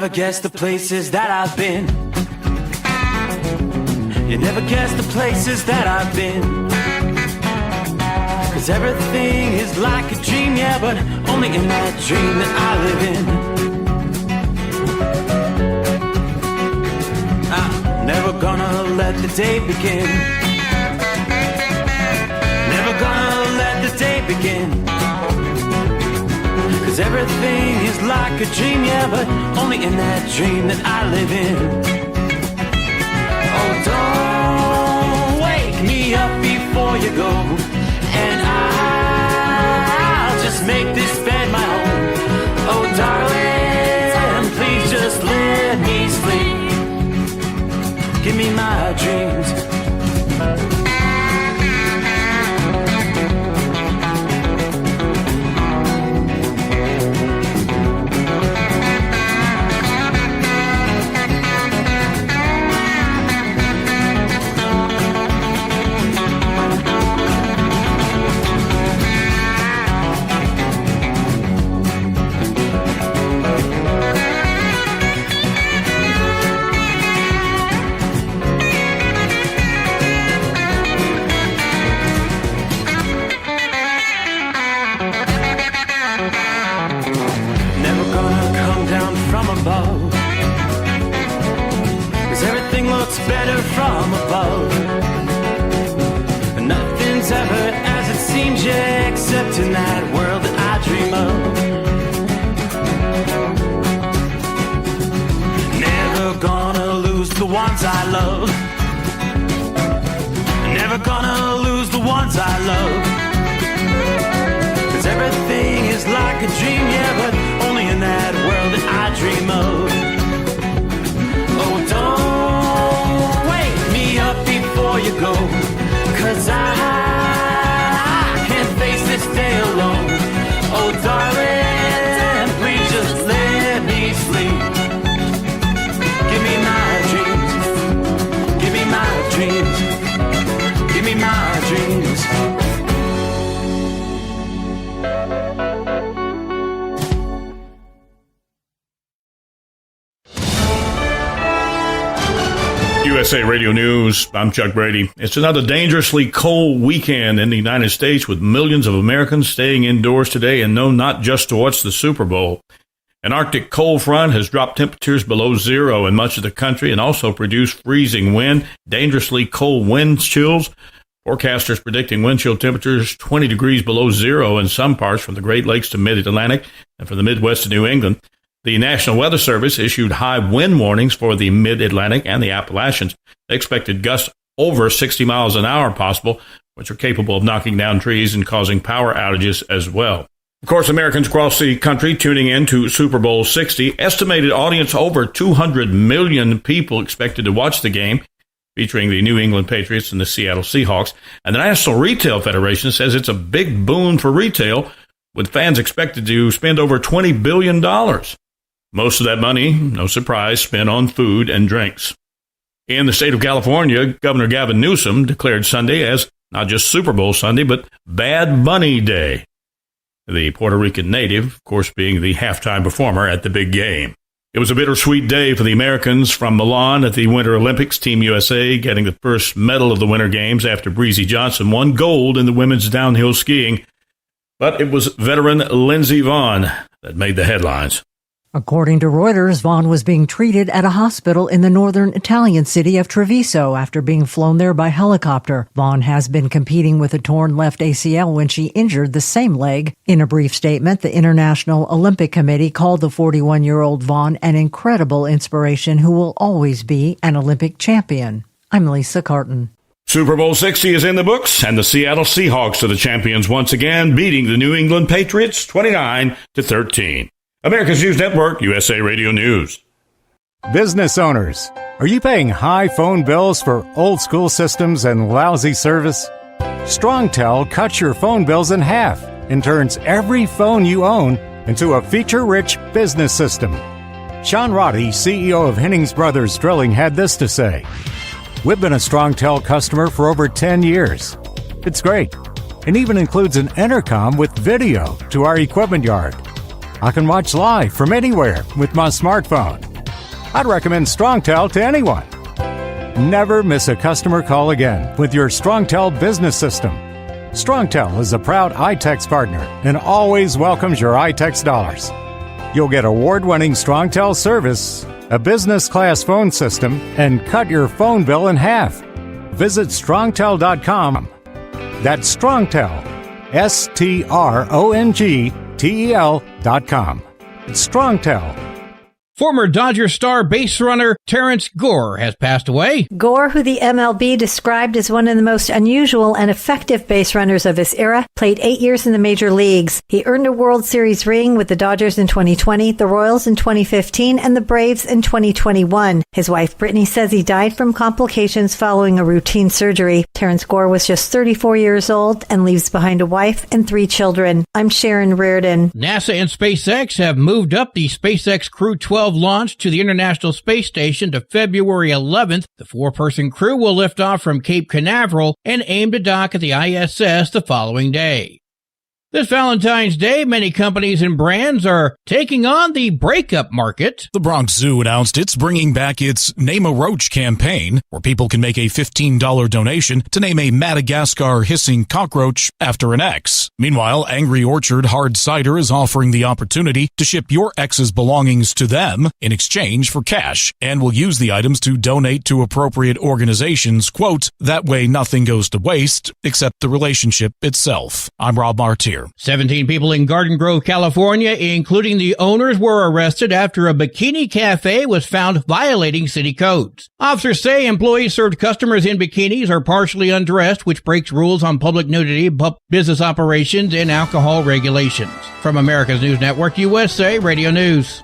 never guess the places that I've been. You never guess the places that I've been. 'Cause everything is like a dream, yeah, but only in that dream that I live in. I'm never gonna let the day begin. Never gonna let the day begin. 'Cause everything is like a dream, yeah, but only in that dream that I live in. Oh, don't wake me up before you go, and I'll just make this bed my home. Oh, darling, please just let me sleep. Give me my dreams. Better from above. Nothing's ever as it seems, yeah, except in that world that I dream of. Never gonna lose the ones I love. Never gonna lose the ones I love. 'Cause everything is like a dream, yeah, but only in that world that I dream of. Oh, don't up before you go, 'cause I can't face this day alone. Oh, darling, please just let me sleep. Give me my dreams. Give me my dreams. Give me my dreams. USA Radio News, I'm Chuck Brady. It's another dangerously cold weekend in the United States, with millions of Americans staying indoors today, and no, not just to watch the Super Bowl. An Arctic cold front has dropped temperatures below zero in much of the country and also produced freezing wind, dangerously cold wind chills. Forecasters predicting wind chill temperatures 20 degrees below zero in some parts from the Great Lakes to mid-Atlantic and from the Midwest to New England. The National Weather Service issued high wind warnings for the Mid-Atlantic and the Appalachians. They expected gusts over 60 miles an hour possible, which are capable of knocking down trees and causing power outages as well. Of course, Americans across the country tuning in to Super Bowl 60. Estimated audience over 200 million people expected to watch the game, featuring the New England Patriots and the Seattle Seahawks. And the National Retail Federation says it's a big boon for retail, with fans expected to spend over $20 billion. Most of that money, no surprise, spent on food and drinks. In the state of California, Governor Gavin Newsom declared Sunday as not just Super Bowl Sunday, but Bad Bunny Day. The Puerto Rican native, of course, being the halftime performer at the big game. It was a bittersweet day for the Americans from Milan at the Winter Olympics. Team USA getting the first medal of the Winter Games after Breezy Johnson won gold in the women's downhill skiing. But it was veteran Lindsey Vonn that made the headlines. According to Reuters, Vonn was being treated at a hospital in the northern Italian city of Treviso after being flown there by helicopter. Vonn has been competing with a torn left ACL when she injured the same leg. In a brief statement, the International Olympic Committee called the 41-year-old Vonn an incredible inspiration who will always be an Olympic champion. I'm Lisa Carton. Super Bowl 60 is in the books, and the Seattle Seahawks are the champions once again, beating the New England Patriots 29-13. America's News Network, USA Radio News. Business owners, are you paying high phone bills for old-school systems and lousy service? StrongTel cuts your phone bills in half and turns every phone you own into a feature-rich business system. Sean Roddy, CEO of Hennings Brothers Drilling, had this to say: "We've been a StrongTel customer for over 10 years. It's great. It even includes an intercom with video to our equipment yard. I can watch live from anywhere with my smartphone. I'd recommend StrongTel to anyone. Never miss a customer call again with your StrongTel business system. StrongTel is a proud iTex partner and always welcomes your iTex dollars. You'll get award-winning StrongTel service, a business-class phone system, and cut your phone bill in half. Visit strongtel.com. That's StrongTel, StrongTel.com. It's StrongTel. Former Dodger star base runner Terrence Gore has passed away. Gore, who the MLB described as one of the most unusual and effective base runners of his era, played 8 years in the major leagues. He earned a World Series ring with the Dodgers in 2020, the Royals in 2015, and the Braves in 2021. His wife, Brittany, says he died from complications following a routine surgery. Terrence Gore was just 34 years old and leaves behind a wife and 3 children. I'm Sharon Reardon. NASA and SpaceX have moved up the SpaceX Crew 12 launch to the International Space Station to February 11th. The 4-person crew will lift off from Cape Canaveral and aim to dock at the ISS the following day. This Valentine's Day, many companies and brands are taking on the breakup market. The Bronx Zoo announced it's bringing back its Name a Roach campaign, where people can make a $15 donation to name a Madagascar hissing cockroach after an ex. Meanwhile, Angry Orchard Hard Cider is offering the opportunity to ship your ex's belongings to them in exchange for cash, and will use the items to donate to appropriate organizations. Quote, that way nothing goes to waste except the relationship itself. I'm Rob Martyr. 17 people in Garden Grove, California, including the owners, were arrested after a bikini cafe was found violating city codes. Officers say employees served customers in bikinis or partially undressed, which breaks rules on public nudity, business operations, and alcohol regulations. From America's News Network, USA Radio News.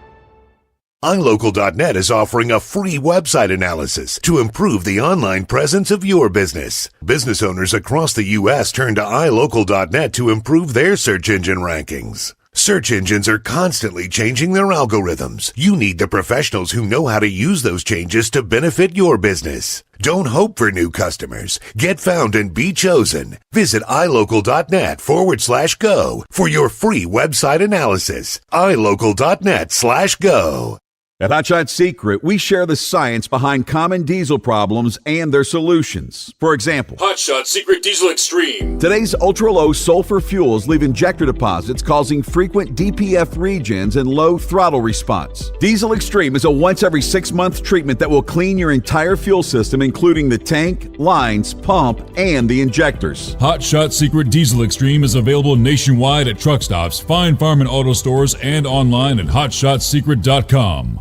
iLocal.net is offering a free website analysis to improve the online presence of your business. Business owners across the U.S. turn to iLocal.net to improve their search engine rankings. Search engines are constantly changing their algorithms. You need the professionals who know how to use those changes to benefit your business. Don't hope for new customers. Get found and be chosen. Visit iLocal.net/go for your free website analysis. iLocal.net/go. At Hot Shot Secret, we share the science behind common diesel problems and their solutions. For example, Hot Shot Secret Diesel Extreme. Today's ultra-low sulfur fuels leave injector deposits causing frequent DPF regens and low throttle response. Diesel Extreme is a once every 6-month treatment that will clean your entire fuel system, including the tank, lines, pump, and the injectors. Hot Shot Secret Diesel Extreme is available nationwide at truck stops, fine farm and auto stores, and online at hotshotsecret.com.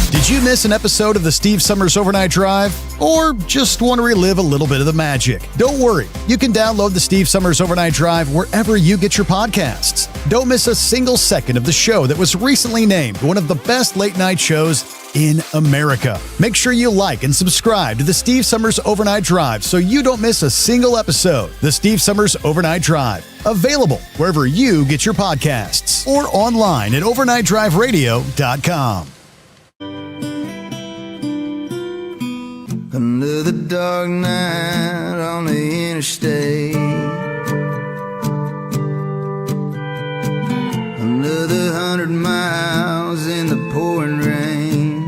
Did you miss an episode of the Steve Sommers Overnight Drive? Or just want to relive a little bit of the magic? Don't worry. You can download the Steve Sommers Overnight Drive wherever you get your podcasts. Don't miss a single second of the show that was recently named one of the best late-night shows in America. Make sure you like and subscribe to the Steve Sommers Overnight Drive so you don't miss a single episode. The Steve Sommers Overnight Drive. Available wherever you get your podcasts or online at overnightdriveradio.com. Another dark night on the interstate. Another 100 miles in the pouring rain.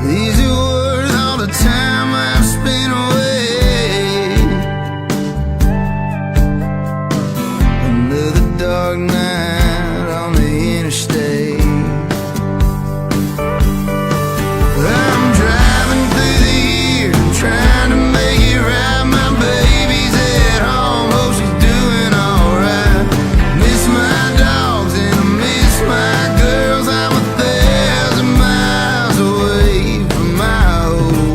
These are worth all the time I've spent away. Another dark night on the interstate. Trying to make it right, my baby's at home, hope she's doing alright. Miss my dogs and I miss my girls. I'm 1,000 miles away from my old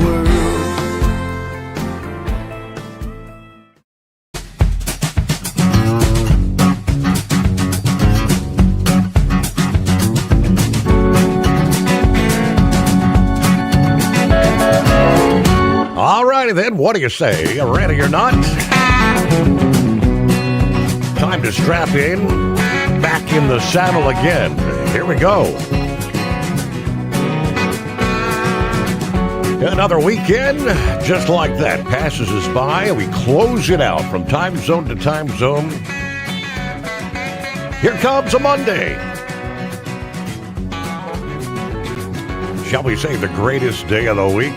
Alrighty then, what do you say? You ready or not? Time to strap in, back in the saddle again. Here we go. Another weekend, just like that, passes us by, and we close it out from time zone to time zone. Here comes a Monday. shall we say, the greatest day of the week.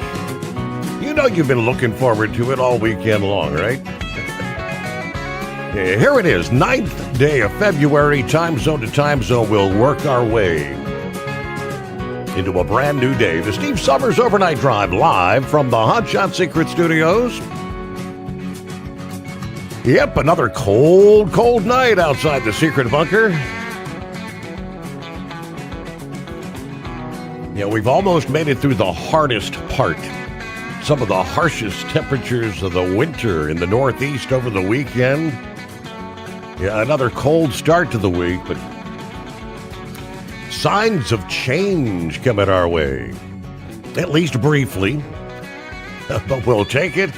You know you've been looking forward to it all weekend long, right? Here it is, 9th day of February. Time zone to time zone, we'll work our way into a brand new day. The Steve Summers Overnight Drive live from the Hot Shot Secret Studios. Yep, another cold, cold night outside the secret bunker. Yeah, we've almost made it through the hardest part. Some of the harshest temperatures of the winter in the Northeast over the weekend. Yeah, another cold start to the week, but signs of change coming our way. At least briefly. But we'll take it.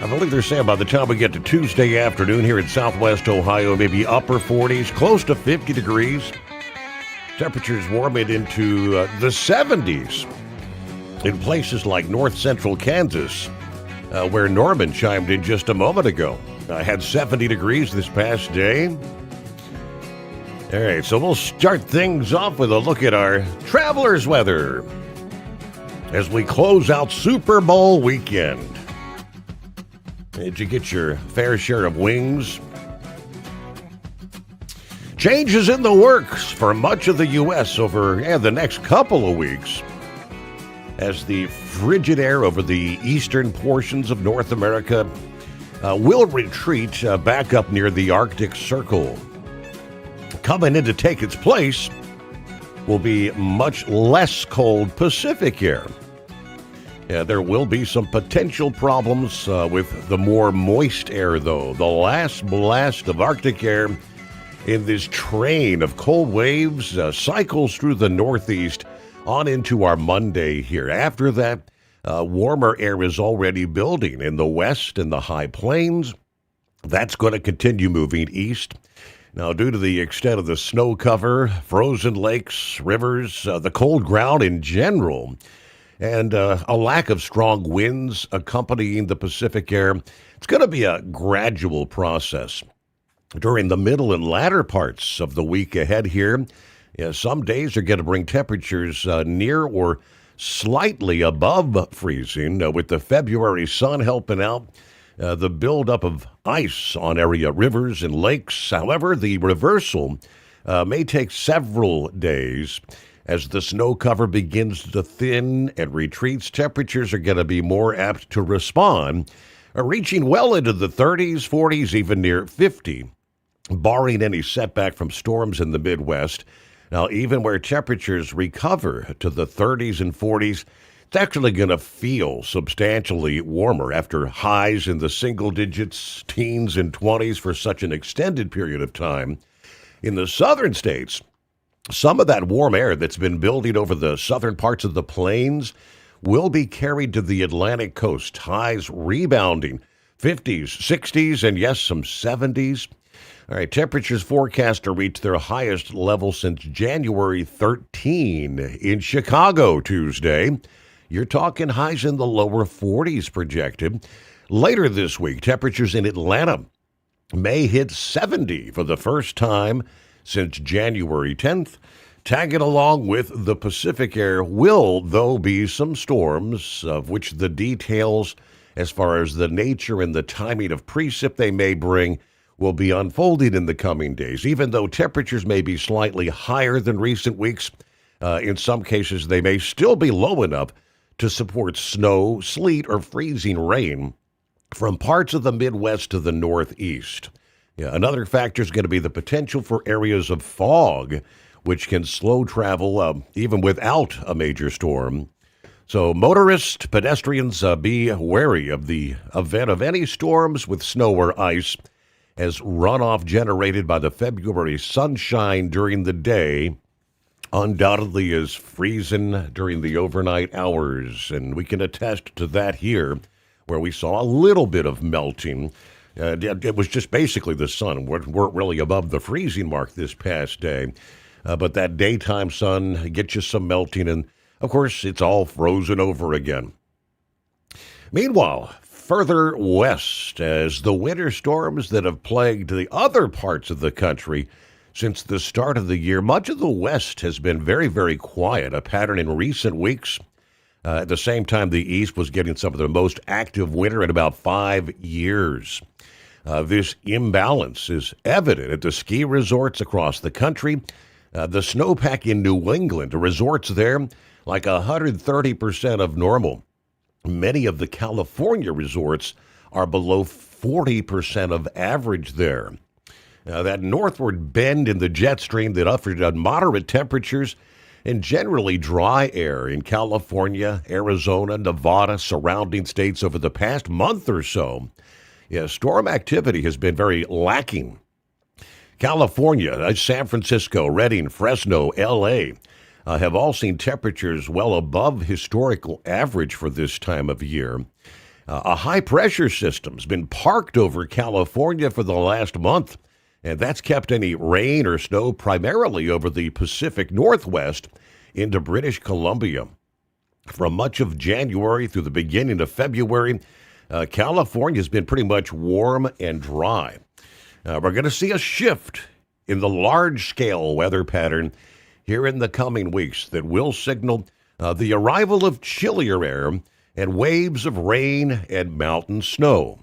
I believe they're saying by the time we get to Tuesday afternoon here in Southwest Ohio, maybe upper 40s, close to 50 degrees. Temperatures warming into the 70s in places like north central Kansas, where Norman chimed in just a moment ago. Had 70 degrees this past day. All right, so we'll start things off with a look at our traveler's weather as we close out Super Bowl weekend. Did you get your fair share of wings? Changes in the works for much of the U.S. over the next couple of weeks as the frigid air over the eastern portions of North America will retreat back up near the Arctic Circle. Coming in to take its place will be much less cold Pacific air. There will be some potential problems with the more moist air, though. The last blast of Arctic air in this train of cold waves cycles through the Northeast on into our Monday here. After that, warmer air is already building in the west and the high plains. That's going to continue moving east. Now, due to the extent of the snow cover, frozen lakes, rivers, the cold ground in general, and a lack of strong winds accompanying the Pacific air, it's going to be a gradual process. During the middle and latter parts of the week ahead here, some days are going to bring temperatures near or slightly above freezing, with the February sun helping out the buildup of ice on area rivers and lakes. However, the reversal may take several days. As the snow cover begins to thin and retreats, temperatures are going to be more apt to respond, reaching well into the 30s, 40s, even near 50, barring any setback from storms in the Midwest. Now, even where temperatures recover to the 30s and 40s, it's actually going to feel substantially warmer after highs in the single digits, teens, and 20s for such an extended period of time. In the southern states, some of that warm air that's been building over the southern parts of the plains will be carried to the Atlantic coast, highs rebounding 50s, 60s, and yes, some 70s. All right, temperatures forecast to reach their highest level since January 13 in Chicago Tuesday. You're talking highs in the lower 40s projected. Later this week, temperatures in Atlanta may hit 70 for the first time since January 10th. Tagging along with the Pacific air will, though, be some storms, of which the details as far as the nature and the timing of precip they may bring will be unfolding in the coming days. Even though temperatures may be slightly higher than recent weeks, in some cases they may still be low enough to support snow, sleet, or freezing rain from parts of the Midwest to the Northeast. Another factor is going to be the potential for areas of fog, which can slow travel even without a major storm. So motorists, pedestrians, be wary of the event of any storms with snow or ice, as runoff generated by the February sunshine during the day undoubtedly is freezing during the overnight hours. And we can attest to that here, where we saw a little bit of melting. It was just basically the sun. We weren't really above the freezing mark this past day. But that daytime sun gets you some melting, and of course, it's all frozen over again. Meanwhile, further west, as the winter storms that have plagued the other parts of the country Since the start of the year, much of the West has been very, very quiet, a pattern in recent weeks. At the same time, the East was getting some of the most active winter in about 5 years. This imbalance is evident at the ski resorts across the country. The snowpack in New England, resorts there, like 130% of normal. Many of the California resorts are below 40% of average there. That northward bend in the jet stream that offered moderate temperatures and generally dry air in California, Arizona, Nevada, surrounding states over the past month or so. Storm activity has been very lacking. California, San Francisco, Redding, Fresno, L.A. Have all seen temperatures well above historical average for this time of year. A high-pressure system's been parked over California for the last month, and that's kept any rain or snow primarily over the Pacific Northwest into British Columbia. From much of January through the beginning of February, California's been pretty much warm and dry. We're going to see a shift in the large-scale weather pattern here in the coming weeks that will signal the arrival of chillier air and waves of rain and mountain snow.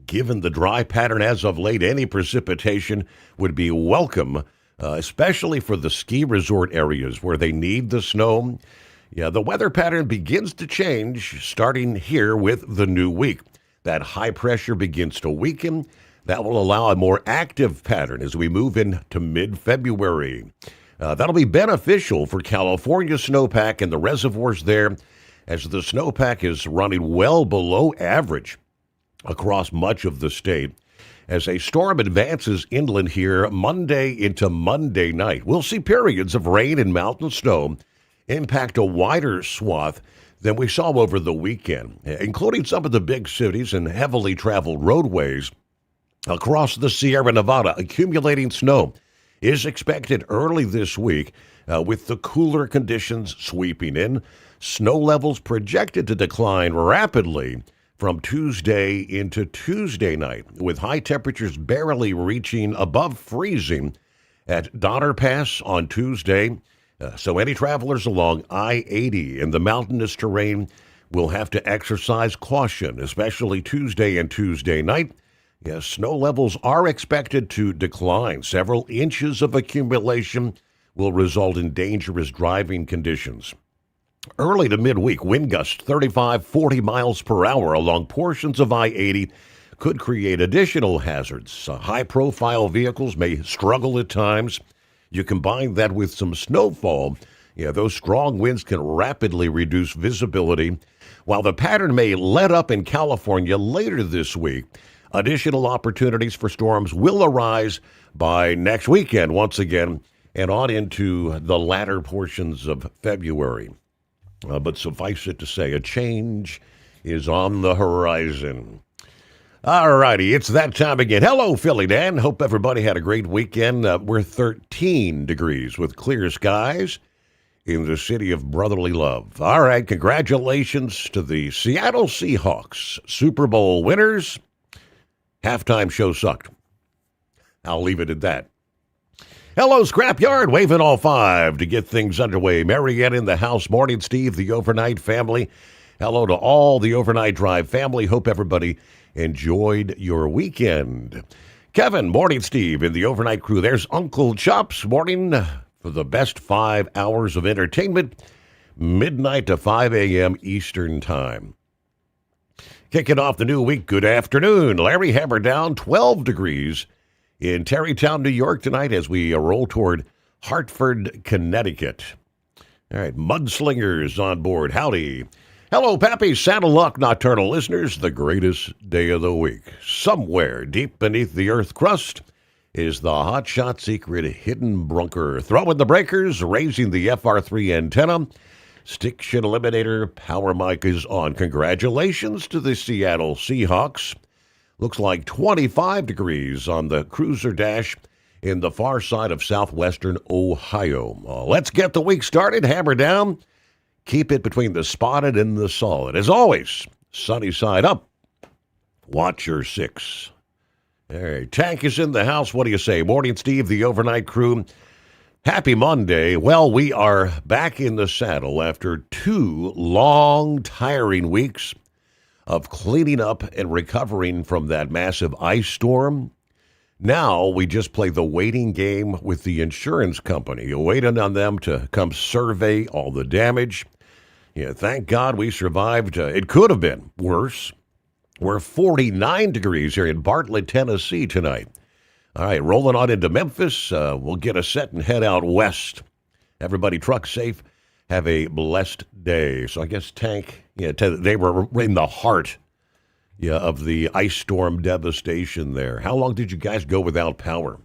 Given the dry pattern as of late, any precipitation would be welcome, especially for the ski resort areas where they need the snow. The weather pattern begins to change starting here with the new week. That high pressure begins to weaken. That will allow a more active pattern as we move into mid-February. That'll be beneficial for California snowpack and the reservoirs there, as the snowpack is running well below average across much of the state. As a storm advances inland here Monday into Monday night, we'll see periods of rain and mountain snow impact a wider swath than we saw over the weekend, including some of the big cities and heavily traveled roadways across the Sierra Nevada. Accumulating snow is expected early this week with the cooler conditions sweeping in. Snow levels projected to decline rapidly from Tuesday into Tuesday night, with high temperatures barely reaching above freezing at Donner Pass on Tuesday. So any travelers along I-80 in the mountainous terrain will have to exercise caution, especially Tuesday and Tuesday night. Snow levels are expected to decline. Several inches of accumulation will result in dangerous driving conditions. Early to midweek, wind gusts 35, 40 miles per hour along portions of I-80 could create additional hazards. High-profile vehicles may struggle at times. You combine that with some snowfall, those strong winds can rapidly reduce visibility. While the pattern may let up in California later this week, additional opportunities for storms will arise by next weekend once again and on into the latter portions of February. But suffice it to say, a change is on the horizon. All righty, it's that time again. Hello, Philly Dan. Hope everybody had a great weekend. We're 13 degrees with clear skies in the city of brotherly love. All right, congratulations to the Seattle Seahawks, Super Bowl winners. Halftime show sucked. I'll leave it at that. Hello, Scrapyard, waving all five to get things underway. Marianne in the house. Morning, Steve, the overnight family. Hello to all the Overnight Drive family. Hope everybody enjoyed your weekend. Kevin, morning, Steve, in the overnight crew. There's Uncle Chops, morning for the best 5 hours of entertainment, midnight to 5 a.m. Eastern Time. Kicking off the new week, good afternoon. Larry Hammer down 12 degrees in Tarrytown, New York tonight as we roll toward Hartford, Connecticut. All right, mudslingers on board. Howdy. Hello, Pappy, Saddle Lock Nocturnal listeners. The greatest day of the week. Somewhere deep beneath the earth crust is the hotshot secret hidden bunker. Throwing the breakers, raising the FR3 antenna. Stick Shit Eliminator power mic is on. Congratulations to the Seattle Seahawks. Looks like 25 degrees on the cruiser dash in the far side of southwestern Ohio. Let's get the week started. Hammer down. Keep it between the spotted and the solid. As always, sunny side up. Watch your six. All right, Tank is in the house. What do you say? Morning, Steve, the overnight crew. Happy Monday. Well, we are back in the saddle after 2 long, tiring weeks of cleaning up and recovering from that massive ice storm. Now we just play the waiting game with the insurance company. You're waiting on them to come survey all the damage. Yeah, thank God we survived. It could have been worse. We're 49 degrees here in Bartlett, Tennessee tonight. All right, rolling on into Memphis. We'll get a set and head out west. Everybody truck safe. Have a blessed day. So I guess Tank, they were in the heart of the ice storm devastation there. How long did you guys go without power?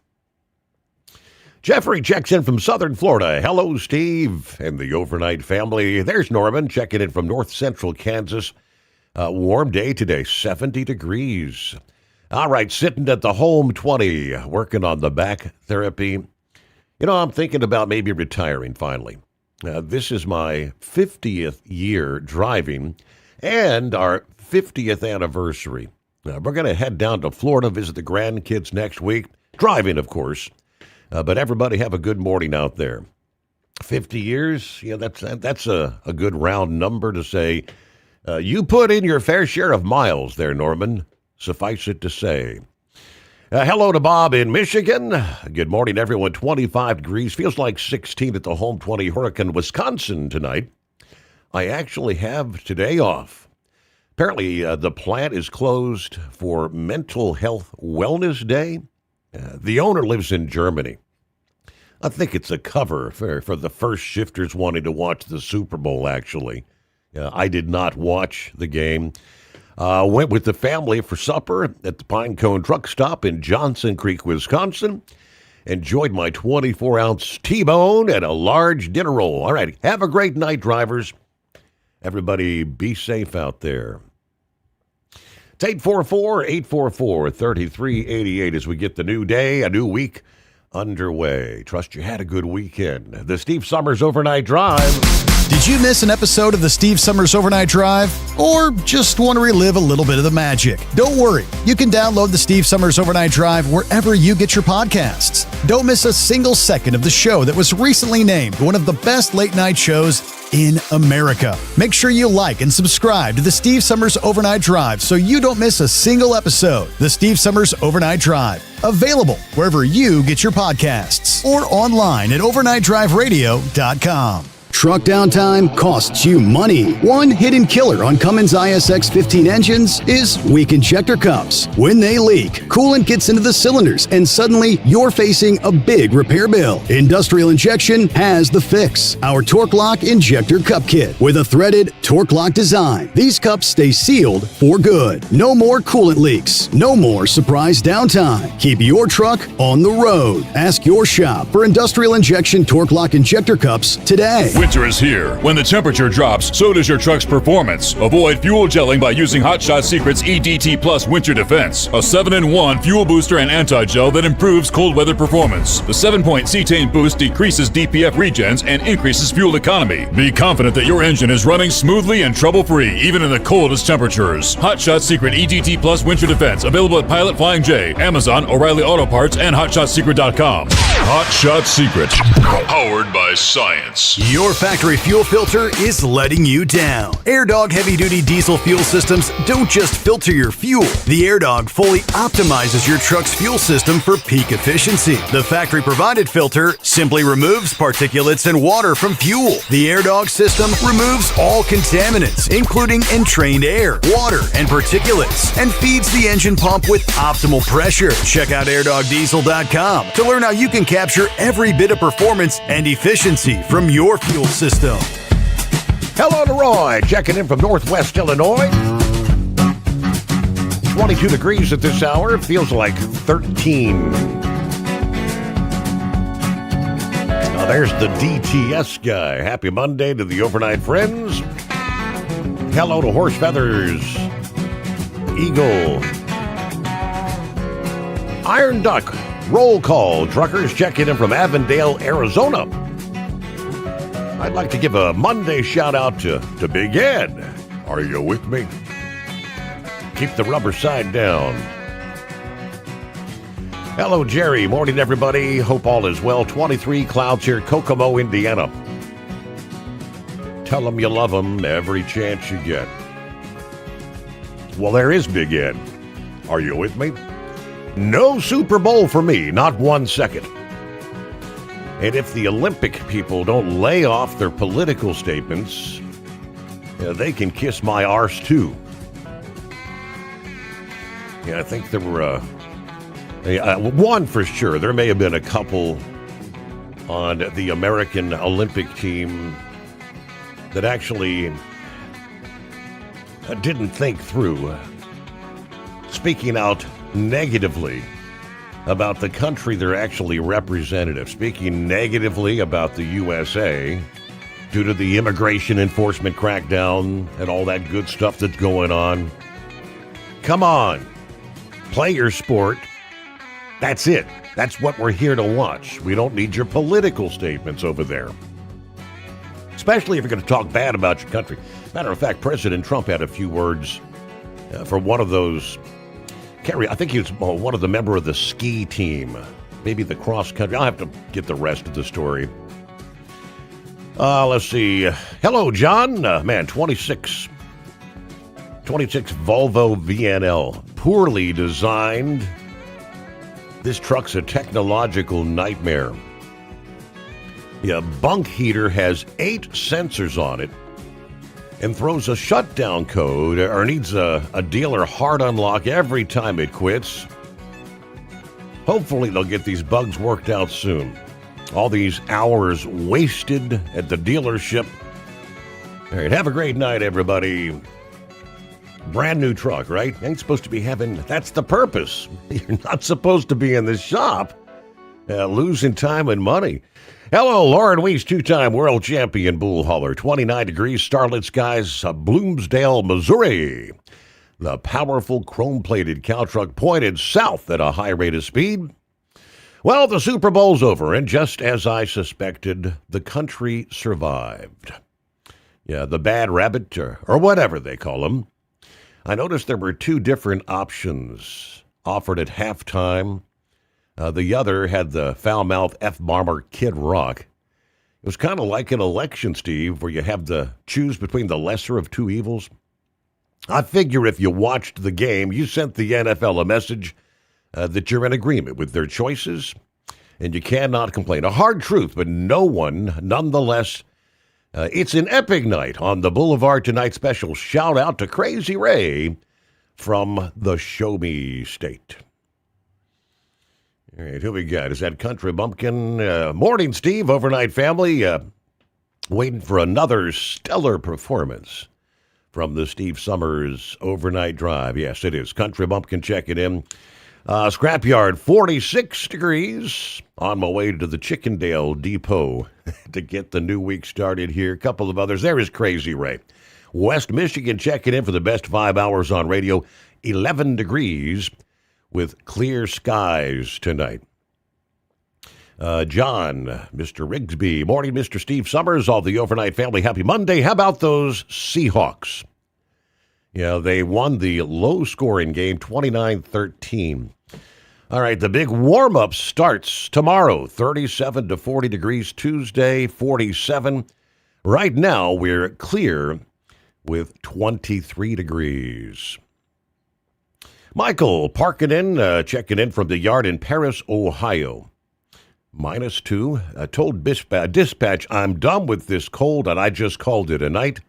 Jeffrey checks in from southern Florida. Hello, Steve and the overnight family. There's Norman checking in from north central Kansas. Warm day today, 70 degrees. All right, sitting at the home 20, working on the back therapy. I'm thinking about maybe retiring finally. This is my 50th year driving and our 50th anniversary. We're going to head down to Florida, visit the grandkids next week. Driving, of course. But everybody have a good morning out there. 50 years, that's a good round number to say. You put in your fair share of miles there, Norman. Suffice it to say. Hello to Bob in Michigan. Good morning, everyone. 25 degrees. Feels like 16 at the home 20 Hurricane, Wisconsin tonight. I actually have today off. Apparently, the plant is closed for Mental Health Wellness Day. The owner lives in Germany. I think it's a cover for the first shifters wanting to watch the Super Bowl, actually. I did not watch the game. Went with the family for supper at the Pinecone Truck Stop in Johnson Creek, Wisconsin. Enjoyed my 24-ounce T-bone and a large dinner roll. All right, have a great night, drivers. Everybody be safe out there. It's 844-844-3388 as we get the new day, a new week underway. Trust you had a good weekend. The Steve Sommers Overnight Drive. Did you miss an episode of the Steve Sommers Overnight Drive? Or just want to relive a little bit of the magic? Don't worry. You can download the Steve Sommers Overnight Drive wherever you get your podcasts. Don't miss a single second of the show that was recently named one of the best late night shows in America. Make sure you like and subscribe to the Steve Sommers Overnight Drive so you don't miss a single episode. The Steve Sommers Overnight Drive. Available wherever you get your podcasts or online at overnightdriveradio.com. Truck downtime costs you money. One hidden killer on Cummins ISX 15 engines is weak injector cups. When they leak, coolant gets into the cylinders and suddenly you're facing a big repair bill. Industrial Injection has the fix. Our Torque Lock Injector Cup Kit with a threaded Torque Lock design. These cups stay sealed for good. No more coolant leaks. No more surprise downtime. Keep your truck on the road. Ask your shop for Industrial Injection Torque Lock Injector Cups today. Winter is here. When the temperature drops, so does your truck's performance. Avoid fuel gelling by using Hot Shot Secret's EDT Plus Winter Defense, a 7-in-1 fuel booster and anti-gel that improves cold weather performance. The 7-point cetane boost decreases DPF regens and increases fuel economy. Be confident that your engine is running smoothly and trouble-free, even in the coldest temperatures. Hot Shot Secret EDT Plus Winter Defense, available at Pilot Flying J, Amazon, O'Reilly Auto Parts, and HotShotSecret.com. Hot Shot Secret, powered by science. Your factory fuel filter is letting you down. AirDog heavy-duty diesel fuel systems don't just filter your fuel. The AirDog fully optimizes your truck's fuel system for peak efficiency. The factory-provided filter simply removes particulates and water from fuel. The AirDog system removes all contaminants, including entrained air, water, and particulates, and feeds the engine pump with optimal pressure. Check out airdogdiesel.com to learn how you can capture every bit of performance and efficiency from your fuel system. Hello to Roy, checking in from Northwest Illinois. 22 degrees at this hour, feels like 13. Now there's the DTS guy. Happy Monday to the overnight friends. Hello to Horse Feathers, Eagle, Iron Duck, Roll Call, truckers checking in from Avondale, Arizona. I'd like to give a Monday shout out to Big Ed. Are you with me? Keep the rubber side down. Hello, Jerry. Morning, everybody. Hope all is well. 23 clouds here, Kokomo, Indiana. Tell them you love them every chance you get. Well, there is Big Ed. Are you with me? No Super Bowl for me, not 1 second. And if the Olympic people don't lay off their political statements, they can kiss my arse too. Yeah, I think there were one for sure. There may have been a couple on the American Olympic team that actually didn't think through speaking out negatively about the country they're actually representative, speaking negatively about the USA due to the immigration enforcement crackdown and all that good stuff that's going on. Come on, play your sport. That's it. That's what we're here to watch. We don't need your political statements over there. Especially if you're going to talk bad about your country. Matter of fact, President Trump had a few words for one of those. I think he was one of the member of the ski team, maybe the cross country. I'll have to get the rest of the story. Let's see. Hello, John. Man, 26 Volvo VNL. Poorly designed. This truck's a technological nightmare. The bunk heater has 8 sensors on it and throws a shutdown code or needs a dealer hard unlock every time it quits. Hopefully they'll get these bugs worked out soon. All these hours wasted at the dealership. All right, have a great night, everybody. Brand new truck, right? Ain't supposed to be having, that's the purpose. You're not supposed to be in the shop losing time and money. Hello, Lauren Weiss, 2-time world champion bull hauler. 29 degrees, starlit skies, Bloomsdale, Missouri. The powerful chrome-plated cow truck pointed south at a high rate of speed. Well, the Super Bowl's over, and just as I suspected, the country survived. Yeah, the bad rabbit, or whatever they call them. I noticed there were 2 different options offered at halftime. The other had the foul-mouthed F-bomber Kid Rock. It was kind of like an election, Steve, where you have to choose between the lesser of 2 evils. I figure if you watched the game, you sent the NFL a message that you're in agreement with their choices, and you cannot complain. A hard truth, but no one, nonetheless. It's an epic night on the Boulevard Tonight special. Shout out to Crazy Ray from the Show Me State. All right, who we got? Is that Country Bumpkin? Morning, Steve, overnight family. Waiting for another stellar performance from the Steve Sommers overnight drive. Yes, it is. Country Bumpkin checking in. Scrapyard, 46 degrees. On my way to the Chickendale Depot to get the new week started here. A couple of others. There is Crazy Ray. West Michigan checking in for the best 5 hours on radio. 11 degrees with clear skies tonight. John, Mr. Rigsby. Morning, Mr. Steve Sommers. All the overnight family. Happy Monday. How about those Seahawks? Yeah, they won the low-scoring game, 29-13. All right, the big warm-up starts tomorrow, 37 to 40 degrees. Tuesday, 47. Right now, we're clear with 23 degrees. Michael parking in, checking in from the yard in Paris, Ohio. -2. Told dispatch, I'm done with this cold, and I just called it a night.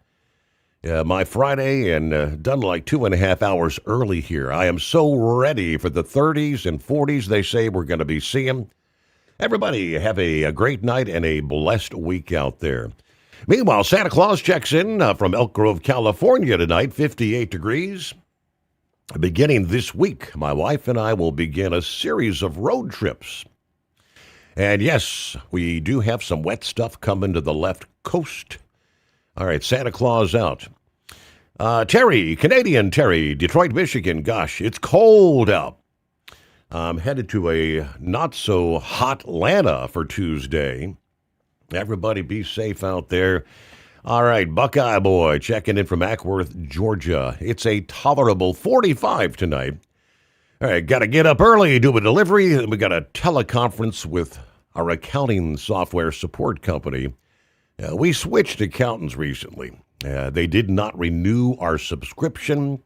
My Friday, and done like 2.5 hours early here. I am so ready for the 30s and 40s they say we're going to be seeing. Everybody have a great night and a blessed week out there. Meanwhile, Santa Claus checks in from Elk Grove, California tonight, 58 degrees. Beginning this week, my wife and I will begin a series of road trips. And yes, we do have some wet stuff coming to the left coast. All right, Santa Claus out. Terry, Canadian Terry, Detroit, Michigan. Gosh, it's cold out. I'm headed to a not-so-hot Atlanta for Tuesday. Everybody be safe out there. All right, Buckeye Boy checking in from Ackworth, Georgia. It's a tolerable 45 tonight. All right, got to get up early, do a delivery, and we got a teleconference with our accounting software support company. We switched accountants recently. They did not renew our subscription,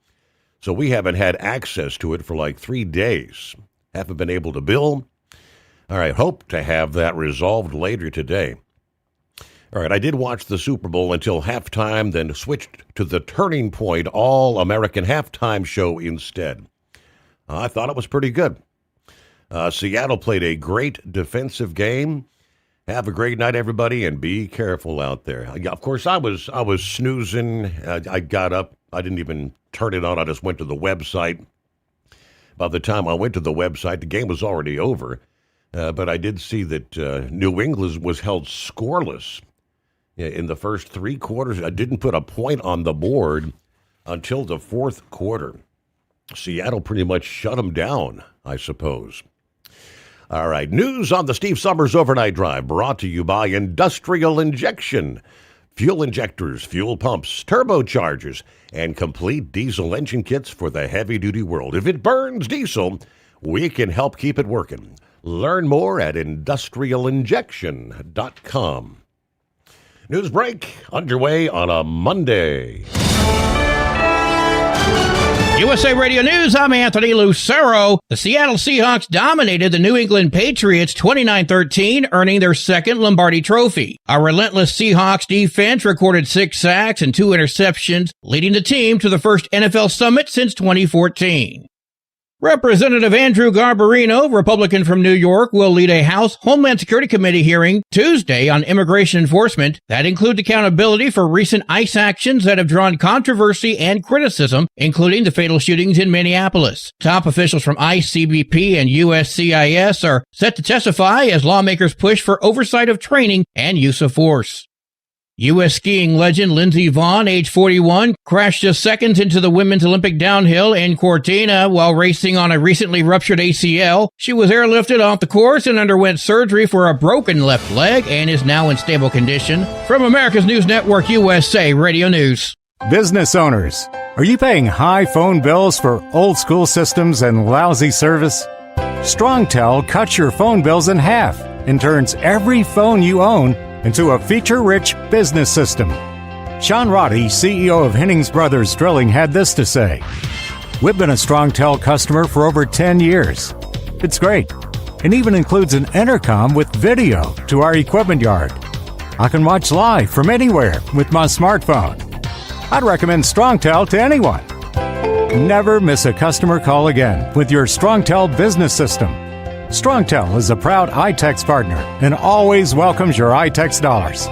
so we haven't had access to it for like 3 days. Haven't been able to bill. All right, hope to have that resolved later today. All right, I did watch the Super Bowl until halftime, then switched to the Turning Point All-American Halftime Show instead. I thought it was pretty good. Seattle played a great defensive game. Have a great night, everybody, and be careful out there. Of course, I was snoozing. I got up. I didn't even turn it on. I just went to the website. By the time I went to the website, the game was already over. But I did see that New England was held scoreless in the first 3 quarters. I didn't put a point on the board until the 4th quarter. Seattle pretty much shut them down, I suppose. All right, news on the Steve Sommers Overnight Drive, brought to you by Industrial Injection. Fuel injectors, fuel pumps, turbochargers, and complete diesel engine kits for the heavy-duty world. If it burns diesel, we can help keep it working. Learn more at industrialinjection.com. News break underway on a Monday. USA Radio News, I'm Anthony Lucero. The Seattle Seahawks dominated the New England Patriots 29-13, earning their second Lombardi Trophy. A relentless Seahawks defense recorded 6 sacks and 2 interceptions, leading the team to the first NFL summit since 2014. Representative Andrew Garbarino, Republican from New York, will lead a House Homeland Security Committee hearing Tuesday on immigration enforcement that includes accountability for recent ICE actions that have drawn controversy and criticism, including the fatal shootings in Minneapolis. Top officials from ICE, CBP, and USCIS are set to testify as lawmakers push for oversight of training and use of force. U.S. skiing legend Lindsey Vonn, age 41, crashed just seconds into the women's Olympic downhill in Cortina while racing on a recently ruptured ACL. She was airlifted off the course and underwent surgery for a broken left leg and is now in stable condition. From America's News Network, USA Radio News. Business owners, are you paying high phone bills for old school systems and lousy service? StrongTel cuts your phone bills in half and turns every phone you own into a feature-rich business system. Sean Roddy, CEO of Hennings Brothers Drilling, had this to say. We've been a StrongTel customer for over 10 years. It's great. It even includes an intercom with video to our equipment yard. I can watch live from anywhere with my smartphone. I'd recommend StrongTel to anyone. Never miss a customer call again with your StrongTel business system. StrongTel is a proud iTex partner and always welcomes your iTex dollars.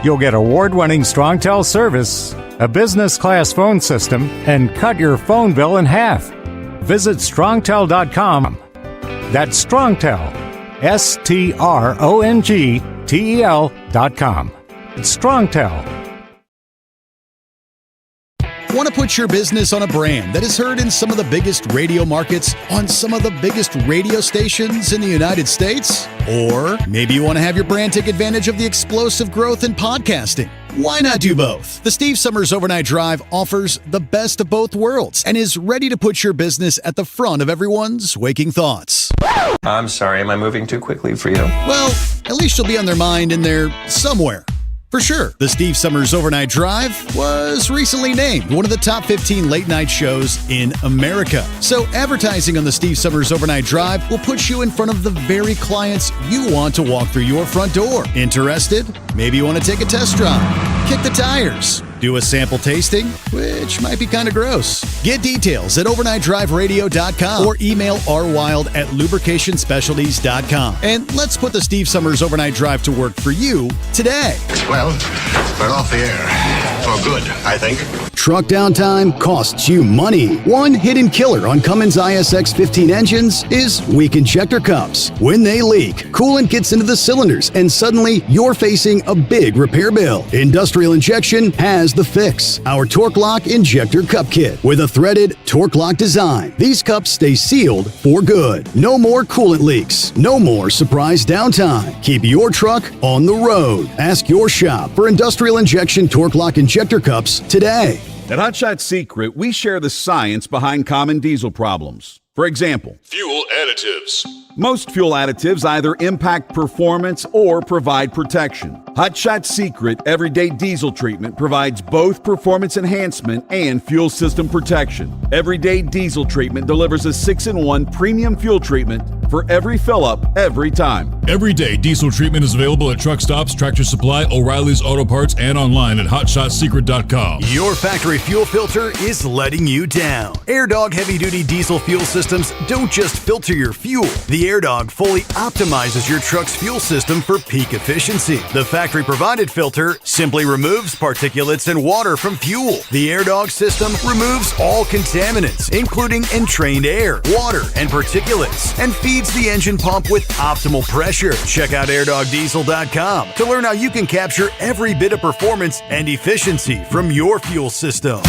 You'll get award-winning StrongTel service, a business-class phone system, and cut your phone bill in half. Visit strongtel.com. That's StrongTel, StrongTel.com. It's StrongTel. Want to put your business on a brand that is heard in some of the biggest radio markets on some of the biggest radio stations in the United States? Or maybe you want to have your brand take advantage of the explosive growth in podcasting. Why not do both? The Steve Sommers Overnight Drive offers the best of both worlds and is ready to put your business at the front of everyone's waking thoughts. I'm sorry, am I moving too quickly for you? Well, at least you'll be on their mind in there somewhere. For sure, the Steve Sommers Overnight Drive was recently named one of the top 15 late-night shows in America. So advertising on the Steve Sommers Overnight Drive will put you in front of the very clients you want to walk through your front door. Interested? Maybe you want to take a test drive, kick the tires, do a sample tasting, which might be kind of gross. Get details at overnightdriveradio.com or email rwild@lubricationspecialties.com. And let's put the Steve Sommers Overnight Drive to work for you today. Well, we're off the air. For good, I think. Truck downtime costs you money. One hidden killer on Cummins ISX 15 engines is weak injector cups. When they leak, coolant gets into the cylinders and suddenly you're facing a big repair bill. Industrial Injection has the fix. Our Torque Lock Injector Cup Kit with a threaded Torque Lock design. These cups stay sealed for good. No more coolant leaks. No more surprise downtime. Keep your truck on the road. Ask your shop for Industrial Injection Torque Lock Injector Cups today. At Hot Shot Secret, we share the science behind common diesel problems. For example, Fuel additives. most fuel additives either impact performance or provide protection. Hot Shot Secret Everyday Diesel Treatment provides both performance enhancement and fuel system protection. Everyday Diesel Treatment delivers a 6-in-1 premium fuel treatment for every fill-up, every time. Everyday diesel treatment is available at truck stops, Tractor Supply, O'Reilly's Auto Parts, and online at hotshotsecret.com. Your factory fuel filter is letting you down. AirDog heavy-duty diesel fuel systems don't just filter your fuel. The AirDog fully optimizes your truck's fuel system for peak efficiency. The factory-provided filter simply removes particulates and water from fuel. The AirDog system removes all contaminants, including entrained air, water, and particulates, and feeds the engine pump with optimal pressure. Check out airdogdiesel.com to learn how you can capture every bit of performance and efficiency from your fuel system.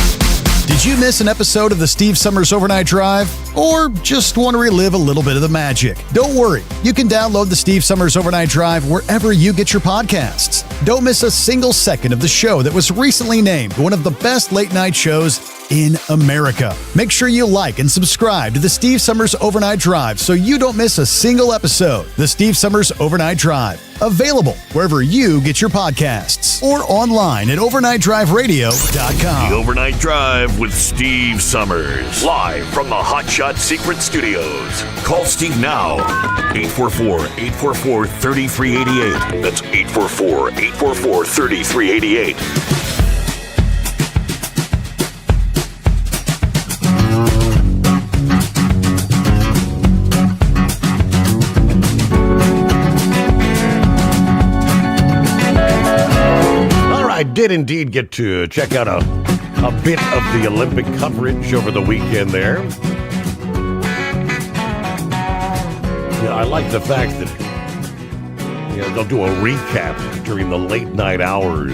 Did you miss an episode of the Steve Summers Overnight Drive? Or just want to relive a little bit of the magic? Don't worry, you can download the Steve Summers Overnight Drive wherever you get your podcasts. Don't miss a single second of the show that was recently named one of the best late night shows in America. Make sure you like and subscribe to the Steve Summers Overnight Drive so you don't miss a single episode. The Steve Summers Overnight Drive, available wherever you get your podcasts or online at overnightdriveradio.com. The Overnight Drive with Steve Summers, live from the Hot Shot Secret Studios. Call Steve now, 844-844-3388. That's 844-844-3388. I did indeed get to check out a bit of the Olympic coverage over the weekend there. Yeah, I like the fact that they'll do a recap during the late night hours.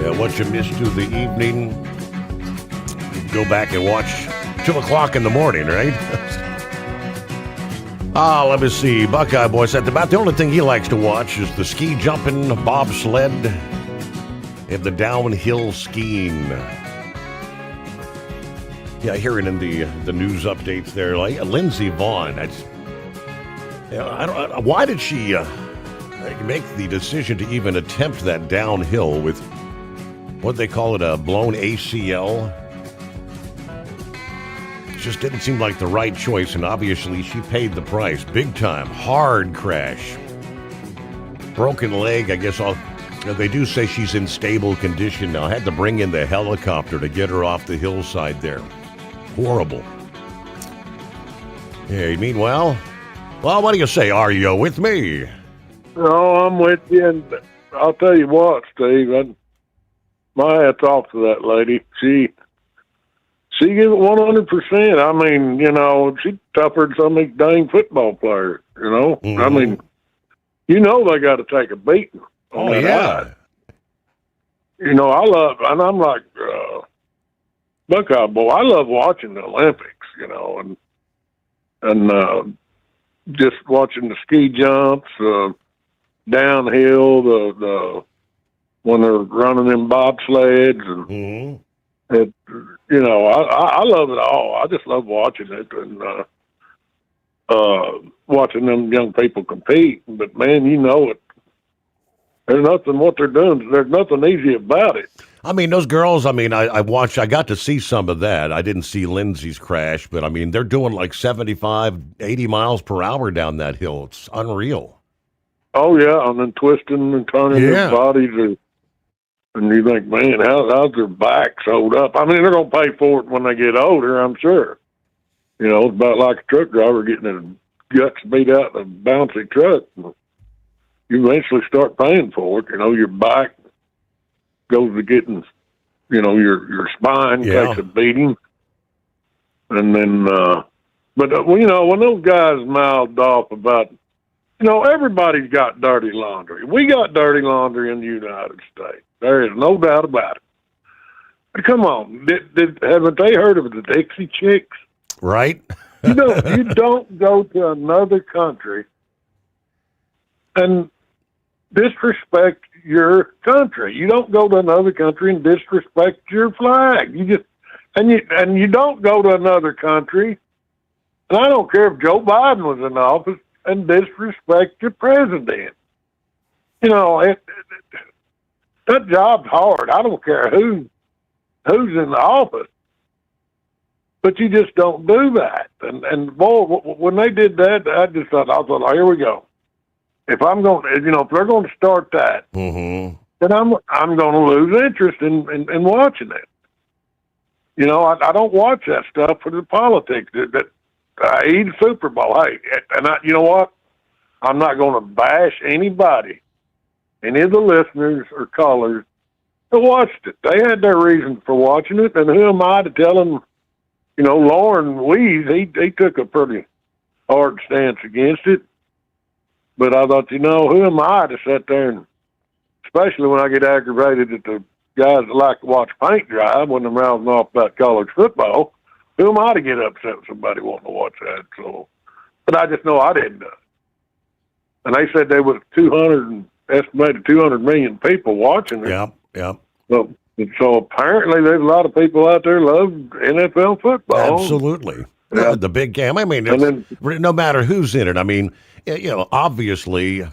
Yeah, what you missed through the evening, you can go back and watch 2 o'clock in the morning, right? Let me see. Buckeye Boy said about the only thing he likes to watch is the ski jumping, bobsled, and the downhill skiing. Yeah, hearing in the news updates there, like Lindsey Vonn. That's, why did she make the decision to even attempt that downhill with what they call it, a blown ACL? Just didn't seem like the right choice, and obviously she paid the price. Big time. Hard crash. Broken leg, I guess. They do say she's in stable condition now. Had to bring in the helicopter to get her off the hillside there. Horrible. Hey, meanwhile, well, what do you say? Are you with me? No, I'm with you, and I'll tell you what, Steve, my hat's off to that lady. She gave it 100%. I mean, she's tougher than some of these dang football players, Mm-hmm. I mean, they got to take a beating. Oh, yeah. I love, and I'm like, Buckeye Boy, I love watching the Olympics, and just watching the ski jumps, downhill, the when they're running them bobsleds, and mm-hmm. I love it all. I just love watching it and watching them young people compete. But man, it. There's nothing what they're doing. There's nothing easy about it. I mean, those girls, I got to see some of that. I didn't see Lindsay's crash, but I mean, they're doing like 75, 80 miles per hour down that hill. It's unreal. Oh, yeah, and then twisting and turning their bodies. And you think, man, how's their back sewed up? I mean, they're going to pay for it when they get older, I'm sure. It's about like a truck driver getting his guts beat out in a bouncy truck. You eventually start paying for it. Your back goes to getting, your spine takes a beating. And then, but when those guys mouthed off about, everybody's got dirty laundry. We got dirty laundry in the United States. There is no doubt about it. But come on, haven't they heard of the Dixie Chicks? Right. You don't go to another country and disrespect your country. You don't go to another country and disrespect your flag. And you don't go to another country, and I don't care if Joe Biden was in office, and disrespect your president. You know, that job's hard. I don't care who's in the office, but you just don't do that. And boy, when they did that, I thought, oh, here we go. If I'm going, if they're going to start that, then I'm going to lose interest in watching it. You know, I don't watch that stuff for the politics. That I eat a Super Bowl. Hey, and you know what? I'm not going to bash anybody, any of the listeners or callers that watched it. They had their reason for watching it, and who am I to tell them? You know, Lauren Wees, he took a pretty hard stance against it. But I thought, who am I to sit there and, especially when I get aggravated at the guys that like to watch paint dry when they're rousing off about college football, who am I to get upset with somebody wanting to watch that? So, but I just know I didn't do it. And they said there was estimated 200 million people watching it. Yeah. So apparently there's a lot of people out there love NFL football. Absolutely. Yeah. The big game. I mean, no matter who's in it. I mean, obviously,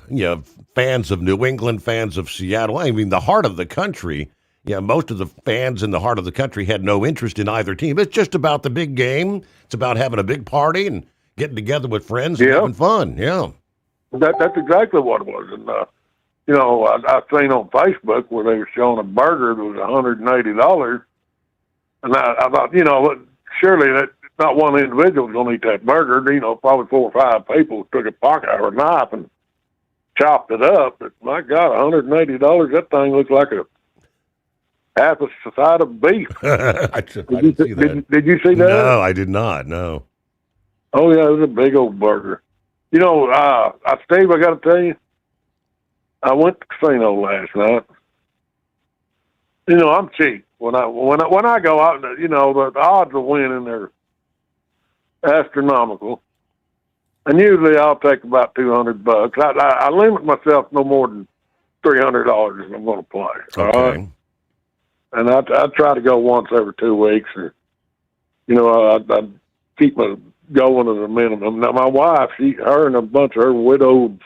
fans of New England, fans of Seattle, I mean, the heart of the country, most of the fans in the heart of the country had no interest in either team. It's just about the big game. It's about having a big party and getting together with friends and having fun. Yeah. That's exactly what it was. And, I've seen on Facebook where they were showing a burger that was $180. And I thought, surely that not one individual was going to eat that burger. Probably 4 or 5 people took a pocket or a knife and chopped it up. But my God, $180, that thing looks like a half a side of beef. I didn't see that. Did you see that? No, I did not, no. Oh, yeah, it was a big old burger. Steve, I got to tell you, I went to the casino last night. I'm cheap. When I go out, the odds of winning are astronomical. And usually I'll take about $200. I limit myself no more than $300 if I'm going to play. Okay. All right? And I try to go once every 2 weeks. Or, I keep my going at a minimum. Now, my wife, her and a bunch of her widowed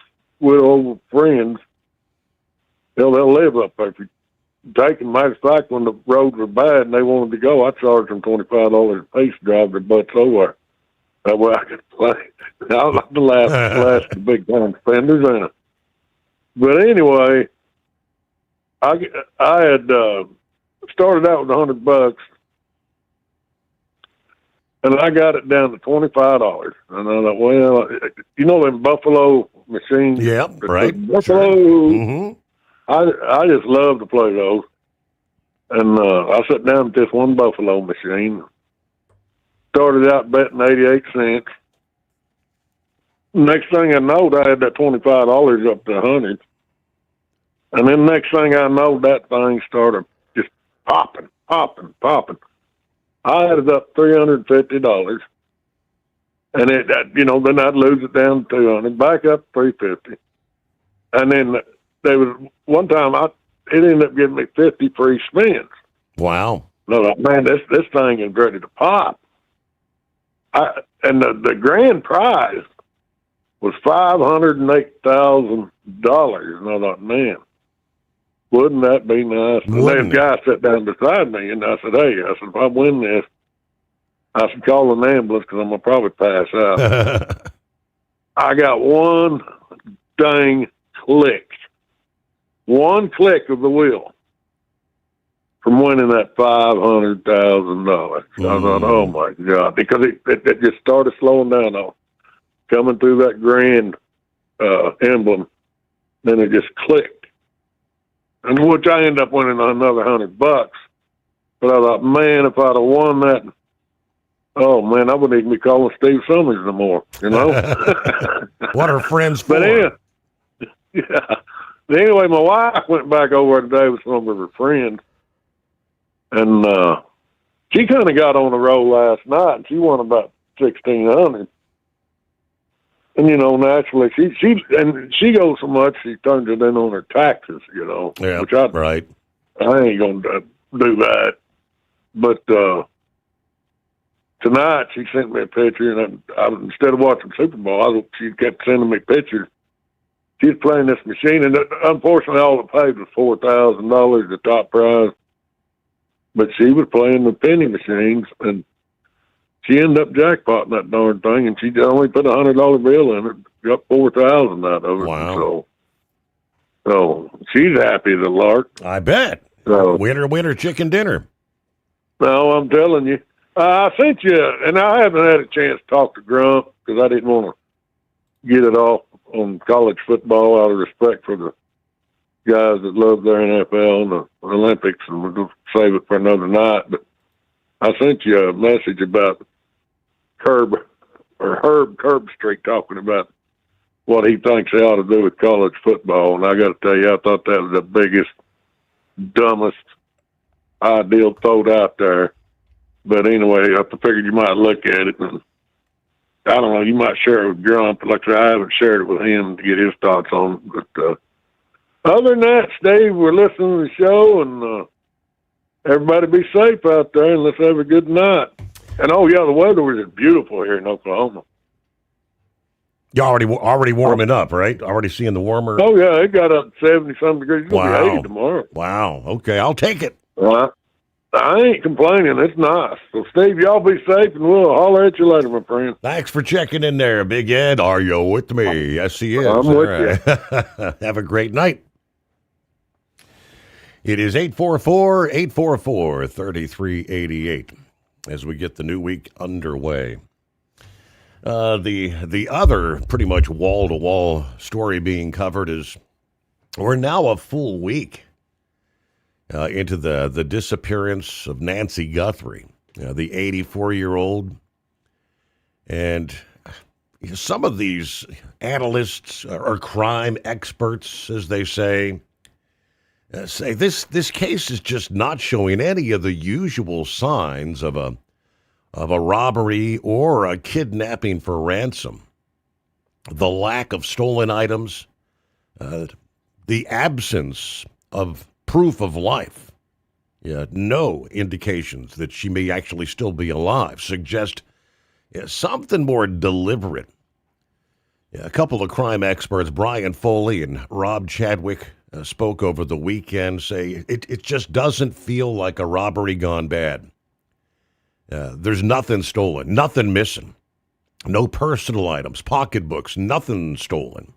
friends, they'll live up there. If you take them, matter of fact, when the roads were bad and they wanted to go, I charged them $25 a piece to drive their butts over. That way I could play. I like the last big time spenders in it. But anyway, I had started out with $100, and I got it down to $25. And I thought, well, them Buffalo machines. Yep, right. Buffalo. Sure. Mm-hmm. I just love to play those. And I sat down with this one Buffalo machine. Started out betting 88 cents. Next thing I know, I had that $25 up to 100. And then next thing I know, that thing started just popping. I had it up $350. And then I'd lose it down to $200, back up $350. And then there was one time it ended up giving me 50 free spins. Wow. No, man, this thing is ready to pop. And the grand prize was $508,000. And I thought, man, wouldn't that be nice? And then a guy sat down beside me, and I said, if I win this, I should call an ambulance because I'm going to probably pass out. I got one dang click. One click of the wheel from winning that $500,000. I thought, oh my God, because it just started slowing down coming through that grand emblem. Then it just clicked, and which I ended up winning another $100. But I thought, man, if I'd have won that, oh man, I wouldn't even be calling Steve Sommers no more. What are friends for? But anyway, my wife went back over today with some of her friends, and she kind of got on the roll last night, and she won about $1,600. And naturally, she goes so much she turns it in on her taxes. Yeah, which I ain't gonna do that. But tonight she sent me a picture, and I was, instead of watching Super Bowl, she kept sending me pictures. She's playing this machine, and unfortunately, all it paid was $4,000, the top prize. But she was playing the penny machines, and she ended up jackpotting that darn thing, and she only put $100 bill in it, got $4,000 out of it. Wow! So she's happy as a lark. I bet. So, winner, chicken dinner. No, I'm telling you. I sent you, and I haven't had a chance to talk to Grump because I didn't want to get it off on college football out of respect for the guys that love their NFL and the Olympics, and we'll save it for another night. But I sent you a message about Herb Street talking about what he thinks they ought to do with college football, and I got to tell you, I thought that was the biggest, dumbest ideal thrown out there. But anyway, I figured you might look at it, and I don't know, you might share it with Grump. Like I said, I haven't shared it with him to get his thoughts on it. But other than that, Steve, we're listening to the show, and everybody be safe out there, and let's have a good night. And, oh, yeah, the weather was beautiful here in Oklahoma. You're already warming up, right? Already seeing the warmer. Oh, yeah, it got up to 70-some degrees. It's going to be 80 tomorrow. Wow. Okay, I'll take it. I ain't complaining. It's nice. So, Steve, y'all be safe, and we'll holler at you later, my friend. Thanks for checking in there, Big Ed. Are you with me? Yes, he is. I'm with you. Have a great night. It is 844-844-3388 as we get the new week underway. The other pretty much wall-to-wall story being covered is we're now a full week into the disappearance of Nancy Guthrie, the 84-year-old. And some of these analysts or crime experts, as they say this case is just not showing any of the usual signs of a robbery or a kidnapping for ransom. The lack of stolen items, the absence of proof of life, no indications that she may actually still be alive, suggest something more deliberate. A couple of crime experts, Brian Foley and Rob Chadwick, spoke over the weekend, say it just doesn't feel like a robbery gone bad. There's nothing stolen, nothing missing, no personal items, pocketbooks, nothing stolen.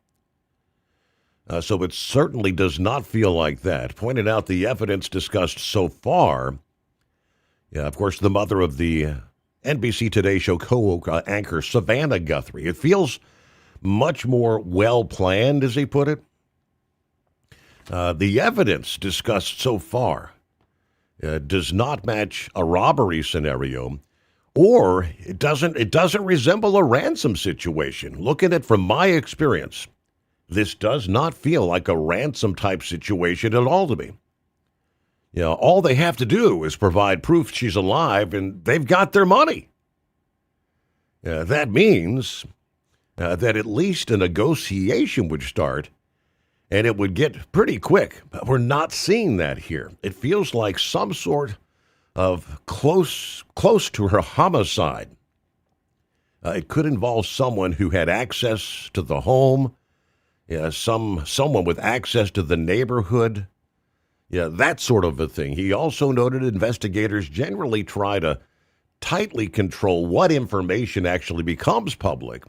So it certainly does not feel like that. Pointed out the evidence discussed so far. Of course, the mother of the NBC Today Show co-anchor, Savannah Guthrie. It feels much more well-planned, as he put it. The evidence discussed so far does not match a robbery scenario, or it doesn't resemble a ransom situation. Looking at it from my experience, this does not feel like a ransom type situation at all to me. All they have to do is provide proof she's alive, and they've got their money. That means that at least a negotiation would start, and it would get pretty quick. But we're not seeing that here. It feels like some sort of close to her homicide. It could involve someone who had access to the home, someone with access to the neighborhood, that sort of a thing. He also noted investigators generally try to tightly control what information actually becomes public.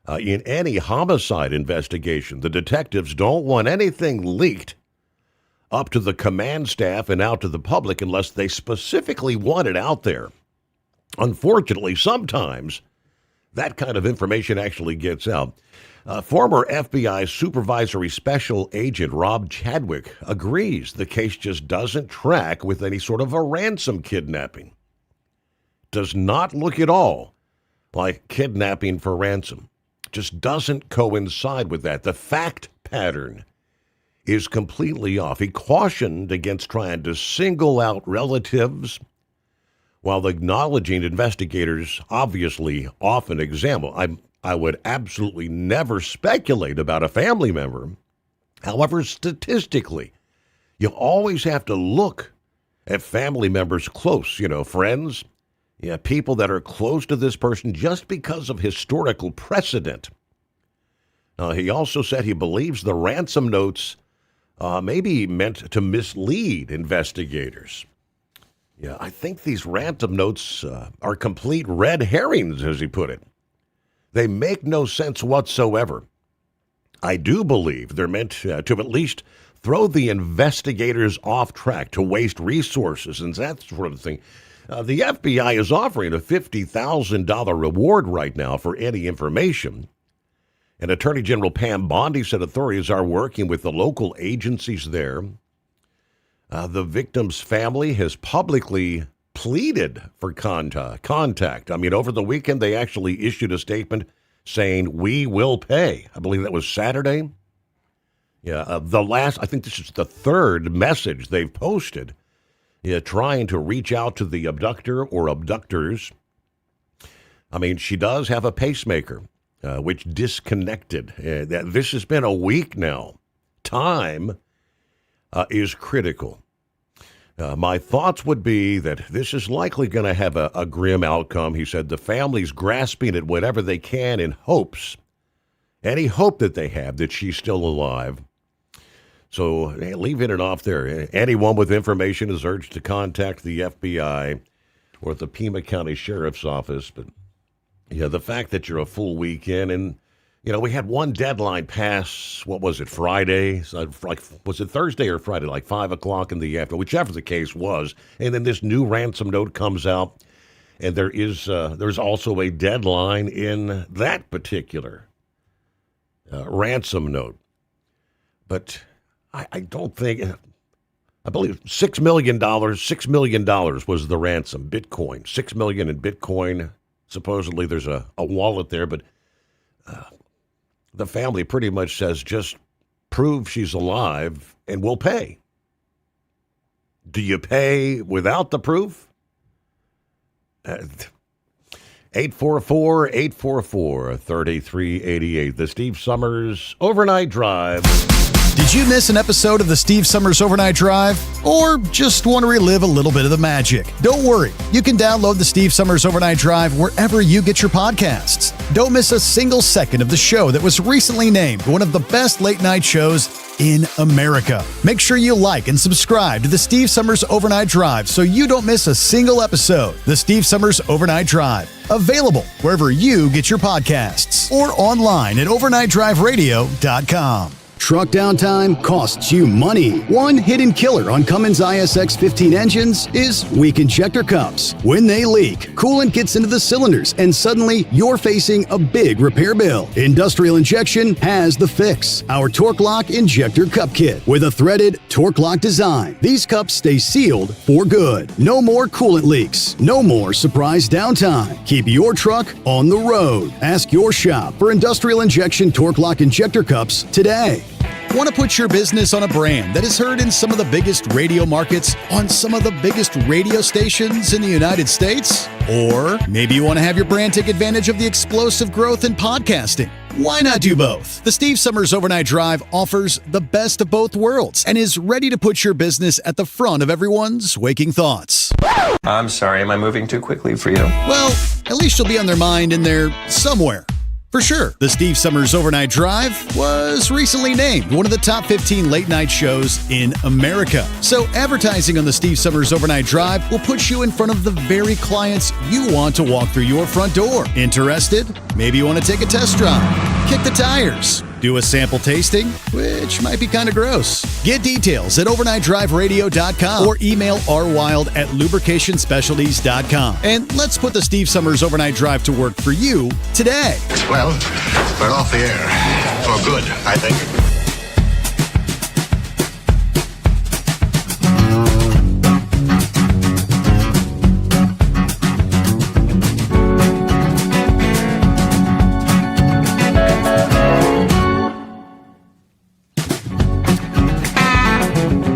In any homicide investigation, the detectives don't want anything leaked up to the command staff and out to the public unless they specifically want it out there. Unfortunately, sometimes that kind of information actually gets out. Former FBI supervisory special agent Rob Chadwick agrees the case just doesn't track with any sort of a ransom kidnapping. Does not look at all like kidnapping for ransom. Just doesn't coincide with that. The fact pattern is completely off. He cautioned against trying to single out relatives while acknowledging investigators obviously often examine. I would absolutely never speculate about a family member. However, statistically, you always have to look at family members close, friends, people that are close to this person just because of historical precedent. He also said he believes the ransom notes may be meant to mislead investigators. Yeah, I think these ransom notes are complete red herrings, as he put it. They make no sense whatsoever. I do believe they're meant to at least throw the investigators off track, to waste resources and that sort of thing. The FBI is offering a $50,000 reward right now for any information. And Attorney General Pam Bondi said authorities are working with the local agencies there. The victim's family has publicly pleaded for contact. I mean, over the weekend, they actually issued a statement saying, "We will pay." I believe that was Saturday. Yeah, I think this is the third message they've posted, trying to reach out to the abductor or abductors. I mean, she does have a pacemaker, which disconnected. This has been a week now. Time is critical. My thoughts would be that this is likely going to have a grim outcome. He said the family's grasping at whatever they can in hopes, any hope that they have that she's still alive. So leaving it off there. Anyone with information is urged to contact the FBI or the Pima County Sheriff's Office. But yeah, the fact that you're a full weekend and, we had one deadline pass, what was it, Friday? Was it Thursday or Friday, like 5 o'clock in the afternoon, whichever the case was. And then this new ransom note comes out, and there's also a deadline in that particular ransom note. But I don't think, I believe $6 million was the ransom, Bitcoin, $6 million in Bitcoin. Supposedly there's a wallet there, but the family pretty much says just prove she's alive and we'll pay. Do you pay without the proof? 844-844-3388. The Steve Sommers Overnight Drive. Did you miss an episode of the Steve Sommers Overnight Drive? Or just want to relive a little bit of the magic? Don't worry. You can download the Steve Sommers Overnight Drive wherever you get your podcasts. Don't miss a single second of the show that was recently named one of the best late night shows in America. Make sure you like and subscribe to the Steve Sommers Overnight Drive so you don't miss a single episode. The Steve Sommers Overnight Drive. Available wherever you get your podcasts or online at overnightdriveradio.com. Truck downtime costs you money. One hidden killer on Cummins ISX 15 engines is weak injector cups. When they leak, coolant gets into the cylinders and suddenly you're facing a big repair bill. Industrial Injection has the fix. Our Torque Lock Injector Cup Kit with a threaded Torque Lock design. These cups stay sealed for good. No more coolant leaks. No more surprise downtime. Keep your truck on the road. Ask your shop for Industrial Injection Torque Lock Injector Cups today. Want to put your business on a brand that is heard in some of the biggest radio markets on some of the biggest radio stations in the United States? Or maybe you want to have your brand take advantage of the explosive growth in podcasting. Why not do both? The Steve Sommers Overnight Drive offers the best of both worlds and is ready to put your business at the front of everyone's waking thoughts. I'm sorry, am I moving too quickly for you? Well, at least you'll be on their mind in there somewhere. For sure, the Steve Sommers Overnight Drive was recently named one of the top 15 late-night shows in America. So advertising on the Steve Sommers Overnight Drive will put you in front of the very clients you want to walk through your front door. Interested? Maybe you want to take a test drive, kick the tires, do a sample tasting, which might be kind of gross. Get details at overnightdriveradio.com or email rwild@lubricationspecialties.com. And let's put the Steve Sommers Overnight Drive to work for you today. Well, we're off the air. For good, I think.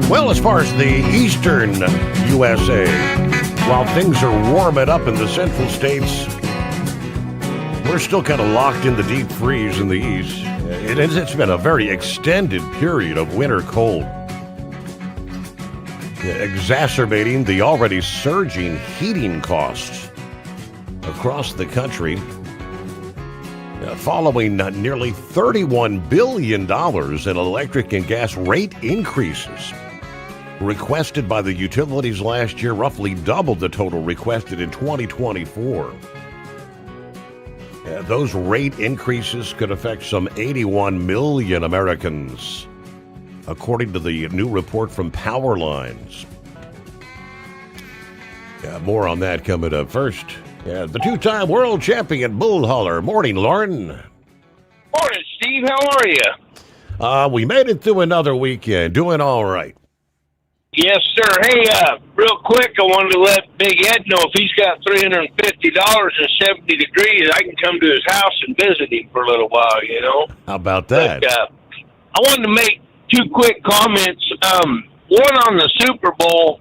Well, as far as the eastern USA, while things are warming up in the central states, we're still kind of locked in the deep freeze in the east. It's been a very extended period of winter cold, exacerbating the already surging heating costs. across the country following nearly $31 billion in electric and gas rate increases requested by the utilities last year, roughly double the total requested in 2024. Those rate increases could affect some 81 million Americans, according to the new report from Power Lines. More on that coming up first. The two-time world champion bull hauler. Morning, Lauren. Morning, Steve. How are you? We made it through another weekend. Doing all right. Yes, sir. Hey, real quick, I wanted to let Big Ed know if he's got $350 and 70 degrees, I can come to his house and visit him for a little while, you know? How about that? But, I wanted to make two quick comments. One on the Super Bowl.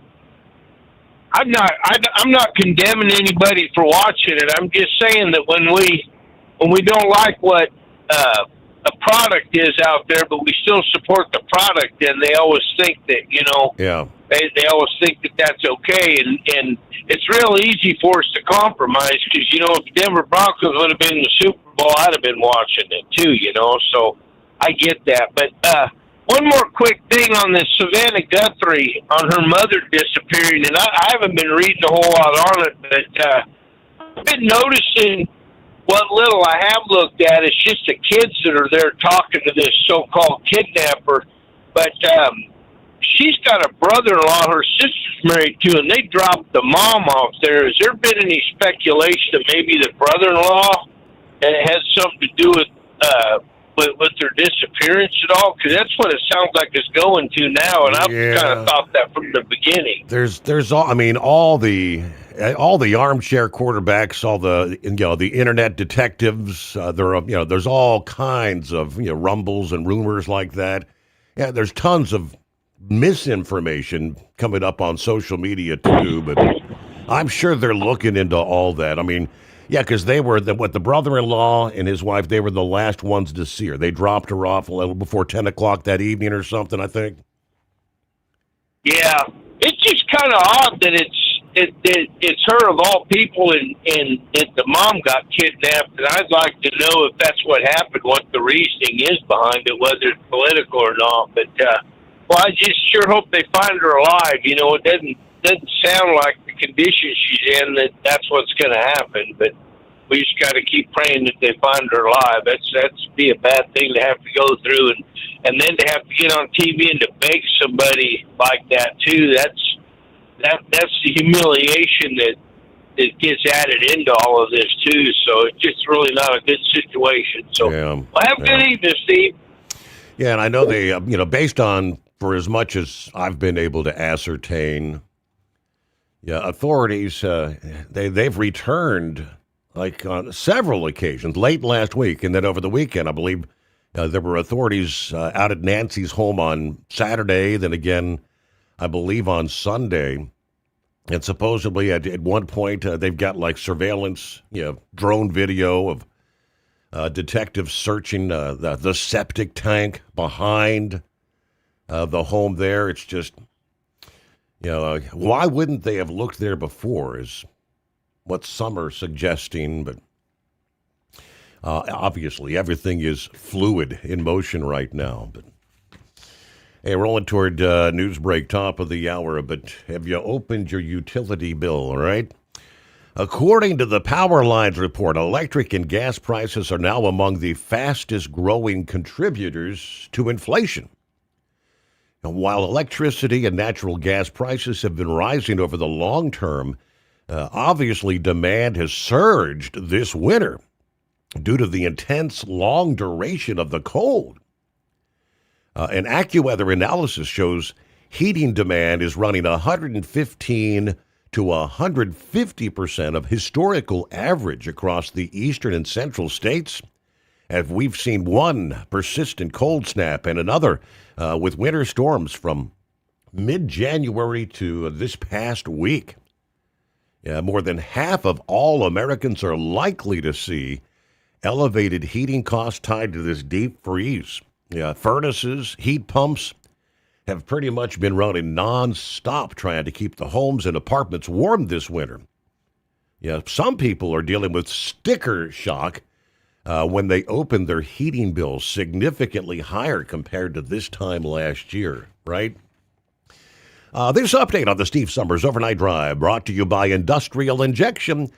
I'm not condemning anybody for watching it. I'm just saying that when we don't like what a product is out there, but we still support the product, and they always think that, you know, they always think that that's okay, and it's real easy for us to compromise because, you know, if Denver Broncos would have been in the Super Bowl, I'd have been watching it too, you know, so I get that. But one more quick thing on this Savannah Guthrie, on her mother disappearing, and I haven't been reading a whole lot on it, but I've been noticing what little I have looked at. It's just the kids that are there talking to this so-called kidnapper, but she's got a brother-in-law her sister's married to, and they dropped the mom off there. Has there been any speculation that maybe the brother-in-law has something to do with their disappearance at all? Because that's what it sounds like it's going to now, and I've kind of thought that from the beginning. There's all the armchair quarterbacks, all the the internet detectives. There's all kinds of rumbles and rumors like that. Yeah, there's tons of misinformation coming up on social media too, but I'm sure they're looking into all that. I mean, yeah, because they were the brother-in-law and his wife. They were the last ones to see her. They dropped her off a little before 10 o'clock that evening or something, I think. Yeah, it's just kind of odd that it's her of all people, and the mom got kidnapped. And I'd like to know if that's what happened, what the reasoning is behind it, whether it's political or not. But well, I just sure hope they find her alive. You know, it doesn't sound like the condition she's in that's what's going to happen. But we just got to keep praying that they find her alive. That's be a bad thing to have to go through, and then to have to get on TV and to beg somebody like that too. That's the humiliation that gets added into all of this too. So it's just really not a good situation. So well, have a good evening, Steve. Yeah, and I know they, based on, for as much as I've been able to ascertain, authorities they've returned like on several occasions, late last week, and then over the weekend, I believe there were authorities out at Nancy's home on Saturday, then again, I believe on Sunday. And supposedly at one point they've got like surveillance, drone video of detectives searching the septic tank behind the home there. It's just, why wouldn't they have looked there before is what some are suggesting. But obviously everything is fluid in motion right now. But hey, rolling toward news break, top of the hour, but have you opened your utility bill, all right? According to the Power Lines report, electric and gas prices are now among the fastest growing contributors to inflation. And while electricity and natural gas prices have been rising over the long term, obviously demand has surged this winter due to the intense long duration of the cold. An AccuWeather analysis shows heating demand is running 115 to 150% of historical average across the eastern and central states. As we've seen one persistent cold snap and another with winter storms from mid-January to this past week. More than half of all Americans are likely to see elevated heating costs tied to this deep freeze. Furnaces, heat pumps have pretty much been running nonstop trying to keep the homes and apartments warm this winter. Yeah, some people are dealing with sticker shock when they open their heating bills, significantly higher compared to this time last year, right? This update on the Steve Summers Overnight Drive brought to you by Industrial Injection,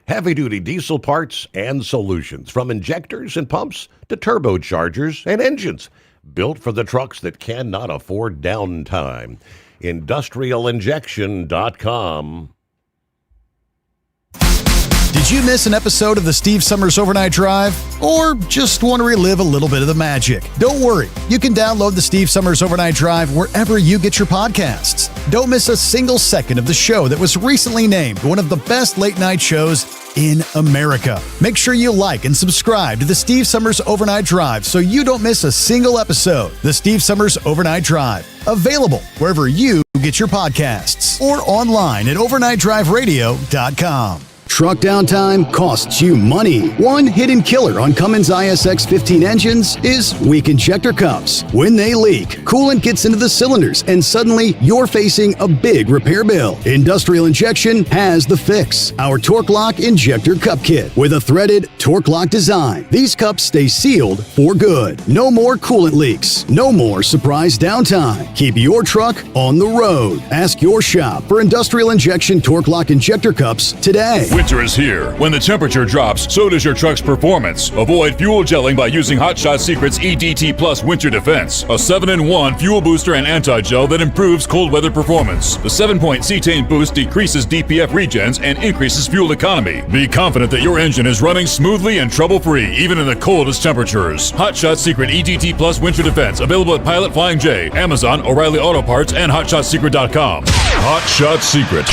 heavy-duty diesel parts and solutions, from injectors and pumps to turbochargers and engines, built for the trucks that cannot afford downtime. IndustrialInjection.com. Did you miss an episode of the Steve Summers Overnight Drive? Or just want to relive a little bit of the magic? Don't worry. You can download the Steve Summers Overnight Drive wherever you get your podcasts. Don't miss a single second of the show that was recently named one of the best late-night shows in America. Make sure you like and subscribe to the Steve Summers Overnight Drive so you don't miss a single episode. The Steve Summers Overnight Drive. Available wherever you get your podcasts or online at overnightdriveradio.com. Truck downtime costs you money. One hidden killer on Cummins ISX 15 engines is weak injector cups. When they leak, coolant gets into the cylinders and suddenly you're facing a big repair bill. Industrial Injection has the fix. Our Torque Lock Injector Cup Kit with a threaded Torque Lock design. These cups stay sealed for good. No more coolant leaks. No more surprise downtime. Keep your truck on the road. Ask your shop for Industrial Injection Torque Lock Injector Cups today. Winter is here. When the temperature drops, so does your truck's performance. Avoid fuel gelling by using Hot Shot Secret's EDT Plus Winter Defense, a 7-in-1 fuel booster and anti-gel that improves cold weather performance. The 7-point cetane boost decreases DPF regens and increases fuel economy. Be confident that your engine is running smoothly and trouble-free, even in the coldest temperatures. Hot Shot Secret EDT Plus Winter Defense, available at Pilot Flying J, Amazon, O'Reilly Auto Parts, and HotShotSecret.com. Hot Shot Secret,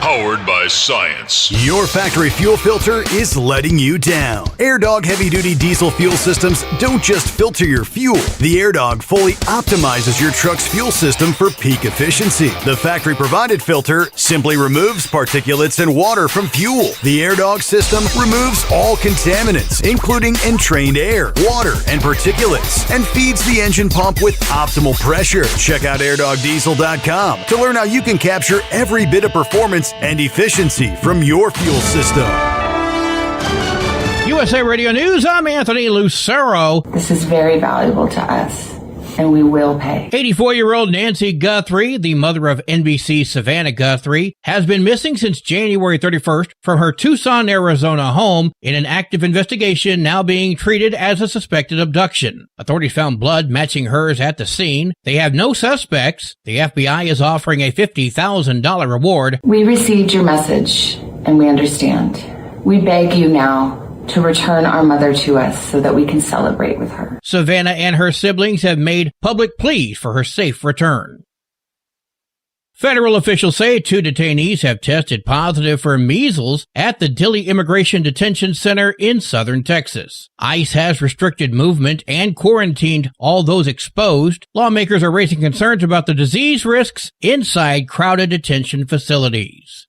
powered by science. Your factory fuel filter is letting you down. AirDog heavy-duty diesel fuel systems don't just filter your fuel. The AirDog fully optimizes your truck's fuel system for peak efficiency. The factory-provided filter simply removes particulates and water from fuel. The AirDog system removes all contaminants, including entrained air, water, and particulates, and feeds the engine pump with optimal pressure. Check out airdogdiesel.com to learn how you can capture every bit of performance and efficiency from your fuel system. USA Radio News, I'm Anthony Lucero. This is very valuable to us, and we will pay. 84-year-old Nancy Guthrie, the mother of NBC's Savannah Guthrie, has been missing since January 31st from her Tucson, Arizona home in an active investigation now being treated as a suspected abduction. Authorities found blood matching hers at the scene. They have no suspects. The FBI is offering a $50,000 reward. We received your message, and we understand. We beg you now to return our mother to us so that we can celebrate with her. Savannah and her siblings have made public pleas for her safe return. Federal officials say 2 detainees have tested positive for measles at the Dilley Immigration Detention Center in southern Texas. ICE has restricted movement and quarantined all those exposed. Lawmakers are raising concerns about the disease risks inside crowded detention facilities.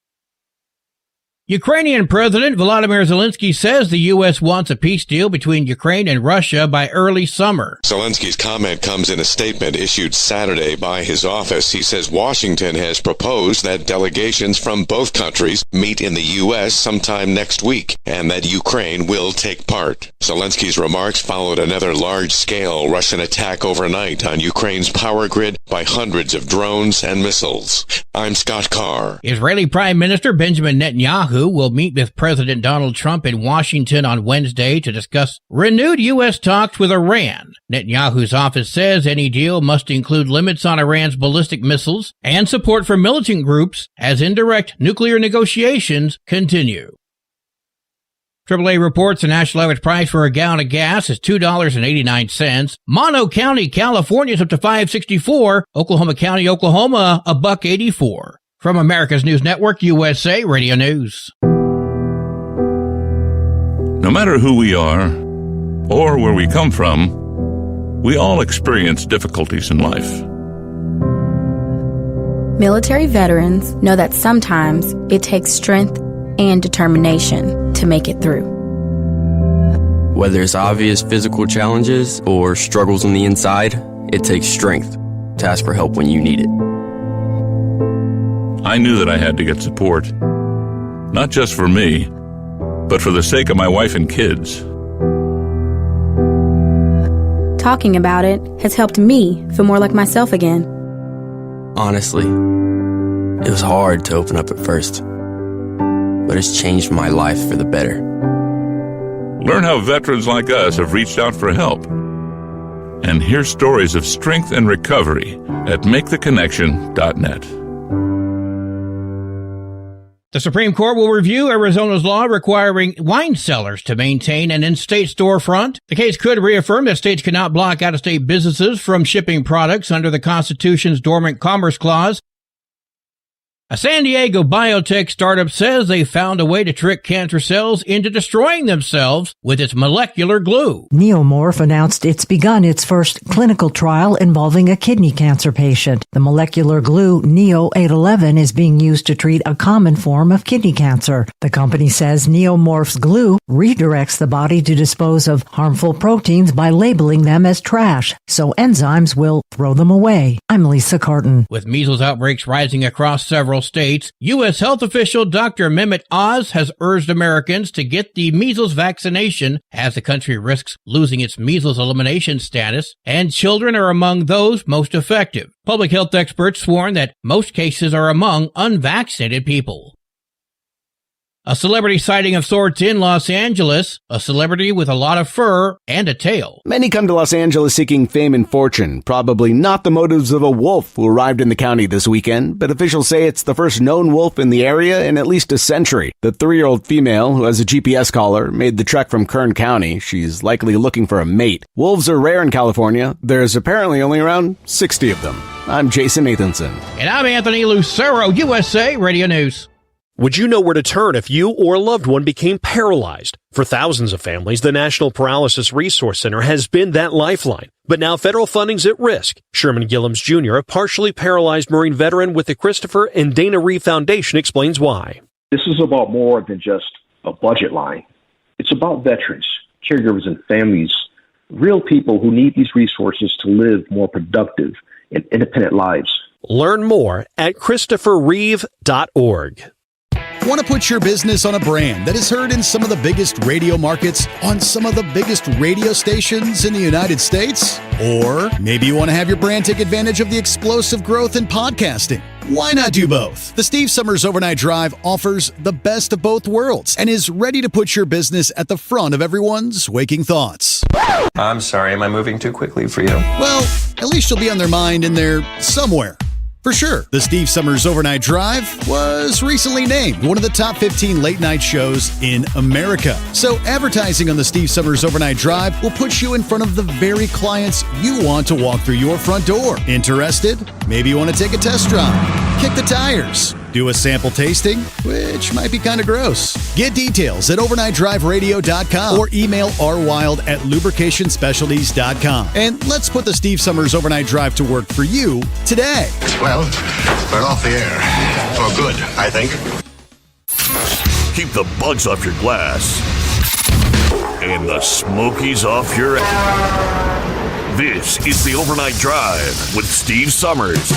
Ukrainian President Volodymyr Zelensky says the U.S. wants a peace deal between Ukraine and Russia by early summer. Zelensky's comment comes in a statement issued Saturday by his office. He says Washington has proposed that delegations from both countries meet in the U.S. sometime next week, and that Ukraine will take part. Zelensky's remarks followed another large-scale Russian attack overnight on Ukraine's power grid by hundreds of drones and missiles. I'm Scott Carr. Israeli Prime Minister Benjamin Netanyahu will meet with President Donald Trump in Washington on Wednesday to discuss renewed U.S. talks with Iran. Netanyahu's office says any deal must include limits on Iran's ballistic missiles and support for militant groups as indirect nuclear negotiations continue. AAA reports the national average price for a gallon of gas is $2.89. Mono County, California is up to $5.64. Oklahoma County, Oklahoma, $1.84. From America's News Network, USA Radio News. No matter who we are or where we come from, we all experience difficulties in life. Military veterans know that sometimes it takes strength and determination to make it through. Whether it's obvious physical challenges or struggles on the inside, it takes strength to ask for help when you need it. I knew that I had to get support, Not just for me, but for the sake of my wife and kids. Talking about it has helped me feel more like myself again. Honestly, it was hard to open up at first, but it's changed my life for the better. Learn how veterans like us have reached out for help. And hear stories of strength and recovery at MakeTheConnection.net. The Supreme Court will review Arizona's law requiring wine cellars to maintain an in-state storefront. The case could reaffirm that states cannot block out-of-state businesses from shipping products under the Constitution's Dormant Commerce Clause. A San Diego biotech startup says they found a way to trick cancer cells into destroying themselves with its molecular glue. Neomorph announced it's begun its first clinical trial involving a kidney cancer patient. The molecular glue Neo-811 is being used to treat a common form of kidney cancer. The company says Neomorph's glue redirects the body to dispose of harmful proteins by labeling them as trash, so enzymes will throw them away. I'm Lisa Carton. With measles outbreaks rising across several states, U.S. health official Dr. Mehmet Oz has urged Americans to get the measles vaccination as the country risks losing its measles elimination status, and children are among those most effective. Public health experts warn that most cases are among unvaccinated people. A celebrity sighting of sorts in Los Angeles, a celebrity with a lot of fur and a tail. Many come to Los Angeles seeking fame and fortune, probably not the motives of a wolf who arrived in the county this weekend, but officials say it's the first known wolf in the area in at least a century. The 3-year-old female, who has a GPS collar, made the trek from Kern County. She's likely looking for a mate. Wolves are rare in California. There's apparently only around 60 of them. I'm Jason Nathanson. And I'm Anthony Lucero, USA Radio News. Would you know where to turn if you or a loved one became paralyzed? For thousands of families, the National Paralysis Resource Center has been that lifeline. But now federal funding's at risk. Sherman Gillums Jr., a partially paralyzed Marine veteran with the Christopher and Dana Reeve Foundation, explains why. This is about more than just a budget line. It's about veterans, caregivers, and families, real people who need these resources to live more productive and independent lives. Learn more at ChristopherReeve.org. Want to put your business on a brand that is heard in some of the biggest radio markets on some of the biggest radio stations in the United States? Or maybe you want to have your brand take advantage of the explosive growth in podcasting. Why not do both? The Steve Summers Overnight Drive offers the best of both worlds and is ready to put your business at the front of everyone's waking thoughts. I'm sorry, am I moving too quickly for you? Well, at least you'll be on their mind in there somewhere. For sure, the Steve Summers Overnight Drive was recently named one of the top 15 late-night shows in America. So advertising on the Steve Summers Overnight Drive will put you in front of the very clients you want to walk through your front door. Interested? Maybe you want to take a test drive, kick the tires, do a sample tasting, which might be kind of gross. Get details at overnightdriveradio.com or email rwild@lubricationspecialties.com. And let's put the Steve Summers Overnight Drive to work for you today. Well, we're off the air. For good, I think. Keep the bugs off your glass and the smokies off your ass. This is the Overnight Drive with Steve Summers.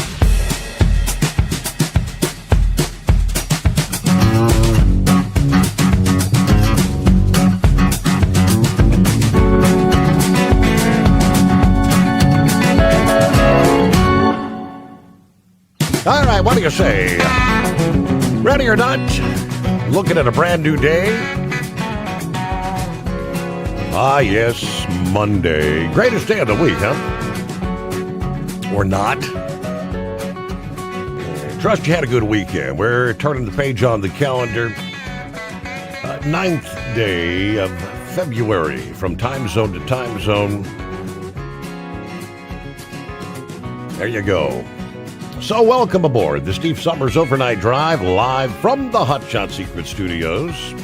All right, what do you say? Ready or not? Looking at a brand new day? Ah, yes, Monday. Greatest day of the week, huh? Or not? Trust you had a good weekend. We're turning the page on the calendar. 9th day of February, from time zone to time zone. There you go. So welcome aboard the Steve Summers Overnight Drive, live from the Hot Shot Secret Studios.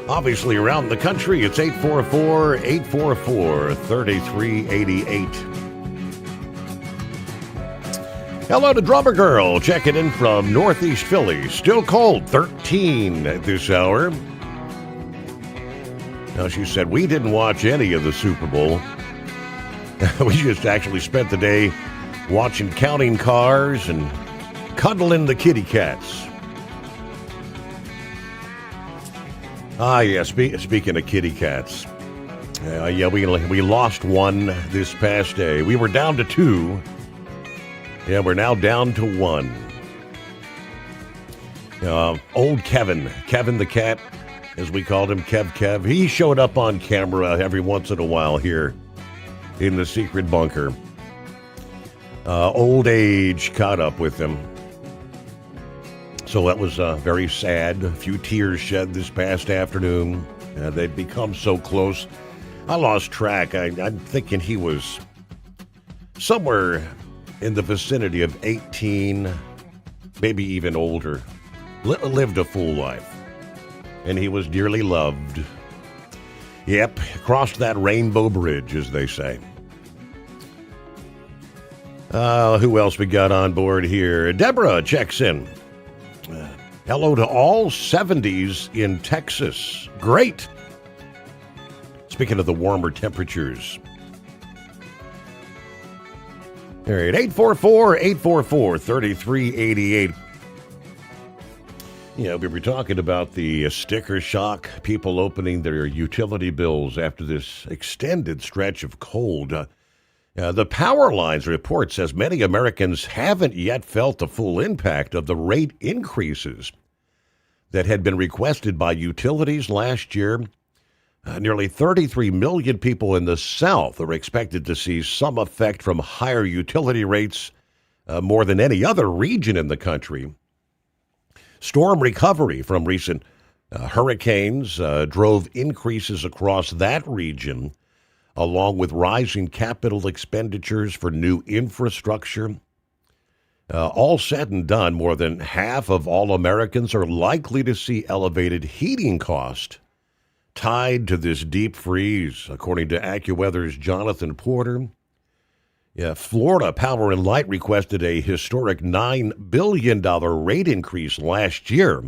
Obviously around the country, it's 844-844-3388. Hello to Drummer Girl, checking in from Northeast Philly. Still cold, 13 at this hour. Now, she said, we didn't watch any of the Super Bowl. We just actually spent the day watching Counting Cars and cuddling the kitty cats. Ah, yeah, speaking of kitty cats. We lost one this past day. We were down to 2. Yeah, we're now down to 1. Old Kevin the cat, as we called him, Kev. He showed up on camera every once in a while here in the secret bunker. Old age caught up with him. So that was very sad. A few tears shed this past afternoon. They'd become so close. I lost track. I'm thinking he was somewhere in the vicinity of 18, maybe even older. Lived a full life. And he was dearly loved. Yep, crossed that rainbow bridge, as they say. Who else we got on board here? Deborah checks in. Hello to all 70s in Texas. Great. Speaking of the warmer temperatures. All right, 844-844-3388. Yeah, we were talking about the sticker shock, people opening their utility bills after this extended stretch of cold. The Power Lines report says many Americans haven't yet felt the full impact of the rate increases that had been requested by utilities last year. Nearly 33 million people in the South are expected to see some effect from higher utility rates, more than any other region in the country. Storm recovery from recent hurricanes drove increases across that region, along with rising capital expenditures for new infrastructure. All said and done, more than half of all Americans are likely to see elevated heating costs tied to this deep freeze, according to AccuWeather's Jonathan Porter. Florida Power and Light requested a historic $9 billion rate increase last year,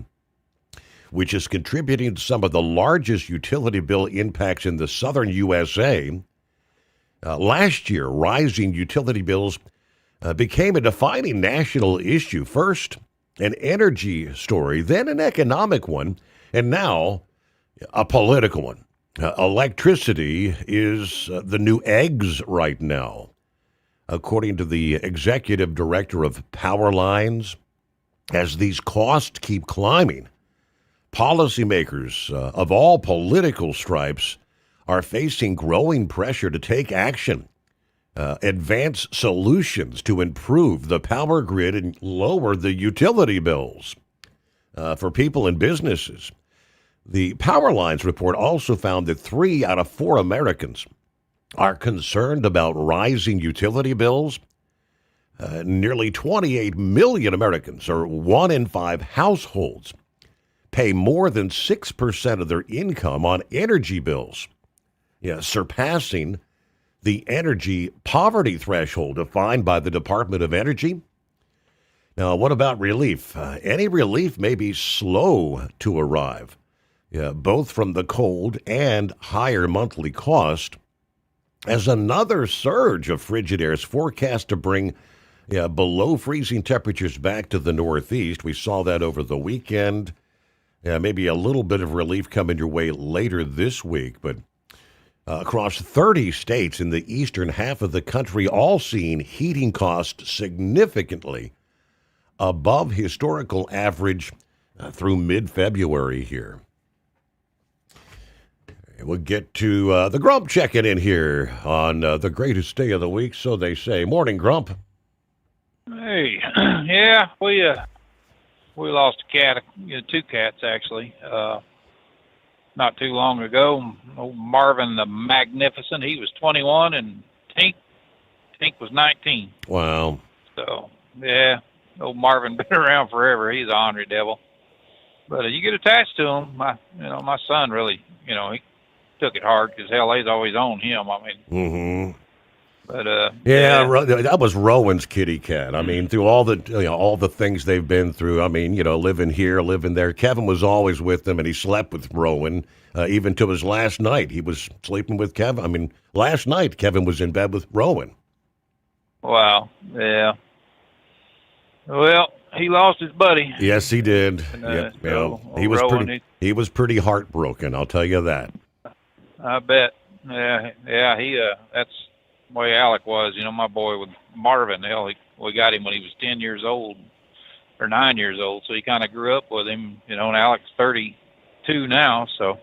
which is contributing to some of the largest utility bill impacts in the southern USA. Last year, rising utility bills became a defining national issue. First, an energy story, then an economic one, and now a political one. Electricity is the new eggs right now. According to the executive director of Power Lines, as these costs keep climbing, policymakers of all political stripes are facing growing pressure to take action, advance solutions to improve the power grid and lower the utility bills for people and businesses. The Power Lines report also found that 3 out of 4 Americans are concerned about rising utility bills. Nearly 28 million Americans, or 1 in 5 households, pay more than 6% of their income on energy bills, surpassing the energy poverty threshold defined by the Department of Energy. Now, what about relief? Any relief may be slow to arrive, both from the cold and higher monthly cost, as another surge of frigid air is forecast to bring below freezing temperatures back to the Northeast. We saw that over the weekend. Maybe a little bit of relief coming your way later this week, but across 30 states in the eastern half of the country, all seeing heating costs significantly above historical average through mid-February here. We'll get to the Grump checking in here on the greatest day of the week, so they say. Morning, Grump. Hey, yeah, we lost a cat, 2 cats actually, not too long ago. Old Marvin the Magnificent, he was 21, and Tink was 19. Wow. So, yeah, old Marvin been around forever. He's a ornery devil. But you get attached to him. My son really, he took it hard because hell, they's always on him. I mean, but that was Rowan's kitty cat. I mean, through all the things they've been through. I mean, living here, living there. Kevin was always with them, and he slept with Rowan even to his last night. He was sleeping with Kevin. I mean, last night Kevin was in bed with Rowan. Wow. Yeah. Well, he lost his buddy. Yes, he did. And, Yep. so He was pretty heartbroken, I'll tell you that. I bet. Yeah. He that's the way Alec was. My boy with Marvin. We got him when he was 10 years old or 9 years old. So he kind of grew up with him. And Alec's 32 now. So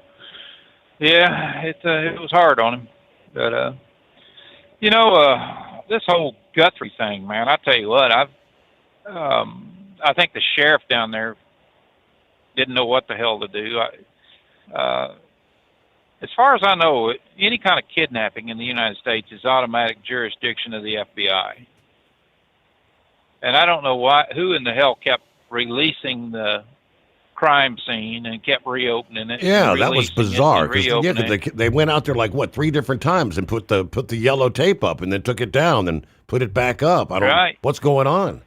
yeah, it was hard on him. But this whole Guthrie thing, man. I tell you what, I think the sheriff down there didn't know what the hell to do. As far as I know, any kind of kidnapping in the United States is automatic jurisdiction of the FBI. And I don't know who in the hell kept releasing the crime scene and kept reopening it. Yeah, that was bizarre. Because they went out there like 3 different times and put the yellow tape up and then took it down and put it back up. What's going on?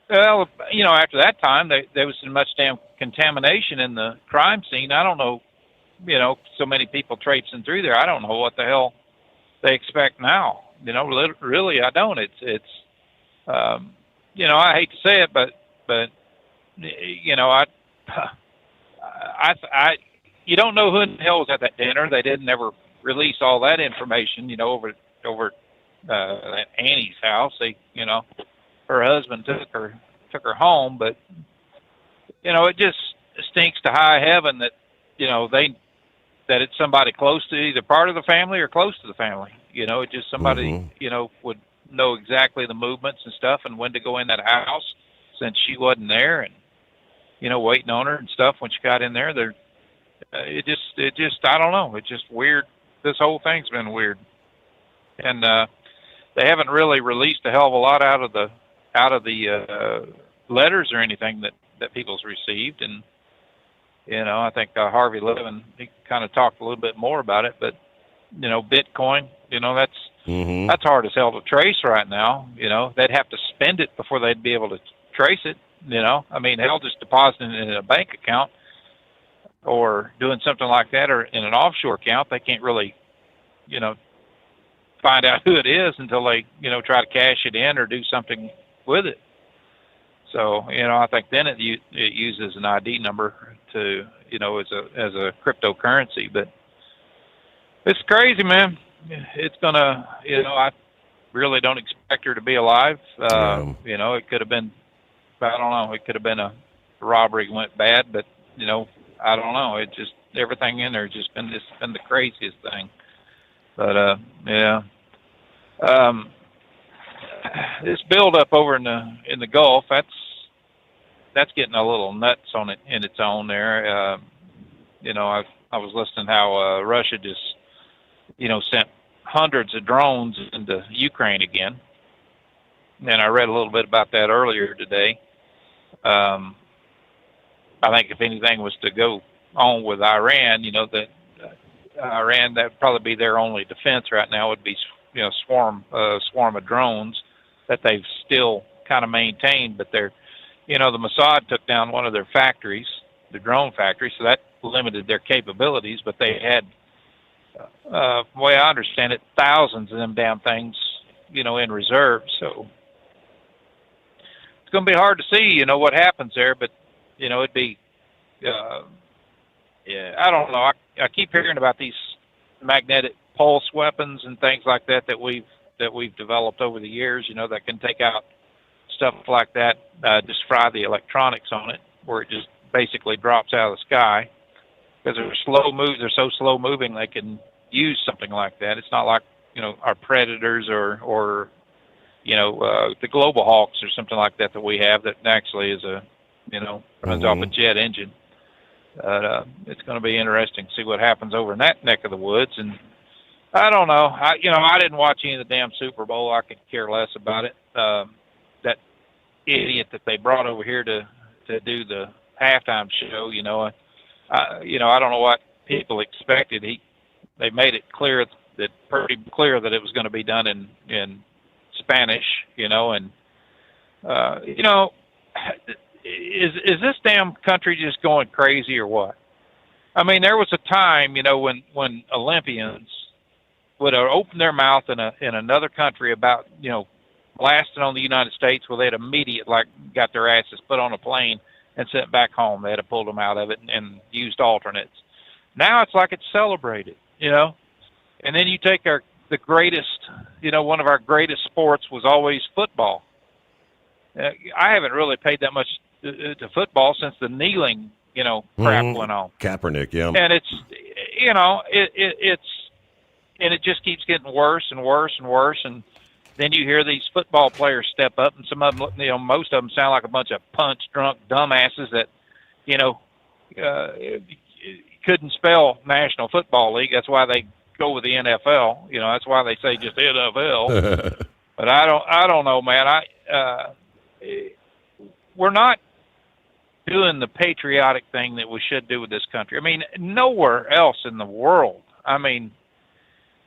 Well, after that time, there was so much damn contamination in the crime scene. I don't know, so many people traipsing through there. I don't know what the hell they expect now. Really, I don't. It's I hate to say it, but I you don't know who in the hell was at that dinner. They didn't ever release all that information, over at Annie's house. Her husband took her home, but it just stinks to high heaven that that it's somebody close to either part of the family or close to the family. It just somebody would know exactly the movements and stuff and when to go in that house since she wasn't there and waiting on her and stuff when she got in there. It just I don't know. It's just weird. This whole thing's been weird, and they haven't really released a hell of a lot out of the letters or anything that people's received. And I think Harvey Levin, he kind of talked a little bit more about it, but Bitcoin, that's hard as hell to trace right now. They'd have to spend it before they'd be able to trace it. Hell, just depositing it in a bank account or doing something like that or in an offshore account, they can't really, find out who it is until they, try to cash it in or do something with it. So, I think then it uses an ID number to, as a cryptocurrency. But it's crazy, man. It's gonna, I really don't expect her to be alive. It could have been, I don't know, it could have been a robbery went bad, but, I don't know. It just, everything in there has just been the craziest thing. But, this build up over in the Gulf, that's getting a little nuts on it in its own there. I was listening how Russia just sent hundreds of drones into Ukraine again, and I read a little bit about that earlier today. I think if anything was to go on with Iran, that Iran, that would probably be their only defense right now would be swarm of drones that they've still kind of maintained, but they're, the Mossad took down one of their factories, the drone factory, so that limited their capabilities, but they had, the way I understand it, thousands of them damn things, in reserve, so it's going to be hard to see, what happens there, but, it'd be, I don't know, I keep hearing about these magnetic pulse weapons and things like that we've developed over the years, that can take out stuff like that, just fry the electronics on it, where it just basically drops out of the sky. Because they're so slow moving, they can use something like that. It's not like, our Predators or the Global Hawks or something like that we have that actually is runs off a jet engine. It's going to be interesting to see what happens over in that neck of the woods. And I don't know. I didn't watch any of the damn Super Bowl. I could care less about it. That idiot that they brought over here to do the halftime show, I don't know what people expected. They made it pretty clear that it was going to be done in Spanish, and is this damn country just going crazy or what? I mean, there was a time, when Olympians would open their mouth in another country about, blasting on the United States, well, they'd got their asses put on a plane and sent back home. They had to pull them out of it and used alternates. Now it's like it's celebrated, you know. And then you take the greatest, you know, one of our greatest sports was always football. I haven't really paid that much to football since the kneeling, you know, crap went on. Kaepernick, yeah. And it's, you know, it's, and it just keeps getting worse and worse and worse. And then you hear these football players step up, and some of them, you know, most of them sound like a bunch of punch-drunk dumbasses that, you know, couldn't spell National Football League. That's why they go with the NFL. You know, that's why they say just NFL. But I don't know, man. We're not doing the patriotic thing that we should do with this country. I mean, nowhere else in the world, I mean,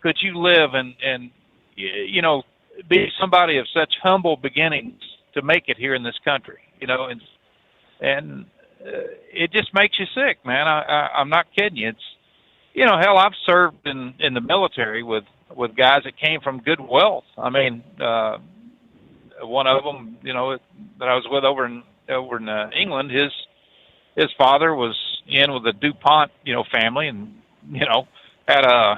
could you live and you know, be somebody of such humble beginnings to make it here in this country, you know, and it just makes you sick, man. I'm not kidding you. It's, you know, hell, I've served in the military with guys that came from good wealth. I mean, one of them, you know, that I was with over in England, his father was in with the DuPont, you know, family, and, you know,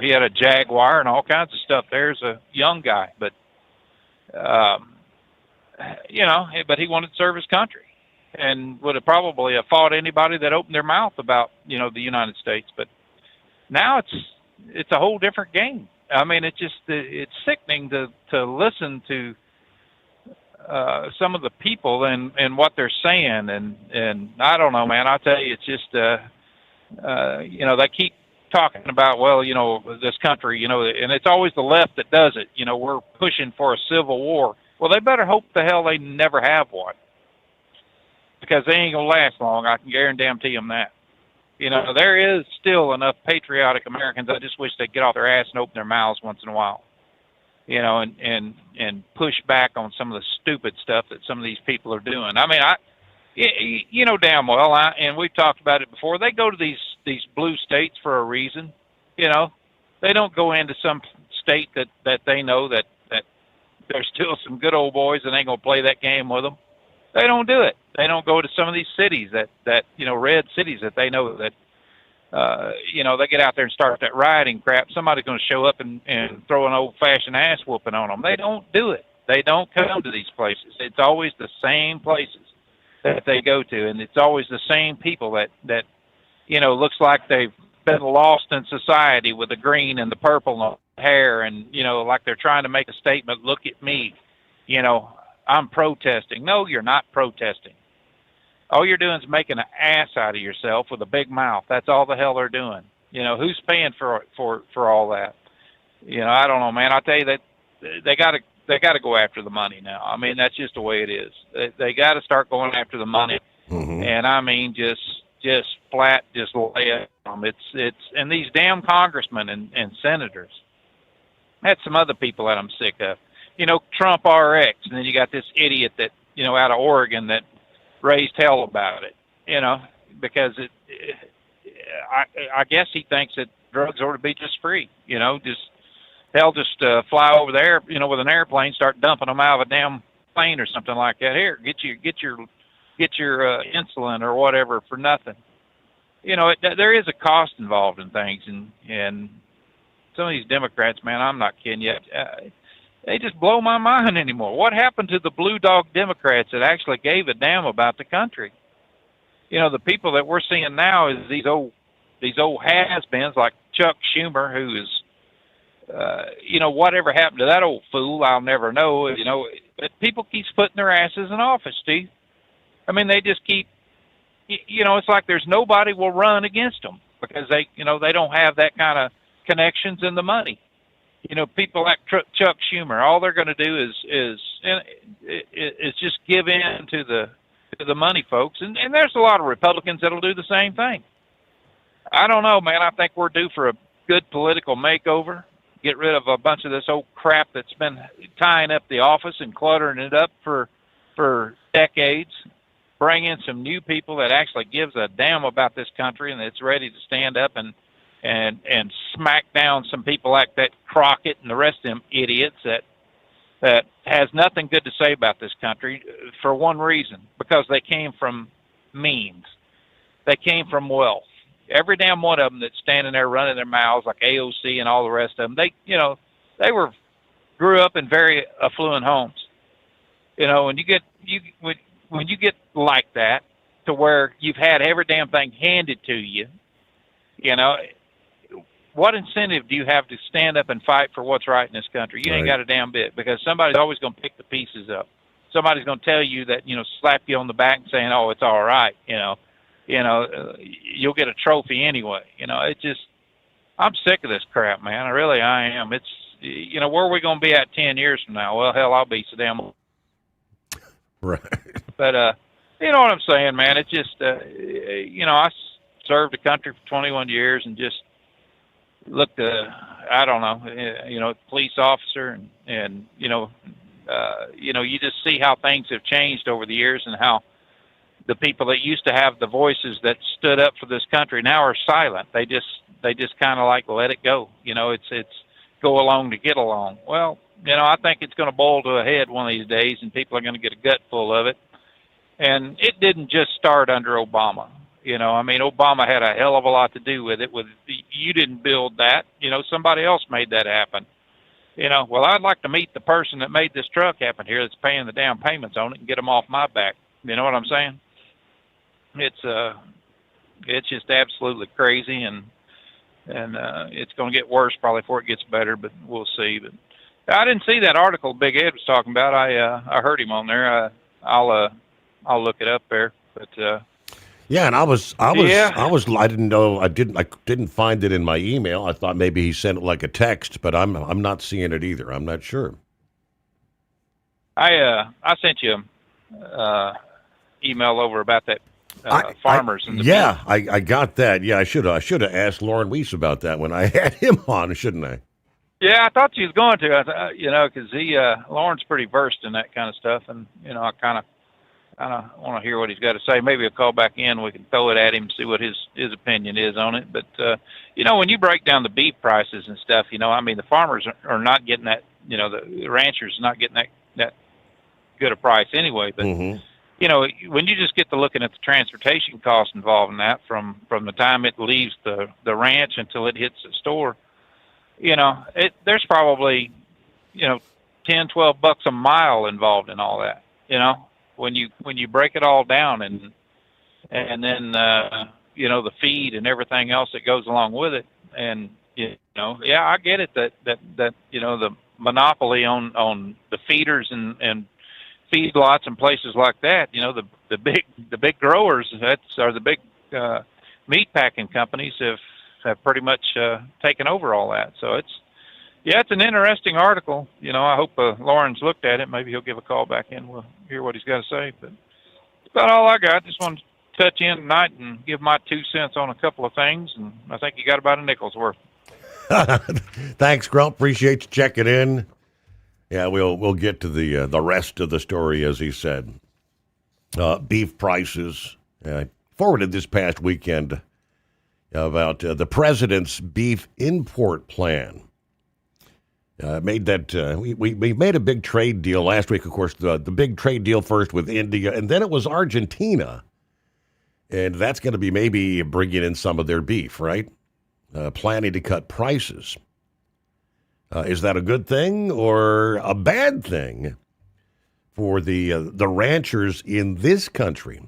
he had a Jaguar and all kinds of stuff there as a young guy, but you know, but he wanted to serve his country and would have probably fought anybody that opened their mouth about, you know, the United States. But now it's a whole different game. I mean, it's sickening to listen to some of the people and what they're saying, and I don't know, man. I'll tell you, it's just you know, they keep talking about, well, you know, this country, you know, and it's always the left that does it. You know, we're pushing for a civil war. Well, they better hope the hell they never have one, because they ain't gonna last long. I can guarantee them that. You know, there is still enough patriotic Americans. I just wish they'd get off their ass and open their mouths once in a while. You know, and push back on some of the stupid stuff that some of these people are doing. I mean, you know damn well, and we've talked about it before, they go to these blue states for a reason. You know, they don't go into some state that they know that there's still some good old boys and ain't gonna play that game with them. They don't do it. They don't go to some of these cities that you know, red cities that they know that you know, they get out there and start that rioting crap. Somebody's going to show up and throw an old-fashioned ass whooping on them. They don't do it. They don't come to these places. It's always the same places that they go to, and it's always the same people that you know, looks like they've been lost in society with the green and the purple hair, and, you know, like they're trying to make a statement, look at me, you know, I'm protesting. No, you're not protesting. All you're doing is making an ass out of yourself with a big mouth. That's all the hell they're doing. You know, who's paying for all that? You know, I don't know, man. I'll tell you that they got to go after the money now. I mean, that's just the way it is. They got to start going after the money. And I mean, just flat, just lay it on them. It's and these damn congressmen and senators. That's some other people that I'm sick of. You know, Trump RX, and then you got this idiot that, you know, out of Oregon that raised hell about it, you know, because I guess he thinks that drugs ought to be just free, you know, just fly over there, you know, with an airplane, start dumping them out of a damn plane or something like that. Here, get your insulin or whatever for nothing. You know, there is a cost involved in things, and some of these Democrats, man, I'm not kidding you. They just blow my mind anymore. What happened to the blue dog Democrats that actually gave a damn about the country? You know, the people that we're seeing now is these old has-beens like Chuck Schumer, who is, you know, whatever happened to that old fool, I'll never know. You know, but people keep putting their asses in office, Steve. I mean, they just keep, you know, it's like there's nobody will run against them because they, you know, they don't have that kind of connections and the money. You know, people like Chuck Schumer, all they're going to do is just give in to the money folks, and there's a lot of Republicans that'll do the same thing. I don't know, man. I think we're due for a good political makeover. Get rid of a bunch of this old crap that's been tying up the office and cluttering it up for decades. Bring in some new people that actually gives a damn about this country and that's ready to stand up and smack down some people like that Crockett and the rest of them idiots that that has nothing good to say about this country for one reason, because they came from means. They came from wealth. Every damn one of them that's standing there running their mouths like AOC and all the rest of them, they grew up in very affluent homes. When you get like that, to where you've had every damn thing handed to you, what incentive do you have to stand up and fight for what's right in this country? You ain't got a damn bit, because somebody's always going to pick the pieces up. Somebody's going to tell you that, slap you on the back and saying, "Oh, it's all right." You'll get a trophy anyway. I'm sick of this crap, man. I am. It's, where are we going to be at 10 years from now? Well, hell, I'll be so damn. Right. But, you know what I'm saying, man? It's just, I served the country for 21 years and just looked, police officer and you just see how things have changed over the years and how the people that used to have the voices that stood up for this country now are silent. They just kind of like let it go. It's go along to get along. Well, I think it's going to boil to a head one of these days, and people are going to get a gut full of it. And it didn't just start under Obama. Obama had a hell of a lot to do with it. You didn't build that. Somebody else made that happen. Well, I'd like to meet the person that made this truck happen here that's paying the down payments on it and get them off my back. You know what I'm saying? It's just absolutely crazy, and it's going to get worse probably before it gets better, but we'll see. But I didn't see that article Big Ed was talking about. I heard him on there. I'll look it up there. But yeah, and I didn't know. I didn't find it in my email. I thought maybe he sent it like a text, but I'm not seeing it either. I'm not sure. I sent you email over about that farmers. I got that. Yeah, I should have asked Lauren Weiss about that when I had him on, shouldn't I? Yeah, I thought she was going to. Because Lauren's pretty versed in that kind of stuff, and I kind of want to hear what he's got to say. Maybe I'll call back in. We can throw it at him, see what his opinion is on it. But when you break down the beef prices and stuff, the farmers are not getting that. The ranchers are not getting that good a price anyway. But when you just get to looking at the transportation costs involved in that, from the time it leaves the ranch until it hits the store, there's probably $10-12 a mile involved in all that. When you break it all down and then the feed and everything else that goes along with it, and I get it that the monopoly on the feeders and feedlots and places like that, the big growers are the big meat packing companies have pretty much taken over all that. So it's an interesting article. I hope Lawrence looked at it. Maybe he'll give a call back in. We'll hear what he's got to say. But that's about all I got. Just wanted to touch in tonight and give my 2 cents on a couple of things, and I think you got about a nickel's worth. Thanks, Grump. Appreciate you checking in. Yeah, we'll get to the rest of the story, as he said. Beef prices. I forwarded this past weekend about the president's beef import plan. Made that we made a big trade deal last week. Of course, the big trade deal first with India, and then it was Argentina, and that's going to be maybe bringing in some of their beef, right? Planning to cut prices. Is that a good thing or a bad thing for the ranchers in this country?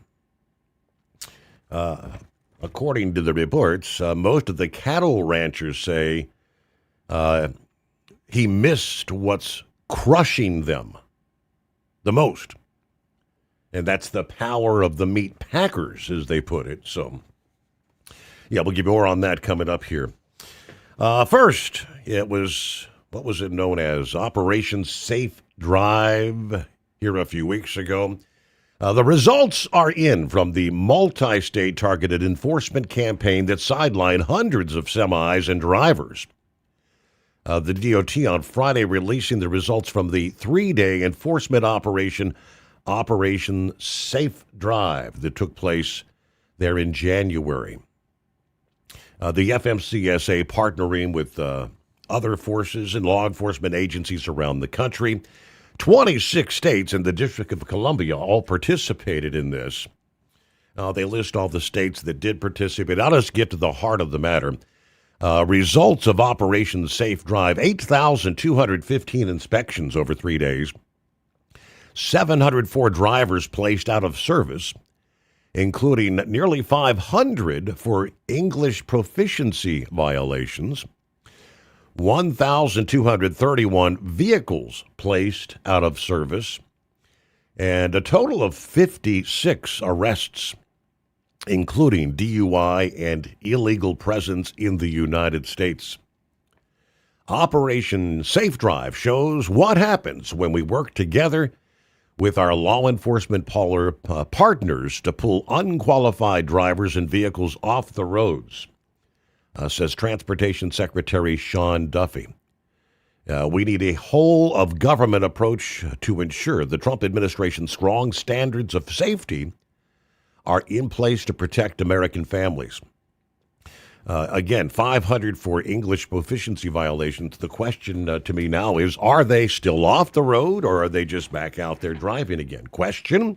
According to the reports, most of the cattle ranchers say he missed what's crushing them the most. And that's the power of the meat packers, as they put it. So, yeah, we'll give you more on that coming up here. First, it was, what was it known as? Operation Safe Drive here a few weeks ago. The results are in from the multi-state targeted enforcement campaign that sidelined hundreds of semis and drivers. The DOT on Friday releasing the results from the 3-day enforcement Operation Safe Drive that took place there in January. The FMCSA partnering with other forces and law enforcement agencies around the country 26 states and the District of Columbia all participated in this. They list all the states that did participate. Now let's get to the heart of the matter. Results of Operation Safe Drive, 8,215 inspections over 3 days, 704 drivers placed out of service, including nearly 500 for English proficiency violations, 1,231 vehicles placed out of service, and a total of 56 arrests, including DUI and illegal presence in the United States. Operation Safe Drive shows what happens when we work together with our law enforcement partners to pull unqualified drivers and vehicles off the roads, says Transportation Secretary Sean Duffy. We need a whole-of-government approach to ensure the Trump administration's strong standards of safety are in place to protect American families. Again, 500 for English proficiency violations. The question to me now is, are they still off the road or are they just back out there driving again? Question.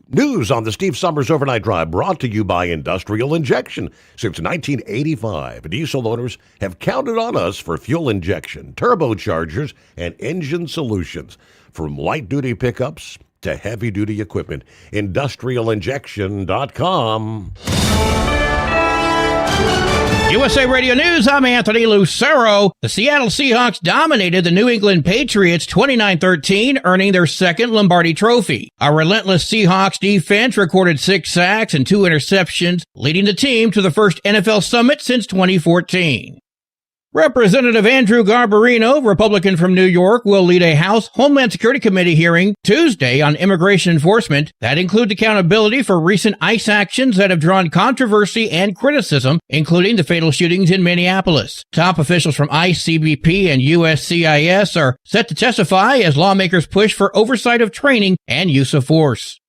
News on the Steve Summers Overnight Drive brought to you by Industrial Injection. Since 1985, diesel owners have counted on us for fuel injection, turbochargers, and engine solutions. From light-duty pickups to heavy-duty equipment. IndustrialInjection.com. USA Radio News, I'm Anthony Lucero. The Seattle Seahawks dominated the New England Patriots 29-13, earning their second Lombardi Trophy. A relentless Seahawks defense recorded 6 sacks and 2 interceptions, leading the team to the first NFL summit since 2014. Representative Andrew Garbarino, Republican from New York, will lead a House Homeland Security Committee hearing Tuesday on immigration enforcement that includes accountability for recent ICE actions that have drawn controversy and criticism, including the fatal shootings in Minneapolis. Top officials from ICE, CBP, and USCIS are set to testify as lawmakers push for oversight of training and use of force.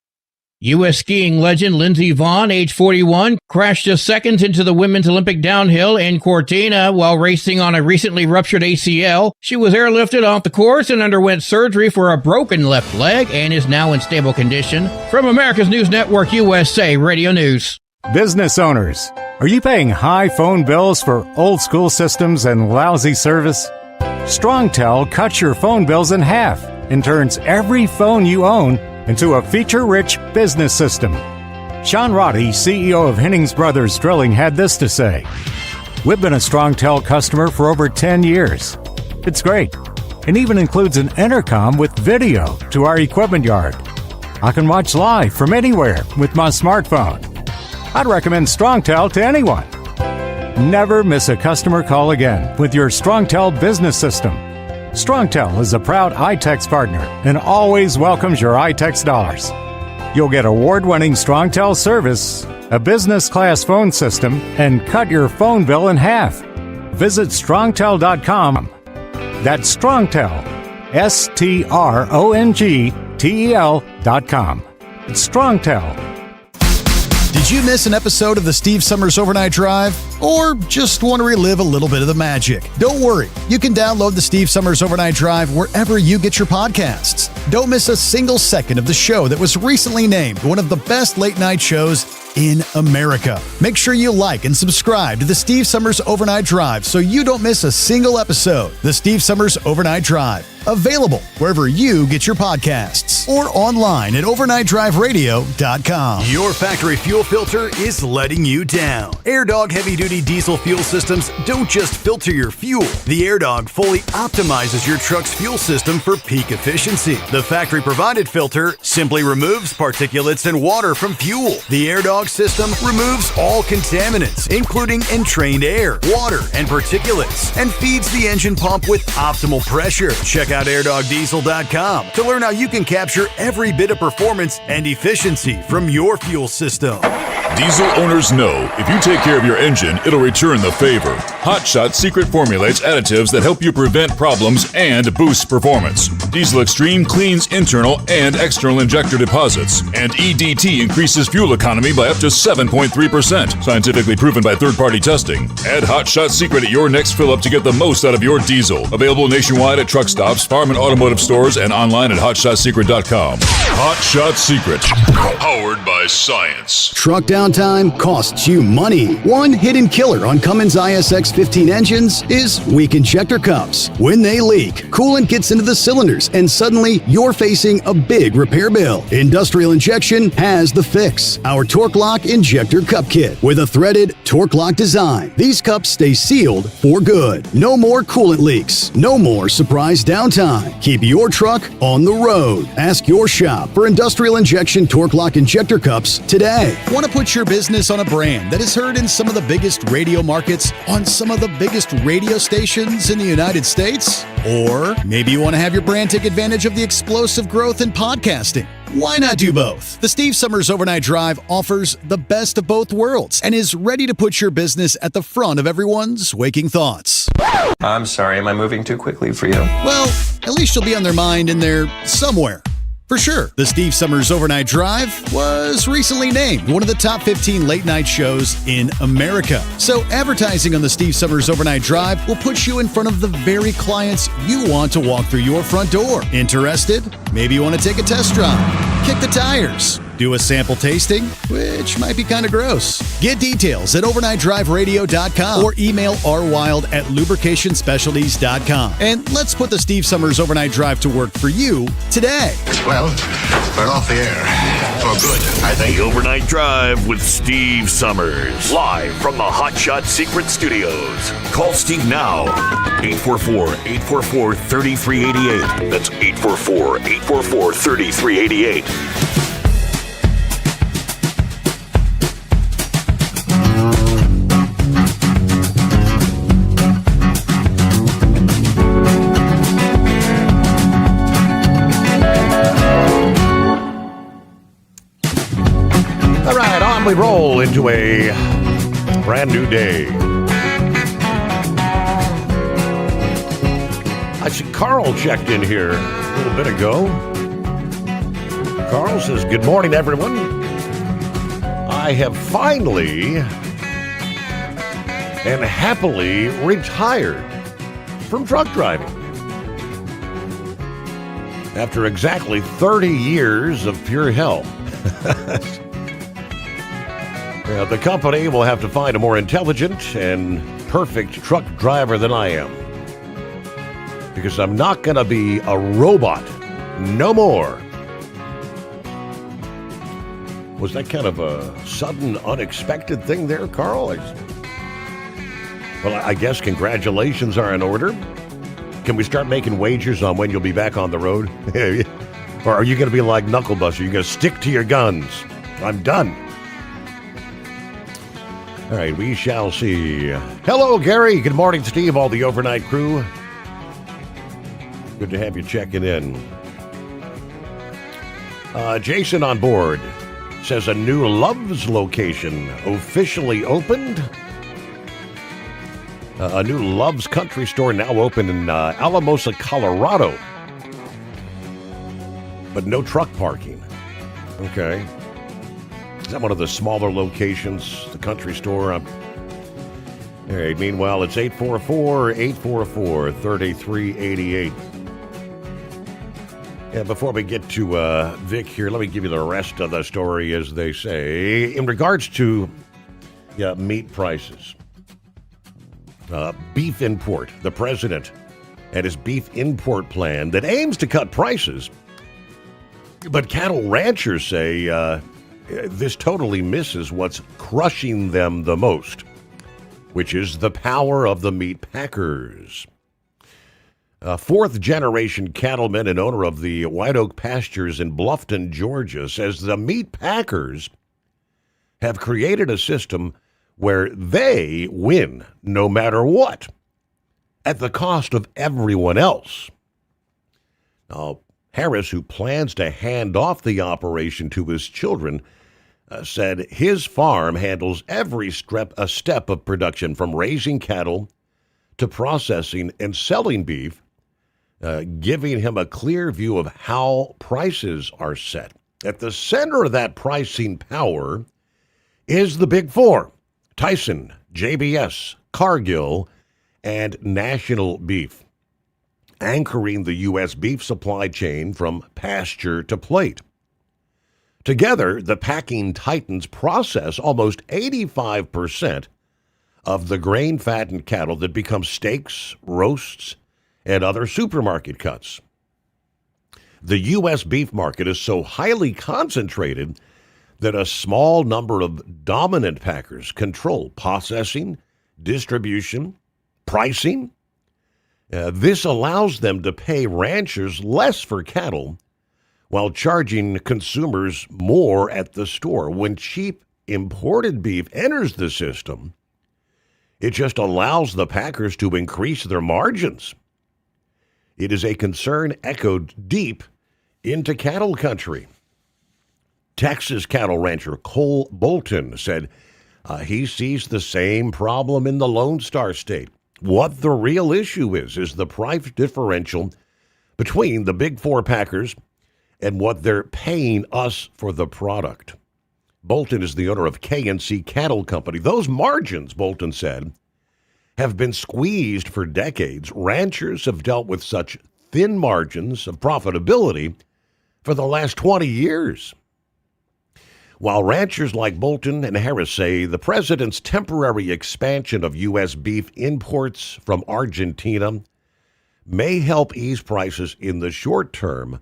U.S. skiing legend Lindsey Vonn, age 41, crashed just seconds into the women's Olympic downhill in Cortina while racing on a recently ruptured ACL. She was airlifted off the course and underwent surgery for a broken left leg and is now in stable condition. From America's News Network, USA Radio News. Business owners, are you paying high phone bills for old school systems and lousy service? StrongTel cuts your phone bills in half and turns every phone you own into a feature-rich business system. Sean Roddy, CEO of Hennings Brothers Drilling, had this to say. We've been a StrongTel customer for over 10 years. It's great. It even includes an intercom with video to our equipment yard. I can watch live from anywhere with my smartphone. I'd recommend StrongTel to anyone. Never miss a customer call again with your StrongTel business system. StrongTel is a proud iTex partner and always welcomes your iTex dollars. You'll get award-winning StrongTel service, a business-class phone system, and cut your phone bill in half. Visit strongtel.com. That's StrongTel, StrongTel.com. It's StrongTel. Did you miss an episode of the Steve Summers Overnight Drive? Or just want to relive a little bit of the magic? Don't worry. You can download the Steve Summers Overnight Drive wherever you get your podcasts. Don't miss a single second of the show that was recently named one of the best late-night shows in America. Make sure you like and subscribe to the Steve Summers Overnight Drive so you don't miss a single episode. The Steve Summers Overnight Drive. Available wherever you get your podcasts or online at overnightdriveradio.com. Your factory fuel filter is letting you down. AirDog heavy-duty diesel fuel systems don't just filter your fuel. The AirDog fully optimizes your truck's fuel system for peak efficiency. The factory-provided filter simply removes particulates and water from fuel. The AirDog system removes all contaminants, including entrained air, water, and particulates, and feeds the engine pump with optimal pressure. Check out airdogdiesel.com to learn how you can capture every bit of performance and efficiency from your fuel system. Diesel owners know if you take care of your engine, it'll return the favor. Hot Shot Secret formulates additives that help you prevent problems and boost performance. Diesel Extreme cleans internal and external injector deposits. And EDT increases fuel economy by up to 7.3%. Scientifically proven by third-party testing. Add Hot Shot Secret at your next fill-up to get the most out of your diesel. Available nationwide at truck stops, farm and automotive stores, and online at hotshotsecret.com. Hot Shot Secret. Powered by science. Truck downtime costs you money. One hidden killer on Cummins ISX 15 engines is weak injector cups. When they leak, coolant gets into the cylinders and suddenly you're facing a big repair bill. Industrial Injection has the fix. Our Torque Lock Injector Cup Kit with a threaded Torque Lock design. These cups stay sealed for good. No more coolant leaks. No more surprise downtime. Keep your truck on the road. Ask your shop for Industrial Injection Torque Lock Injector Cups today. Want to put your business on a brand that is heard in some of the biggest radio markets, on some of the biggest radio stations in the United States? Or maybe you want to have your brand take advantage of the explosive growth in podcasting. Why not do both? The Steve Summers Overnight Drive offers the best of both worlds and is ready to put your business at the front of everyone's waking thoughts. I'm sorry, am I moving too quickly for you? Well, at least you'll be on their mind in there somewhere. For sure, the Steve Summers Overnight Drive was recently named one of the top 15 late-night shows in America. So advertising on the Steve Summers Overnight Drive will put you in front of the very clients you want to walk through your front door. Interested? Maybe you want to take a test drive, kick the tires, do a sample tasting, which might be kind of gross. Get details at overnightdriveradio.com or email rwild@lubricationspecialties.com. And let's put the Steve Summers Overnight Drive to work for you today. Well, we're off the air. For good, I think. The Overnight Drive with Steve Summers. Live from the Hot Shot Secret Studios. Call Steve now. 844-844-3388. That's 844-844-3388. We roll into a brand new day. I see Carl checked in here a little bit ago. Carl says, "Good morning, everyone. I have finally and happily retired from truck driving. After exactly 30 years of pure hell." The company will have to find a more intelligent and perfect truck driver than I am. Because I'm not going to be a robot. No more. Was that kind of a sudden, unexpected thing there, Carl? Well, I guess congratulations are in order. Can we start making wagers on when you'll be back on the road? Or are you going to be like Knucklebuster? You're going to stick to your guns. I'm done. All right, we shall see. Hello, Gary. Good morning, Steve, all the overnight crew. Good to have you checking in. Jason on board says a new Love's location officially opened. A new Love's Country Store now open in Alamosa, Colorado. But no truck parking. Okay. Is that one of the smaller locations, the country store? All right, meanwhile, it's 844-844-3388. Yeah, before we get to Vic here, let me give you the rest of the story, as they say. In regards to meat prices, beef import, the president and his beef import plan that aims to cut prices. But cattle ranchers say this totally misses what's crushing them the most, which is the power of the meat packers. A fourth-generation cattleman and owner of the White Oak Pastures in Bluffton, Georgia, says the meat packers have created a system where they win no matter what, at the cost of everyone else. Now, Harris, who plans to hand off the operation to his children, said his farm handles every step of production, from raising cattle to processing and selling beef, giving him a clear view of how prices are set. At the center of that pricing power is the Big Four: Tyson, JBS, Cargill, and National Beef, anchoring the U.S. beef supply chain from pasture to plate. Together, the packing titans process almost 85% of the grain-fattened cattle that become steaks, roasts, and other supermarket cuts. The U.S. beef market is so highly concentrated that a small number of dominant packers control processing, distribution, pricing. This allows them to pay ranchers less for cattle while charging consumers more at the store. When cheap imported beef enters the system, it just allows the packers to increase their margins. It is a concern echoed deep into cattle country. Texas cattle rancher Cole Bolton said he sees the same problem in the Lone Star State. What the real issue is the price differential between the Big Four packers and what they're paying us for the product. Bolton is the owner of K&C Cattle Company. Those margins, Bolton said, have been squeezed for decades. Ranchers have dealt with such thin margins of profitability for the last 20 years. While ranchers like Bolton and Harris say the president's temporary expansion of U.S. beef imports from Argentina may help ease prices in the short term,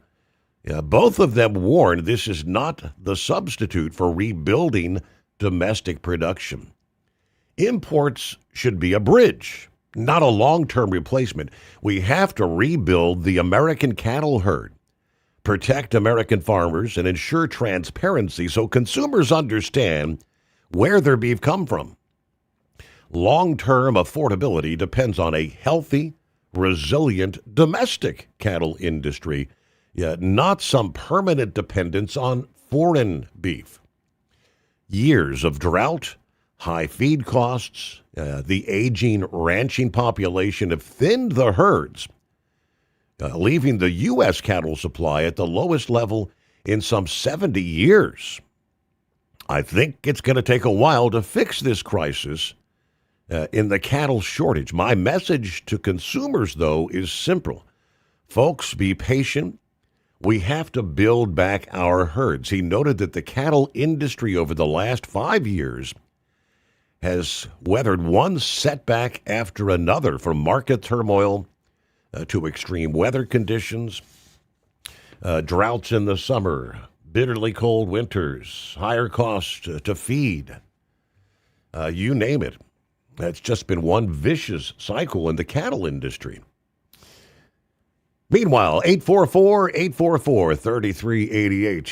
both of them warn this is not the substitute for rebuilding domestic production. Imports should be a bridge, not a long-term replacement. We have to rebuild the American cattle herd, protect American farmers, and ensure transparency so consumers understand where their beef comes from. Long-term affordability depends on a healthy, resilient domestic cattle industry, not some permanent dependence on foreign beef. Years of drought, high feed costs, the aging ranching population have thinned the herds, leaving the U.S. cattle supply at the lowest level in some 70 years. I think it's going to take a while to fix this crisis in the cattle shortage. My message to consumers, though, is simple. Folks, be patient. We have to build back our herds. He noted that the cattle industry over the last 5 years has weathered one setback after another, from market turmoil to extreme weather conditions, droughts in the summer, bitterly cold winters, higher costs to feed, you name it. It's just been one vicious cycle in the cattle industry. Meanwhile, 844-844-3388.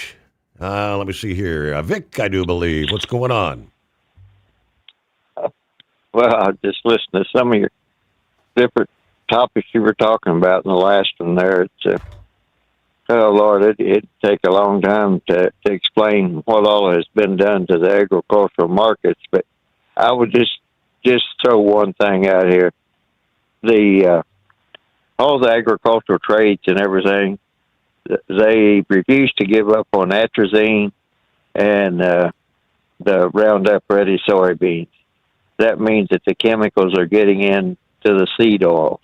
Let me see here. Vic, I do believe. What's going on? Well, I just listened to some of your different topics you were talking about in the last one there. It's, oh, Lord, it'd take a long time to explain what all has been done to the agricultural markets, but I would just throw one thing out here. All the agricultural trades and everything, they refuse to give up on atrazine and the Roundup Ready soybeans. That means that the chemicals are getting into the seed oils.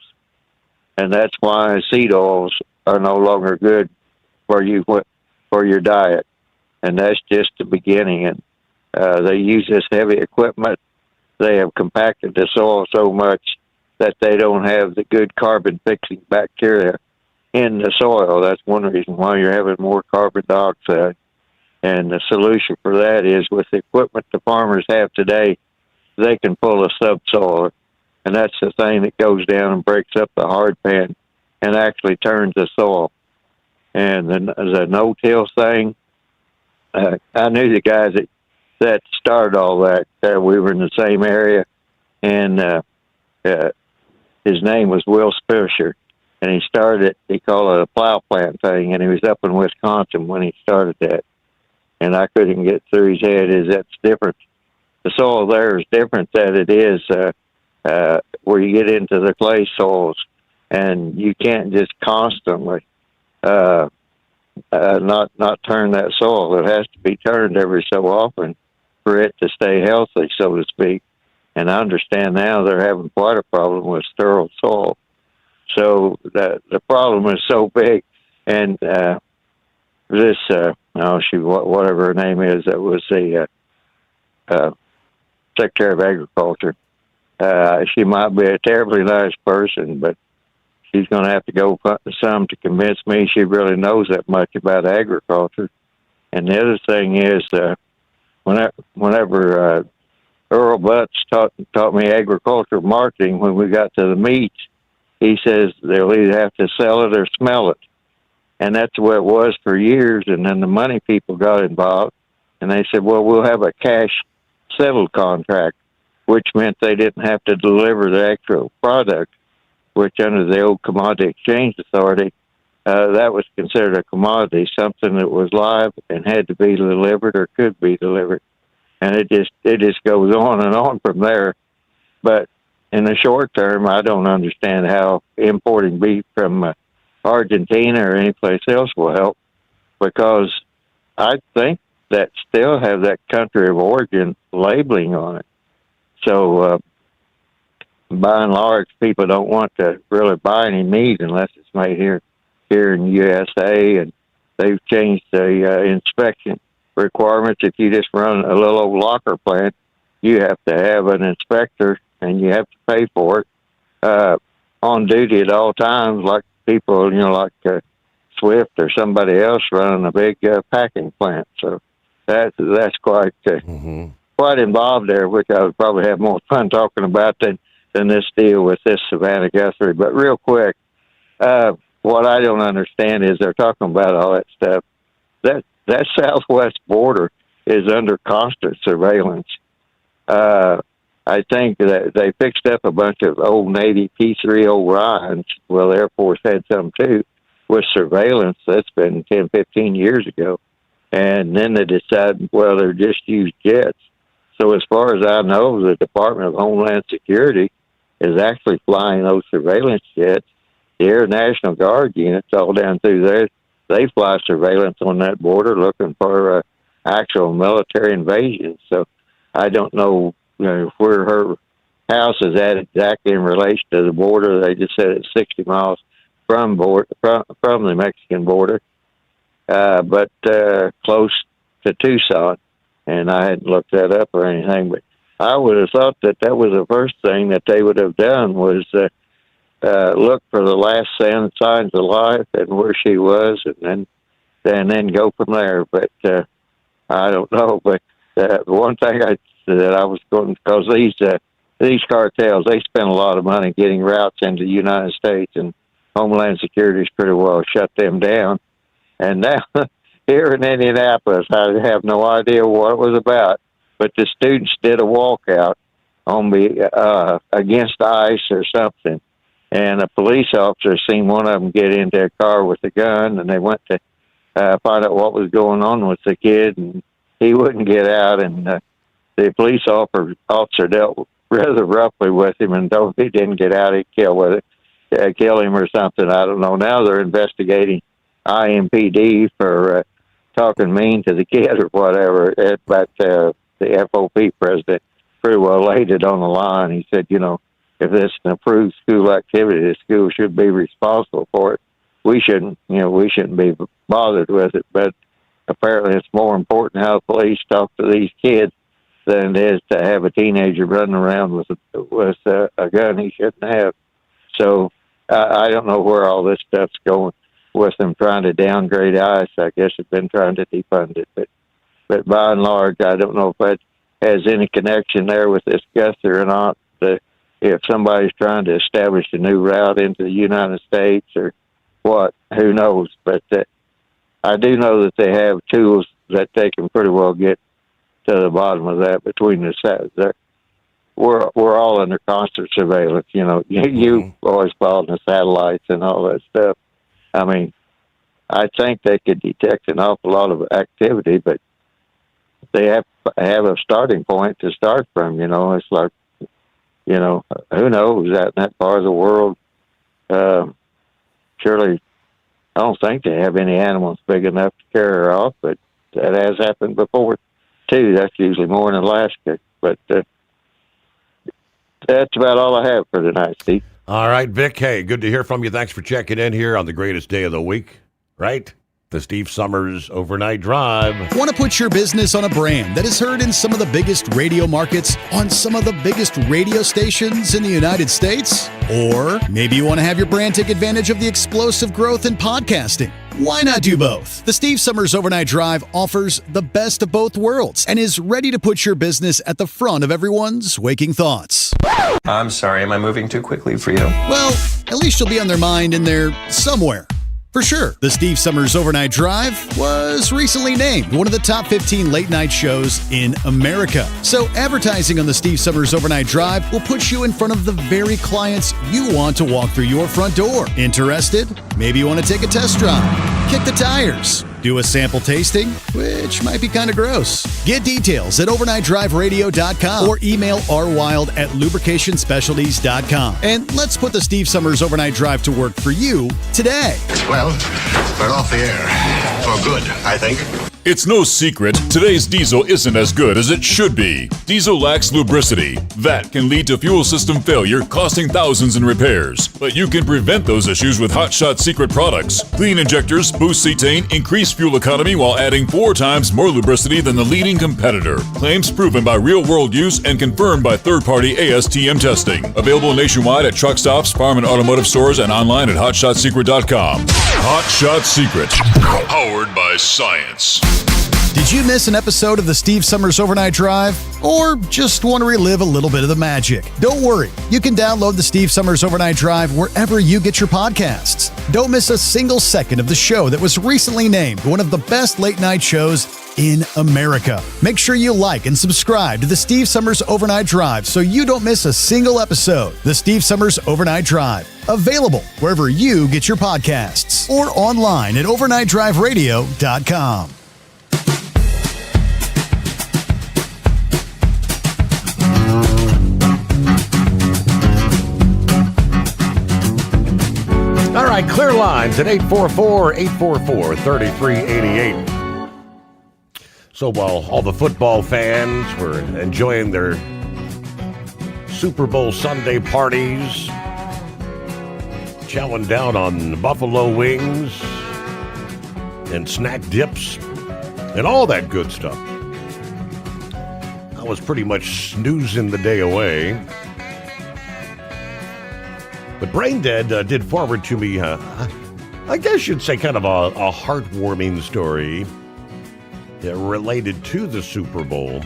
And that's why seed oils are no longer good for your diet. And that's just the beginning. And they use this heavy equipment. They have compacted the soil so much that they don't have the good carbon-fixing bacteria in the soil. That's one reason why you're having more carbon dioxide. And the solution for that is, with the equipment the farmers have today, they can pull a subsoiler. And that's the thing that goes down and breaks up the hard pan and actually turns the soil. And the no-till thing, I knew the guys that started all that. We were in the same area, and his name was Will Spisher, and he started it. He called it a plow plant thing, and he was up in Wisconsin when he started that. and I couldn't get through his head, is that's different. The soil there is different than it is where you get into the clay soils, and you can't just constantly not turn that soil. It has to be turned every so often for it to stay healthy, so to speak. And I understand now they're having quite a problem with sterile soil. So the problem is so big. And this, whatever her name is, that was the Secretary of Agriculture. She might be a terribly nice person, but she's going to have to go some to convince me she really knows that much about agriculture. And the other thing is, whenever Earl Butts taught me agricultural marketing, when we got to the meat, he says they'll either have to sell it or smell it. And that's the way it was for years. And then the money people got involved, and they said, well, we'll have a cash settled contract, which meant they didn't have to deliver the actual product, which under the old Commodity Exchange Authority, that was considered a commodity, something that was live and had to be delivered or could be delivered. And it just goes on and on from there. But in the short term, I don't understand how importing beef from Argentina or anyplace else will help, because I think that still have that country of origin labeling on it. So by and large, people don't want to really buy any meat unless it's made here in USA, and they've changed the inspection requirements. If you just run a little old locker plant, you have to have an inspector, and you have to pay for it on duty at all times, like people, like Swift or somebody else running a big packing plant. So that's quite quite involved there, which I would probably have more fun talking about than this deal with this Savannah Guthrie. But real quick, what I don't understand is they're talking about all that stuff. That southwest border is under constant surveillance. I think that they fixed up a bunch of old Navy P-3 Orions. Well, the Air Force had some too, with surveillance. That's been 10, 15 years ago. And then they decided, well, they're just used jets. So as far as I know, the Department of Homeland Security is actually flying those surveillance jets. The Air National Guard units all down through there, they fly surveillance on that border looking for actual military invasion. So I don't know, where her house is at exactly in relation to the border. They just said it's 60 miles from the Mexican border, but close to Tucson. And I hadn't looked that up or anything, but I would have thought that was the first thing that they would have done was look for the last signs of life and where she was, and then go from there. But I don't know. But the one thing that I was going, because these cartels, they spend a lot of money getting routes into the United States, and Homeland Security's pretty well shut them down. And now here in Indianapolis, I have no idea what it was about, but the students did a walkout on against ICE or something, and a police officer seen one of them get into a car with a gun, and they went to find out what was going on with the kid, and he wouldn't get out, and the police officer dealt rather roughly with him, and though he didn't get out, he'd kill him or something. I don't know. Now they're investigating IMPD for talking mean to the kid or whatever. But the FOP president pretty well laid it on the line. He said, if this is an approved school activity, the school should be responsible for it. We shouldn't be bothered with it. But apparently, it's more important how the police talk to these kids than it is to have a teenager running around with a gun he shouldn't have. So I don't know where all this stuff's going with them trying to downgrade ICE. I guess they've been trying to defund it, but by and large, I don't know if that has any connection there with this Guthrie or not. If somebody's trying to establish a new route into the United States or what, who knows? But I do know that they have tools that they can pretty well get to the bottom of that between the sides. We're all under constant surveillance. You always following the satellites and all that stuff. I mean, I think they could detect an awful lot of activity, but they have a starting point to start from. It's like, who knows out in that part of the world? Surely, I don't think they have any animals big enough to carry her off, but that has happened before too. That's usually more in Alaska. But that's about all I have for tonight, Steve. All right, Vic. Hey, good to hear from you. Thanks for checking in here on the greatest day of the week, right? The Steve Sommers Overnight Drive. Want to put your business on a brand that is heard in some of the biggest radio markets on some of the biggest radio stations in the United States? Or maybe you want to have your brand take advantage of the explosive growth in podcasting. Why not do both? The Steve Sommers Overnight Drive offers the best of both worlds and is ready to put your business at the front of everyone's waking thoughts. I'm sorry, am I moving too quickly for you? Well, at least you'll be on their mind in there somewhere. For sure, the Steve Sommers Overnight Drive was recently named one of the top 15 late-night shows in America. So advertising on the Steve Sommers Overnight Drive will put you in front of the very clients you want to walk through your front door. Interested? Maybe you want to take a test drive, kick the tires, do a sample tasting, which might be kind of gross. Get details at overnightdriveradio.com or email rwild@lubricationspecialties.com. And let's put the Steve Sommers Overnight Drive to work for you today. Well, we're off the air. For good, I think. It's no secret, today's diesel isn't as good as it should be. Diesel lacks lubricity. That can lead to fuel system failure, costing thousands in repairs. But you can prevent those issues with Hot Shot Secret products. Clean injectors, boost cetane, increase fuel economy while adding 4 times more lubricity than the leading competitor. Claims proven by real-world use and confirmed by third-party ASTM testing. Available nationwide at truck stops, farm and automotive stores, and online at hotshotsecret.com. Hot Shot Secret. Powered by science. Did you miss an episode of the Steve Sommers Overnight Drive? Or just want to relive a little bit of the magic? Don't worry. You can download the Steve Sommers Overnight Drive wherever you get your podcasts. Don't miss a single second of the show that was recently named one of the best late-night shows in America. Make sure you like and subscribe to the Steve Sommers Overnight Drive so you don't miss a single episode. The Steve Sommers Overnight Drive. Available wherever you get your podcasts or online at overnightdriveradio.com. All right, clear lines at 844-844-3388. So while all the football fans were enjoying their Super Bowl Sunday parties, chowing down on buffalo wings and snack dips and all that good stuff, I was pretty much snoozing the day away. But Braindead did forward to me, I guess you'd say kind of a heartwarming story related to the Super Bowl,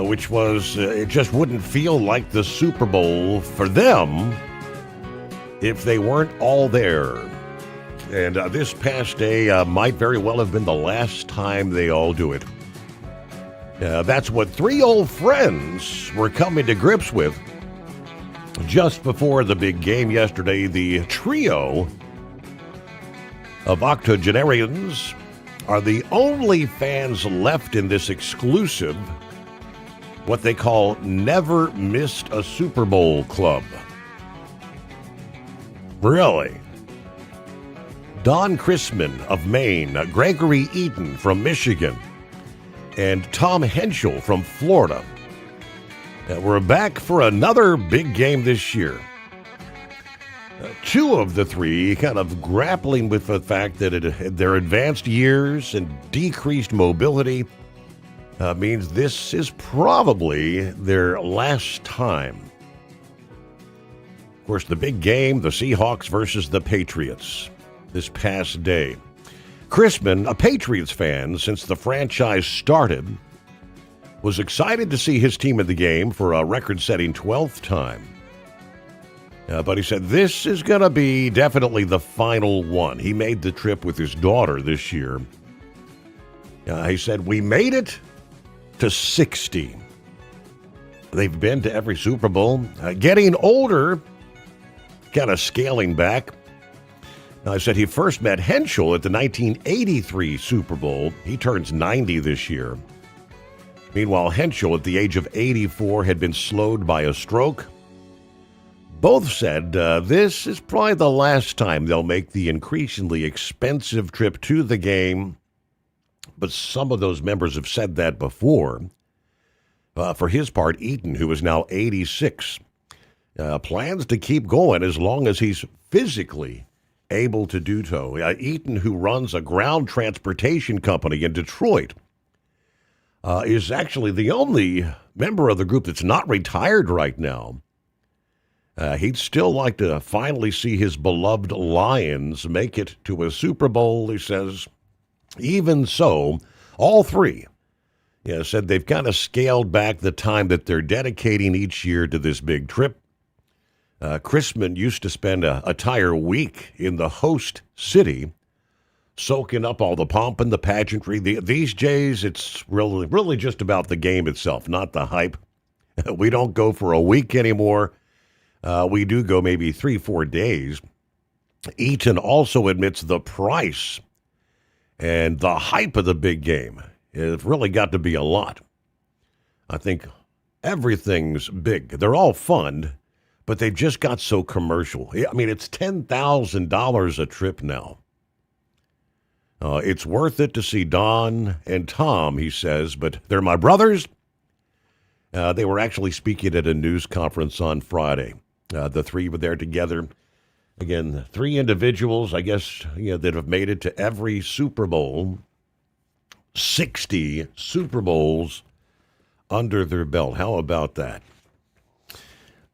which was it just wouldn't feel like the Super Bowl for them if they weren't all there. And this past day might very well have been the last time they all do it. That's what 3 old friends were coming to grips with. Just before the big game yesterday, the trio of octogenarians are the only fans left in this exclusive, what they call Never Missed a Super Bowl Club. Really? Don Chrisman of Maine, Gregory Eaton from Michigan, and Tom Henschel from Florida. We're back for another big game this year. 2 of the 3 kind of grappling with the fact that their advanced years and decreased mobility means this is probably their last time. Of course, the big game, the Seahawks versus the Patriots, this past day. Chrisman, a Patriots fan since the franchise started, was excited to see his team in the game for a record-setting 12th time. But he said this is going to be definitely the final one. He made the trip with his daughter this year. He said, we made it to 60. They've been to every Super Bowl. Getting older, kind of scaling back. I said he first met Henschel at the 1983 Super Bowl. He turns 90 this year. Meanwhile, Henschel, at the age of 84, had been slowed by a stroke. Both said this is probably the last time they'll make the increasingly expensive trip to the game. But some of those members have said that before. For his part, Eaton, who is now 86, plans to keep going as long as he's physically able to do so. Eaton, who runs a ground transportation company in Detroit, is actually the only member of the group that's not retired right now. He'd still like to finally see his beloved Lions make it to a Super Bowl, he says. Even so, all three said they've kind of scaled back the time that they're dedicating each year to this big trip. Chrisman used to spend an entire week in the host city, soaking up all the pomp and the pageantry. These days, it's really just about the game itself, not the hype. We don't go for a week anymore. We do go maybe 3-4 days. Eaton also admits the price and the hype of the big game. It's really got to be a lot. I think everything's big. They're all fun, but they've just got so commercial. I mean, it's $10,000 a trip now. It's worth it to see Don and Tom, he says, but they're my brothers. They were actually speaking at a news conference on Friday. The three were there together. Again, three individuals, I guess, that have made it to every Super Bowl. 60 Super Bowls under their belt. How about that?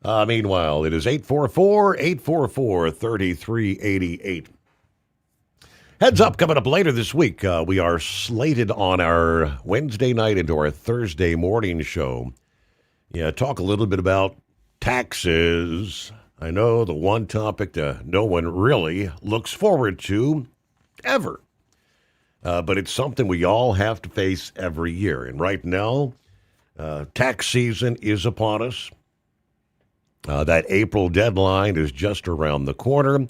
Meanwhile, it is 844-844-3388. Heads up, coming up later this week, we are slated on our Wednesday night into our Thursday morning show. Talk a little bit about taxes. I know the one topic that no one really looks forward to ever. But it's something we all have to face every year. And right now, tax season is upon us. That April deadline is just around the corner.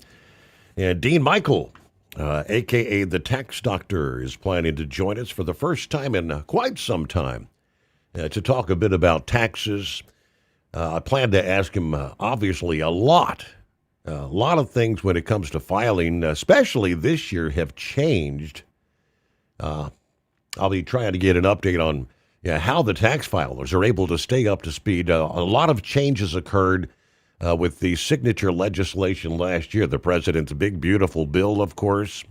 And Dean Michael, a.k.a. the Tax Doctor, is planning to join us for the first time in quite some time to talk a bit about taxes. I plan to ask him, obviously, a lot of things when it comes to filing, especially this year, have changed. I'll be trying to get an update on how the tax filers are able to stay up to speed. A lot of changes occurred with the signature legislation last year, the president's big, beautiful bill, of course.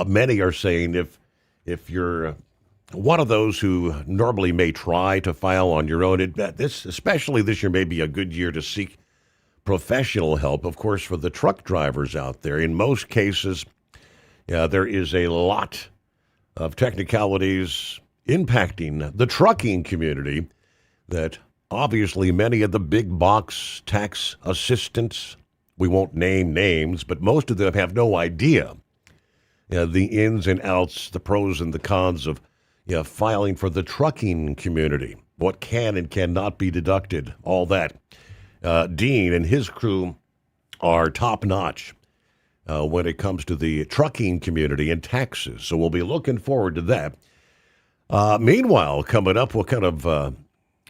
Many are saying if you're one of those who normally may try to file on your own, especially this year, may be a good year to seek professional help. Of course, for the truck drivers out there, in most cases, there is a lot of technicalities impacting the trucking community that obviously many of the big box tax assistants, we won't name names, but most of them have no idea the ins and outs, the pros and the cons of filing for the trucking community, what can and cannot be deducted, all that. Dean and his crew are top-notch when it comes to the trucking community and taxes, so we'll be looking forward to that. Meanwhile, coming up, we'll kind of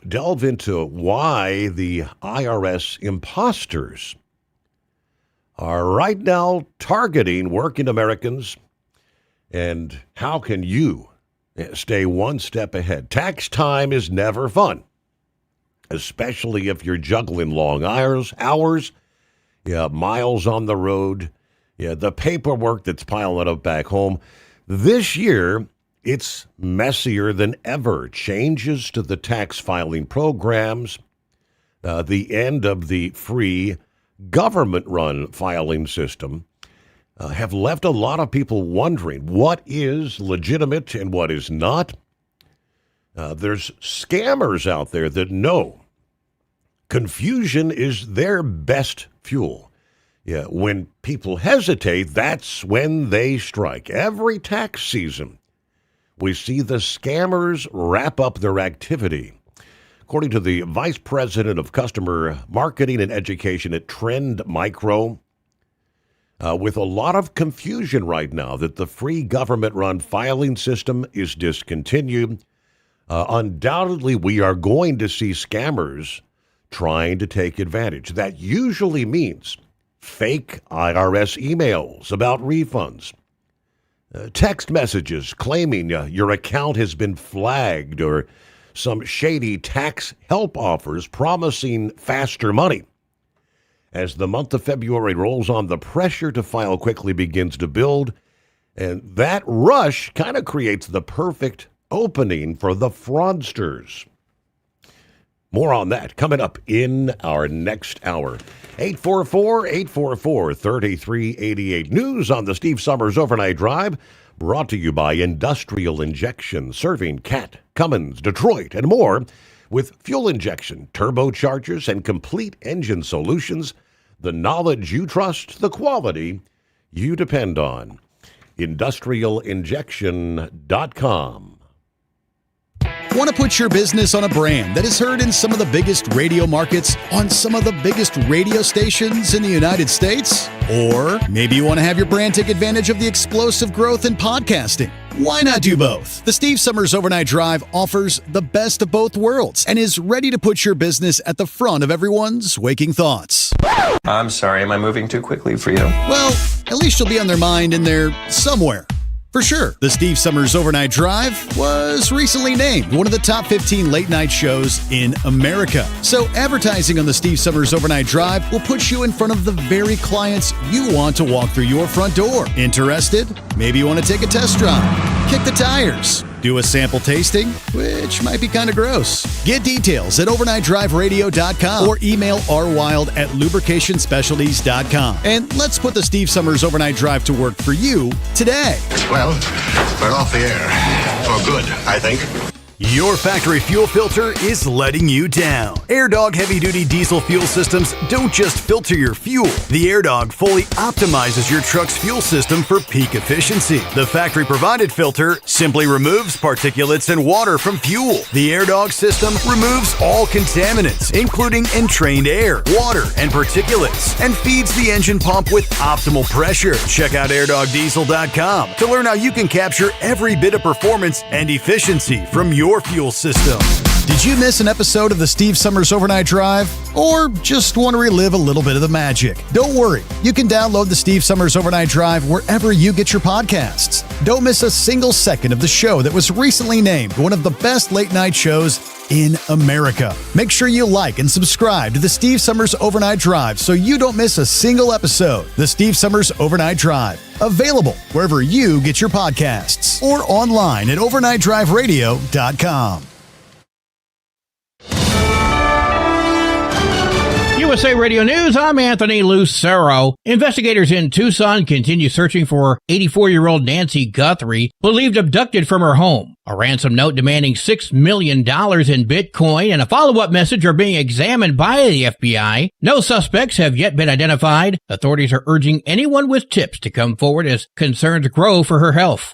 delve into why the IRS imposters are right now targeting working Americans and how can you stay one step ahead. Tax time is never fun, especially if you're juggling long hours, miles on the road, the paperwork that's piling up back home. This year, it's messier than ever. Changes to the tax filing programs, the end of the free government-run filing system, have left a lot of people wondering what is legitimate and what is not. There's scammers out there that know confusion is their best fuel. When people hesitate, that's when they strike. Every tax season, we see the scammers wrap up their activity. According to the Vice President of Customer Marketing and Education at Trend Micro, with a lot of confusion right now that the free government-run filing system is discontinued. Undoubtedly, we are going to see scammers trying to take advantage. That usually means fake IRS emails about refunds, text messages claiming your account has been flagged, or some shady tax help offers promising faster money. As the month of February rolls on, the pressure to file quickly begins to build, and that rush kind of creates the perfect opening for the fraudsters. More on that coming up in our next hour. 844-844-3388. News on the Steve Summers Overnight Drive, brought to you by Industrial Injection, serving Cat, Cummins, Detroit, and more. With fuel injection, turbochargers, and complete engine solutions, the knowledge you trust, the quality you depend on. IndustrialInjection.com. Want to put your business on a brand that is heard in some of the biggest radio markets on some of the biggest radio stations in the United States? Or maybe you want to have your brand take advantage of the explosive growth in podcasting. Why not do both? The Steve Summers Overnight Drive offers the best of both worlds and is ready to put your business at the front of everyone's waking thoughts. I'm sorry, am I moving too quickly for you? Well, at least you'll be on their mind in there somewhere. For sure, the Steve Summers Overnight Drive was recently named one of the top 15 late-night shows in America. So advertising on the Steve Summers Overnight Drive will put you in front of the very clients you want to walk through your front door. Interested? Maybe you want to take a test drive, kick the tires, do a sample tasting, which might be kind of gross. Get details at overnightdriveradio.com or email rwild@lubricationspecialties.com. And let's put the Steve Summers Overnight Drive to work for you today. Well, we're off the air. For good, I think. Your factory fuel filter is letting you down. AirDog heavy-duty diesel fuel systems don't just filter your fuel. The AirDog fully optimizes your truck's fuel system for peak efficiency. The factory-provided filter simply removes particulates and water from fuel. The AirDog system removes all contaminants, including entrained air, water, and particulates, and feeds the engine pump with optimal pressure. Check out airdogdiesel.com to learn how you can capture every bit of performance and efficiency from your fuel system. Did you miss an episode of the Steve Summers Overnight Drive? Or just want to relive a little bit of the magic? Don't worry, you can download the Steve Summers Overnight Drive wherever you get your podcasts. Don't miss a single second of the show that was recently named one of the best late-night shows in America. Make sure you like and subscribe to the Steve Summers Overnight Drive so you don't miss a single episode. The Steve Summers Overnight Drive, available wherever you get your podcasts or online at overnightdriveradio.com. USA Radio News, I'm Anthony Lucero. Investigators in Tucson continue searching for 84-year-old Nancy Guthrie, believed abducted from her home. A ransom note demanding $6 million in Bitcoin and a follow-up message are being examined by the FBI. No suspects have yet been identified. Authorities are urging anyone with tips to come forward as concerns grow for her health.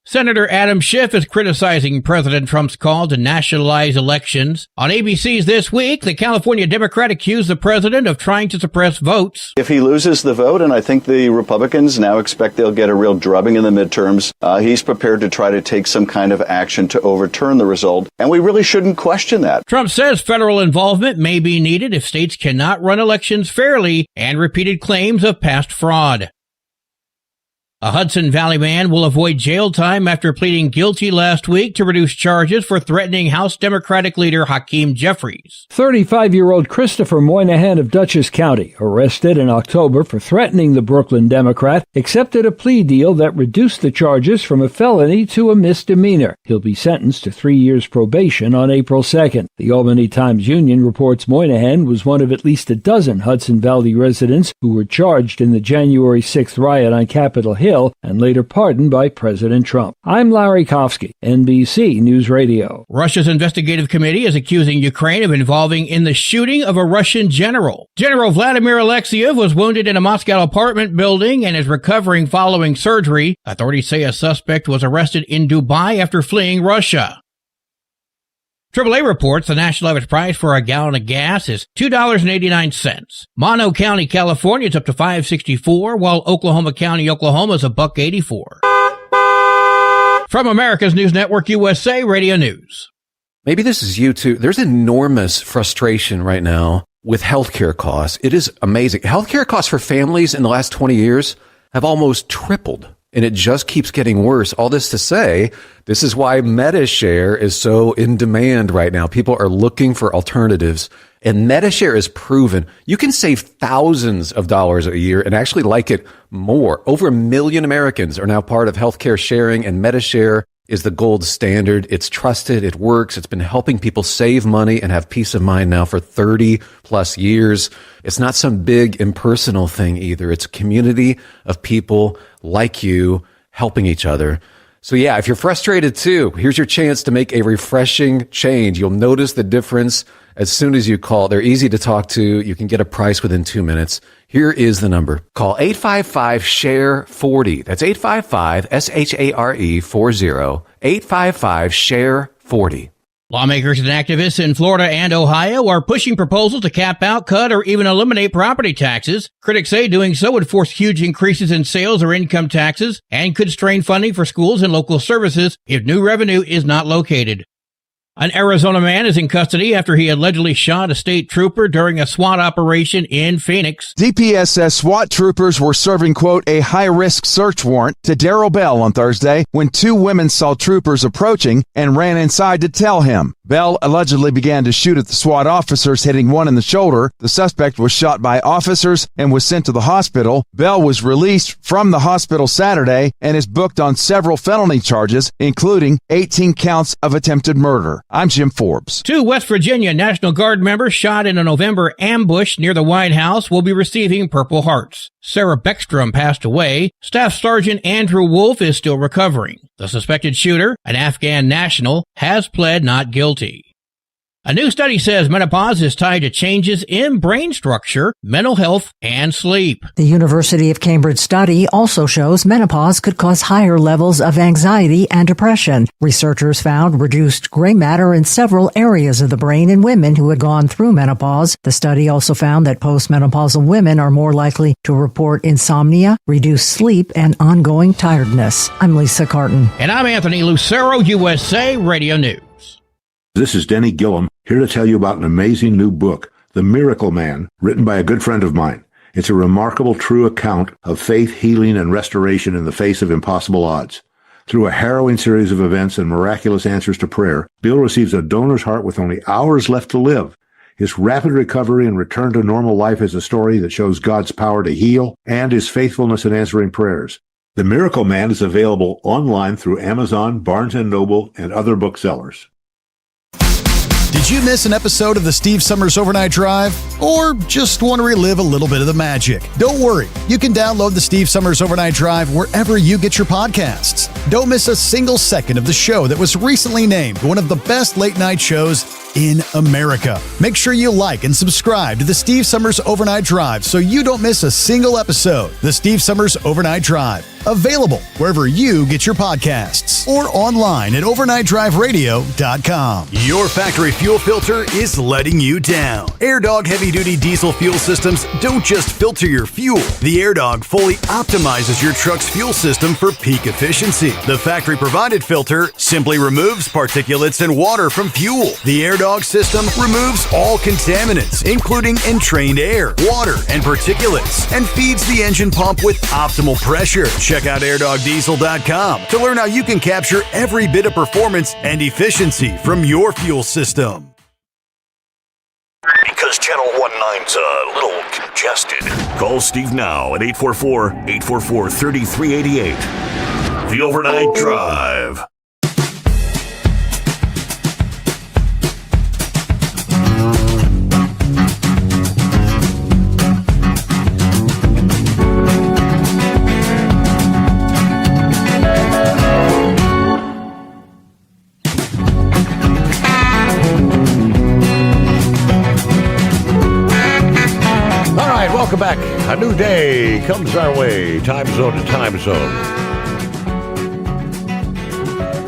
Senator Adam Schiff is criticizing President Trump's call to nationalize elections. On ABC's This Week, the California Democrat accused the president of trying to suppress votes. If he loses the vote, and I think the Republicans now expect they'll get a real drubbing in the midterms, he's prepared to try to take some kind of action to overturn the result, and we really shouldn't question that. Trump says federal involvement may be needed if states cannot run elections fairly, and repeated claims of past fraud. A Hudson Valley man will avoid jail time after pleading guilty last week to reduce charges for threatening House Democratic leader Hakeem Jeffries. 35-year-old Christopher Moynihan of Dutchess County, arrested in October for threatening the Brooklyn Democrat, accepted a plea deal that reduced the charges from a felony to a misdemeanor. He'll be sentenced to 3 years probation on April 2nd. The Albany Times-Union reports Moynihan was one of at least a dozen Hudson Valley residents who were charged in the January 6th riot on Capitol Hill and later pardoned by President Trump. I'm Larry Kofsky, NBC News Radio. Russia's investigative committee is accusing Ukraine of involving in the shooting of a Russian general. General Vladimir Alexiev was wounded in a Moscow apartment building and is recovering following surgery. Authorities say a suspect was arrested in Dubai after fleeing Russia. AAA reports the national average price for a gallon of gas is $2.89. Mono County, California is up to $5.64, while Oklahoma County, Oklahoma is $1.84. From America's News Network USA Radio News. Maybe this is you too. There's enormous frustration right now with healthcare costs. It is amazing. Healthcare costs for families in the last 20 years have almost tripled. And it just keeps getting worse. All this to say, this is why MediShare is so in demand right now. People are looking for alternatives. And MediShare is proven you can save thousands of dollars a year and actually like it more. Over 1 million Americans are now part of healthcare sharing, and MediShare is the gold standard. It's trusted. It works. It's been helping people save money and have peace of mind now for 30 plus years. It's not some big impersonal thing either. It's a community of people like you helping each other. So yeah, if you're frustrated too, here's your chance to make a refreshing change. You'll notice the difference as soon as you call. They're easy to talk to. You can get a price within 2 minutes. Here is the number. Call 855-SHARE-40. That's 855-SHARE-40. 855-SHARE-40. Lawmakers and activists in Florida and Ohio are pushing proposals to cap out, cut, or even eliminate property taxes. Critics say doing so would force huge increases in sales or income taxes and could strain funding for schools and local services if new revenue is not located. An Arizona man is in custody after he allegedly shot a state trooper during a SWAT operation in Phoenix. DPS says SWAT troopers were serving, quote, a high-risk search warrant to Darrell Bell on Thursday when two women saw troopers approaching and ran inside to tell him. Bell allegedly began to shoot at the SWAT officers, hitting one in the shoulder. The suspect was shot by officers and was sent to the hospital. Bell was released from the hospital Saturday and is booked on several felony charges, including 18 counts of attempted murder. I'm Jim Forbes. Two West Virginia National Guard members shot in a November ambush near the White House will be receiving Purple Hearts. Sarah Beckstrom passed away. Staff Sergeant Andrew Wolf is still recovering. The suspected shooter, an Afghan national, has pled not guilty. A new study says menopause is tied to changes in brain structure, mental health, and sleep. The University of Cambridge study also shows menopause could cause higher levels of anxiety and depression. Researchers found reduced gray matter in several areas of the brain in women who had gone through menopause. The study also found that postmenopausal women are more likely to report insomnia, reduced sleep, and ongoing tiredness. I'm Lisa Carton. And I'm Anthony Lucero, USA Radio News. This is Denny Gillum, here to tell you about an amazing new book, The Miracle Man, written by a good friend of mine. It's a remarkable, true account of faith, healing, and restoration in the face of impossible odds. Through a harrowing series of events and miraculous answers to prayer, Bill receives a donor's heart with only hours left to live. His rapid recovery and return to normal life is a story that shows God's power to heal and his faithfulness in answering prayers. The Miracle Man is available online through Amazon, Barnes & Noble, and other booksellers. Did you miss an episode of the Steve Summers Overnight Drive? Or just want to relive a little bit of the magic? Don't worry. You can download the Steve Summers Overnight Drive wherever you get your podcasts. Don't miss a single second of the show that was recently named one of the best late-night shows in America. Make sure you like and subscribe to the Steve Summers Overnight Drive so you don't miss a single episode. The Steve Summers Overnight Drive. Available wherever you get your podcasts or online at overnightdriveradio.com. Your factory fuel filter is letting you down. AirDog heavy-duty diesel fuel systems don't just filter your fuel. The AirDog fully optimizes your truck's fuel system for peak efficiency. The factory-provided filter simply removes particulates and water from fuel. The AirDog system removes all contaminants, including entrained air, water, and particulates, and feeds the engine pump with optimal pressure. Check out airdogdiesel.com to learn how you can capture every bit of performance and efficiency from your fuel system. Because Channel 19's a little congested. Call Steve now at 844-844-3388. The Overnight Drive. Welcome back. A new day comes our way. Time zone to time zone.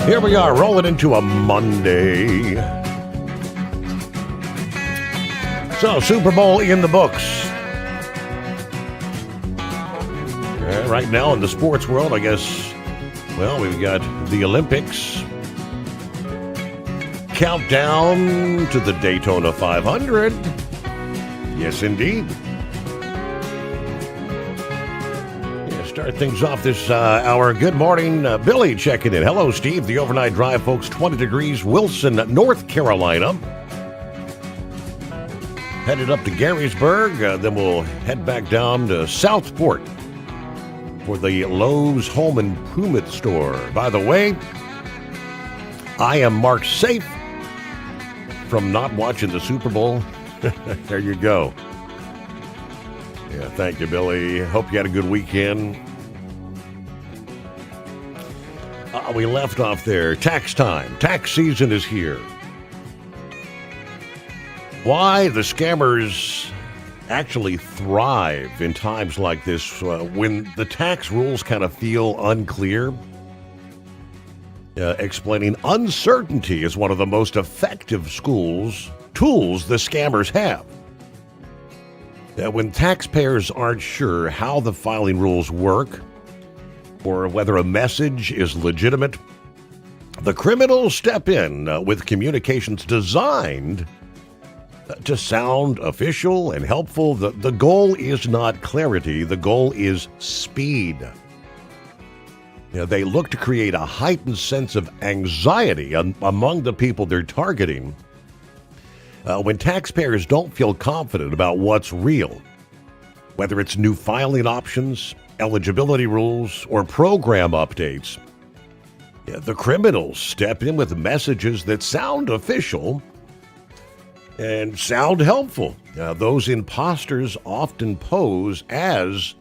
Here we are rolling into a Monday. So, Super Bowl in the books. Right now in the sports world, I guess, well, we've got the Olympics. Countdown to the Daytona 500. Yes, indeed. Start things off this hour. Good morning. Billy checking in. Hello, Steve. The overnight drive, folks. 20 degrees. Wilson, North Carolina. Headed up to Garysburg. Then we'll head back down to Southport for the Lowe's Home Improvement Store. By the way, I am marked safe from not watching the Super Bowl. There you go. Yeah, thank you, Billy. Hope you had a good weekend. We left off there. Tax time. Tax season is here. Why the scammers actually thrive in times like this when the tax rules kind of feel unclear. Explaining uncertainty is one of the most effective tools the scammers have. When taxpayers aren't sure how the filing rules work or whether a message is legitimate, the criminals step in with communications designed to sound official and helpful. The goal is not clarity. The goal is speed. They look to create a heightened sense of anxiety among the people they're targeting. When taxpayers don't feel confident about what's real, whether it's new filing options, eligibility rules, or program updates, the criminals step in with messages that sound official and sound helpful. Those imposters often pose as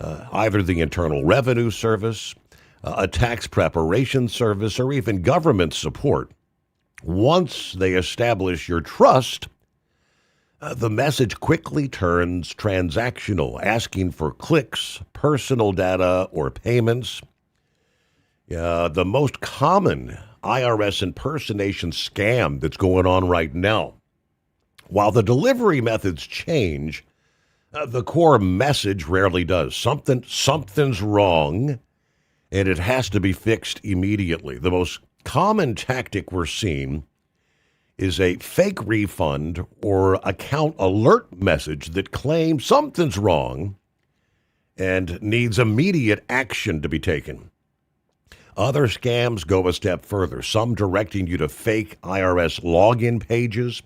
either the Internal Revenue Service, a tax preparation service, or even government support. Once they establish your trust, the message quickly turns transactional, asking for clicks, personal data, or payments. The most common IRS impersonation scam that's going on right now. While the delivery methods change, the core message rarely does. Something's wrong, and it has to be fixed immediately. The most common tactic we're seeing is a fake refund or account alert message that claims something's wrong and needs immediate action to be taken. Other scams go a step further, some directing you to fake IRS login pages,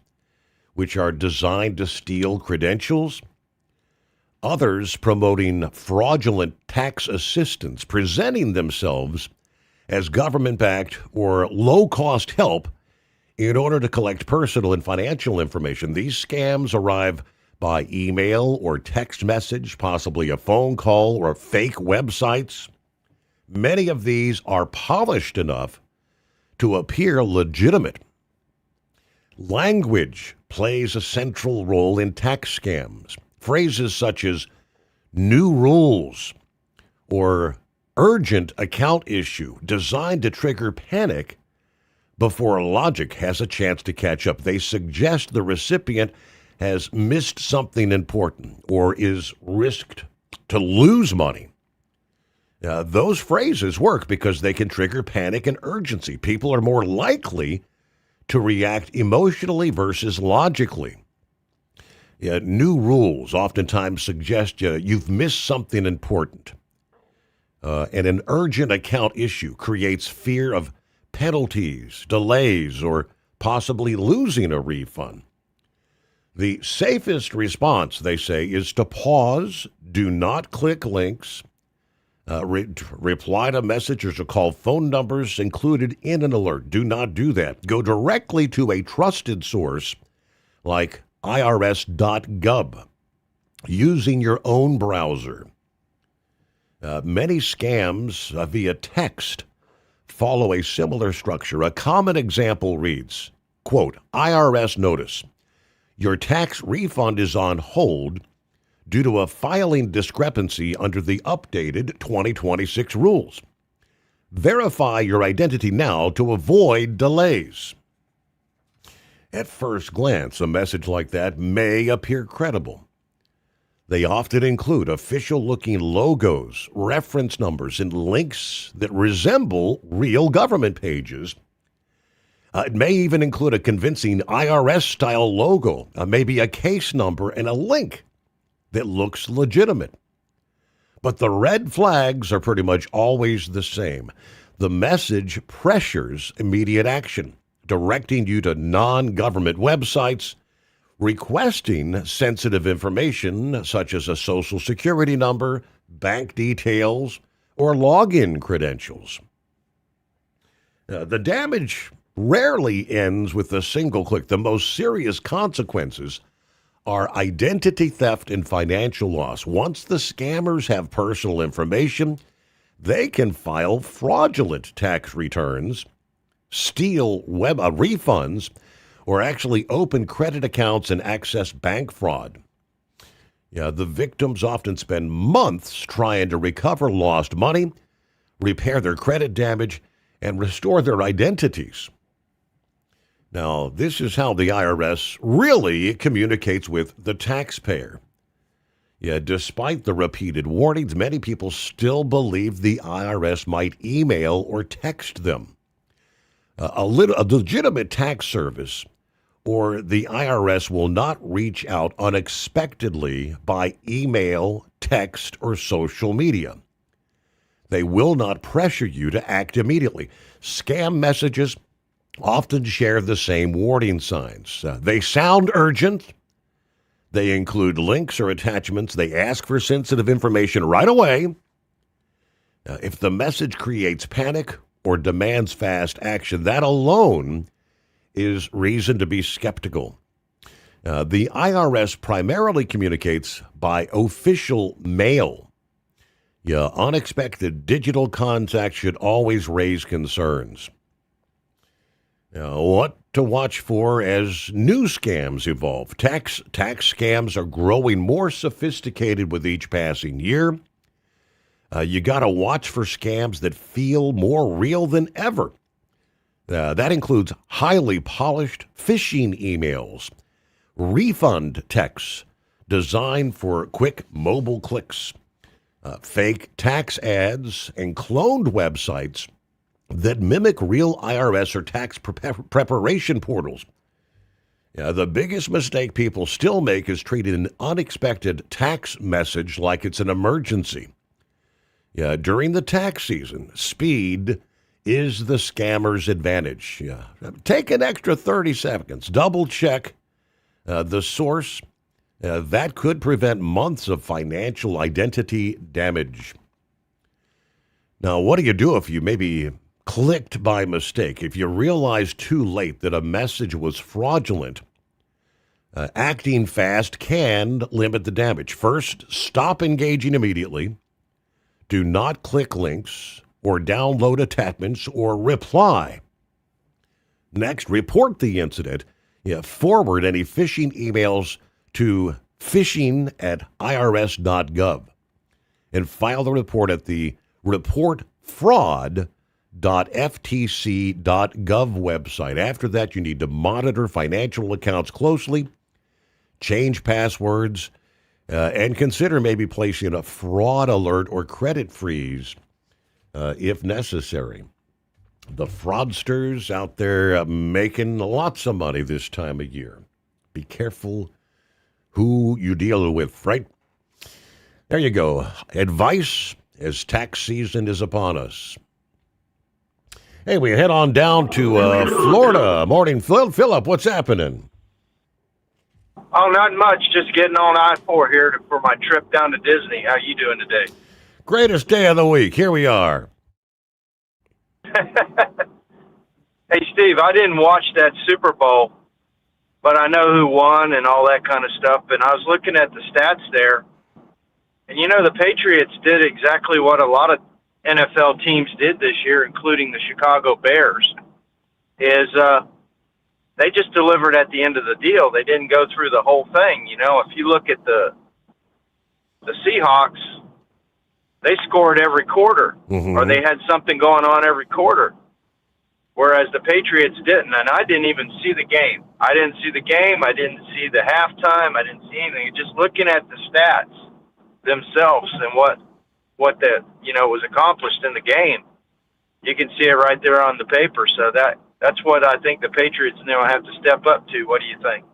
which are designed to steal credentials. Others promoting fraudulent tax assistance, presenting themselves as government-backed or low-cost help in order to collect personal and financial information. These scams arrive by email or text message, possibly a phone call or fake websites. Many of these are polished enough to appear legitimate. Language plays a central role in tax scams. Phrases such as new rules or urgent account issue, designed to trigger panic before logic has a chance to catch up. They suggest the recipient has missed something important or is risked to lose money. Those phrases work because they can trigger panic and urgency. People are more likely to react emotionally versus logically. New rules oftentimes suggest you've missed something important. And an urgent account issue creates fear of penalties, delays, or possibly losing a refund. The safest response, they say, is to pause, do not click links, reply to messages or call phone numbers included in an alert. Do not do that. Go directly to a trusted source like irs.gov using your own browser. Many scams via text follow a similar structure. A common example reads, quote, IRS notice. Your tax refund is on hold due to a filing discrepancy under the updated 2026 rules. Verify your identity now to avoid delays. At first glance, a message like that may appear credible. They often include official-looking logos, reference numbers, and links that resemble real government pages. It may even include a convincing IRS-style logo, maybe a case number, and a link that looks legitimate. But the red flags are pretty much always the same. The message pressures immediate action, directing you to non-government websites, requesting sensitive information such as a social security number, bank details, or login credentials. The damage rarely ends with a single click. The most serious consequences are identity theft and financial loss. Once the scammers have personal information, they can file fraudulent tax returns, steal refunds, or actually open credit accounts and access bank fraud. Yeah, the victims often spend months trying to recover lost money, repair their credit damage, and restore their identities. Now, this is how the IRS really communicates with the taxpayer. Yeah, despite the repeated warnings, many people still believe the IRS might email or text them. A legitimate tax service or the IRS will not reach out unexpectedly by email, text, or social media. They will not pressure you to act immediately. Scam messages often share the same warning signs. They sound urgent. They include links or attachments. They ask for sensitive information right away. If the message creates panic or demands fast action, that alone is reason to be skeptical. The IRS primarily communicates by official mail. Yeah, unexpected digital contact should always raise concerns. What to watch for as new scams evolve. Tax scams are growing more sophisticated with each passing year. You got to watch for scams that feel more real than ever. That includes highly polished phishing emails, refund texts designed for quick mobile clicks, fake tax ads, and cloned websites that mimic real IRS or tax preparation portals. The biggest mistake people still make is treating an unexpected tax message like it's an emergency. During the tax season, speed is the scammer's advantage. Take an extra 30 seconds. Double check the source. That could prevent months of financial identity damage. Now, what do you do if you maybe clicked by mistake? If you realize too late that a message was fraudulent, acting fast can limit the damage. First, stop engaging immediately. Do not click links or download attachments or reply. Next, report the incident. Forward any phishing emails to phishing@irs.gov and file the report at the reportfraud.ftc.gov website. After that, you need to monitor financial accounts closely, change passwords, and consider maybe placing a fraud alert or credit freeze if necessary. The fraudsters out there making lots of money this time of year. Be careful who you deal with, right? There you go. Advice as tax season is upon us. Hey, we head on down to Florida. Morning, Philip. What's happening? Oh, not much. Just getting on I-4 here for my trip down to Disney. How you doing today? Greatest day of the week. Here we are. Hey, Steve, I didn't watch that Super Bowl, but I know who won and all that kind of stuff. And I was looking at the stats there. And, the Patriots did exactly what a lot of NFL teams did this year, including the Chicago Bears, is they just delivered at the end of the deal. They didn't go through the whole thing. If you look at the Seahawks, they scored every quarter, or they had something going on every quarter. whereas the Patriots didn't. And I didn't even see the game. I didn't see the game. I didn't see the halftime. I didn't see anything. Just looking at the stats themselves and what the was accomplished in the game, you can see it right there on the paper. So that's what I think the Patriots now have to step up to. What do you think?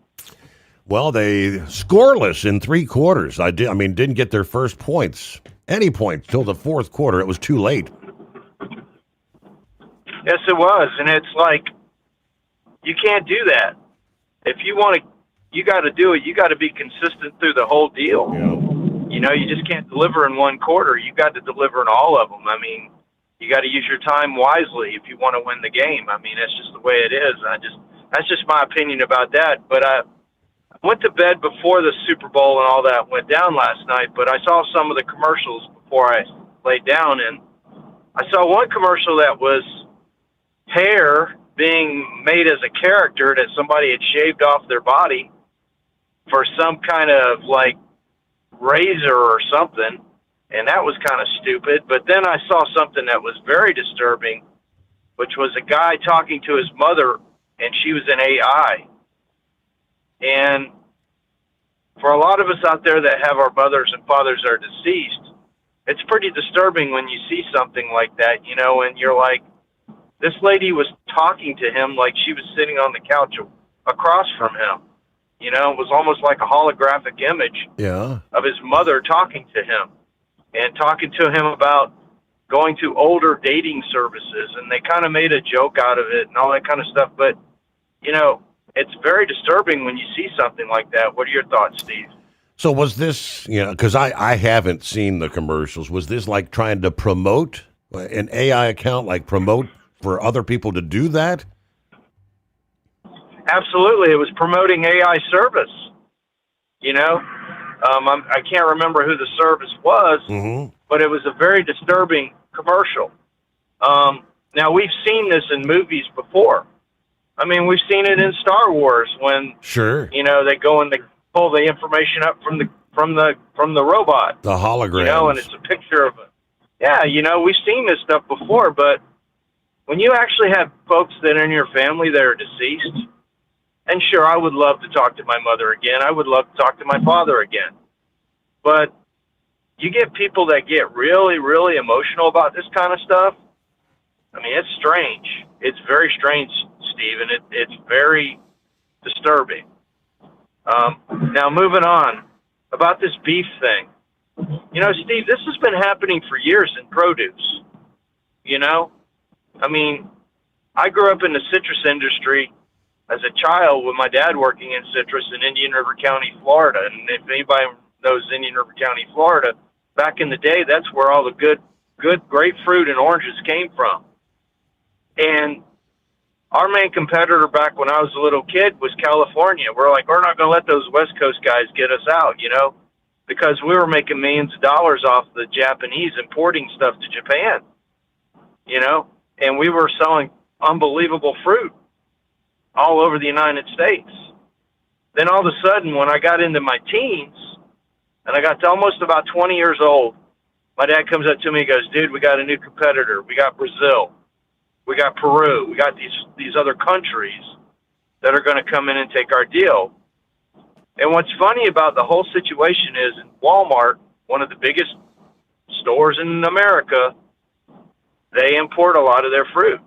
Well, they scoreless in 3 quarters. Didn't get their first any points till the fourth quarter. It was too late. Yes, it was, and it's like you can't do that. If you want to, you got to do it. You got to be consistent through the whole deal. Yeah. You just can't deliver in one quarter. You got to deliver in all of them. I mean, you got to use your time wisely if you want to win the game. I mean, that's just the way it is. That's just my opinion about that. But I went to bed before the Super Bowl and all that went down last night, but I saw some of the commercials before I laid down, and I saw one commercial that was hair being made as a character that somebody had shaved off their body for some kind of like razor or something, and that was kind of stupid. But then I saw something that was very disturbing, which was a guy talking to his mother, and she was an AI. And for a lot of us out there that have our mothers and fathers that are deceased, it's pretty disturbing when you see something like that, and you're like, this lady was talking to him like she was sitting on the couch across from him. It was almost like a holographic image of his mother talking to him and talking to him about going to older dating services. And they kind of made a joke out of it and all that kind of stuff. But, it's very disturbing when you see something like that. What are your thoughts, Steve? So was this, because I haven't seen the commercials, was this like trying to promote an AI account, like promote for other people to do that? Absolutely. It was promoting AI service. I can't remember who the service was, but it was a very disturbing commercial. Now, we've seen this in movies before. I mean, we've seen it in Star Wars when they go and they pull the information up from the robot, the hologram, and it's a picture of it. Yeah, we've seen this stuff before, but when you actually have folks that are in your family that are deceased, and sure, I would love to talk to my mother again. I would love to talk to my father again. But you get people that get really, really emotional about this kind of stuff. I mean, it's strange. It's very strange, Steve, and it's very disturbing. Now, moving on, about this beef thing. Steve, this has been happening for years in produce. I mean, I grew up in the citrus industry as a child with my dad working in citrus in Indian River County, Florida. And if anybody knows Indian River County, Florida, back in the day, that's where all the good grapefruit and oranges came from. And our main competitor back when I was a little kid was California. We're like, we're not going to let those West Coast guys get us out, because we were making millions of dollars off the Japanese importing stuff to Japan, and we were selling unbelievable fruit all over the United States. Then all of a sudden, when I got into my teens, and I got to almost about 20 years old, my dad comes up to me and goes, dude, we got a new competitor. We got Brazil. We got Peru. We got these other countries that are going to come in and take our deal. And what's funny about the whole situation is in Walmart, one of the biggest stores in America, they import a lot of their fruit.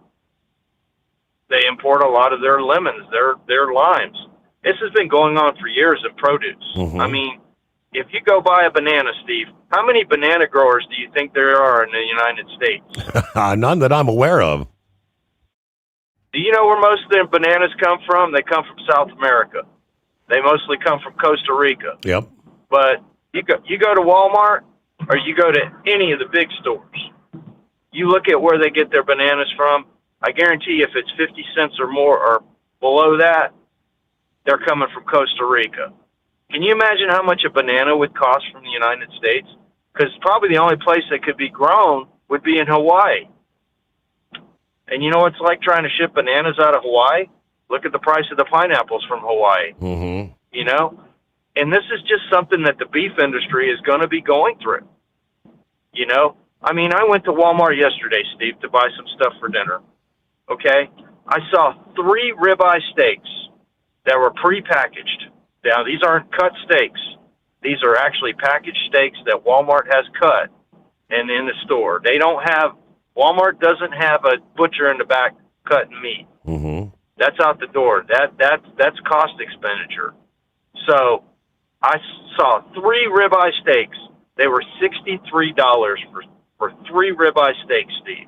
They import a lot of their lemons, their limes. This has been going on for years in produce. I mean, if you go buy a banana, Steve, how many banana growers do you think there are in the United States? None that I'm aware of. Do you know where most of their bananas come from? They come from South America. They mostly come from Costa Rica. Yep. But you go to Walmart or you go to any of the big stores, you look at where they get their bananas from, I guarantee you if it's 50 cents or more or below that, they're coming from Costa Rica. Can you imagine how much a banana would cost from the United States? Because probably the only place that could be grown would be in Hawaii. And you know what it's like trying to ship bananas out of Hawaii? Look at the price of the pineapples from Hawaii. And this is just something that the beef industry is going to be going through. I mean, I went to Walmart yesterday, Steve, to buy some stuff for dinner. okay? I saw 3 ribeye steaks that were prepackaged. Now, these aren't cut steaks. These are actually packaged steaks that Walmart has cut and in the store. Walmart doesn't have a butcher in the back cutting meat. Mm-hmm. That's out the door. That's cost expenditure. So I saw 3 ribeye steaks. They were $63 for 3 ribeye steaks, Steve.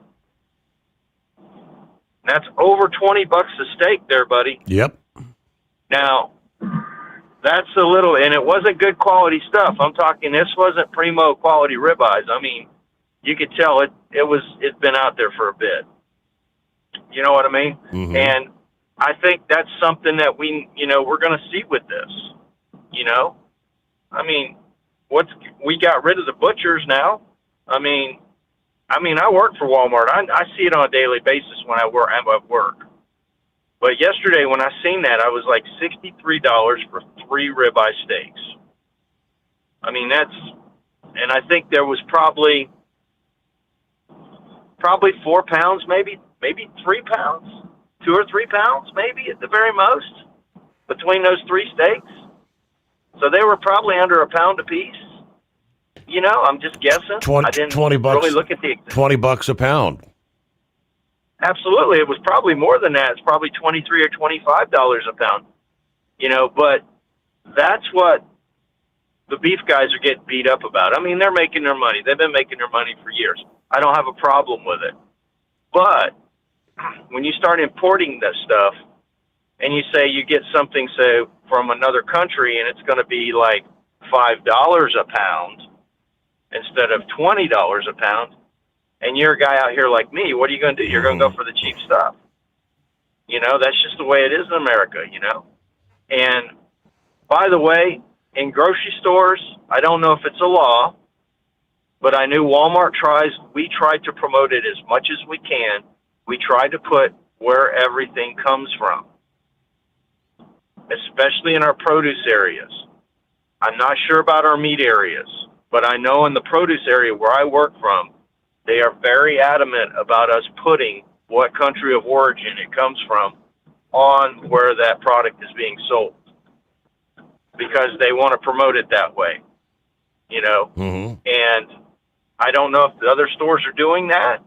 That's over $20 a steak there, buddy. Yep. Now, that's a little, and it wasn't good quality stuff. I'm talking, this wasn't primo quality ribeyes. I mean, you could tell it's been out there for a bit. You know what I mean? Mm-hmm. And I think that's something that we're going to see with this. You know, I mean, we got rid of the butchers now. I mean, I work for Walmart. I see it on a daily basis when I'm at work. But yesterday when I seen that, I was like $63 for 3 ribeye steaks. I mean, and I think there was probably 4 pounds, maybe 3 pounds, 2 or 3 pounds, maybe at the very most, between those 3 steaks. So they were probably under a pound apiece. You know, I'm just guessing. I didn't $20 really look at the $20 a pound. Absolutely, it was probably more than that. It's probably $23 or $25 a pound. You know, but that's what the beef guys are getting beat up about. I mean, they're making their money. They've been making their money for years. I don't have a problem with it. But when you start importing this stuff and you say you get something, say, from another country and it's going to be like $5 a pound instead of $20 a pound, and you're a guy out here like me, what are you going to do? You're going to go for the cheap stuff. You know, that's just the way it is in America, you know. And by the way, in grocery stores, I don't know if it's a law, but I knew Walmart we tried to promote it as much as we can. We tried to put where everything comes from, especially in our produce areas. I'm not sure about our meat areas, but I know in the produce area where I work from, they are very adamant about us putting what country of origin it comes from on where that product is being sold, because they want to promote it that way, you know. Mm-hmm. And I don't know if the other stores are doing that.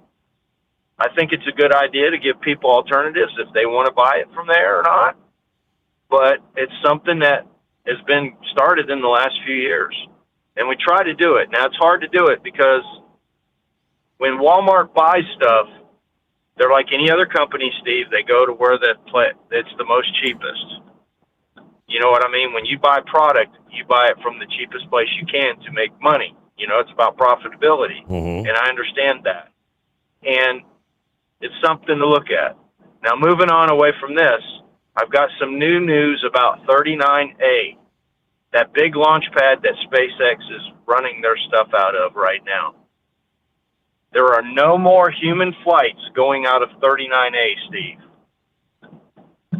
I think it's a good idea to give people alternatives if they want to buy it from there or not. But it's something that has been started in the last few years, and we try to do it. Now, it's hard to do it because when Walmart buys stuff, they're like any other company, Steve. They go to where it's the most cheapest. You know what I mean? When you buy product, you buy it from the cheapest place you can to make money. You know, it's about profitability. Mm-hmm. And I understand that. And it's something to look at. Now, moving on away from this, I've got some new news about 39A, that big launch pad that SpaceX is running their stuff out of right now. There are no more human flights going out of 39A, Steve.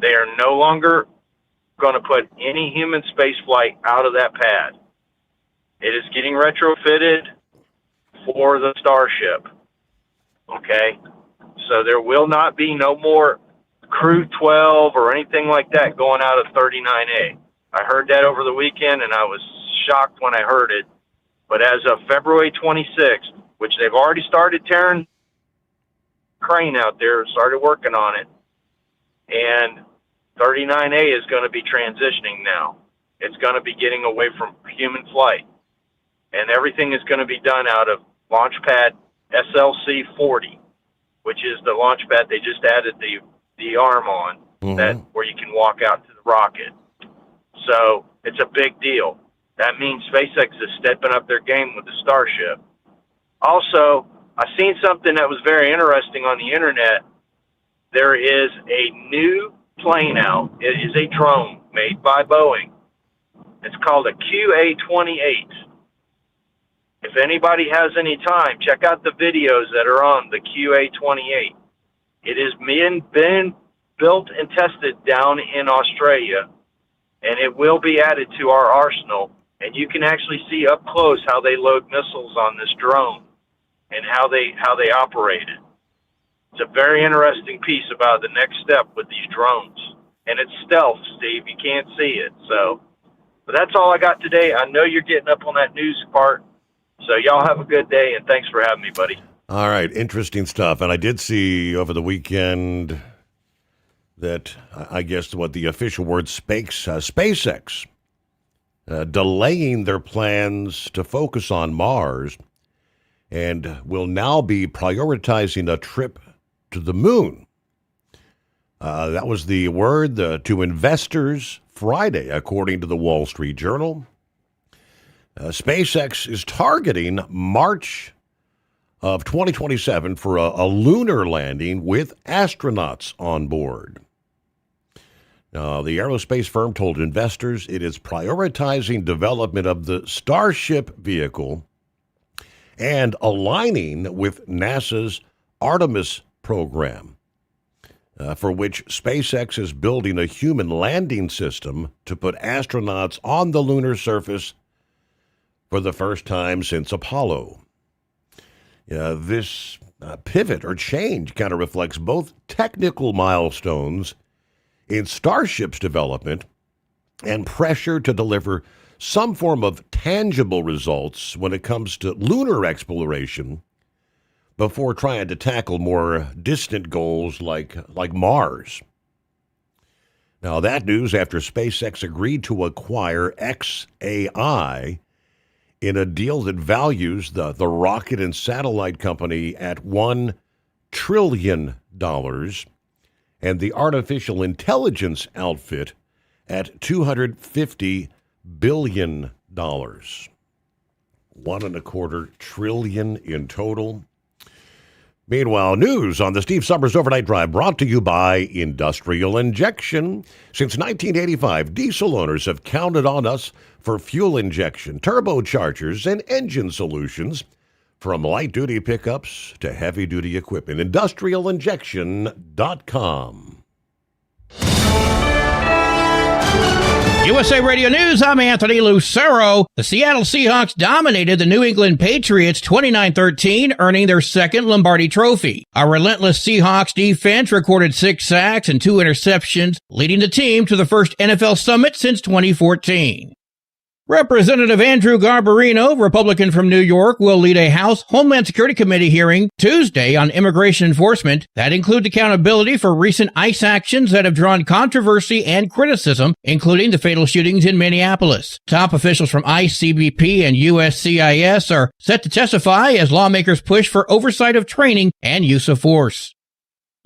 They are no longer going to put any human space flight out of that pad. It is getting retrofitted for the Starship. Okay? So there will not be no more Crew 12 or anything like that going out of 39A. I heard that over the weekend, and I was shocked when I heard it. But as of February 26th, which they've already started tearing crane out there, started working on it, and 39A is going to be transitioning now. It's going to be getting away from human flight, and everything is going to be done out of Launch Pad SLC-40, which is the launch pad they just added the arm on, mm-hmm. that where you can walk out to the rocket. So it's a big deal. That means SpaceX is stepping up their game with the Starship. Also, I seen something that was very interesting on the internet. There is a new plane out. It is a drone made by Boeing. It's called a QA-28. If anybody has any time, check out the videos that are on the QA-28. It is been built and tested down in Australia, and it will be added to our arsenal. And you can actually see up close how they load missiles on this drone and how they operate it. It's a very interesting piece about the next step with these drones. And it's stealth, Steve. You can't see it. So, but that's all I got today. I know you're getting up on that news part. So y'all have a good day, and thanks for having me, buddy. All right, interesting stuff. And I did see over the weekend that I guess what the official word SpaceX delaying their plans to focus on Mars and will now be prioritizing a trip to the moon. That was the word to investors Friday, according to the Wall Street Journal. SpaceX is targeting March of 2027 for a lunar landing with astronauts on board. Now, the aerospace firm told investors it is prioritizing development of the Starship vehicle and aligning with NASA's Artemis program, for which SpaceX is building a human landing system to put astronauts on the lunar surface for the first time since Apollo. This pivot or change kind of reflects both technical milestones in Starship's development and pressure to deliver some form of tangible results when it comes to lunar exploration before trying to tackle more distant goals like Mars. Now, that news after SpaceX agreed to acquire XAI in a deal that values the rocket and satellite company at $1 trillion and the artificial intelligence outfit at $250 billion. $1.25 trillion in total. Meanwhile, news on the Steve Summers Overnight Drive brought to you by Industrial Injection. Since 1985, diesel owners have counted on us for fuel injection, turbochargers, and engine solutions. From light-duty pickups to heavy-duty equipment, industrialinjection.com. USA Radio News, I'm Anthony Lucero. The Seattle Seahawks dominated the New England Patriots 29-13, earning their second Lombardi Trophy. A relentless Seahawks defense recorded 6 sacks and 2 interceptions, leading the team to the first NFL summit since 2014. Representative Andrew Garbarino, Republican from New York, will lead a House Homeland Security Committee hearing Tuesday on immigration enforcement that includes accountability for recent ICE actions that have drawn controversy and criticism, including the fatal shootings in Minneapolis. Top officials from ICE, CBP, and USCIS are set to testify as lawmakers push for oversight of training and use of force.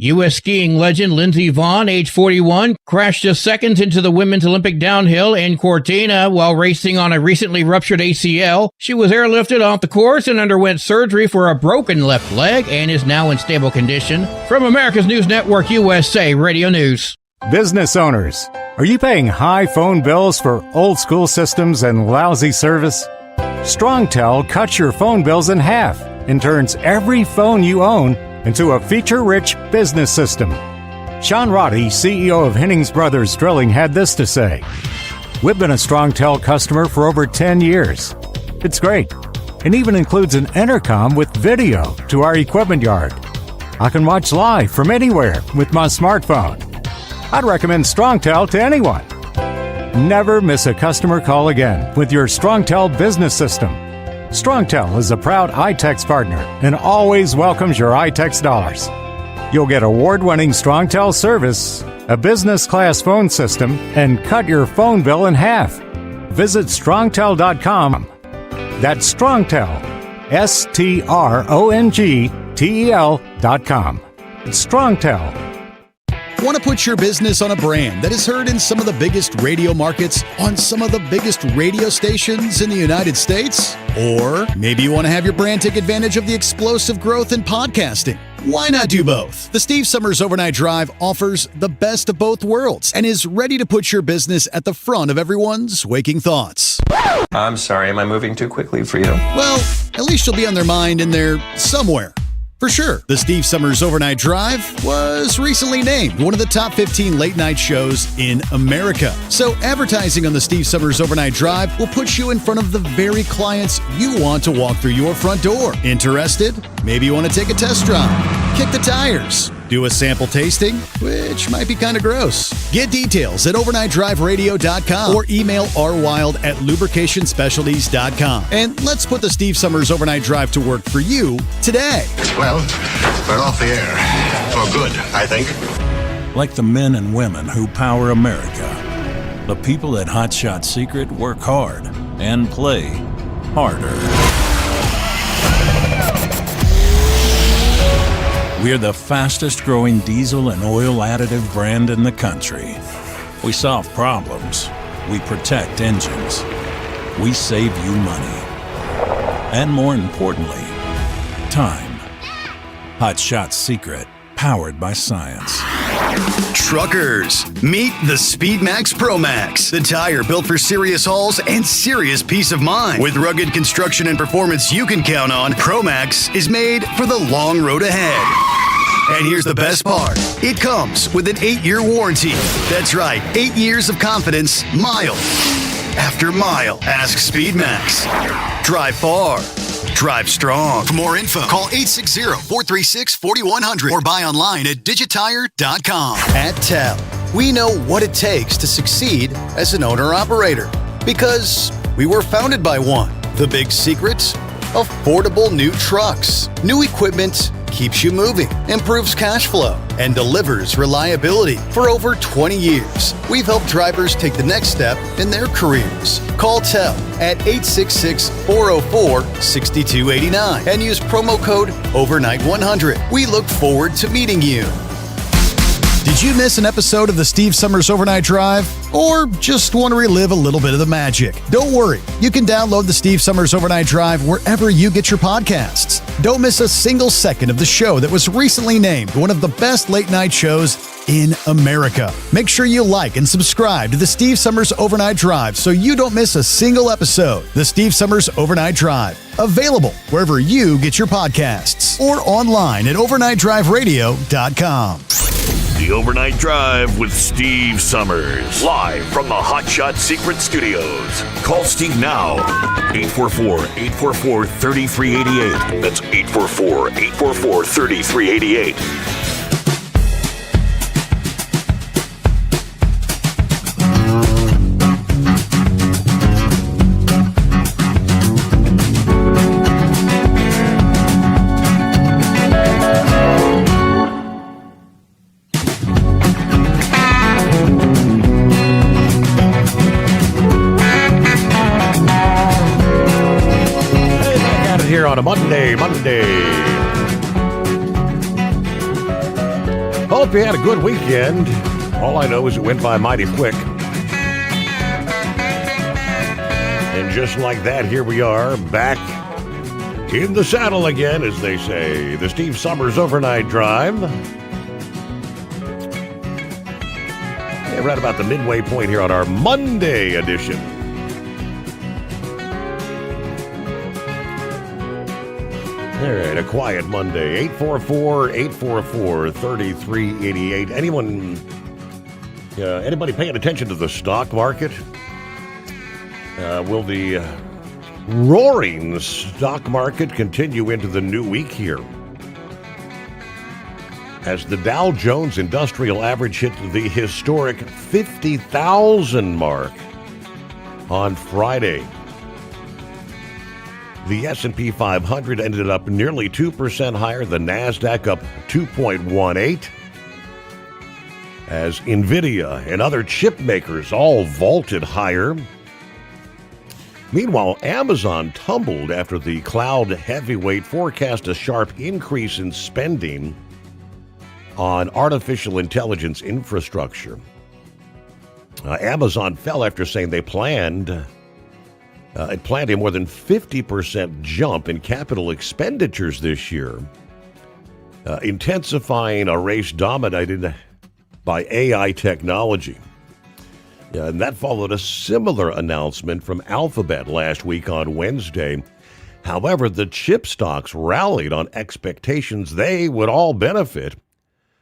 U.S. skiing legend Lindsey Vonn, age 41, crashed just seconds into the women's Olympic downhill in Cortina while racing on a recently ruptured ACL. She was airlifted off the course and underwent surgery for a broken left leg and is now in stable condition. From America's News Network, USA Radio News. Business owners, are you paying high phone bills for old school systems and lousy service? StrongTel cuts your phone bills in half and turns every phone you own into a feature-rich business system. Sean Roddy, CEO of Hennings Brothers Drilling, had this to say. We've been a StrongTel customer for over 10 years. It's great. It even includes an intercom with video to our equipment yard. I can watch live from anywhere with my smartphone. I'd recommend StrongTel to anyone. Never miss a customer call again with your StrongTel business system. StrongTel is a proud iTex partner and always welcomes your iTex dollars. You'll get award-winning StrongTel service, a business-class phone system, and cut your phone bill in half. Visit strongtel.com. That's StrongTel, StrongTel.com. It's StrongTel. Want to put your business on a brand that is heard in some of the biggest radio markets on some of the biggest radio stations in the United States? Or maybe you want to have your brand take advantage of the explosive growth in podcasting. Why not do both? The Steve Summers Overnight Drive offers the best of both worlds and is ready to put your business at the front of everyone's waking thoughts. I'm sorry, am I moving too quickly for you? Well, at least you'll be on their mind and they're somewhere. For sure, the Steve Summers Overnight Drive was recently named one of the top 15 late-night shows in America. So advertising on the Steve Summers Overnight Drive will put you in front of the very clients you want to walk through your front door. Interested? Maybe you want to take a test drive, kick the tires, do a sample tasting, which might be kind of gross. Get details at overnightdriveradio.com or email rwild@lubricationspecialties.com. And let's put the Steve Summers Overnight Drive to work for you today. Well, we're off the air. For good, I think. Like the men and women who power America, the people at Hot Shot Secret work hard and play harder. We're the fastest growing diesel and oil additive brand in the country. We solve problems. We protect engines. We save you money. And more importantly, time. Hot Shot Secret, powered by science. Truckers, meet the SpeedMax Pro Max, the tire built for serious hauls and serious peace of mind. With rugged construction and performance you can count on, Pro Max is made for the long road ahead. And here's the best part. It comes with an 8-year warranty. That's right, 8 years of confidence, mile after mile. Ask SpeedMax. Drive far. Drive strong. For more info, call 860-436-4100 or buy online at digitire.com. At TEL, we know what it takes to succeed as an owner-operator because we were founded by one. The big secret? Affordable new trucks. New equipment keeps you moving, improves cash flow, and delivers reliability. For over 20 years, we've helped drivers take the next step in their careers. Call TEL at 866-404-6289 and use promo code OVERNIGHT100. We look forward to meeting you. Did you miss an episode of the Steve Summers Overnight Drive? Or just want to relive a little bit of the magic? Don't worry, you can download the Steve Summers Overnight Drive wherever you get your podcasts. Don't miss a single second of the show that was recently named one of the best late-night shows in America. Make sure you like and subscribe to the Steve Summers Overnight Drive so you don't miss a single episode. The Steve Summers Overnight Drive, available wherever you get your podcasts or online at overnightdriveradio.com. The Overnight Drive with Steve Summers. Live from the Hot Shot Secret Studios. Call Steve now. 844-844-3388. That's 844-844-3388. On a Monday. Hope you had a good weekend. All I know is it went by mighty quick. And just like that, here we are, back in the saddle again, as they say. The Steve Summers Overnight Drive. Yeah, right about the midway point here on our Monday edition. All right, a quiet Monday. 844-844-3388. Anybody paying attention to the stock market? Will the roaring stock market continue into the new week here? As the Dow Jones Industrial Average hit the historic 50,000 mark on Friday. The S&P 500 ended up nearly 2% higher. The NASDAQ up 2.18%. As NVIDIA and other chip makers all vaulted higher. Meanwhile, Amazon tumbled after the cloud heavyweight forecast a sharp increase in spending on artificial intelligence infrastructure. Amazon fell after saying it planned a more than 50% jump in capital expenditures this year, intensifying a race dominated by AI technology. And that followed a similar announcement from Alphabet last week on Wednesday. However, the chip stocks rallied on expectations they would all benefit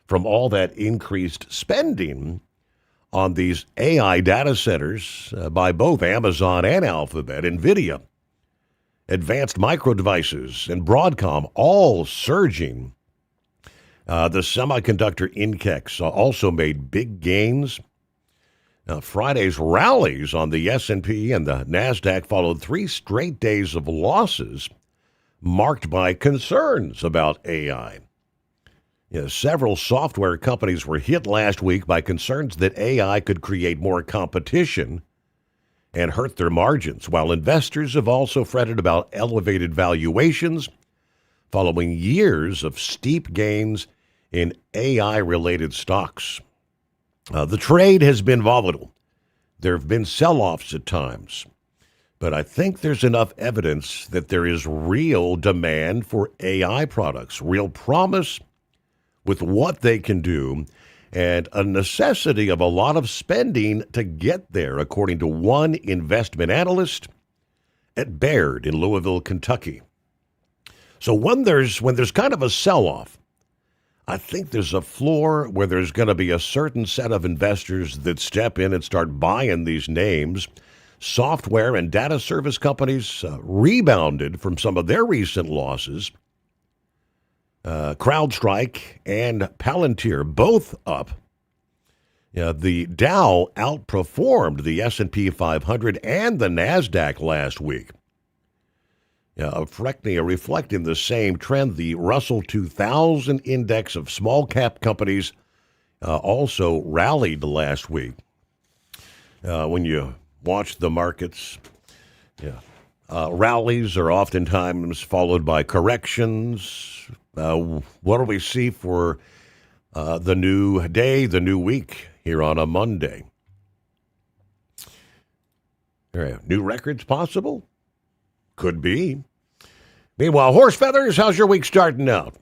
from all that increased spending on these AI data centers by both Amazon and Alphabet, NVIDIA, Advanced Micro Devices, and Broadcom, all surging. The semiconductor index also made big gains. Friday's rallies on the S&P and the NASDAQ followed 3 straight days of losses marked by concerns about AI. Several software companies were hit last week by concerns that AI could create more competition and hurt their margins, while investors have also fretted about elevated valuations following years of steep gains in AI-related stocks. The trade has been volatile. There have been sell-offs at times, but I think there's enough evidence that there is real demand for AI products, real promise with what they can do, and a necessity of a lot of spending to get there, according to one investment analyst at Baird in Louisville, Kentucky. So when there's kind of a sell-off, I think there's a floor where there's going to be a certain set of investors that step in and start buying these names. Software and data service companies rebounded from some of their recent losses. CrowdStrike and Palantir both up. The Dow outperformed the S&P 500 and the NASDAQ last week. Reflecting the same trend, the Russell 2000 index of small-cap companies also rallied last week. When you watch the markets, rallies are oftentimes followed by corrections. What do we see for the new day, the new week here on a Monday? New records possible? Could be. Meanwhile, Horse Feathers, how's your week starting out?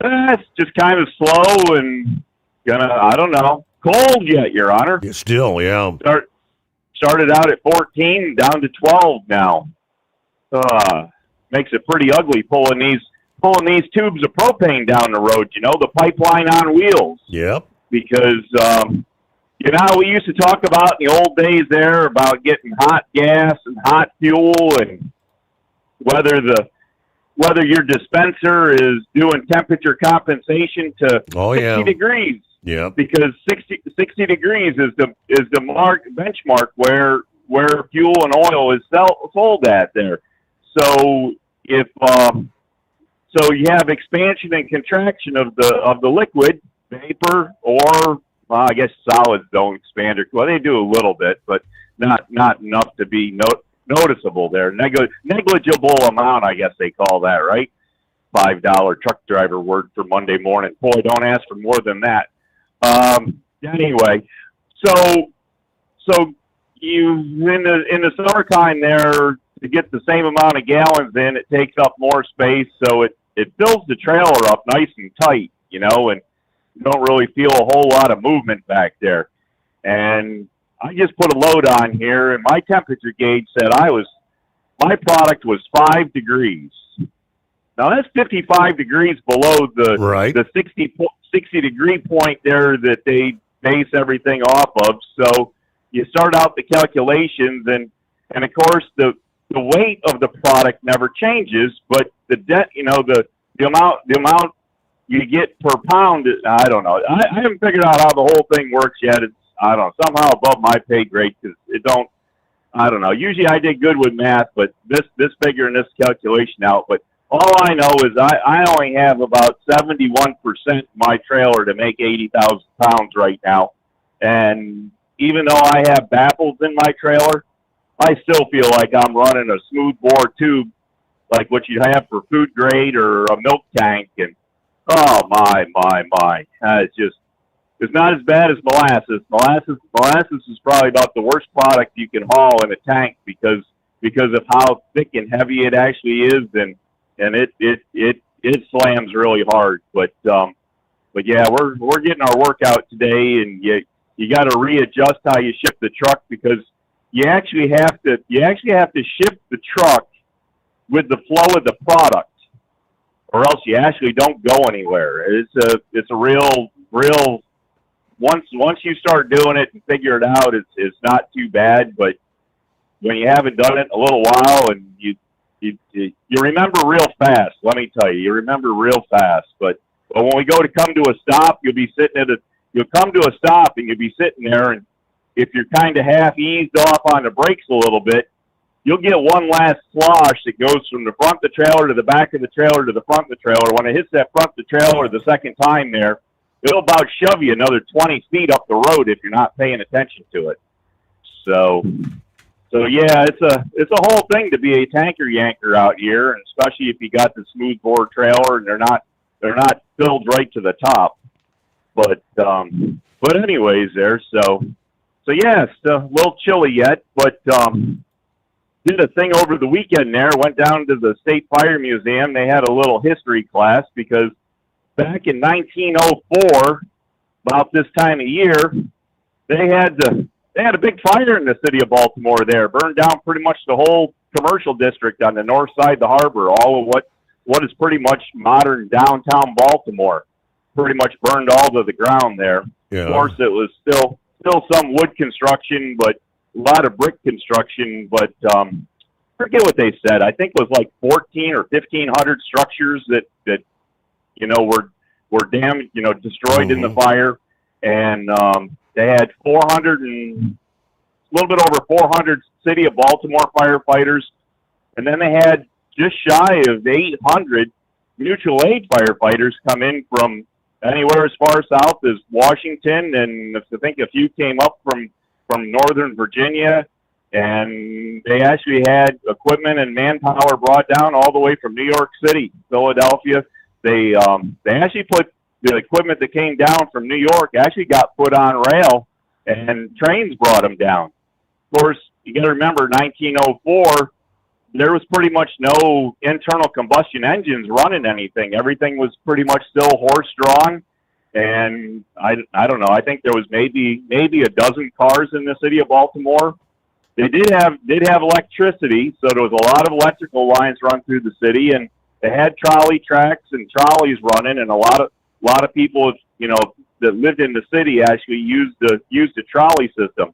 It's just kind of slow and I don't know, cold yet, Your Honor. It's still, yeah. Started out at 14, down to 12 now. Makes it pretty ugly pulling these tubes of propane down the road, the pipeline on wheels. Yep. Because, how we used to talk about in the old days there about getting hot gas and hot fuel and whether your dispenser is doing temperature compensation to 60 degrees. Yeah. Because 60 degrees is the benchmark where fuel and oil is sold at there. So if so you have expansion and contraction of the liquid, vapor, or I guess solids don't expand. Well, they do a little bit, but not enough to be noticeable there. Negligible amount, I guess they call that, right? $5 truck driver word for Monday morning. Boy, don't ask for more than that. Anyway, so you in the summertime there, to get the same amount of gallons in, it takes up more space, so it fills the trailer up nice and tight, and you don't really feel a whole lot of movement back there. And I just put a load on here, and my temperature gauge said my product was 5 degrees. Now that's 55 degrees below the 60 degree point there that they base everything off of. So you start out the calculations, and of course the weight of the product never changes, but the amount you get per pound, I don't know. I haven't figured out how the whole thing works yet. It's, I don't know, somehow above my pay grade, because I don't know. Usually I did good with math, but this figuring this calculation out. But all I know is I only have about 71% of my trailer to make 80,000 pounds right now. And even though I have baffles in my trailer, I still feel like I'm running a smooth bore tube, like what you have for food grade or a milk tank. And oh my. It's not as bad as molasses. Molasses is probably about the worst product you can haul in a tank because of how thick and heavy it actually is, and it slams really hard. But yeah, we're getting our workout today, and you got to readjust how you ship the truck, because you actually have to ship the truck with the flow of the product, or else you actually don't go anywhere. It's a real once you start doing it and figure it out, it's not too bad. But when you haven't done it in a little while, and you remember real fast. Let me tell you, you remember real fast. But when we go to come to a stop, you'll come to a stop and you'll be sitting there, and if you're kind of half eased off on the brakes a little bit, you'll get one last slosh that goes from the front of the trailer to the back of the trailer to the front of the trailer. When it hits that front of the trailer the second time there, it'll about shove you another 20 feet up the road if you're not paying attention to it. So yeah, it's a whole thing to be a tanker yanker out here, and especially if you got the smoothbore trailer and they're not filled right to the top. But anyways, there. So yeah, it's a little chilly yet, but did a thing over the weekend there. Went down to the State Fire Museum. They had a little history class because back in 1904, about this time of year, they had a big fire in the city of Baltimore there. Burned down pretty much the whole commercial district on the north side of the harbor. All of what is pretty much modern downtown Baltimore. Pretty much burned all to the ground there. Yeah. Of course, it was still some wood construction, but a lot of brick construction. But forget what they said. I think it was like 14 or 1,500 structures that were damaged, destroyed in the fire, and they had 400 and a little bit over 400 city of Baltimore firefighters, and then they had just shy of 800 mutual aid firefighters come in from anywhere as far south as Washington, and I think a few came up from Northern Virginia, and they actually had equipment and manpower brought down all the way from New York City, Philadelphia. They actually put the equipment that came down from New York actually got put on rail, and trains brought them down. Of course, you got to remember 1904. There was pretty much no internal combustion engines running anything. Everything was pretty much still horse-drawn, and I don't know. I think there was maybe a dozen cars in the city of Baltimore. They did have electricity, so there was a lot of electrical lines run through the city, and they had trolley tracks and trolleys running, and a lot of people, that lived in the city actually used the trolley system.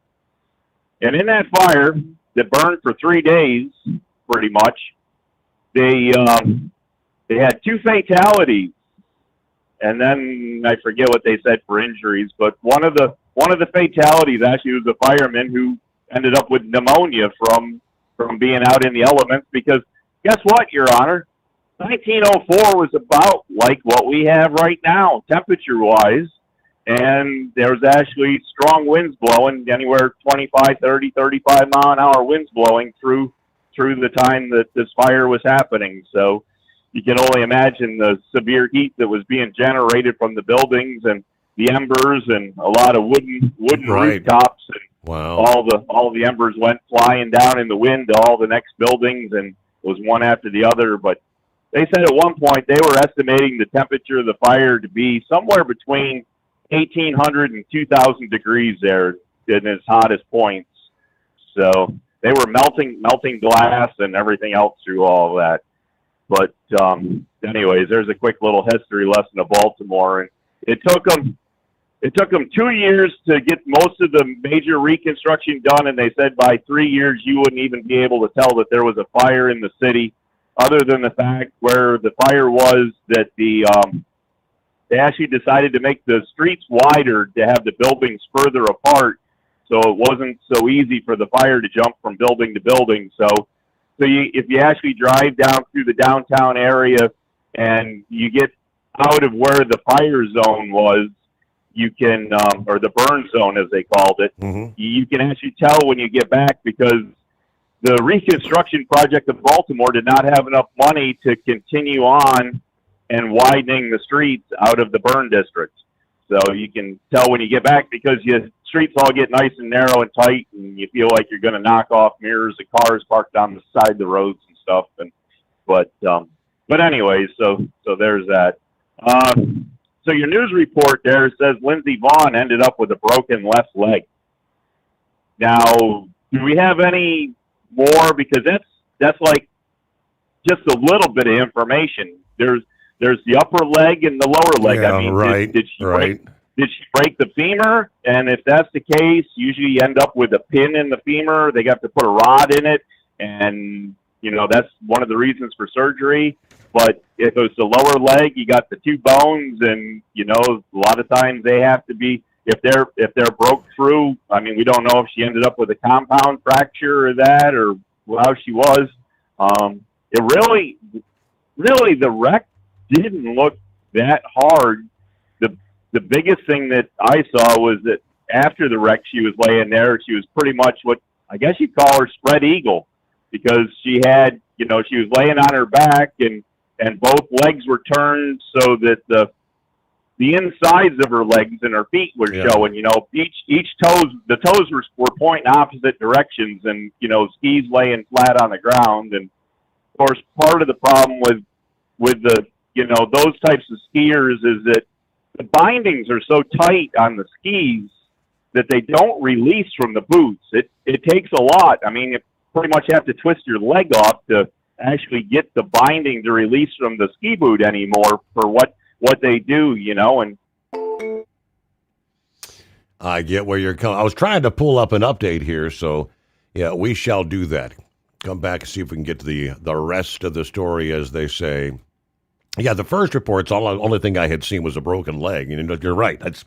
And in that fire that burned for 3 days, pretty much, they had 2 fatalities, and then I forget what they said for injuries, but one of the fatalities actually was a fireman who ended up with pneumonia from being out in the elements, because guess what, Your Honor? 1904 was about like what we have right now, temperature-wise, and there was actually strong winds blowing, anywhere 25, 30, 35-mile-an-hour winds blowing through the time that this fire was happening. So you can only imagine the severe heat that was being generated from the buildings and the embers and a lot of wooden rooftops. And wow. All the embers went flying down in the wind to all the next buildings, and it was one after the other. But they said at one point they were estimating the temperature of the fire to be somewhere between 1,800 and 2,000 degrees there in its hottest points. So they were melting glass and everything else through all of that. But anyways, there's a quick little history lesson of Baltimore, and it took them 2 years to get most of the major reconstruction done, and they said by 3 years you wouldn't even be able to tell that there was a fire in the city, other than the fact where the fire was that they actually decided to make the streets wider to have the buildings further apart, so it wasn't so easy for the fire to jump from building to building. So if you actually drive down through the downtown area and you get out of where the fire zone was, you can, or the burn zone as they called it, you can actually tell when you get back, because the reconstruction project of Baltimore did not have enough money to continue on and widening the streets out of the burn district. So you can tell when you get back, because streets all get nice and narrow and tight, and you feel like you're going to knock off mirrors of cars parked on the side of the roads and stuff. But anyways, so there's that. So your news report there says Lindsey Vaughn ended up with a broken left leg. Now, do we have any more? Because that's like just a little bit of information. There's the upper leg and the lower leg. Yeah, I mean, right, did she right. did she break the femur? And if that's the case, usually you end up with a pin in the femur. They have to put a rod in it, and that's one of the reasons for surgery. But if it's the lower leg, you got the two bones, and a lot of times they have to be, if they're broke through. I mean, we don't know if she ended up with a compound fracture or that, or how she was. It really the wreck didn't look that hard. The biggest thing that I saw was that after the wreck, she was laying there. She was pretty much what I guess you'd call her spread eagle, because she had, she was laying on her back, and both legs were turned so that the insides of her legs and her feet were showing. Each toes, the toes were pointing opposite directions, and skis laying flat on the ground. And of course, part of the problem with the those types of skiers is that the bindings are so tight on the skis that they don't release from the boots. It takes a lot. I mean, you pretty much have to twist your leg off to actually get the binding to release from the ski boot anymore for what they do, and I get where you're coming. I was trying to pull up an update here, so yeah, we shall do that. Come back and see if we can get to the rest of the story, as they say. Yeah, the first reports, only thing I had seen was a broken leg. You're right. That's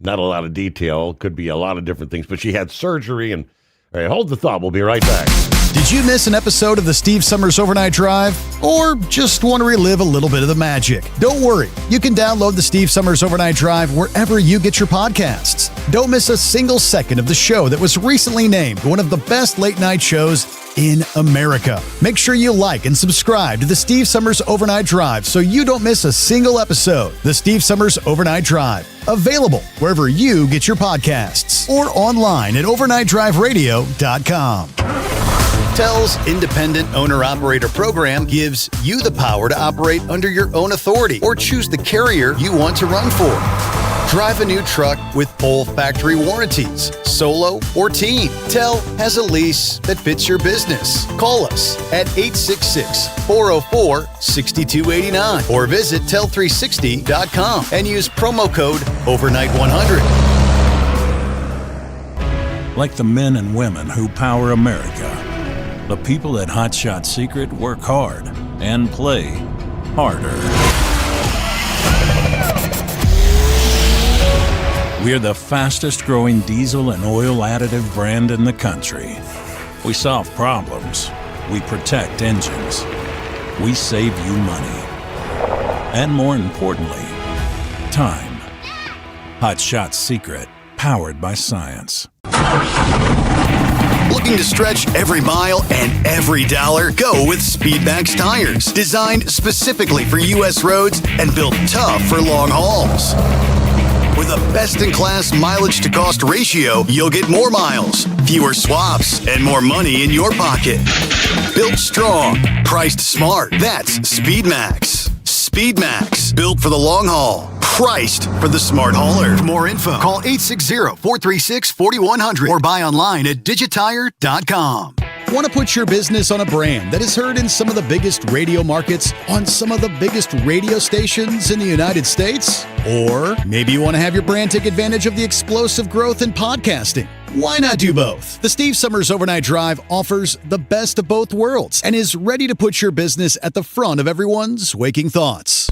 not a lot of detail. Could be a lot of different things. But she had surgery. And all right, hold the thought. We'll be right back. Did you miss an episode of the Steve Summers Overnight Drive? Or just want to relive a little bit of the magic? Don't worry. You can download the Steve Summers Overnight Drive wherever you get your podcasts. Don't miss a single second of the show that was recently named one of the best late night shows in America. Make sure you like and subscribe to the Steve Summers Overnight Drive so you don't miss a single episode. The Steve Summers Overnight Drive, available wherever you get your podcasts or online at overnightdriveradio.com. TEL's Independent Owner-Operator Program gives you the power to operate under your own authority or choose the carrier you want to run for. Drive a new truck with full factory warranties, solo or team. TEL has a lease that fits your business. Call us at 866-404-6289 or visit tel360.com and use promo code OVERNIGHT100. Like the men and women who power America, the people at Hot Shot Secret work hard and play harder. We're the fastest growing diesel and oil additive brand in the country. We solve problems. We protect engines. We save you money. And more importantly, time. Hot Shot Secret, powered by science. Looking to stretch every mile and every dollar? Go with Speedmax tires, designed specifically for U.S. roads and built tough for long hauls. With a best-in-class mileage-to-cost ratio, you'll get more miles, fewer swaps, and more money in your pocket. Built strong, priced smart. That's Speedmax. Speedmax, built for the long haul, priced for the smart hauler. For more info, call 860-436-4100 or buy online at digitire.com. Want to put your business on a brand that is heard in some of the biggest radio markets on some of the biggest radio stations in the United States? Or maybe you want to have your brand take advantage of the explosive growth in podcasting. Why not do both? The Steve Summers Overnight Drive offers the best of both worlds and is ready to put your business at the front of everyone's waking thoughts.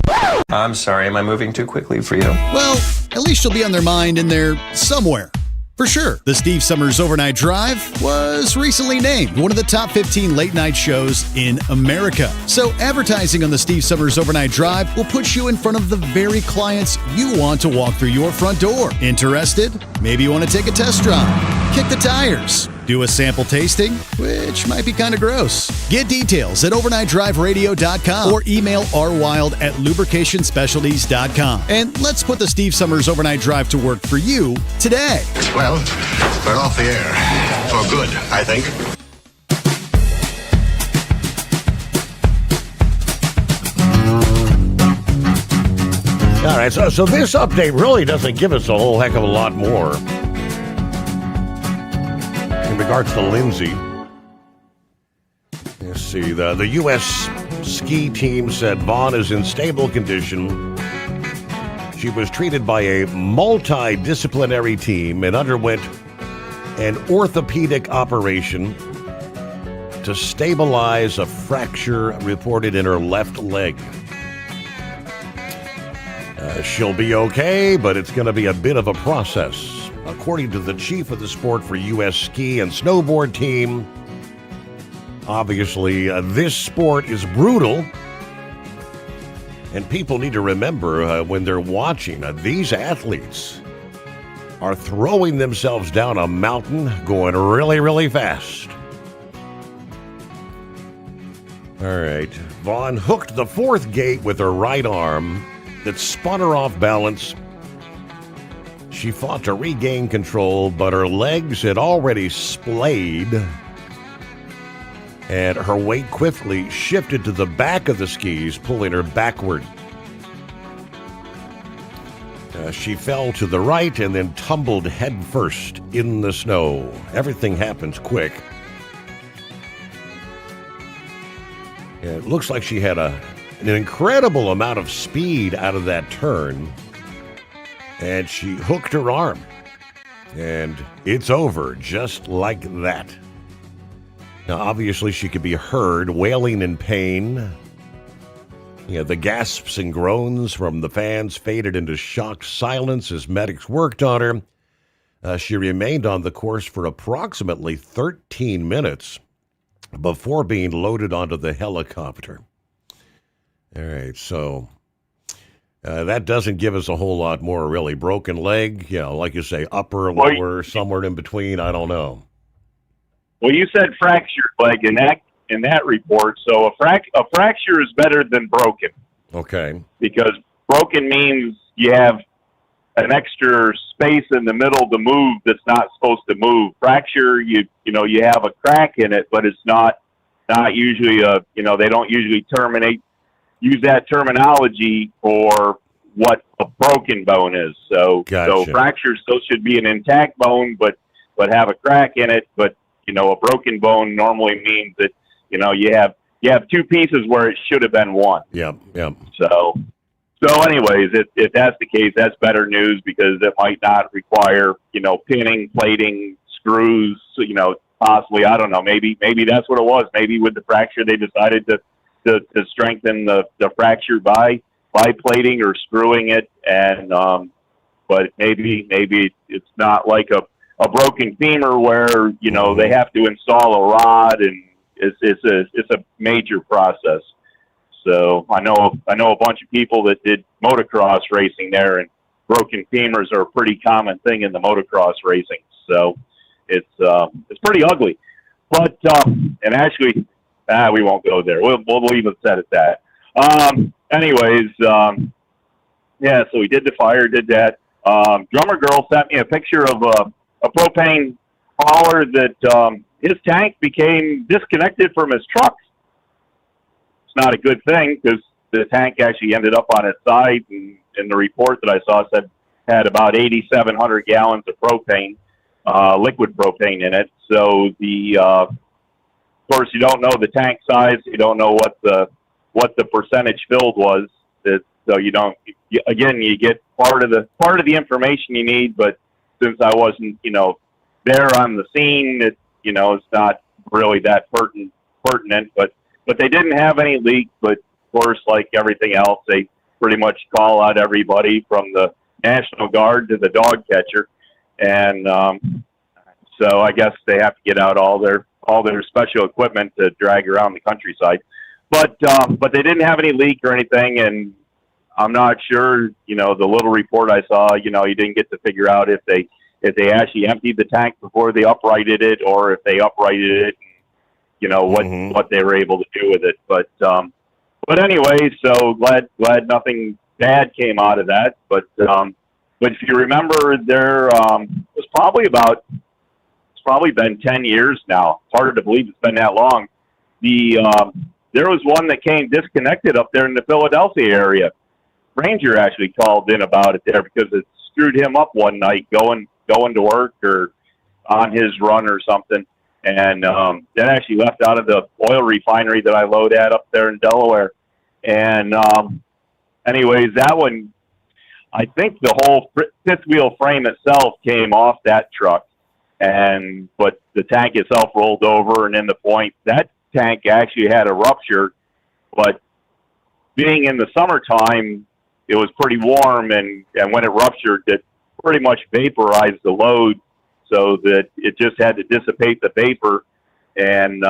I'm sorry, am I moving too quickly for you? Well, at least you'll be on their mind in there somewhere. For sure, the Steve Summers Overnight Drive was recently named one of the top 15 late night shows in America. So advertising on the Steve Summers Overnight Drive will put you in front of the very clients you want to walk through your front door. Interested? Maybe you want to take a test drive, kick the tires, do a sample tasting, which might be kind of gross. Get details at overnightdriveradio.com or email rwild@lubricationspecialties.com. And let's put the Steve Summers Overnight Drive to work for you today. Well, we're off the air. For good, I think. All right, so this update really doesn't give us a whole heck of a lot more in regards to Lindsay. Let's see, the U.S. ski team said Vaughn is in stable condition. She was treated by a multidisciplinary team and underwent an orthopedic operation to stabilize a fracture reported in her left leg. She'll be okay, but it's going to be a bit of a process. According to the chief of the sport for U.S. ski and snowboard team, obviously this sport is brutal, and people need to remember when they're watching, these athletes are throwing themselves down a mountain going really, really fast. All right, Vaughn hooked the fourth gate with her right arm that spun her off balance. She fought to regain control, but her legs had already splayed, and her weight quickly shifted to the back of the skis, pulling her backward. She fell to the right and then tumbled headfirst in the snow. Everything happens quick. It looks like she had an incredible amount of speed out of that turn, and she hooked her arm, and it's over just like that. Now, obviously, she could be heard wailing in pain. The gasps and groans from the fans faded into shocked silence as medics worked on her. She remained on the course for approximately 13 minutes before being loaded onto the helicopter. All right, so that doesn't give us a whole lot more, really. Broken leg, like you say, upper, lower, somewhere in between, I don't know. Well, you said fractured leg in that report, so a fracture is better than broken. Okay. Because broken means you have an extra space in the middle to move that's not supposed to move. Fracture, you have a crack in it, but it's not usually they don't usually use that terminology for what a broken bone is. So fracture still should be an intact bone, but have a crack in it. But a broken bone normally means that you have two pieces where it should have been one. Yep. So anyways, if that's the case, that's better news because it might not require, pinning, plating, screws, possibly, I don't know, maybe that's what it was. Maybe with the fracture, they decided to strengthen the fracture by plating or screwing it. And, but maybe it's not like a broken femur where, they have to install a rod, and it's a major process. So I know a bunch of people that did motocross racing there, and broken femurs are a pretty common thing in the motocross racing. So it's pretty ugly. But and actually, we won't go there. We'll leave it set at that. Anyways, yeah. So we did the fire, did that. Drummer Girl sent me a picture of a propane hauler that his tank became disconnected from his truck. Not a good thing because the tank actually ended up on its side, and the report that I saw said had about 8,700 gallons of propane, liquid propane in it. So of course, you don't know the tank size, you don't know what the percentage filled was. So you get part of the information you need, but since I wasn't there on the scene, it's not really that pertinent, but they didn't have any leak. But of course, like everything else, they pretty much call out everybody from the National Guard to the dog catcher, and so I guess they have to get out all their special equipment to drag around the countryside. But they didn't have any leak or anything, and I'm not sure. The little report I saw, you didn't get to figure out if they actually emptied the tank before they uprighted it, or if they uprighted it. What they were able to do with it. But anyway, so glad nothing bad came out of that. But if you remember, there was it's probably been 10 years now. It's harder to believe it's been that long. There was one that came disconnected up there in the Philadelphia area. Ranger actually called in about it there because it screwed him up one night going to work or on his run or something. and that actually left out of the oil refinery that I load at up there in Delaware. And anyways, that one, I think the whole fifth wheel frame itself came off that truck, but the tank itself rolled over, and in the point, that tank actually had a rupture. But being in the summertime, it was pretty warm, and when it ruptured, it pretty much vaporized the load, so that it just had to dissipate the vapor, and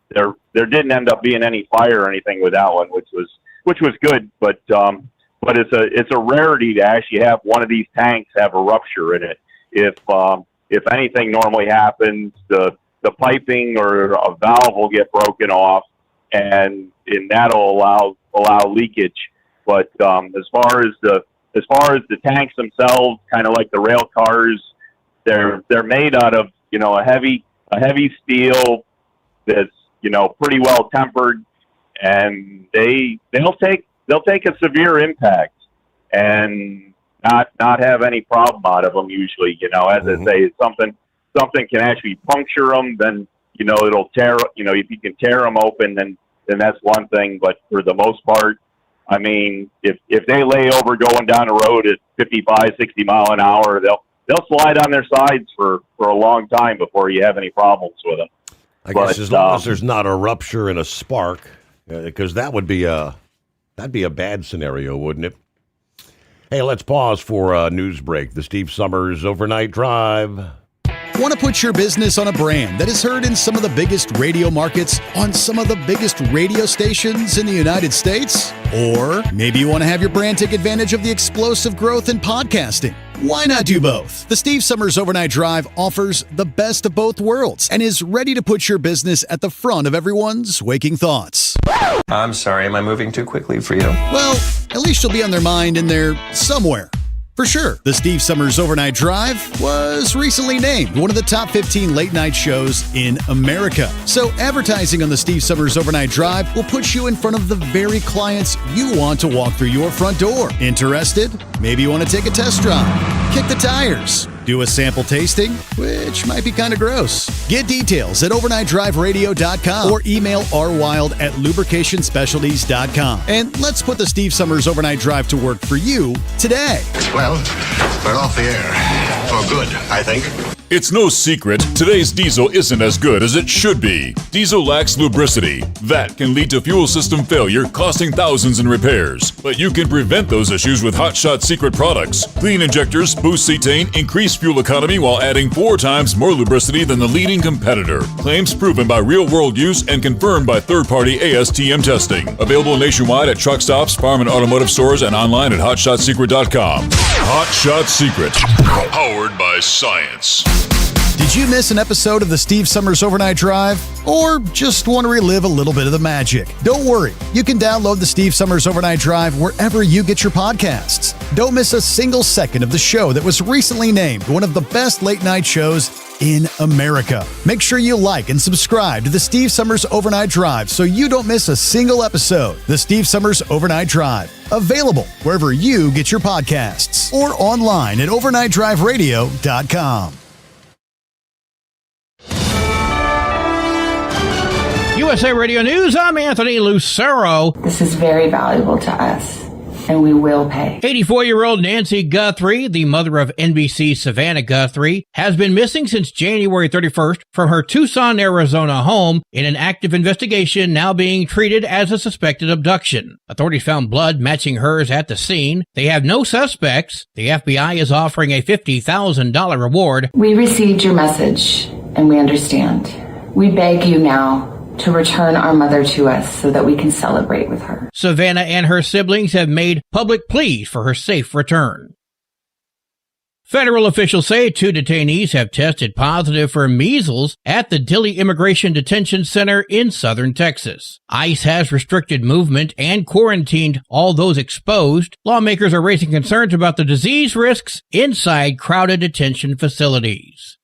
there didn't end up being any fire or anything with that one, which was good. But it's a rarity to actually have one of these tanks have a rupture in it. If anything normally happens, the piping or a valve will get broken off, and that'll allow leakage. But as far as the tanks themselves, kind of like the rail cars, they're made out of a heavy steel that's pretty well tempered, and they'll take a severe impact and not have any problem out of them usually. As I say, something can actually puncture them, then it'll tear. If you can tear them open, then that's one thing. But for the most part, I mean, if they lay over going down the road at 55, 60 mile an hour, they'll slide on their sides for a long time before you have any problems with them. I guess as long as there's not a rupture and a spark, because that'd be a bad scenario, wouldn't it? Hey, let's pause for a news break. The Steve Sommers Overnight Drive. Want to put your business on a brand that is heard in some of the biggest radio markets on some of the biggest radio stations in the United States? Or maybe you want to have your brand take advantage of the explosive growth in podcasting. Why not do both? The Steve Sommers Overnight Drive offers the best of both worlds and is ready to put your business at the front of everyone's waking thoughts. I'm sorry, am I moving too quickly for you? Well, at least you'll be on their mind in there somewhere. For sure, the Steve Sommers Overnight Drive was recently named one of the top 15 late-night shows in America. So advertising on the Steve Sommers Overnight Drive will put you in front of the very clients you want to walk through your front door. Interested? Maybe you want to take a test drive, kick the tires, do a sample tasting, which might be kind of gross. Get details at overnightdriveradio.com or email rwild@lubricationspecialties.com. And let's put the Steve Sommers Overnight Drive to work for you today. Well, we're off the air. For good, I think. It's no secret, today's diesel isn't as good as it should be. Diesel lacks lubricity. That can lead to fuel system failure, costing thousands in repairs. But you can prevent those issues with Hot Shot Secret products. Clean injectors, boost cetane, increase fuel economy while adding 4 times more lubricity than the leading competitor. Claims proven by real-world use and confirmed by third-party ASTM testing. Available nationwide at truck stops, farm and automotive stores, and online at hotshotsecret.com. Hot Shot Secret. Powered by science. Did you miss an episode of the Steve Sommers Overnight Drive? Or just want to relive a little bit of the magic? Don't worry, you can download the Steve Sommers Overnight Drive wherever you get your podcasts. Don't miss a single second of the show that was recently named one of the best late-night shows in America. Make sure you like and subscribe to the Steve Sommers Overnight Drive so you don't miss a single episode. The Steve Sommers Overnight Drive, available wherever you get your podcasts or online at overnightdriveradio.com. USA Radio News, I'm Anthony Lucero. This is very valuable to us, and we will pay. 84-year-old Nancy Guthrie, the mother of NBC's Savannah Guthrie, has been missing since January 31st from her Tucson, Arizona home in an active investigation now being treated as a suspected abduction. Authorities found blood matching hers at the scene. They have no suspects. The FBI is offering a $50,000 reward. We received your message, and we understand. We beg you now to return our mother to us so that we can celebrate with her. Savannah and her siblings have made public pleas for her safe return. Federal officials say 2 detainees have tested positive for measles at the Dilley Immigration Detention Center in southern Texas. ICE has restricted movement and quarantined all those exposed. Lawmakers are raising concerns about the disease risks inside crowded detention facilities.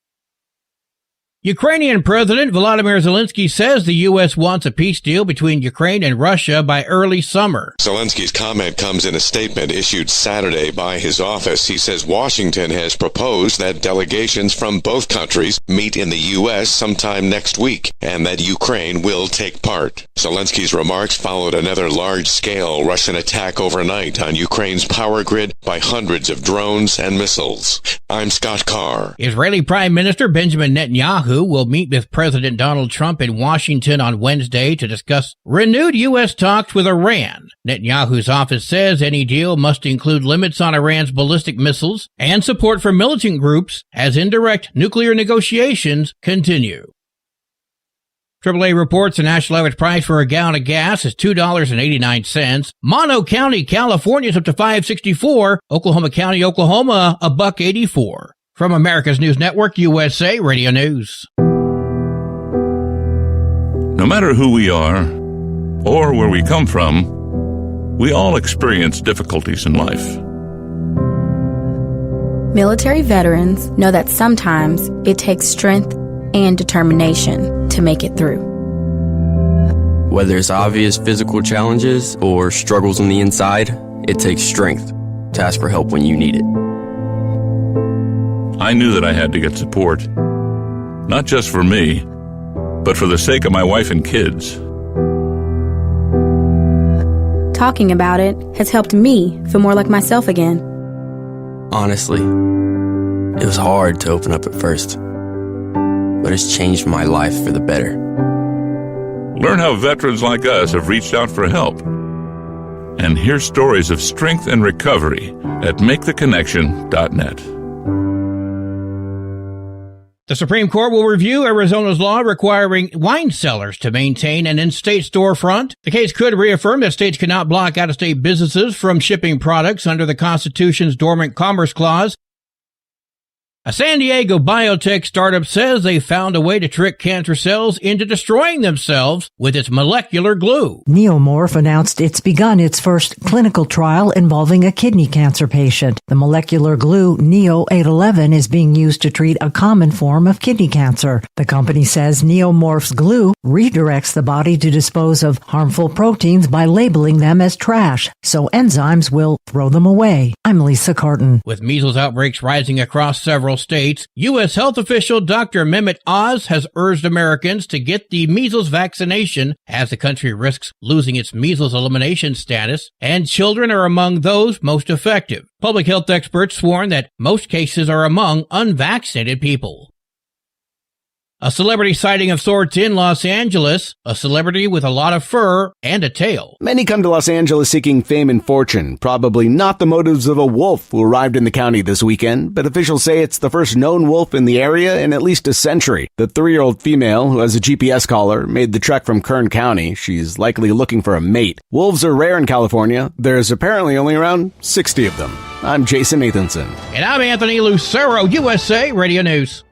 Ukrainian President Volodymyr Zelensky says the U.S. wants a peace deal between Ukraine and Russia by early summer. Zelensky's comment comes in a statement issued Saturday by his office. He says Washington has proposed that delegations from both countries meet in the U.S. sometime next week and that Ukraine will take part. Zelensky's remarks followed another large-scale Russian attack overnight on Ukraine's power grid by hundreds of drones and missiles. I'm Scott Carr. Israeli Prime Minister Benjamin Netanyahu will meet with President Donald Trump in Washington on Wednesday to discuss renewed U.S. talks with Iran. Netanyahu's office says any deal must include limits on Iran's ballistic missiles and support for militant groups as indirect nuclear negotiations continue. AAA reports the national average price for a gallon of gas is $2.89. Mono County, California is up to $5.64. Oklahoma County, Oklahoma, $1.84. From America's News Network, USA Radio News. No matter who we are or where we come from, we all experience difficulties in life. Military veterans know that sometimes it takes strength and determination to make it through. Whether it's obvious physical challenges or struggles on the inside, it takes strength to ask for help when you need it. I knew that I had to get support, not just for me, but for the sake of my wife and kids. Talking about it has helped me feel more like myself again. Honestly, it was hard to open up at first, but it's changed my life for the better. Learn how veterans like us have reached out for help. And hear stories of strength and recovery at MakeTheConnection.net. The Supreme Court will review Arizona's law requiring wine cellars to maintain an in-state storefront. The case could reaffirm that states cannot block out-of-state businesses from shipping products under the Constitution's Dormant Commerce Clause. A San Diego biotech startup says they found a way to trick cancer cells into destroying themselves with its molecular glue. Neomorph announced it's begun its first clinical trial involving a kidney cancer patient. The molecular glue Neo-811 is being used to treat a common form of kidney cancer. The company says Neomorph's glue redirects the body to dispose of harmful proteins by labeling them as trash, so enzymes will throw them away. I'm Lisa Carton. With measles outbreaks rising across several states, U.S. health official Dr. Mehmet Oz has urged Americans to get the measles vaccination as the country risks losing its measles elimination status, and children are among those most effective. Public health experts warn that most cases are among unvaccinated people. A celebrity sighting of sorts in Los Angeles, a celebrity with a lot of fur and a tail. Many come to Los Angeles seeking fame and fortune, probably not the motives of a wolf who arrived in the county this weekend, but officials say it's the first known wolf in the area in at least a century. The 3-year-old female, who has a GPS collar, made the trek from Kern County. She's likely looking for a mate. Wolves are rare in California. There's apparently only around 60 of them. I'm Jason Nathanson. And I'm Anthony Lucero, USA Radio News.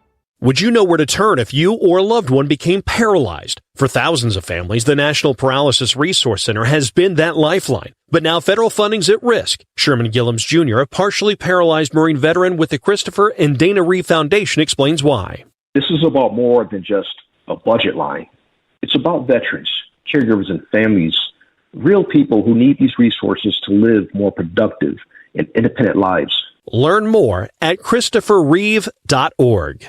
Would you know where to turn if you or a loved one became paralyzed? For thousands of families, the National Paralysis Resource Center has been that lifeline. But now federal funding's at risk. Sherman Gillums Jr., a partially paralyzed Marine veteran with the Christopher and Dana Reeve Foundation, explains why. This is about more than just a budget line. It's about veterans, caregivers, and families, real people who need these resources to live more productive and independent lives. Learn more at ChristopherReeve.org.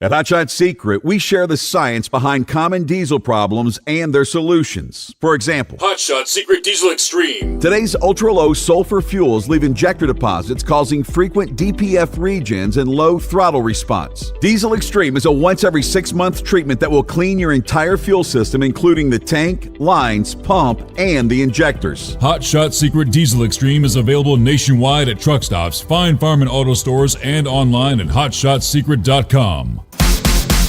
At Hot Shot Secret, we share the science behind common diesel problems and their solutions. For example, Hot Shot Secret Diesel Extreme. Today's ultra-low sulfur fuels leave injector deposits causing frequent DPF regens and low throttle response. Diesel Extreme is a once every 6-month treatment that will clean your entire fuel system, including the tank, lines, pump, and the injectors. Hot Shot Secret Diesel Extreme is available nationwide at truck stops, fine farm and auto stores, and online at hotshotsecret.com.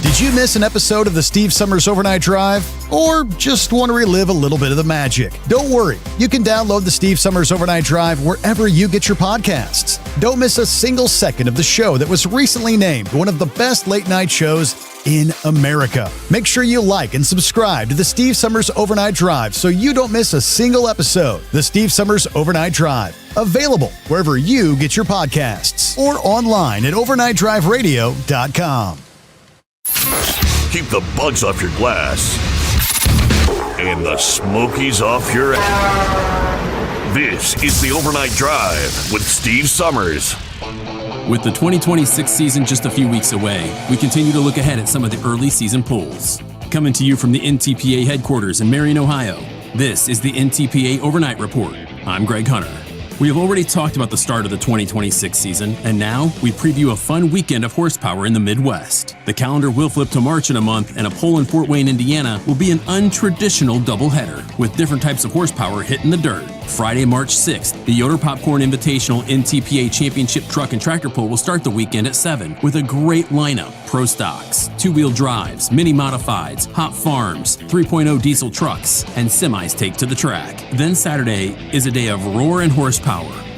Did you miss an episode of the Steve Summers Overnight Drive? Or just want to relive a little bit of the magic? Don't worry. You can download the Steve Summers Overnight Drive wherever you get your podcasts. Don't miss a single second of the show that was recently named one of the best late-night shows in America. Make sure you like and subscribe to the Steve Summers Overnight Drive so you don't miss a single episode. The Steve Summers Overnight Drive. Available wherever you get your podcasts or online at overnightdriveradio.com. Keep the bugs off your glass and the smokies off your ass. This is the Overnight Drive with Steve Sommers. With the 2026 season just a few weeks away, we continue to look ahead at some of the early season polls. Coming to you from the NTPA headquarters in Marion, Ohio, this is the NTPA Overnight Report. I'm Greg Hunter. We have already talked about the start of the 2026 season, and now we preview a fun weekend of horsepower in the Midwest. The calendar will flip to March in a month, and a poll in Fort Wayne, Indiana will be an untraditional doubleheader, with different types of horsepower hitting the dirt. Friday, March 6th, the Yoder Popcorn Invitational NTPA Championship Truck and Tractor Pull will start the weekend at 7 with a great lineup: Pro Stocks, two-wheel drives, mini modifieds, hot farms, 3.0 diesel trucks, and semis take to the track. Then Saturday is a day of roar and horsepower.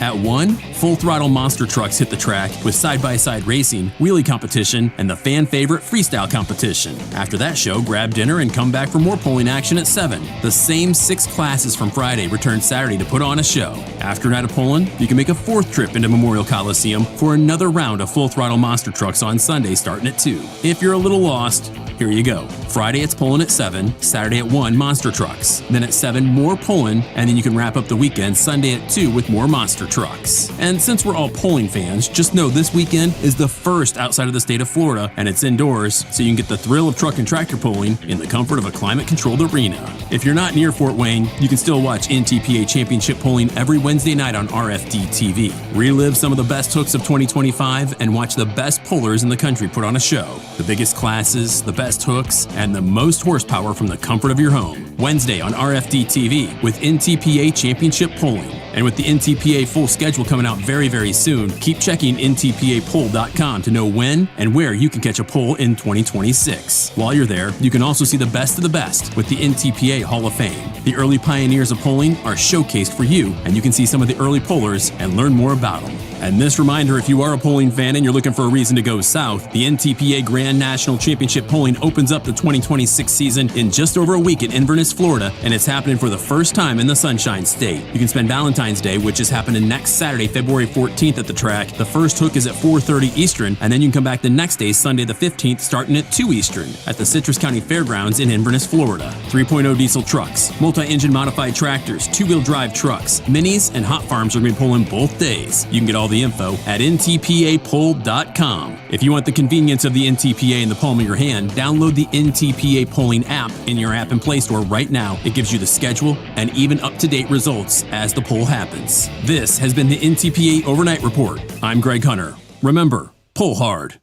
At 1, full-throttle monster trucks hit the track with side-by-side racing, wheelie competition, and the fan-favorite freestyle competition. After that show, grab dinner and come back for more pulling action at 7. The same 6 classes from Friday return Saturday to put on a show. After a night of pulling, you can make a 4th trip into Memorial Coliseum for another round of full-throttle monster trucks on Sunday starting at 2. If you're a little lost, here you go. Friday it's pulling at 7, Saturday at 1 monster trucks. Then at 7 more pulling, and then you can wrap up the weekend Sunday at 2 with more monster trucks. And since we're all pulling fans, just know this weekend is the first outside of the state of Florida, and it's indoors, so you can get the thrill of truck and tractor pulling in the comfort of a climate-controlled arena. If you're not near Fort Wayne, you can still watch NTPA Championship Pulling every Wednesday night on RFD TV. Relive some of the best hooks of 2025 and watch the best pullers in the country put on a show. The biggest classes, the best hooks, and the most horsepower from the comfort of your home. Wednesday on RFD TV with NTPA Championship Pulling. And with the NTPA full schedule coming out very, very soon, keep checking ntpapoll.com to know when and where you can catch a poll in 2026. While you're there, you can also see the best of the best with the NTPA Hall of Fame. The early pioneers of polling are showcased for you, and you can see some of the early pollers and learn more about them. And this reminder, if you are a polling fan and you're looking for a reason to go south, the NTPA Grand National Championship Polling opens up the 2026 season in just over a week in Inverness, Florida, and it's happening for the first time in the Sunshine State. You can spend Valentine's Day, which is happening next Saturday, February 14th at the track. The first hook is at 4:30 Eastern, and then you can come back the next day, Sunday the 15th, starting at 2 Eastern at the Citrus County Fairgrounds in Inverness, Florida. 3.0 diesel trucks, multi-engine modified tractors, two-wheel drive trucks, minis, and hot farms are going to be pulling both days. You can get all the info at ntpapoll.com. If you want the convenience of the NTPA in the palm of your hand, download the NTPA Polling app in your app and Play Store right now. It gives you the schedule and even up-to-date results as the poll happens. This has been the NTPA Overnight Report. I'm Greg Hunter. Remember, pull hard.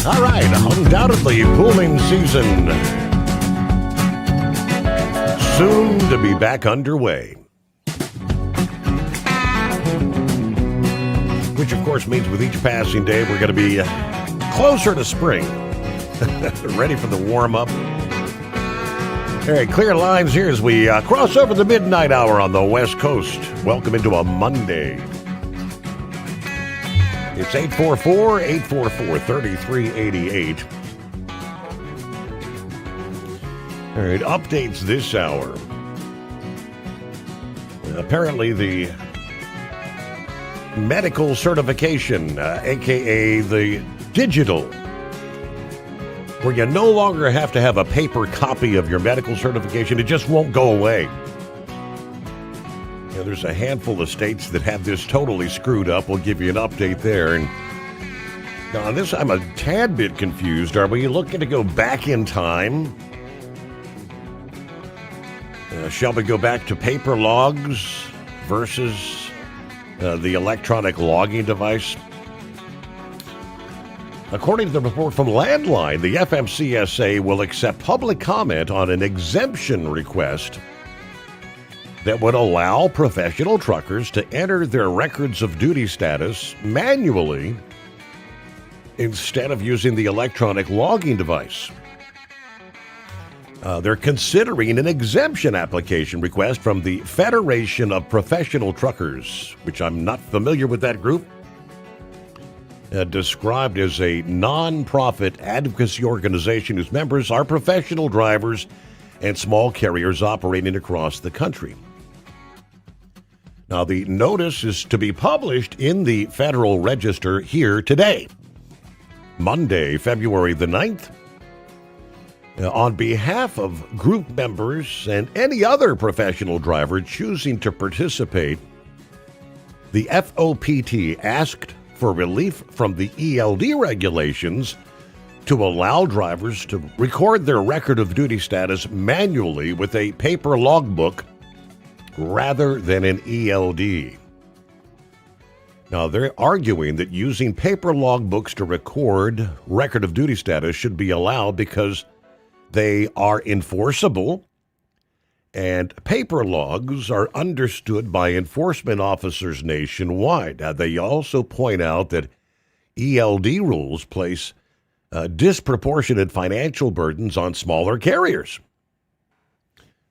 All right, undoubtedly pulling season soon to be back underway. Which, of course, means with each passing day, we're going to be closer to spring. Ready for the warm-up. All right, clear lines here as we cross over the midnight hour on the West Coast. Welcome into a Monday. It's 844-844-3388. All right, updates this hour. Apparently the medical certification, a.k.a. the digital, where you no longer have to have a paper copy of your medical certification. It just won't go away. There's a handful of states that have this totally screwed up. We'll give you an update there. And now on this, I'm a tad bit confused. Are we looking to go back in time? Shall we go back to paper logs versus the electronic logging device? According to the report from Landline, the FMCSA will accept public comment on an exemption request that would allow professional truckers to enter their records of duty status manually instead of using the electronic logging device. They're considering an exemption application request from the Federation of Professional Truckers, which I'm not familiar with that group. Described as a non-profit advocacy organization whose members are professional drivers and small carriers operating across the country. Now, the notice is to be published in the Federal Register here today, Monday, February the 9th. On behalf of group members and any other professional driver choosing to participate, the FOPT asked for relief from the ELD regulations to allow drivers to record their record of duty status manually with a paper logbook rather than an ELD. Now, they're arguing that using paper logbooks to record record of duty status should be allowed because they are enforceable, and paper logs are understood by enforcement officers nationwide. Now, they also point out that ELD rules place disproportionate financial burdens on smaller carriers.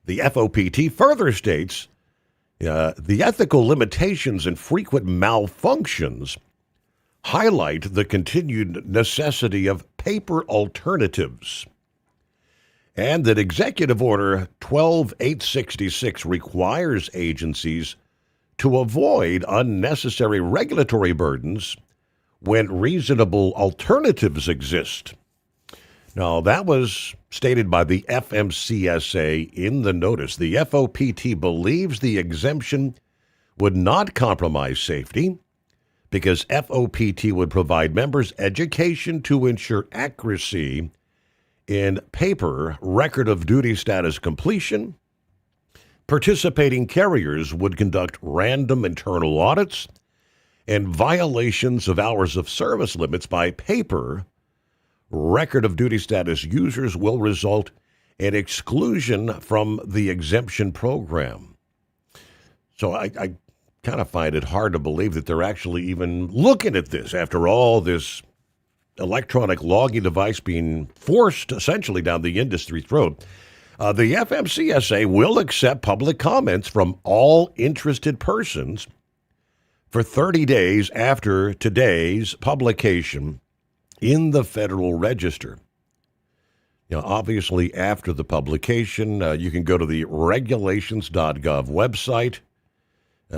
The FOPT further states the ethical limitations and frequent malfunctions highlight the continued necessity of paper alternatives, and that Executive Order 12866 requires agencies to avoid unnecessary regulatory burdens when reasonable alternatives exist. Now, that was stated by the FMCSA in the notice. The FOPT believes the exemption would not compromise safety because FOPT would provide members education to ensure accuracy in paper record of duty status completion. Participating carriers would conduct random internal audits, and violations of hours of service limits by paper record of duty status users will result in exclusion from the exemption program. So I kind of find it hard to believe that they're actually even looking at this after all this electronic logging device being forced essentially down the industry throat. The FMCSA will accept public comments from all interested persons for 30 days after today's publication in the Federal Register. Obviously, after the publication, you can go to the regulations.gov website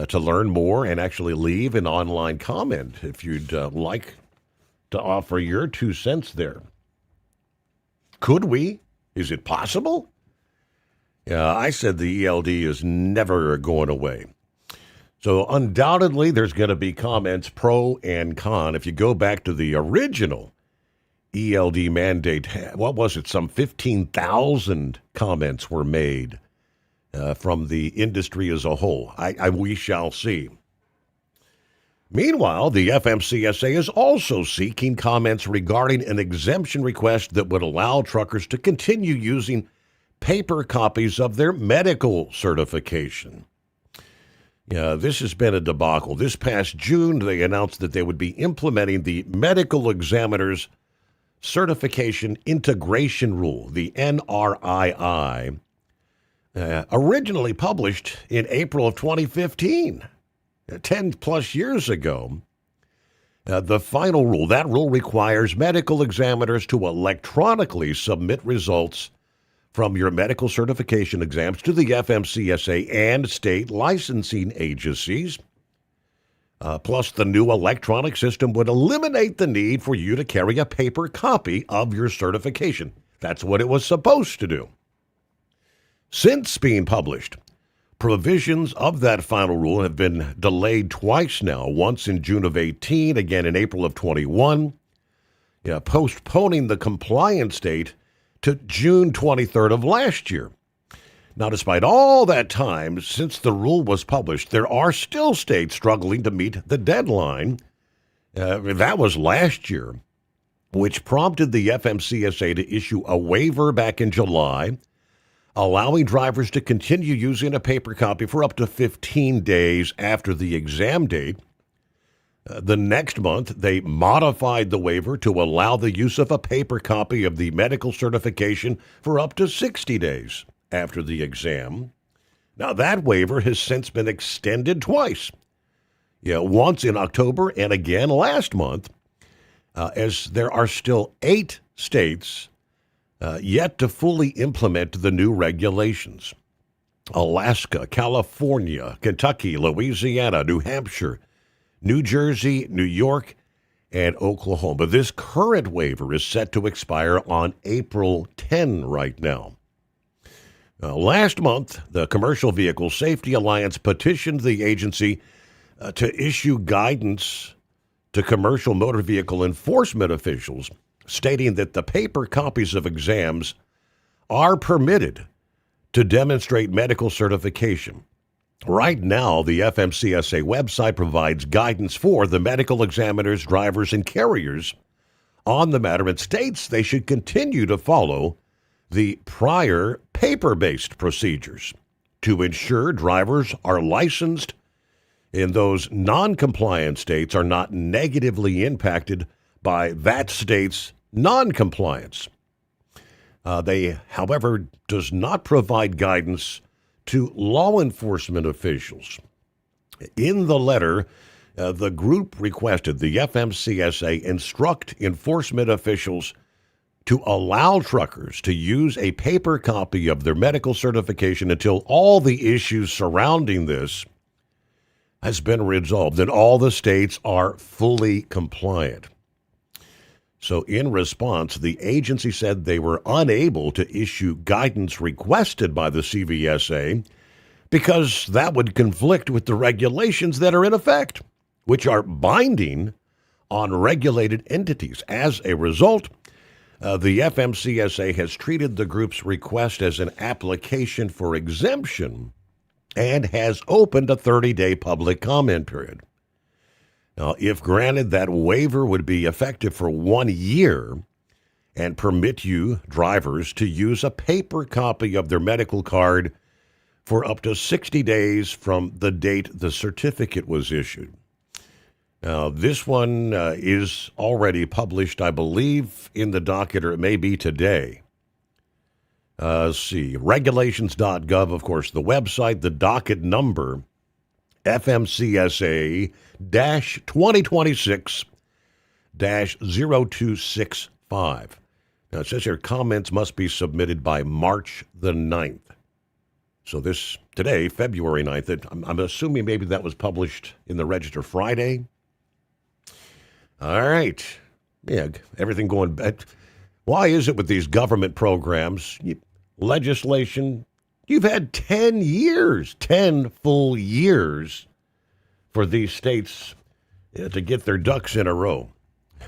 to learn more and actually leave an online comment if you'd like to offer your 2 cents there. Could we? Is it possible? I said the ELD is never going away. So undoubtedly, there's going to be comments pro and con. If you go back to the original ELD mandate, what was it? Some 15,000 comments were made from the industry as a whole. We shall see. Meanwhile, the FMCSA is also seeking comments regarding an exemption request that would allow truckers to continue using paper copies of their medical certification. This has been a debacle. This past June, they announced that they would be implementing the Medical Examiner's Certification Integration Rule, the NRII, originally published in April of 2015. 10 plus years ago. The final rule, that rule requires medical examiners to electronically submit results from your medical certification exams to the FMCSA and state licensing agencies. Plus, the new electronic system would eliminate the need for you to carry a paper copy of your certification. That's what it was supposed to do. Since being published, provisions of that final rule have been delayed twice now, once in June of 18, again in April of 21, postponing the compliance date to June 23rd of last year. Now, despite all that time since the rule was published, there are still states struggling to meet the deadline. That was last year, which prompted the FMCSA to issue a waiver back in July, allowing drivers to continue using a paper copy for up to 15 days after the exam date. The next month, they modified the waiver to allow the use of a paper copy of the medical certification for up to 60 days after the exam. Now, that waiver has since been extended twice. Once in October and again last month, as there are still 8 states yet to fully implement the new regulations. Alaska, California, Kentucky, Louisiana, New Hampshire, New Jersey, New York, and Oklahoma. This current waiver is set to expire on April 10 right now. Last month, the Commercial Vehicle Safety Alliance petitioned the agency to issue guidance to commercial motor vehicle enforcement officials, stating that the paper copies of exams are permitted to demonstrate medical certification. Right now, the FMCSA website provides guidance for the medical examiners, drivers, and carriers on the matter and states they should continue to follow the prior paper-based procedures to ensure drivers are licensed in those non-compliant states are not negatively impacted by that state's non-compliance. They, however, does not provide guidance to law enforcement officials. In the letter, the group requested the FMCSA instruct enforcement officials to allow truckers to use a paper copy of their medical certification until all the issues surrounding this has been resolved and all the states are fully compliant. So in response, the agency said they were unable to issue guidance requested by the CVSA because that would conflict with the regulations that are in effect, which are binding on regulated entities. As a result, the FMCSA has treated the group's request as an application for exemption and has opened a 30-day public comment period. Now, if granted, that waiver would be effective for 1 year and permit you, drivers, to use a paper copy of their medical card for up to 60 days from the date the certificate was issued. Now, this one is already published, I believe, in the docket, or it may be today. Let's see, regulations.gov, of course, the website, the docket number, FMCSA-2026-0265. Now, it says here comments must be submitted by March the 9th. So this, today, February 9th, I'm assuming maybe that was published in the Register Friday. All right. Yeah, everything going back. Why is it with these government programs, legislation, you've had 10 years, 10 full years for these states to get their ducks in a row.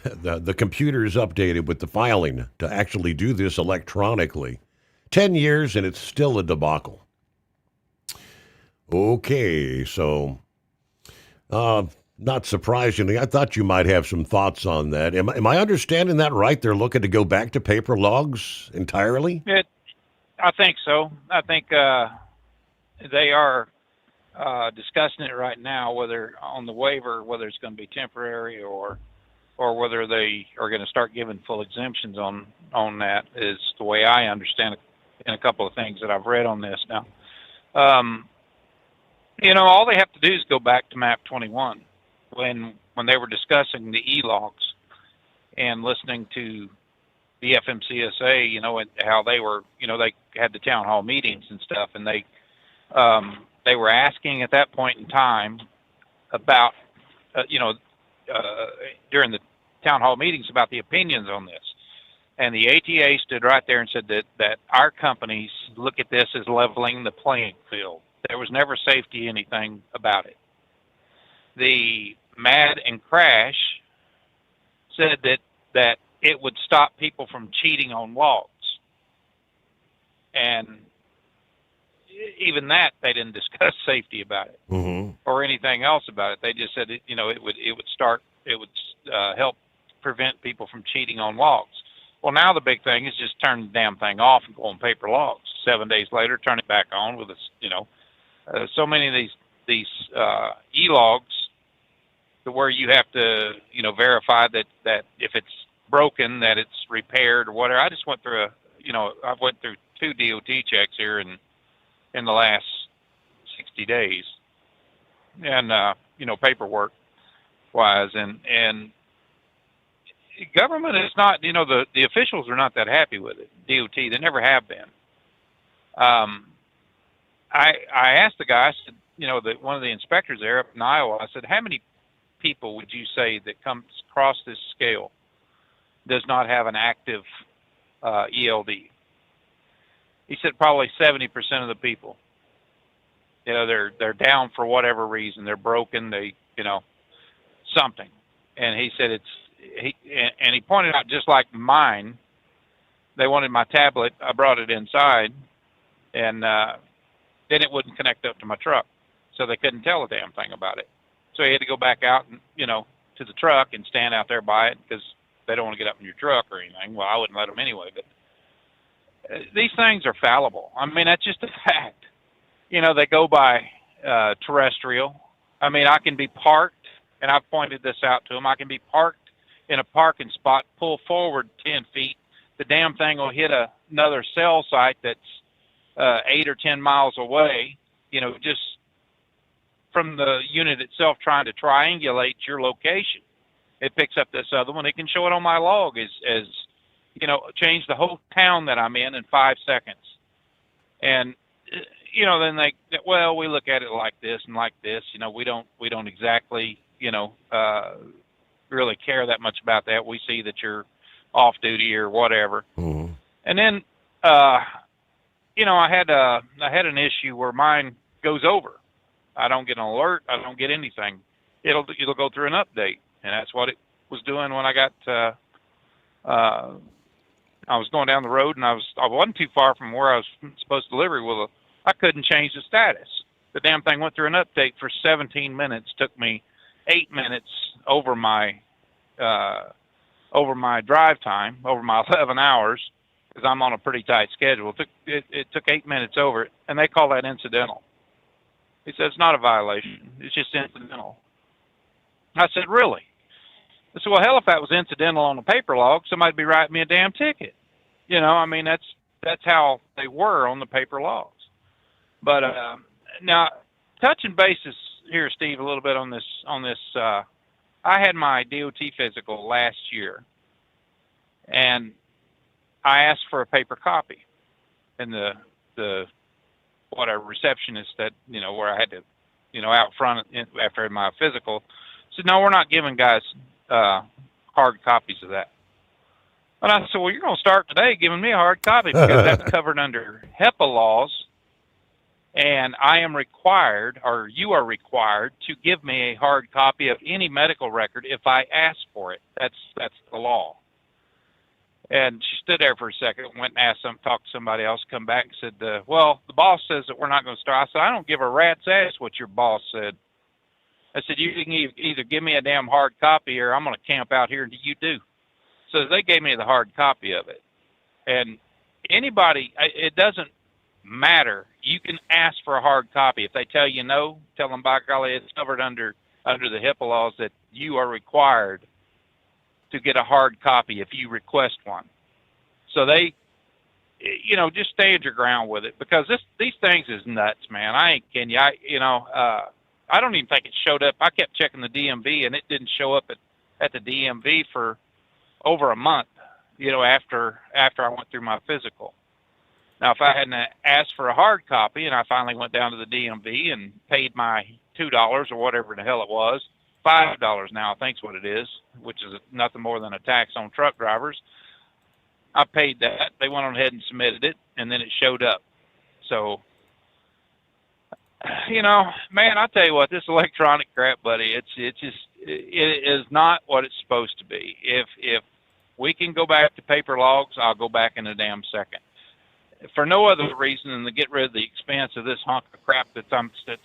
The computer is updated with the filing to actually do this electronically. 10 years and it's still a debacle. Okay, so not surprisingly, I thought you might have some thoughts on that. Am I understanding that right? They're looking to go back to paper logs entirely? I think so. I think they are discussing it right now, whether on the waiver, whether it's going to be temporary or whether they are going to start giving full exemptions on that, is the way I understand it in a couple of things that I've read on this now. All they have to do is go back to map 21 when they were discussing the e-logs and listening to the FMCSA, and how they were, they had the town hall meetings and stuff, and they were asking at that point in time about, during the town hall meetings about the opinions on this. And the ATA stood right there and said that our companies look at this as leveling the playing field. There was never safety anything about it. The MAD and Crash said that it would stop people from cheating on logs. And even that, they didn't discuss safety about it or anything else about it. They just said, it would help prevent people from cheating on logs. Well, now the big thing is just turn the damn thing off and go on paper logs. 7 days later, turn it back on with so many of these e-logs to where you have to, verify that if it's broken, that it's repaired or whatever. I just went through I went through 2 DOT checks here in the last 60 days, and paperwork wise, and government is not, the officials are not that happy with it. DOT, they never have been. I asked the guy, I said, one of the inspectors there up in Iowa, I said, how many people would you say that comes across this scale does not have an active ELD? He said probably 70% of the people. They're down for whatever reason. They're broken. Something. And he said he pointed out, just like mine, they wanted my tablet. I brought it inside, and then it wouldn't connect up to my truck, so they couldn't tell a damn thing about it. So he had to go back out and to the truck and stand out there by it because they don't want to get up in your truck or anything. Well, I wouldn't let them anyway. But these things are fallible. I mean, that's just a fact. They go by terrestrial. I mean, I can be parked, and I've pointed this out to them. I can be parked in a parking spot, pull forward 10 feet. The damn thing will hit another cell site that's 8 or 10 miles away, just from the unit itself trying to triangulate your location. It picks up this other one. It can show it on my log as change the whole town that I'm in 5 seconds. And, then we look at it like this and like this. We don't exactly, really care that much about that. We see that you're off duty or whatever. Mm-hmm. And then, I had an issue where mine goes over. I don't get an alert. I don't get anything. It'll go through an update, and that's what it was doing when I got. I was going down the road, and I wasn't too far from where I was supposed to deliver. Well, I couldn't change the status. The damn thing went through an update for 17 minutes. Took me 8 minutes over my drive time, over my 11 hours, because I'm on a pretty tight schedule. It took 8 minutes over it, and they call that incidental. He said, it's not a violation. It's just incidental. I said, really? I said, well, hell, if that was incidental on a paper log, somebody'd be writing me a damn ticket. That's how they were on the paper logs. But now, touching bases here, Steve, a little bit on this. I had my DOT physical last year, and I asked for a paper copy, and the receptionist that where I had to out front after my physical said, no, we're not giving guys hard copies of that. And I said, well, you're going to start today giving me a hard copy because that's covered under HIPAA laws, and I am required, or you are required, to give me a hard copy of any medical record if I ask for it. That's the law. And she stood there for a second, went and asked talked to somebody else, come back and said, well, the boss says that we're not going to start. I said, I don't give a rat's ass what your boss said. I said, you can either give me a damn hard copy or I'm going to camp out here until you do. So they gave me the hard copy of it. And anybody, it doesn't matter. You can ask for a hard copy. If they tell you no, tell them, by golly, it's covered under the HIPAA laws that you are required to get a hard copy if you request one. So they, just stand your ground with it, because these things is nuts, man. I ain't kidding you. I don't even think it showed up. I kept checking the DMV, and it didn't show up at the DMV for over a month, after I went through my physical. Now, if I hadn't asked for a hard copy and I finally went down to the DMV and paid my $2 or whatever the hell it was, $5 now I think's what it is, which is nothing more than a tax on truck drivers. I paid that. They went on ahead and submitted it, and then it showed up. So, man, I tell you what, this electronic crap, buddy, it is not what it's supposed to be. If we can go back to paper logs, I'll go back in a damn second. For no other reason than to get rid of the expense of this hunk of crap that's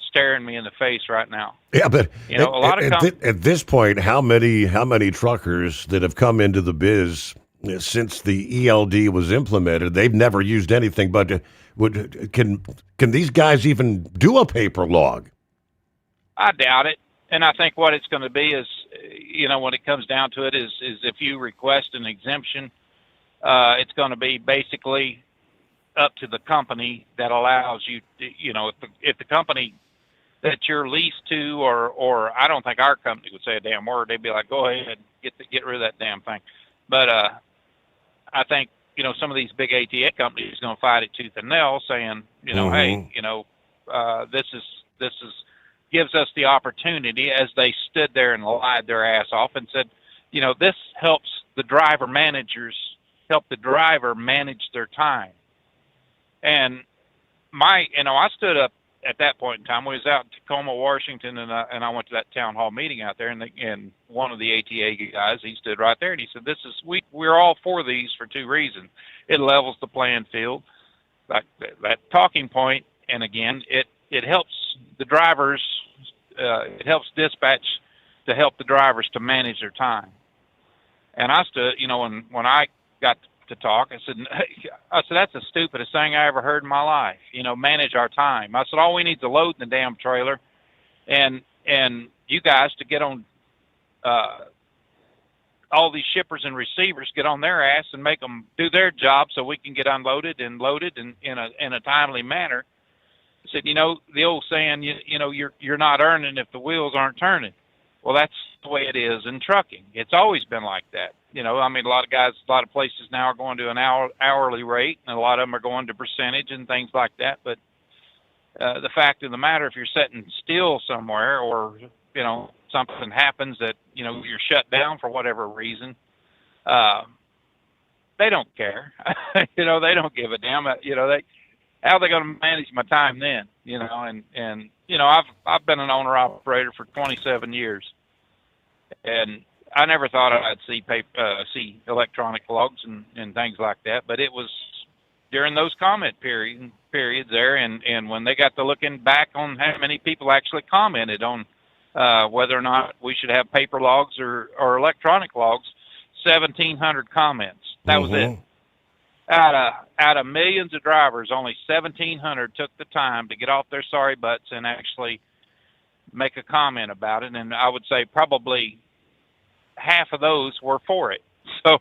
staring me in the face right now. Yeah, but a lot of at this point, how many truckers that have come into the biz since the ELD was implemented, they've never used anything but can these guys even do a paper log? I doubt it. And I think what it's going to be is, when it comes down to it, is if you request an exemption, it's going to be basically up to the company that allows you to, if the company that you're leased to, or I don't think our company would say a damn word. They'd be like, go ahead, get rid of that damn thing. But I think, some of these big ATA companies are going to fight it tooth and nail, saying, hey, this gives us the opportunity, as they stood there and lied their ass off and said, this helps the driver manage their time. And I stood up at that point in time. We was out in Tacoma, Washington, and I went to that town hall meeting out there, and one of the ATA guys, he stood right there and he said, we're all for these for two reasons. It levels the playing field, like that talking point, and again, it helps the drivers, it helps dispatch to help the drivers to manage their time. And I stood, when I got to talk, I said, that's the stupidest thing I ever heard in my life. Manage our time. I said, all we need is a load in the damn trailer, and you guys to get on, all these shippers and receivers get on their ass and make them do their job so we can get unloaded and loaded in a timely manner. I said, the old saying, you're not earning if the wheels aren't turning. Well, that's the way it is in trucking. It's always been like that. A lot of places now are going to an hourly rate, and a lot of them are going to percentage and things like that. But the fact of the matter, if you're sitting still somewhere, or something happens that you're shut down for whatever reason, they don't care. They don't give a damn. How are they going to manage my time then? I've been an owner operator for 27 years, and I never thought I'd see see electronic logs and things like that. But it was during those comment periods there, and when they got to looking back on how many people actually commented on whether or not we should have paper logs or electronic logs, 1,700 comments. That was it. Out of millions of drivers, only 1,700 took the time to get off their sorry butts and actually make a comment about it. And I would say probably half of those were for it. So,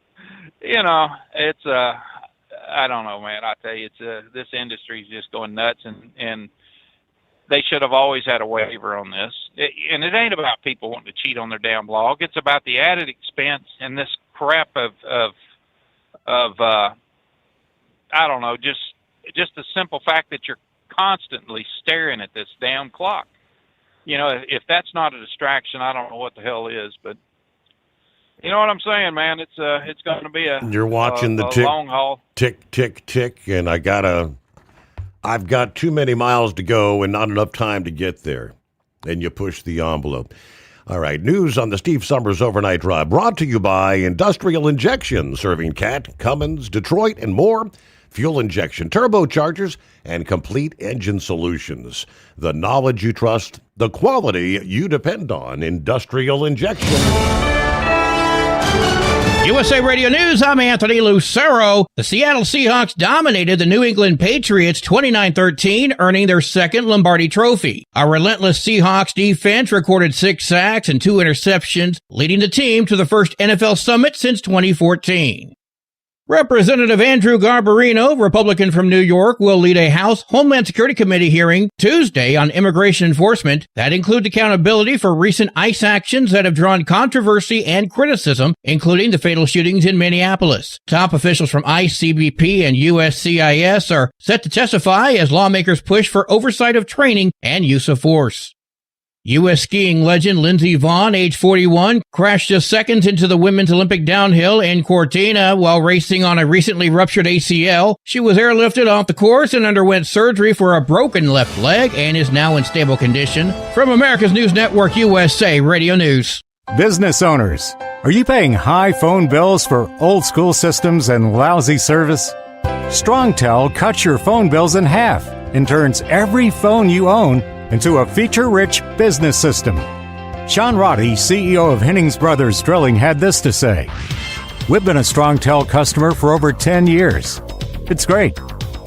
it's I don't know, man. I tell you, this industry is just going nuts, and they should have always had a waiver on this. And it ain't about people wanting to cheat on their damn log. It's about the added expense and this crap of I don't know, just the simple fact that you're constantly staring at this damn clock. If that's not a distraction, I don't know what the hell is. But you know what I'm saying, man? It's going to be you're watching the long haul. Tick, tick, tick, and I've got too many miles to go and not enough time to get there. And you push the envelope. All right, news on the Steve Sommers Overnight Drive, brought to you by Industrial Injection, serving Cat, Cummins, Detroit, and more. Fuel injection, turbochargers, and complete engine solutions. The knowledge you trust, the quality you depend on. Industrial Injection. USA Radio News, I'm Anthony Lucero. The Seattle Seahawks dominated the New England Patriots 29-13, earning their second Lombardi Trophy. A relentless Seahawks defense recorded 6 sacks and 2 interceptions, leading the team to the first NFL summit since 2014. Representative Andrew Garbarino, Republican from New York, will lead a House Homeland Security Committee hearing Tuesday on immigration enforcement that includes accountability for recent ICE actions that have drawn controversy and criticism, including the fatal shootings in Minneapolis. Top officials from ICE, CBP, and USCIS are set to testify as lawmakers push for oversight of training and use of force. U.S. skiing legend Lindsey Vonn, age 41, crashed just seconds into the women's Olympic downhill in Cortina while racing on a recently ruptured ACL. She was airlifted off the course and underwent surgery for a broken left leg and is now in stable condition. From America's News Network, USA Radio News. Business owners, are you paying high phone bills for old school systems and lousy service? StrongTel cuts your phone bills in half and turns every phone you own into a feature-rich business system. Sean Roddy, CEO of Hennings Brothers Drilling, had this to say. We've been a StrongTel customer for over 10 years. It's great.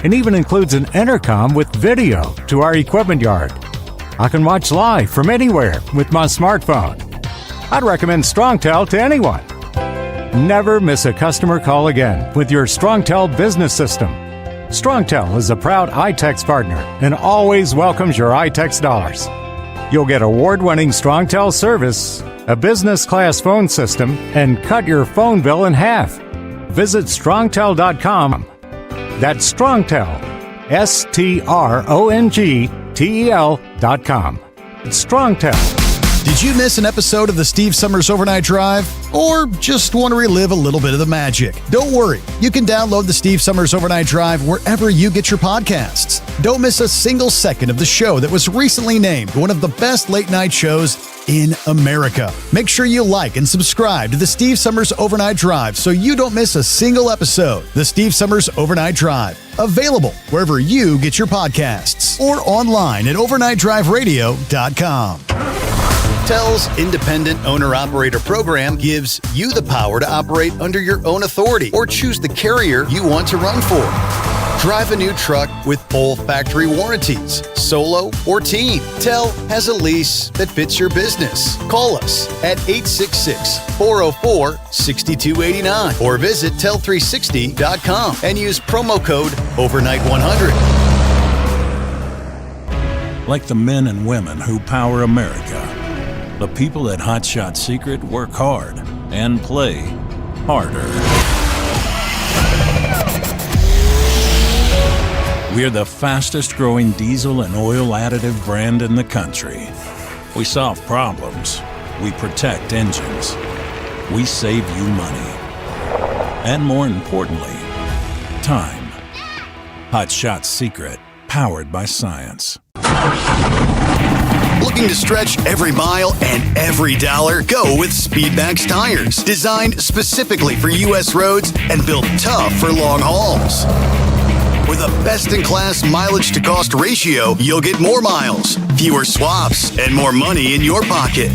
It even includes an intercom with video to our equipment yard. I can watch live from anywhere with my smartphone. I'd recommend StrongTel to anyone. Never miss a customer call again with your StrongTel business system. StrongTel is a proud iTex partner and always welcomes your iTex dollars. You'll get award-winning StrongTel service, a business-class phone system, and cut your phone bill in half. Visit StrongTel.com. That's StrongTel, StrongTel.com. StrongTel.com. It's StrongTel. Did you miss an episode of the Steve Summers Overnight Drive? Or just want to relive a little bit of the magic? Don't worry. You can download the Steve Summers Overnight Drive wherever you get your podcasts. Don't miss a single second of the show that was recently named one of the best late night shows in America. Make sure you like and subscribe to the Steve Summers Overnight Drive so you don't miss a single episode. The Steve Summers Overnight Drive. Available wherever you get your podcasts or online at overnightdriveradio.com. TEL's Independent Owner-Operator Program gives you the power to operate under your own authority or choose the carrier you want to run for. Drive a new truck with full factory warranties, solo or team. TEL has a lease that fits your business. Call us at 866-404-6289 or visit tel360.com and use promo code OVERNIGHT100. Like the men and women who power America, the people at Hot Shot Secret work hard and play harder. We're the fastest growing diesel and oil additive brand in the country. We solve problems. We protect engines. We save you money. And more importantly, time. Hot Shot Secret, powered by science. Looking to stretch every mile and every dollar? Go with Speedmax tires, designed specifically for U.S. roads and built tough for long hauls. With a best-in-class mileage-to-cost ratio, you'll get more miles, fewer swaps, and more money in your pocket.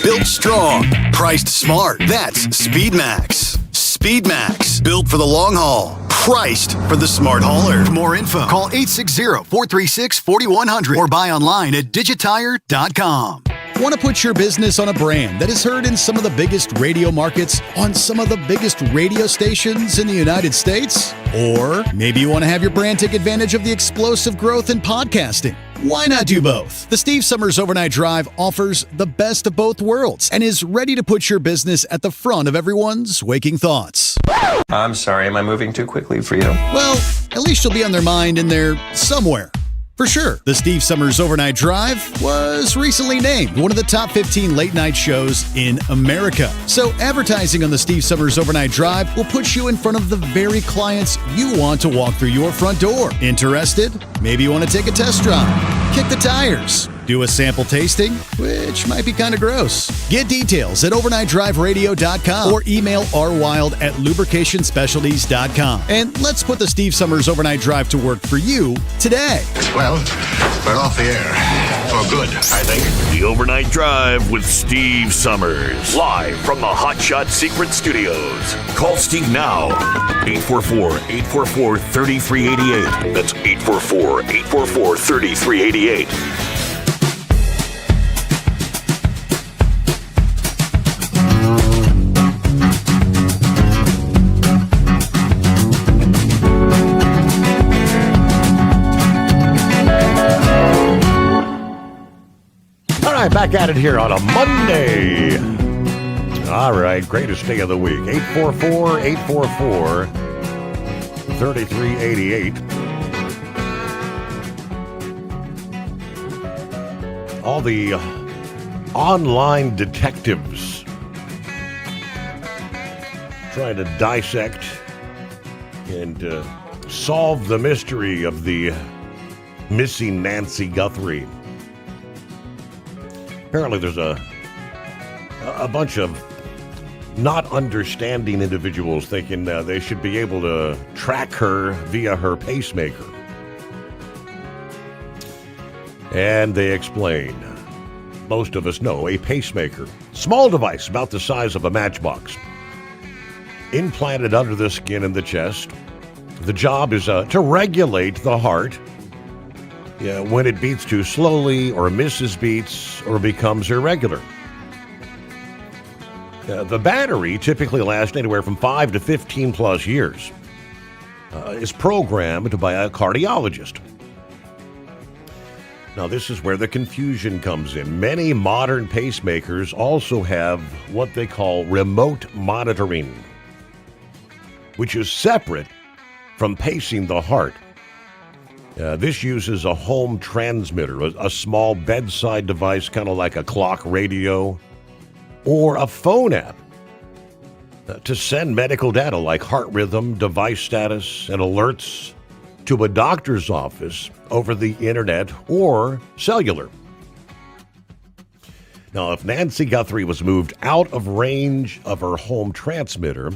Built strong, priced smart. That's Speedmax. Speedmax, built for the long haul, priced for the smart hauler. For more info, call 860-436-4100 or buy online at digitire.com. Want to put your business on a brand that is heard in some of the biggest radio markets on some of the biggest radio stations in the United States? Or maybe you want to have your brand take advantage of the explosive growth in podcasting. Why not do both? The Steve Summers Overnight Drive offers the best of both worlds and is ready to put your business at the front of everyone's waking thoughts. I'm sorry, am I moving too quickly for you? Well, at least you'll be on their mind in there somewhere. For sure, the Steve Summers Overnight Drive was recently named one of the top 15 late-night shows in America. So advertising on the Steve Summers Overnight Drive will put you in front of the very clients you want to walk through your front door. Interested? Maybe you want to take a test drive, kick the tires, do a sample tasting, which might be kind of gross. Get details at overnightdriveradio.com or email rwild@lubricationspecialties.com. And let's put the Steve Summers Overnight Drive to work for you today. Well, we're off the air. For good, I think. The Overnight Drive with Steve Summers. Live from the Hot Shot Secret Studios. Call Steve now. 844-844-3388. That's 844-844-3388. Back at it here on a Monday. All right, greatest day of the week. 844-844-3388. All the online detectives trying to dissect and solve the mystery of the missing Nancy Guthrie. Apparently there's a bunch of not understanding individuals thinking they should be able to track her via her pacemaker. And they explain. Most of us know a pacemaker. Small device about the size of a matchbox. Implanted under the skin in the chest. The job is to regulate the heart. Yeah, when it beats too slowly or misses beats or becomes irregular. The battery typically lasts anywhere from 5 to 15 plus years. Is programmed by a cardiologist. Now this is where the confusion comes in. Many modern pacemakers also have what they call remote monitoring, which is separate from pacing the heart. This uses a home transmitter, a small bedside device, kind of like a clock radio, or a phone app to send medical data like heart rhythm, device status, and alerts to a doctor's office over the internet or cellular. Now, if Nancy Guthrie was moved out of range of her home transmitter,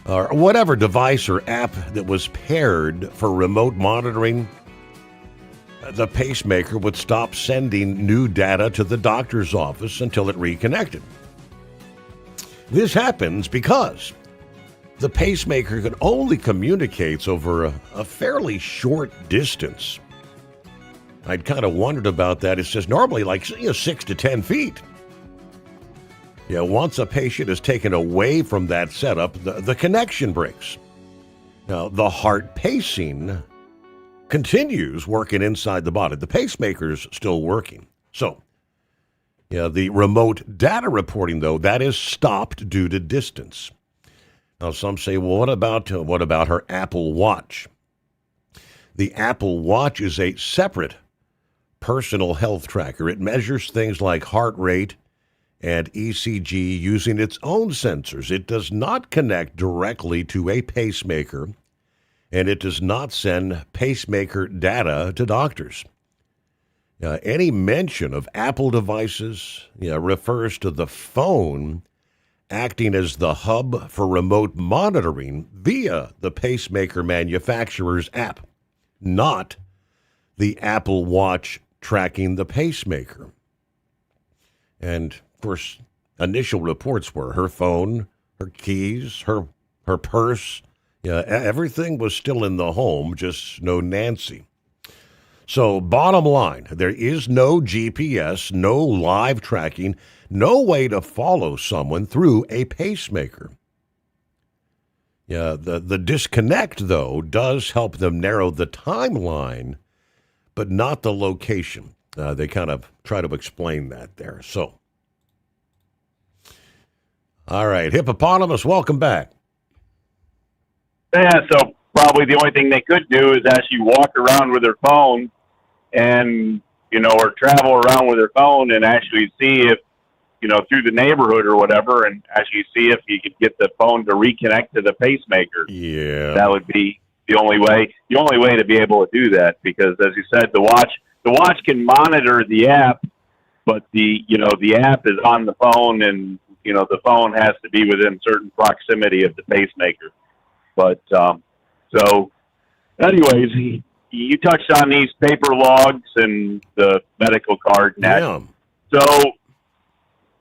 or whatever device or app that was paired for remote monitoring, the pacemaker would stop sending new data to the doctor's office until it reconnected. This happens because the pacemaker can only communicate over a fairly short distance. I'd kind of wondered about that. It says normally like 6 to 10 feet. Yeah, once a patient is taken away from that setup, the connection breaks. Now, the heart pacing continues working inside the body. The pacemaker's still working. So, yeah, the remote data reporting, though, that is stopped due to distance. Now, some say, well, what about her Apple Watch? The Apple Watch is a separate personal health tracker. It measures things like heart rate and ECG using its own sensors. It does not connect directly to a pacemaker, and it does not send pacemaker data to doctors. Any mention of Apple devices refers to the phone acting as the hub for remote monitoring via the pacemaker manufacturer's app, not the Apple Watch tracking the pacemaker. And, of course, initial reports were her phone, her keys, her purse, everything was still in the home, just no Nancy. So, bottom line, there is no GPS, no live tracking, no way to follow someone through a pacemaker. Yeah, the disconnect, though, does help them narrow the timeline, but not the location. They kind of try to explain that there. So, all right, Hippopotamus, welcome back. Yeah, so probably the only thing they could do is actually walk around with their phone and, or travel around with their phone and actually see if, through the neighborhood or whatever, and actually see if you could get the phone to reconnect to the pacemaker. Yeah. That would be the only way to be able to do that, because as you said, the watch can monitor the app, but the app is on the phone, and, the phone has to be within certain proximity of the pacemaker. But, so anyways, you touched on these paper logs and the medical card net. Yeah. So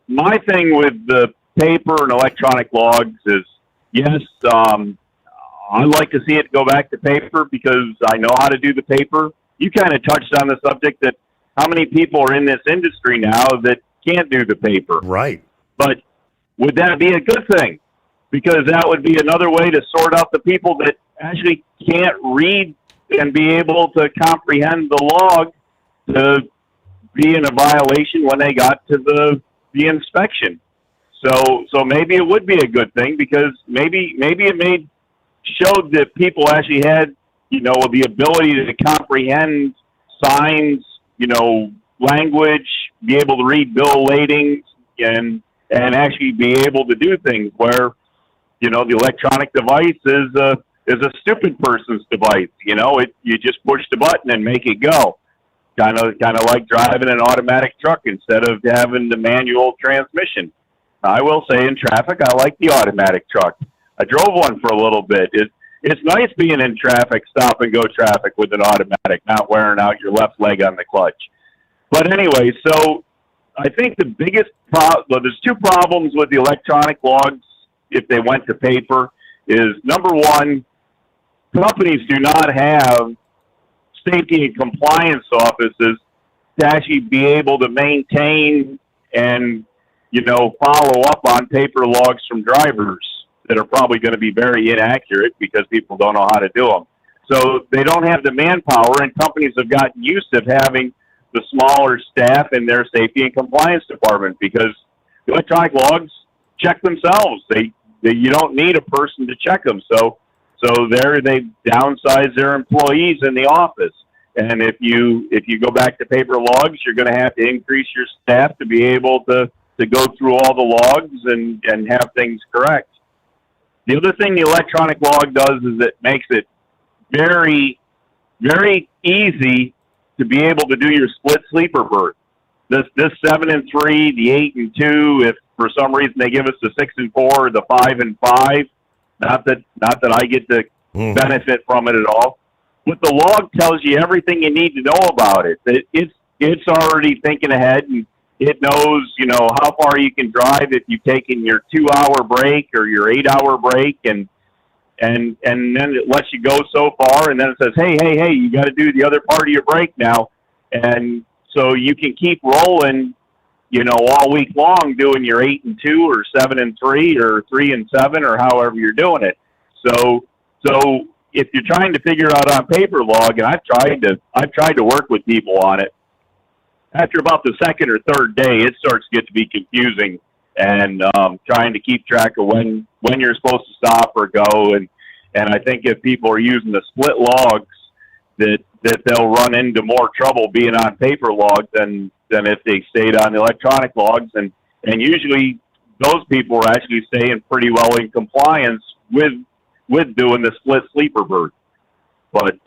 my thing with the paper and electronic logs is, yes, I like to see it go back to paper because I know how to do the paper. You kind of touched on the subject that how many people are in this industry now that can't do the paper. Right. But would that be a good thing? Because that would be another way to sort out the people that actually can't read and be able to comprehend the log to be in a violation when they got to the inspection. So maybe it would be a good thing, because maybe it showed that people actually had, the ability to comprehend signs, language, be able to read bill ladings, and actually be able to do things where, the electronic device is a stupid person's device. You just push the button and make it go. Kind of like driving an automatic truck instead of having the manual transmission. I will say in traffic, I like the automatic truck. I drove one for a little bit. It's nice being in traffic, stop and go traffic with an automatic, not wearing out your left leg on the clutch. But anyway, so I think the biggest there's two problems with the electronic logs if they went to paper. Is number one, companies do not have safety and compliance offices to actually be able to maintain and, follow up on paper logs from drivers that are probably going to be very inaccurate because people don't know how to do them. So they don't have the manpower, and companies have gotten used to having the smaller staff in their safety and compliance department, because the electronic logs check themselves. You don't need a person to check them. So there they downsize their employees in the office. And if you go back to paper logs, you're going to have to increase your staff to be able to go through all the logs and have things correct. The other thing the electronic log does is it makes it very, very easy to be able to do your split sleeper berth. This 7 and 3, the 8 and 2. If for some reason they give us the 6 and 4, the 5 and 5, not that I get to benefit from it at all. But the log tells you everything you need to know about it. It's already thinking ahead, and it knows, how far you can drive if you've taken your 2-hour break or your 8-hour break, and then it lets you go so far, and then it says, hey, you got to do the other part of your break now, and so you can keep rolling, all week long doing your 8 and 2 or 7 and 3 or 3 and 7 or however you're doing it. So if you're trying to figure out on paper log, and I've tried to work with people on it, after about the second or third day, it starts to get to be confusing, and trying to keep track of when you're supposed to stop or go. And I think if people are using the split logs, that they'll run into more trouble being on paper logs than if they stayed on electronic logs. And usually those people are actually staying pretty well in compliance with doing the split sleeper berth. But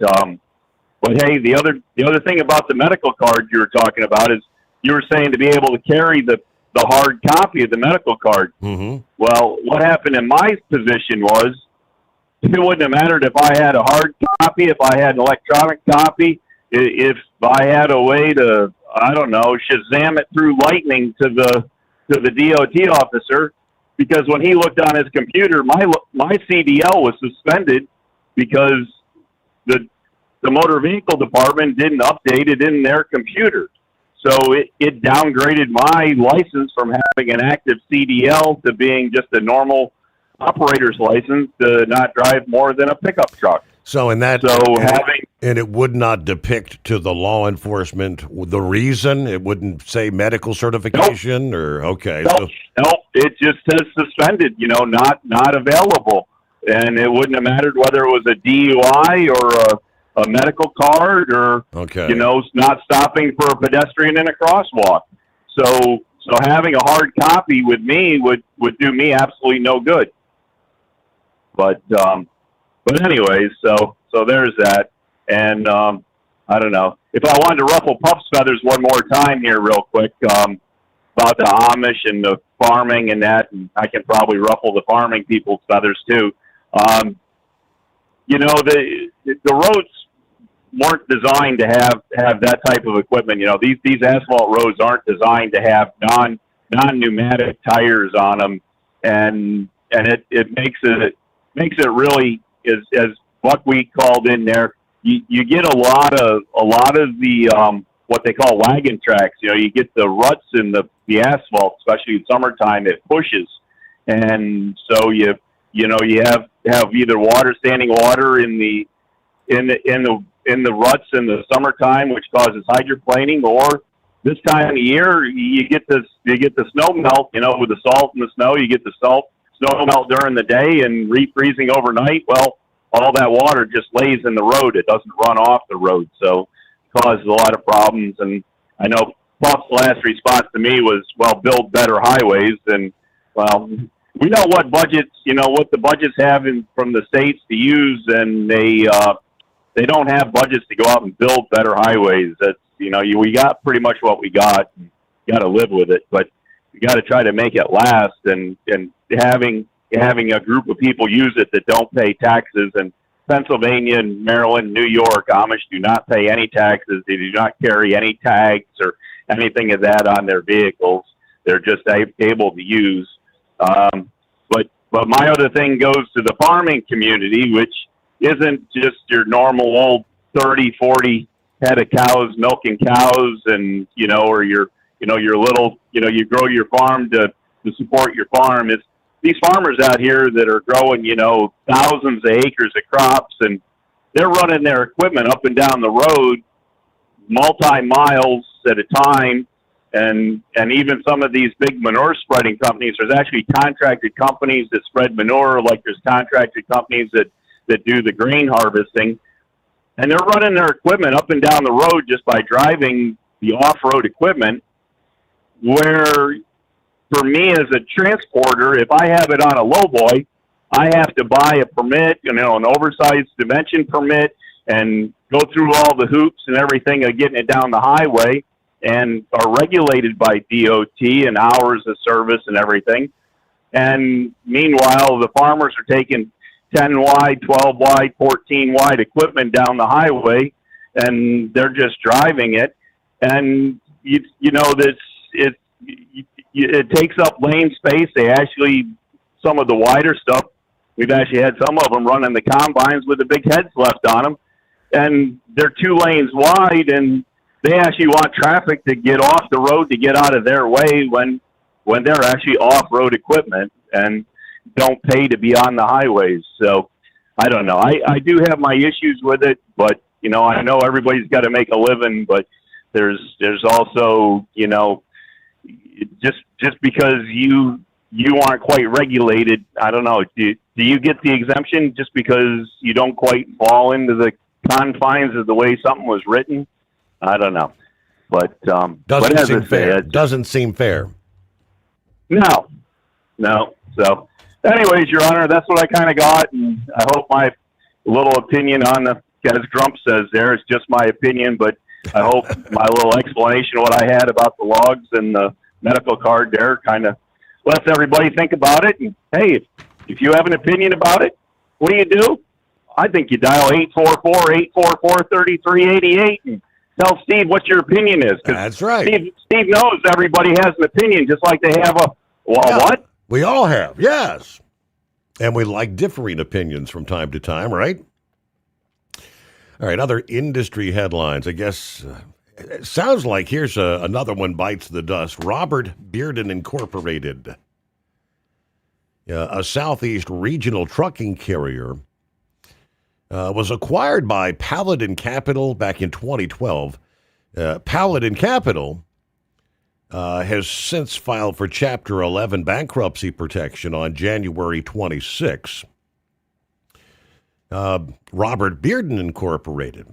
hey, the other thing about the medical card you were talking about is you were saying to be able to carry the hard copy of the medical card. Mm-hmm. Well, what happened in my position was it wouldn't have mattered if I had a hard copy, if I had an electronic copy, if I had a way to, I don't know, Shazam it through lightning to the DOT officer, because when he looked on his computer, my CDL was suspended because the motor vehicle department didn't update it in their computer. So it downgraded my license from having an active CDL to being just a normal operator's license to not drive more than a pickup truck. And it would not depict to the law enforcement the reason. It wouldn't say medical certification. Nope. Or okay. Nope. It just says suspended. Not available, and it wouldn't have mattered whether it was a DUI or a medical card or not stopping for a pedestrian in a crosswalk. So having a hard copy with me would do me absolutely no good. But anyways, so there's that. And I don't know. If I wanted to ruffle Puff's feathers one more time here real quick about the Amish and the farming and that, and I can probably ruffle the farming people's feathers too. The roads weren't designed to have that type of equipment. These asphalt roads aren't designed to have non-pneumatic tires on them, and it makes it really, as Buckwheat called in there, you get a lot of the what they call wagon tracks. You get the ruts in the asphalt, especially in summertime. It pushes, and so you have either standing water in the ruts in the summertime, which causes hydroplaning, or this time of year you get the snow melt. With the salt and the snow, you get the snow melt during the day and refreezing overnight. Well, all that water just lays in the road. It doesn't run off the road, so it causes a lot of problems. And I know Puff's last response to me was, well, build better highways. And, well, we know what budgets, what the budgets have from the states to use, and they don't have budgets to go out and build better highways. That's, we got pretty much what we got. You got to live with it, but you got to try to make it last. And having a group of people use it that don't pay taxes. And Pennsylvania and Maryland, New York, Amish do not pay any taxes. They do not carry any tags or anything of that on their vehicles. They're just able to use. But my other thing goes to the farming community, which isn't just your normal old 30, 40 head of cows milking cows, and or your little you grow your farm to support your farm. It's these farmers out here that are growing thousands of acres of crops, and they're running their equipment up and down the road multi-miles at a time. And even some of these big manure spreading companies, there's actually contracted companies that spread manure, like there's contracted companies that do the grain harvesting. and they're running their equipment up and down the road just by driving the off-road equipment, where for me as a transporter, if I have it on a lowboy, I have to buy a permit, an oversized dimension permit, and go through all the hoops and everything of getting it down the highway, and are regulated by DOT and hours of service and everything. And meanwhile, the farmers are taking 10 wide, 12 wide, 14 wide equipment down the highway, and they're just driving it. And it takes up lane space. They actually, some of the wider stuff, we've actually had some of them running the combines with the big heads left on them, and they're 2 lanes wide, and they actually want traffic to get off the road to get out of their way when they're actually off-road equipment and don't pay to be on the highways. So I don't know. I do have my issues with it, but I know everybody's got to make a living, but there's also, just because you aren't quite regulated, I don't know. Do you get the exemption just because you don't quite fall into the confines of the way something was written? I don't know, but doesn't seem fair. Doesn't seem fair. No. So, anyways, Your Honor, that's what I kind of got, and I hope my little opinion on the, as Grump says there, it's just my opinion, but I hope my little explanation of what I had about the logs and the medical card there kind of lets everybody think about it. And hey, if you have an opinion about it, what do? I think you dial 844-844-3388 and tell Steve what your opinion is. That's right. Steve knows everybody has an opinion, just like they have what? We all have, yes. And we like differing opinions from time to time, right? All right, other industry headlines. I guess it sounds like here's another one bites the dust. Robert Bearden Incorporated, a Southeast regional trucking carrier, was acquired by Paladin Capital back in 2012. Paladin Capital has since filed for Chapter 11 bankruptcy protection on January 26. Robert Bearden Incorporated,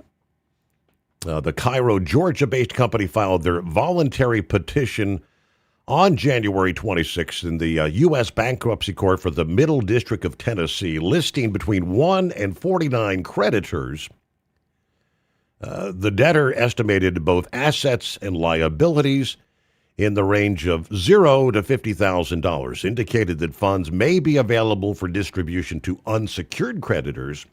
the Cairo, Georgia-based company, filed their voluntary petition on January 26th in the U.S. Bankruptcy Court for the Middle District of Tennessee, listing between 1 and 49 creditors. The debtor estimated both assets and liabilities in the range of $0 to $50,000, indicated that funds may be available for distribution to unsecured creditors.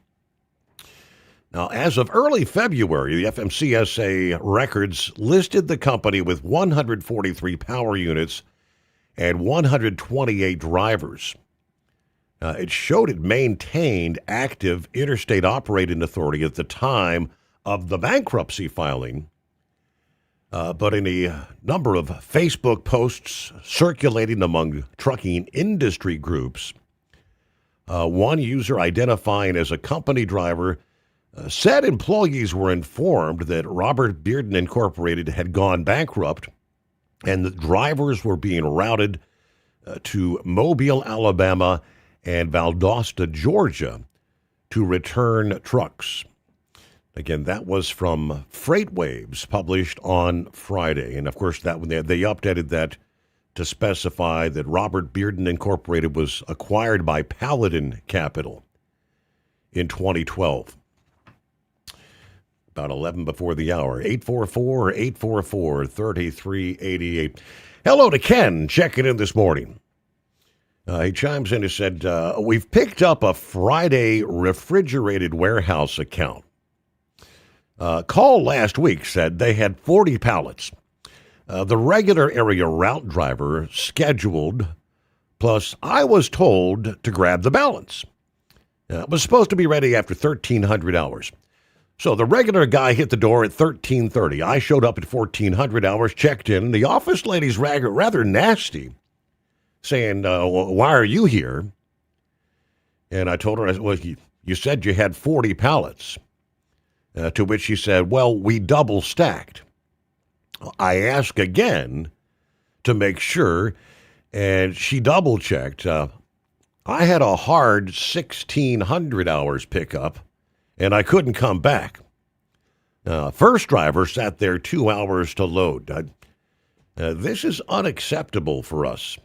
Now, as of early February, the FMCSA records listed the company with 143 power units and 128 drivers. It showed it maintained active interstate operating authority at the time of the bankruptcy filing. But in a number of Facebook posts circulating among trucking industry groups, one user identifying as a company driver said employees were informed that Robert Bearden Incorporated had gone bankrupt and that drivers were being routed to Mobile, Alabama, and Valdosta, Georgia, to return trucks. Again, that was from Freight Waves, published on Friday. And, of course, that they updated that to specify that Robert Bearden Incorporated was acquired by Paladin Capital in 2012. About 11 before the hour. 844-844-3388. Hello to Ken, checking in this morning. He chimes in and said, we've picked up a Friday refrigerated warehouse account. Call last week said they had 40 pallets. The regular area route driver scheduled, plus I was told to grab the balance. It was supposed to be ready after 1,300 hours. So the regular guy hit the door at 13:30. I showed up at 1,400 hours, checked in. The office lady's rather nasty, saying, why are you here? And I told her, well, you said you had 40 pallets. To which she said, well, we double stacked. I asked again to make sure, and she double checked. I had a hard 1,600 hours pickup, and I couldn't come back. First driver sat there 2 hours to load. This is unacceptable for us.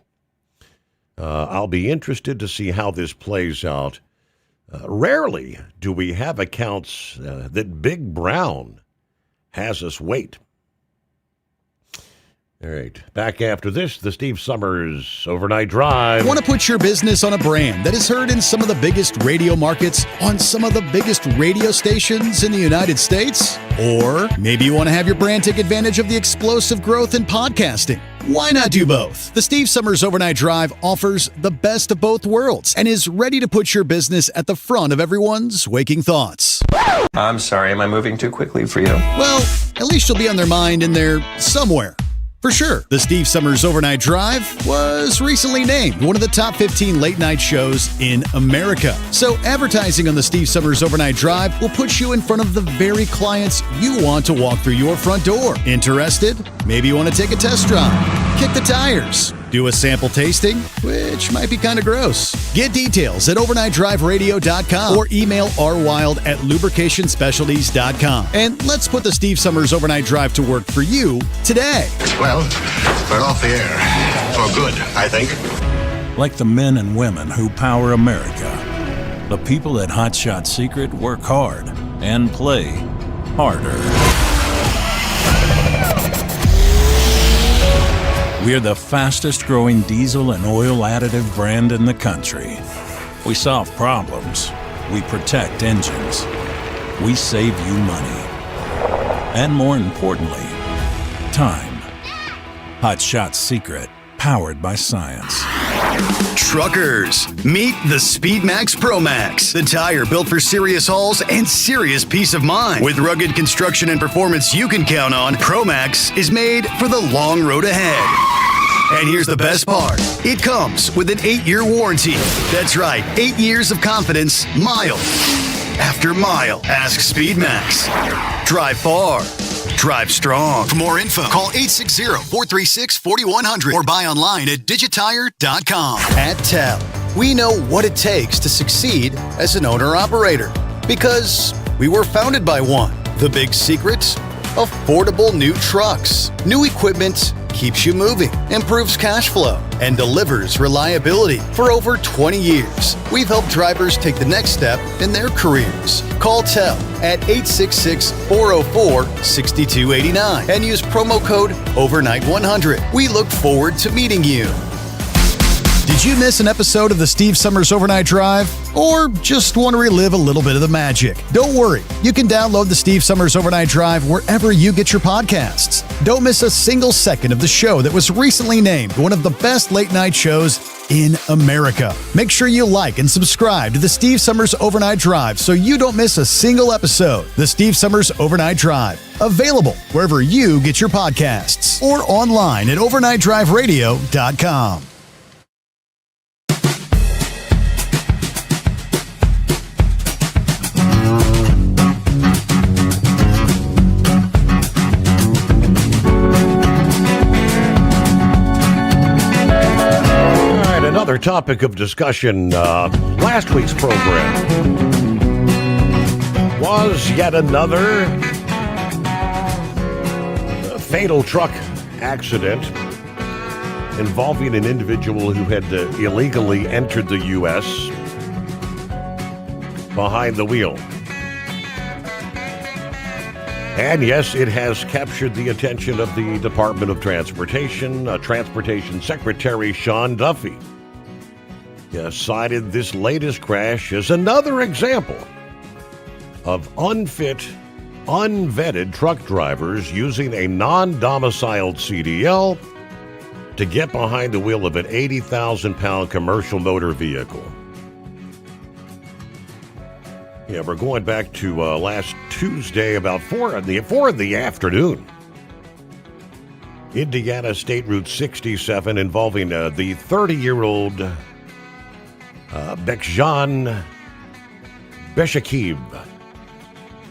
I'll be interested to see how this plays out. Rarely do we have accounts that Big Brown has us wait. All right, back after this, the Steve Sommers Overnight Drive. Want to put your business on a brand that is heard in some of the biggest radio markets on some of the biggest radio stations in the United States? Or maybe you want to have your brand take advantage of the explosive growth in podcasting. Why not do both? The Steve Sommers Overnight Drive offers the best of both worlds and is ready to put your business at the front of everyone's waking thoughts. I'm sorry, am I moving too quickly for you? Well, at least you'll be on their mind in there somewhere. For sure, the Steve Sommers Overnight Drive was recently named one of the top 15 late-night shows in America. So advertising on the Steve Sommers Overnight Drive will put you in front of the very clients you want to walk through your front door. Interested? Maybe you want to take a test drive, kick the tires, do a sample tasting, which might be kind of gross. Get details at overnightdriveradio.com or email rwild@lubricationspecialties.com. And let's put the Steve Sommers Overnight Drive to work for you today. Well, we're off the air. For good, I think. Like the men and women who power America, the people at Hot Shot Secret work hard and play harder. We're the fastest growing diesel and oil additive brand in the country. We solve problems. We protect engines. We save you money. And more importantly, time. Hot Shot Secret, powered by science. Truckers, meet the SpeedMax Pro Max, the tire built for serious hauls and serious peace of mind. With rugged construction and performance you can count on, Pro Max is made for the long road ahead. And here's the best part. It comes with an 8-year warranty. That's right, 8 years of confidence, mile after mile. Ask SpeedMax. Drive far. Drive strong. For more info, call 860-436-4100 or buy online at digitire.com. At TEL, we know what it takes to succeed as an owner-operator because we were founded by one. The big secret? Affordable new trucks. New equipment keeps you moving, improves cash flow, and delivers reliability. For over 20 years, we've helped drivers take the next step in their careers. Call TEL at 866-404-6289 and use promo code OVERNIGHT100. We look forward to meeting you. Did you miss an episode of the Steve Sommers Overnight Drive? Or just want to relive a little bit of the magic? Don't worry, you can download the Steve Sommers Overnight Drive wherever you get your podcasts. Don't miss a single second of the show that was recently named one of the best late-night shows in America. Make sure you like and subscribe to the Steve Sommers Overnight Drive so you don't miss a single episode. The Steve Sommers Overnight Drive, available wherever you get your podcasts or online at overnightdriveradio.com. Another topic of discussion, last week's program was yet another fatal truck accident involving an individual who had illegally entered the U.S. behind the wheel. And yes, it has captured the attention of the Department of Transportation. Transportation Secretary Sean Duffy cited this latest crash as another example of unfit, unvetted truck drivers using a non-domiciled CDL to get behind the wheel of an 80,000-pound commercial motor vehicle. Yeah, we're going back to last Tuesday about 4 in the afternoon. Indiana State Route 67 involving the 30-year-old Bekjan Beshakiv,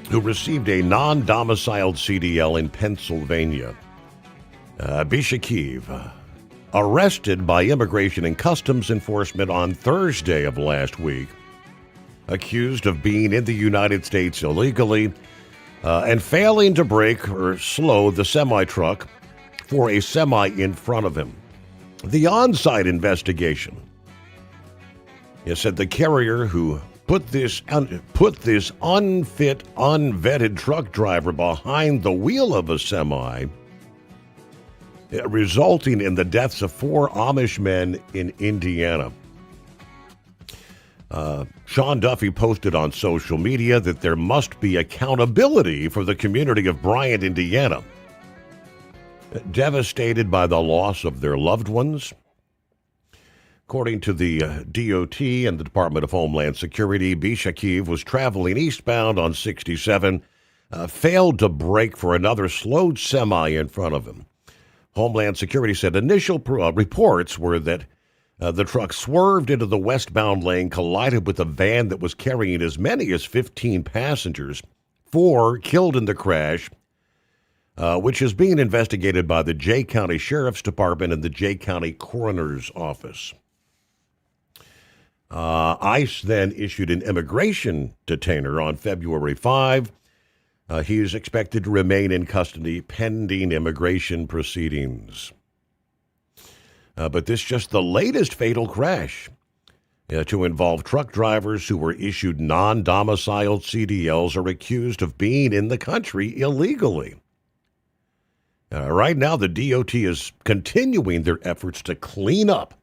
who received a non-domiciled CDL in Pennsylvania. Beshakiv, arrested by Immigration and Customs Enforcement on Thursday of last week, accused of being in the United States illegally and failing to brake or slow the semi-truck for a semi in front of him. The on-site investigation, it said the carrier who put this unfit, unvetted truck driver behind the wheel of a semi, resulting in the deaths of 4 Amish men in Indiana. Sean Duffy posted on social media that there must be accountability for the community of Bryant, Indiana, devastated by the loss of their loved ones. According to the DOT and the Department of Homeland Security, Bishakiv was traveling eastbound on 67, failed to brake for another slowed semi in front of him. Homeland Security said initial reports were that the truck swerved into the westbound lane, collided with a van that was carrying as many as 15 passengers, 4 killed in the crash, which is being investigated by the Jay County Sheriff's Department and the Jay County Coroner's Office. ICE then issued an immigration detainer on February 5. He is expected to remain in custody pending immigration proceedings. But this is just the latest fatal crash to involve truck drivers who were issued non-domiciled CDLs or accused of being in the country illegally. Right now, the DOT is continuing their efforts to clean up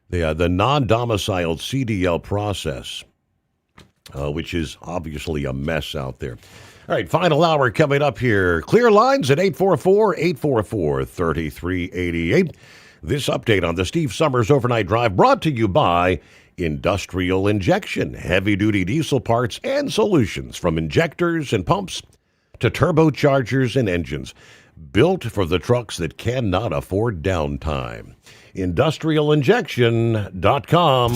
the non-domiciled CDL process, which is obviously a mess out there. All right, final hour coming up here. Clear lines at 844-844-3388. This update on the Steve Summers Overnight Drive brought to you by Industrial Injection, heavy-duty diesel parts and solutions from injectors and pumps to turbochargers and engines, built for the trucks that cannot afford downtime. IndustrialInjection.com.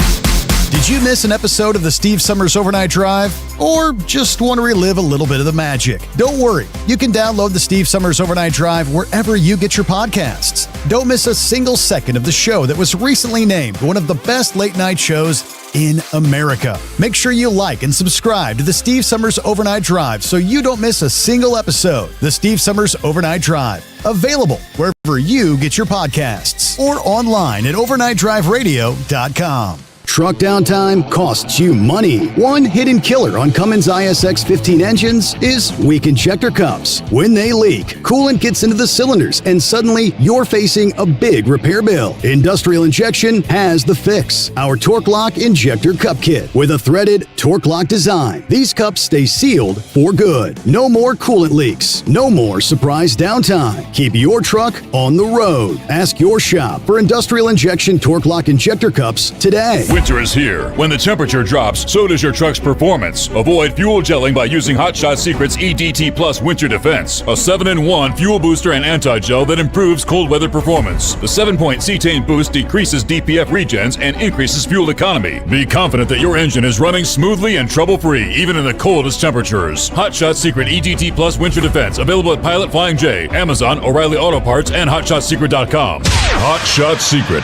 Did you miss an episode of the Steve Summers Overnight Drive? Or just want to relive a little bit of the magic? Don't worry. You can download the Steve Summers Overnight Drive wherever you get your podcasts. Don't miss a single second of the show that was recently named one of the best late-night shows in America. Make sure you like and subscribe to the Steve Summers Overnight Drive so you don't miss a single episode. The Steve Summers Overnight Drive. Available wherever you get your podcasts or online at overnightdriveradio.com. Truck downtime costs you money. One hidden killer on Cummins ISX 15 engines is weak injector cups. When they leak, coolant gets into the cylinders and suddenly you're facing a big repair bill. Industrial Injection has the fix. Our Torque Lock Injector Cup Kit with a threaded Torque Lock design. These cups stay sealed for good. No more coolant leaks. No more surprise downtime. Keep your truck on the road. Ask your shop for Industrial Injection Torque Lock Injector Cups today. Winter is here. When the temperature drops, so does your truck's performance. Avoid fuel gelling by using Hot Shot Secret's EDT Plus Winter Defense, a 7-in-1 fuel booster and anti-gel that improves cold weather performance. The 7-point cetane boost decreases DPF regens and increases fuel economy. Be confident that your engine is running smoothly and trouble-free, even in the coldest temperatures. Hot Shot Secret EDT Plus Winter Defense, available at Pilot Flying J, Amazon, O'Reilly Auto Parts, and HotShotSecret.com. Hot Shot Secret,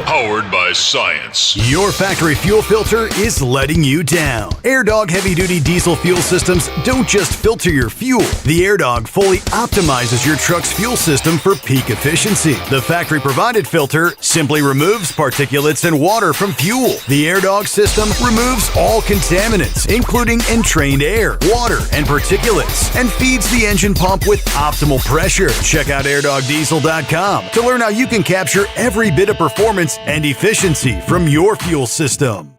powered by science. Your factory fuel filter is letting you down. AirDog heavy-duty diesel fuel systems don't just filter your fuel. The AirDog fully optimizes your truck's fuel system for peak efficiency. The factory-provided filter simply removes particulates and water from fuel. The AirDog system removes all contaminants, including entrained air, water, and particulates, and feeds the engine pump with optimal pressure. Check out airdogdiesel.com to learn how you can capture every bit of performance and efficiency from your fuel system.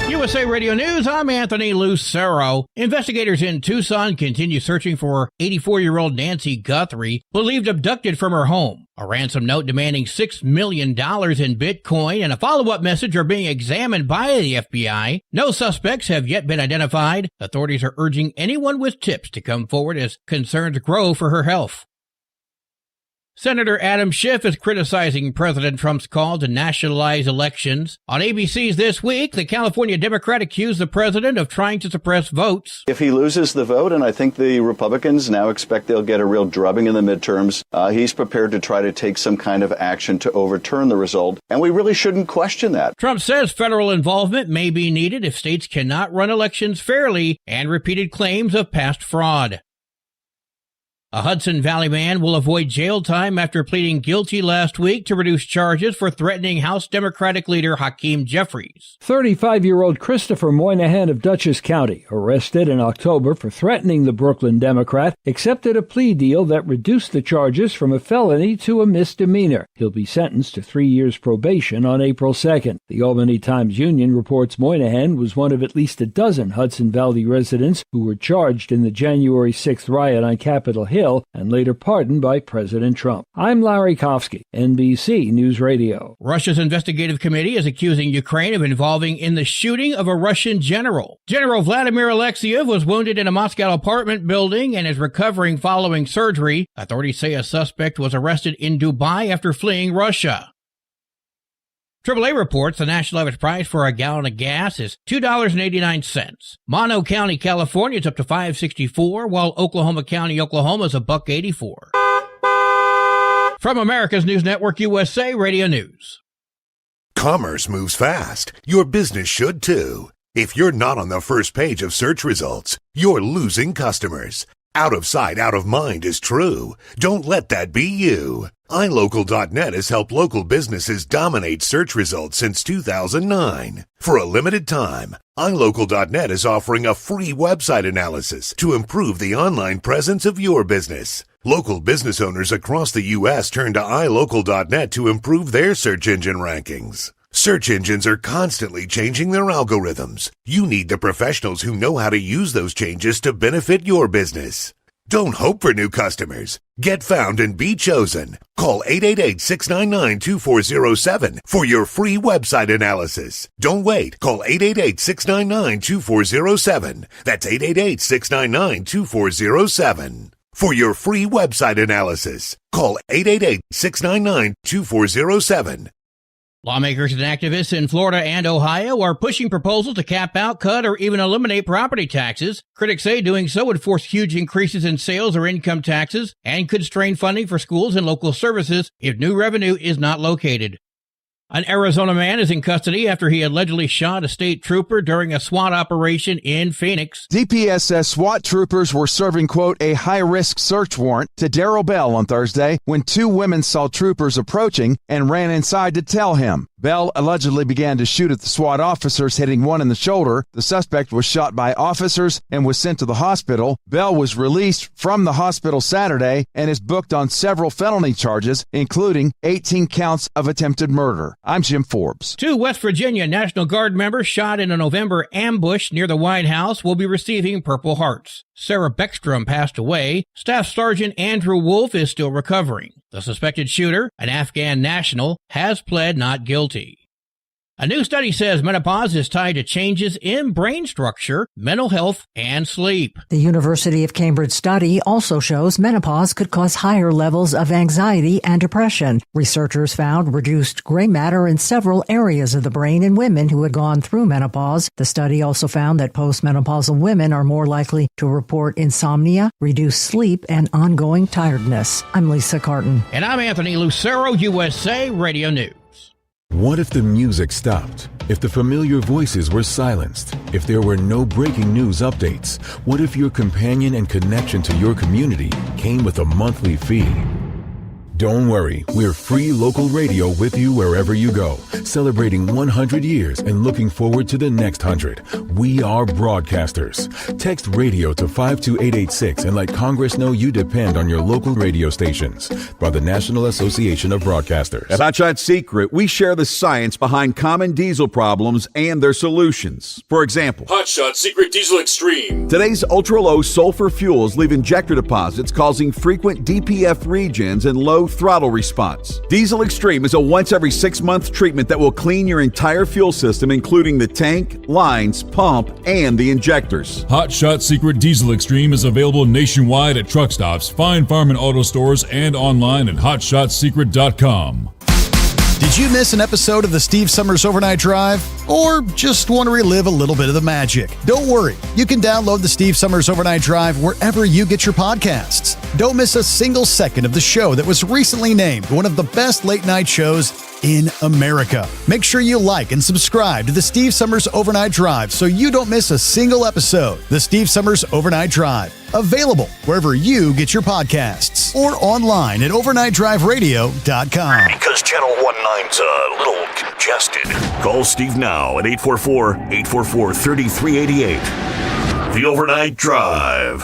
USA Radio News, I'm Anthony Lucero. Investigators in Tucson continue searching for 84-year-old Nancy Guthrie, believed abducted from her home. A ransom note demanding $6 million in Bitcoin and a follow-up message are being examined by the FBI. No suspects have yet been identified. Authorities are urging anyone with tips to come forward as concerns grow for her health. Senator Adam Schiff is criticizing President Trump's call to nationalize elections. On ABC's This Week, the California Democrat accused the president of trying to suppress votes. If he loses the vote, and I think the Republicans now expect they'll get a real drubbing in the midterms, he's prepared to try to take some kind of action to overturn the result, and we really shouldn't question that. Trump says federal involvement may be needed if states cannot run elections fairly, and repeated claims of past fraud. A Hudson Valley man will avoid jail time after pleading guilty last week to reduce charges for threatening House Democratic leader Hakeem Jeffries. 35-year-old Christopher Moynihan of Dutchess County, arrested in October for threatening the Brooklyn Democrat, accepted a plea deal that reduced the charges from a felony to a misdemeanor. He'll be sentenced to 3 years probation on April 2nd. The Albany Times-Union reports Moynihan was one of at least a dozen Hudson Valley residents who were charged in the January 6th riot on Capitol Hill and later pardoned by President Trump. I'm Larry Kofsky, NBC News Radio. Russia's investigative committee is accusing Ukraine of involving in the shooting of a Russian general. General Vladimir Alexiev was wounded in a Moscow apartment building and is recovering following surgery. Authorities say a suspect was arrested in Dubai after fleeing Russia. AAA reports the national average price for a gallon of gas is $2.89. Mono County, California is up to $5.64, while Oklahoma County, Oklahoma is $1.84. From America's News Network USA Radio News. Commerce moves fast. Your business should too. If you're not on the first page of search results, you're losing customers. Out of sight, out of mind is true. Don't let that be you. iLocal.net has helped local businesses dominate search results since 2009. For a limited time, iLocal.net is offering a free website analysis to improve the online presence of your business. Local business owners across the U.S. turn to iLocal.net to improve their search engine rankings. Search engines are constantly changing their algorithms. You need the professionals who know how to use those changes to benefit your business. Don't hope for new customers. Get found and be chosen. Call 888-699-2407 for your free website analysis. Don't wait. Call 888-699-2407. That's 888-699-2407. For your free website analysis, call 888-699-2407. Lawmakers and activists in Florida and Ohio are pushing proposals to cap out, cut, or even eliminate property taxes. Critics say doing so would force huge increases in sales or income taxes and could strain funding for schools and local services if new revenue is not located. An Arizona man is in custody after he allegedly shot a state trooper during a SWAT operation in Phoenix. DPS says SWAT troopers were serving, quote, a high-risk search warrant to Darrell Bell on Thursday when two women saw troopers approaching and ran inside to tell him. Bell allegedly began to shoot at the SWAT officers, hitting one in the shoulder. The suspect was shot by officers and was sent to the hospital. Bell was released from the hospital Saturday and is booked on several felony charges, including 18 counts of attempted murder. I'm Jim Forbes. Two West Virginia National Guard members shot in a November ambush near the White House will be receiving Purple Hearts. Sarah Beckstrom passed away. Staff Sergeant Andrew Wolf is still recovering. The suspected shooter, an Afghan national, has pled not guilty. A new study says menopause is tied to changes in brain structure, mental health, and sleep. The University of Cambridge study also shows menopause could cause higher levels of anxiety and depression. Researchers found reduced gray matter in several areas of the brain in women who had gone through menopause. The study also found that postmenopausal women are more likely to report insomnia, reduced sleep, and ongoing tiredness. I'm Lisa Carton. And I'm Anthony Lucero, USA Radio News. What if the music stopped? If the familiar voices were silenced? If there were no breaking news updates? What if your companion and connection to your community came with a monthly fee? Don't worry, we're free local radio with you wherever you go, celebrating 100 years and looking forward to the next 100. We are broadcasters. Text radio to 52886 and let Congress know you depend on your local radio stations. By the National Association of Broadcasters. At Hotshot Secret, we share the science behind common diesel problems and their solutions. For example, Hotshot Secret Diesel Extreme. Today's ultra-low sulfur fuels leave injector deposits causing frequent DPF regens and low low throttle response. Diesel Extreme is a once every 6-month treatment that will clean your entire fuel system, including the tank, lines, pump, and the injectors. Hot Shot Secret Diesel Extreme is available nationwide at truck stops, fine farm and auto stores, and online at hotshotsecret.com. Did you miss an episode of the Steve Summers Overnight Drive? Or just want to relive a little bit of the magic? Don't worry. You can download the Steve Summers Overnight Drive wherever you get your podcasts. Don't miss a single second of the show that was recently named one of the best late-night shows in America. Make sure you like and subscribe to the Steve Summers Overnight Drive so you don't miss a single episode. The Steve Summers Overnight Drive, available wherever you get your podcasts or online at overnightdriveradio.com. Because Channel 19's a little congested. Call Steve now at 844-844-3388. The Overnight Drive.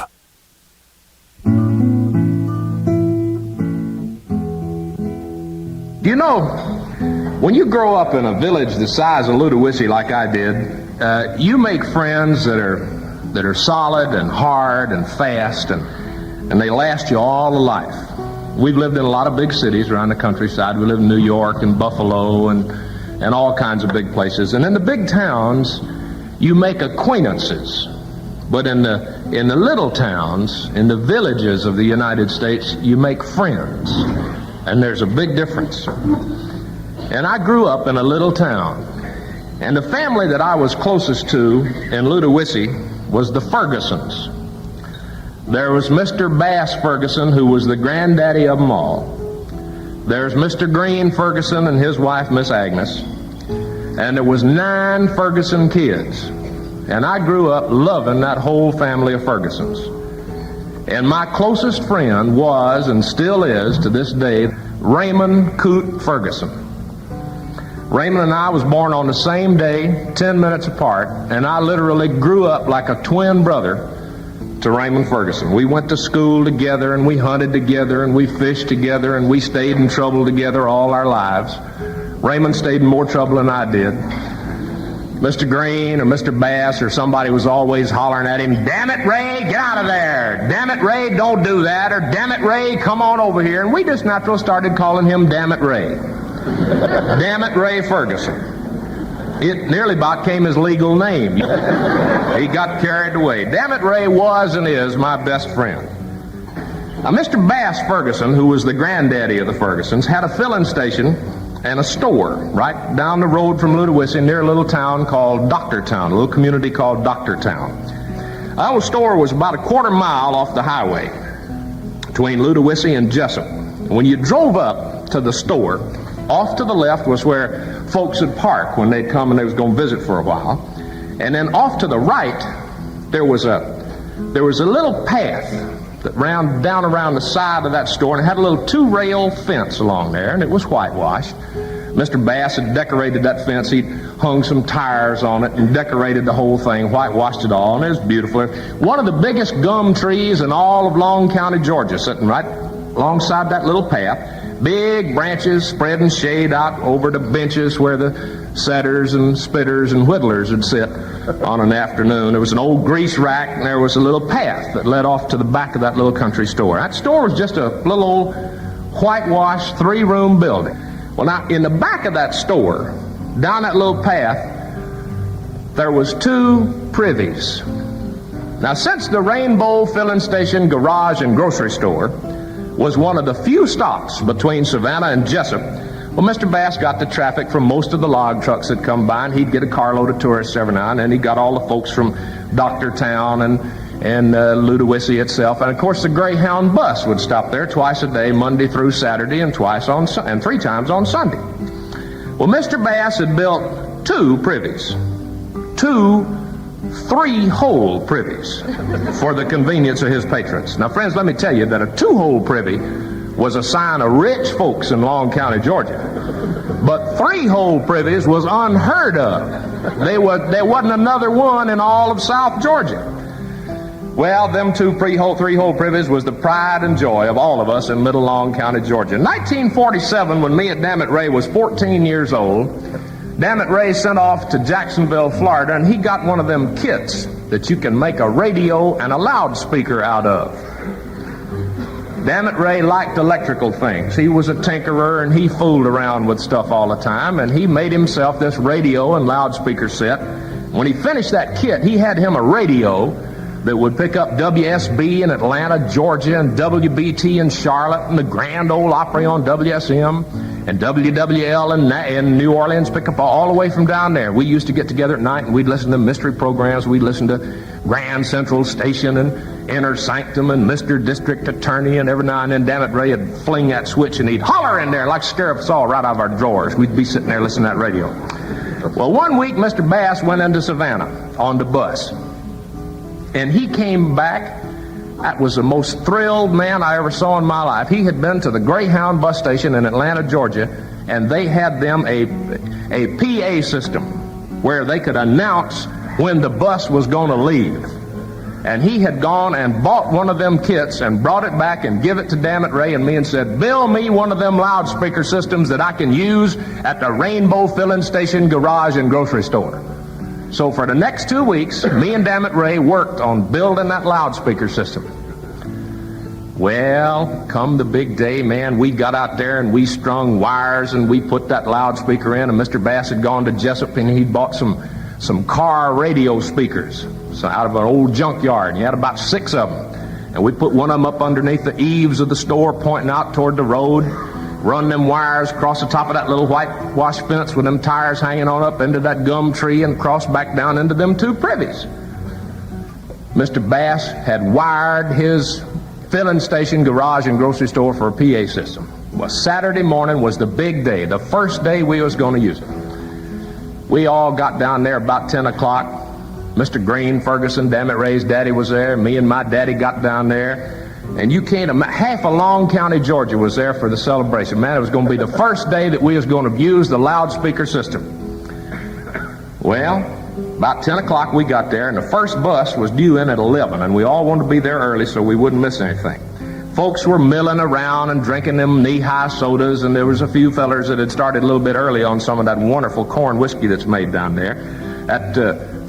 You know, when you grow up in a village the size of Ludowici like I did, you make friends that are solid and hard and fast, and they last you all the life. We've lived in a lot of big cities around the countryside. We live in New York and Buffalo and all kinds of big places. And in the big towns, you make acquaintances. But in the little towns, in the villages of the United States, you make friends. And there's a big difference. And I grew up in a little town. And the family that I was closest to in Ludowici was the Fergusons. There was Mr. Bass Ferguson, who was the granddaddy of them all. There's Mr. Green Ferguson and his wife, Miss Agnes. And there was 9 Ferguson kids. And I grew up loving that whole family of Fergusons. And my closest friend was, and still is to this day, Raymond Coote Ferguson. Raymond and I was born on the same day, 10 minutes apart, and I literally grew up like a twin brother to Raymond Ferguson. We went to school together, and we hunted together, and we fished together, and we stayed in trouble together all our lives. Raymond stayed in more trouble than I did. Mr. Green or Mr. Bass or somebody was always hollering at him, "Damn it, Ray, get out of there. Damn it, Ray, don't do that." Or, "Damn it, Ray, come on over here." And we just naturally started calling him Damn it, Ray. Damn it, Ray Ferguson. It nearly about came his legal name. He got carried away. Damn it, Ray was and is my best friend. Now, Mr. Bass Ferguson, who was the granddaddy of the Fergusons, had a filling station and a store right down the road from Ludowici near a little town called Doctortown, a little community called Doctortown. Our store was about a quarter mile off the highway between Ludowici and Jessup. When you drove up to the store, off to the left was where folks would park when they'd come and they was going to visit for a while. And then off to the right, there was a little path that ran down around the side of that store, and it had a little 2-rail fence along there, and it was whitewashed. Mr. Bass had decorated that fence. He'd hung some tires on it and decorated the whole thing, whitewashed it all, and it was beautiful. One of the biggest gum trees in all of Long County, Georgia, sitting right alongside that little path. Big branches spreading shade out over the benches where the setters and spitters and whittlers would sit on an afternoon. There was an old grease rack, and there was a little path that led off to the back of that little country store. That store was just a little old whitewashed 3-room building. Well, now, in the back of that store, down that little path, there was 2 privies. Now, since the Rainbow Filling Station, Garage, and Grocery Store was one of the few stops between Savannah and Jessup, well, Mr. Bass got the traffic from most of the log trucks that come by, and he'd get a carload of tourists every now and then. He got all the folks from Doctortown and Ludowici itself, and of course the Greyhound bus would stop there twice a day, Monday through Saturday, and 3 times on Sunday. Well, Mr. Bass had built 2 privies, 2 3-hole privies for the convenience of his patrons. Now, friends, let me tell you that a 2-hole privy was a sign of rich folks in Long County, Georgia. But 3-hole privies was unheard of. There wasn't another one in all of South Georgia. Well, them 2 3-hole privies was the pride and joy of all of us in Little Long County, Georgia. In 1947, when me and Dammit Ray was 14 years old, Dammit Ray sent off to Jacksonville, Florida, and he got one of them kits that you can make a radio and a loudspeaker out of. Dammit Ray liked electrical things. He was a tinkerer, and he fooled around with stuff all the time, and he made himself this radio and loudspeaker set. When he finished that kit, he had him a radio that would pick up WSB in Atlanta, Georgia, and WBT in Charlotte, and the Grand Ole Opry on WSM, and WWL in New Orleans, pick up all the way from down there. We used to get together at night, and we'd listen to mystery programs. We'd listen to Grand Central Station and Inner Sanctum and Mr. District Attorney, and every now and then Dammit Ray would fling that switch, and he'd holler in there like scare us all right out of our drawers. We'd be sitting there listening to that radio. Well, one week, Mr. Bass went into Savannah on the bus. And he came back. That was the most thrilled man I ever saw in my life. He had been to the Greyhound bus station in Atlanta, Georgia, and they had them a PA system where they could announce when the bus was going to leave. And he had gone and bought one of them kits and brought it back and give it to Dammit Ray and me and said, "Build me one of them loudspeaker systems that I can use at the Rainbow Filling Station garage and grocery store." So for the next 2 weeks, me and Dammit Ray worked on building that loudspeaker system. Well, come the big day, man, we got out there and we strung wires and we put that loudspeaker in, and Mr. Bass had gone to Jessup and he'd bought some car radio speakers out of an old junkyard, and he had about 6 of them. And we put one of them up underneath the eaves of the store pointing out toward the road, run them wires across the top of that little whitewash fence with them tires hanging on up into that gum tree and cross back down into them 2 privies. Mr. Bass had wired his filling station garage and grocery store for a PA system. Well, Saturday morning was the big day, the first day we was going to use it. We all got down there about 10 o'clock. Mr. Green, Ferguson, Dammit Ray's daddy was there. Me and my daddy got down there. And you can't imagine, half of Long County, Georgia was there for the celebration. Man, it was going to be the first day that we was going to use the loudspeaker system. Well, about 10 o'clock we got there, and the first bus was due in at 11, and we all wanted to be there early so we wouldn't miss anything. Folks were milling around and drinking them knee-high sodas, and there was a few fellers that had started a little bit early on some of that wonderful corn whiskey that's made down there. That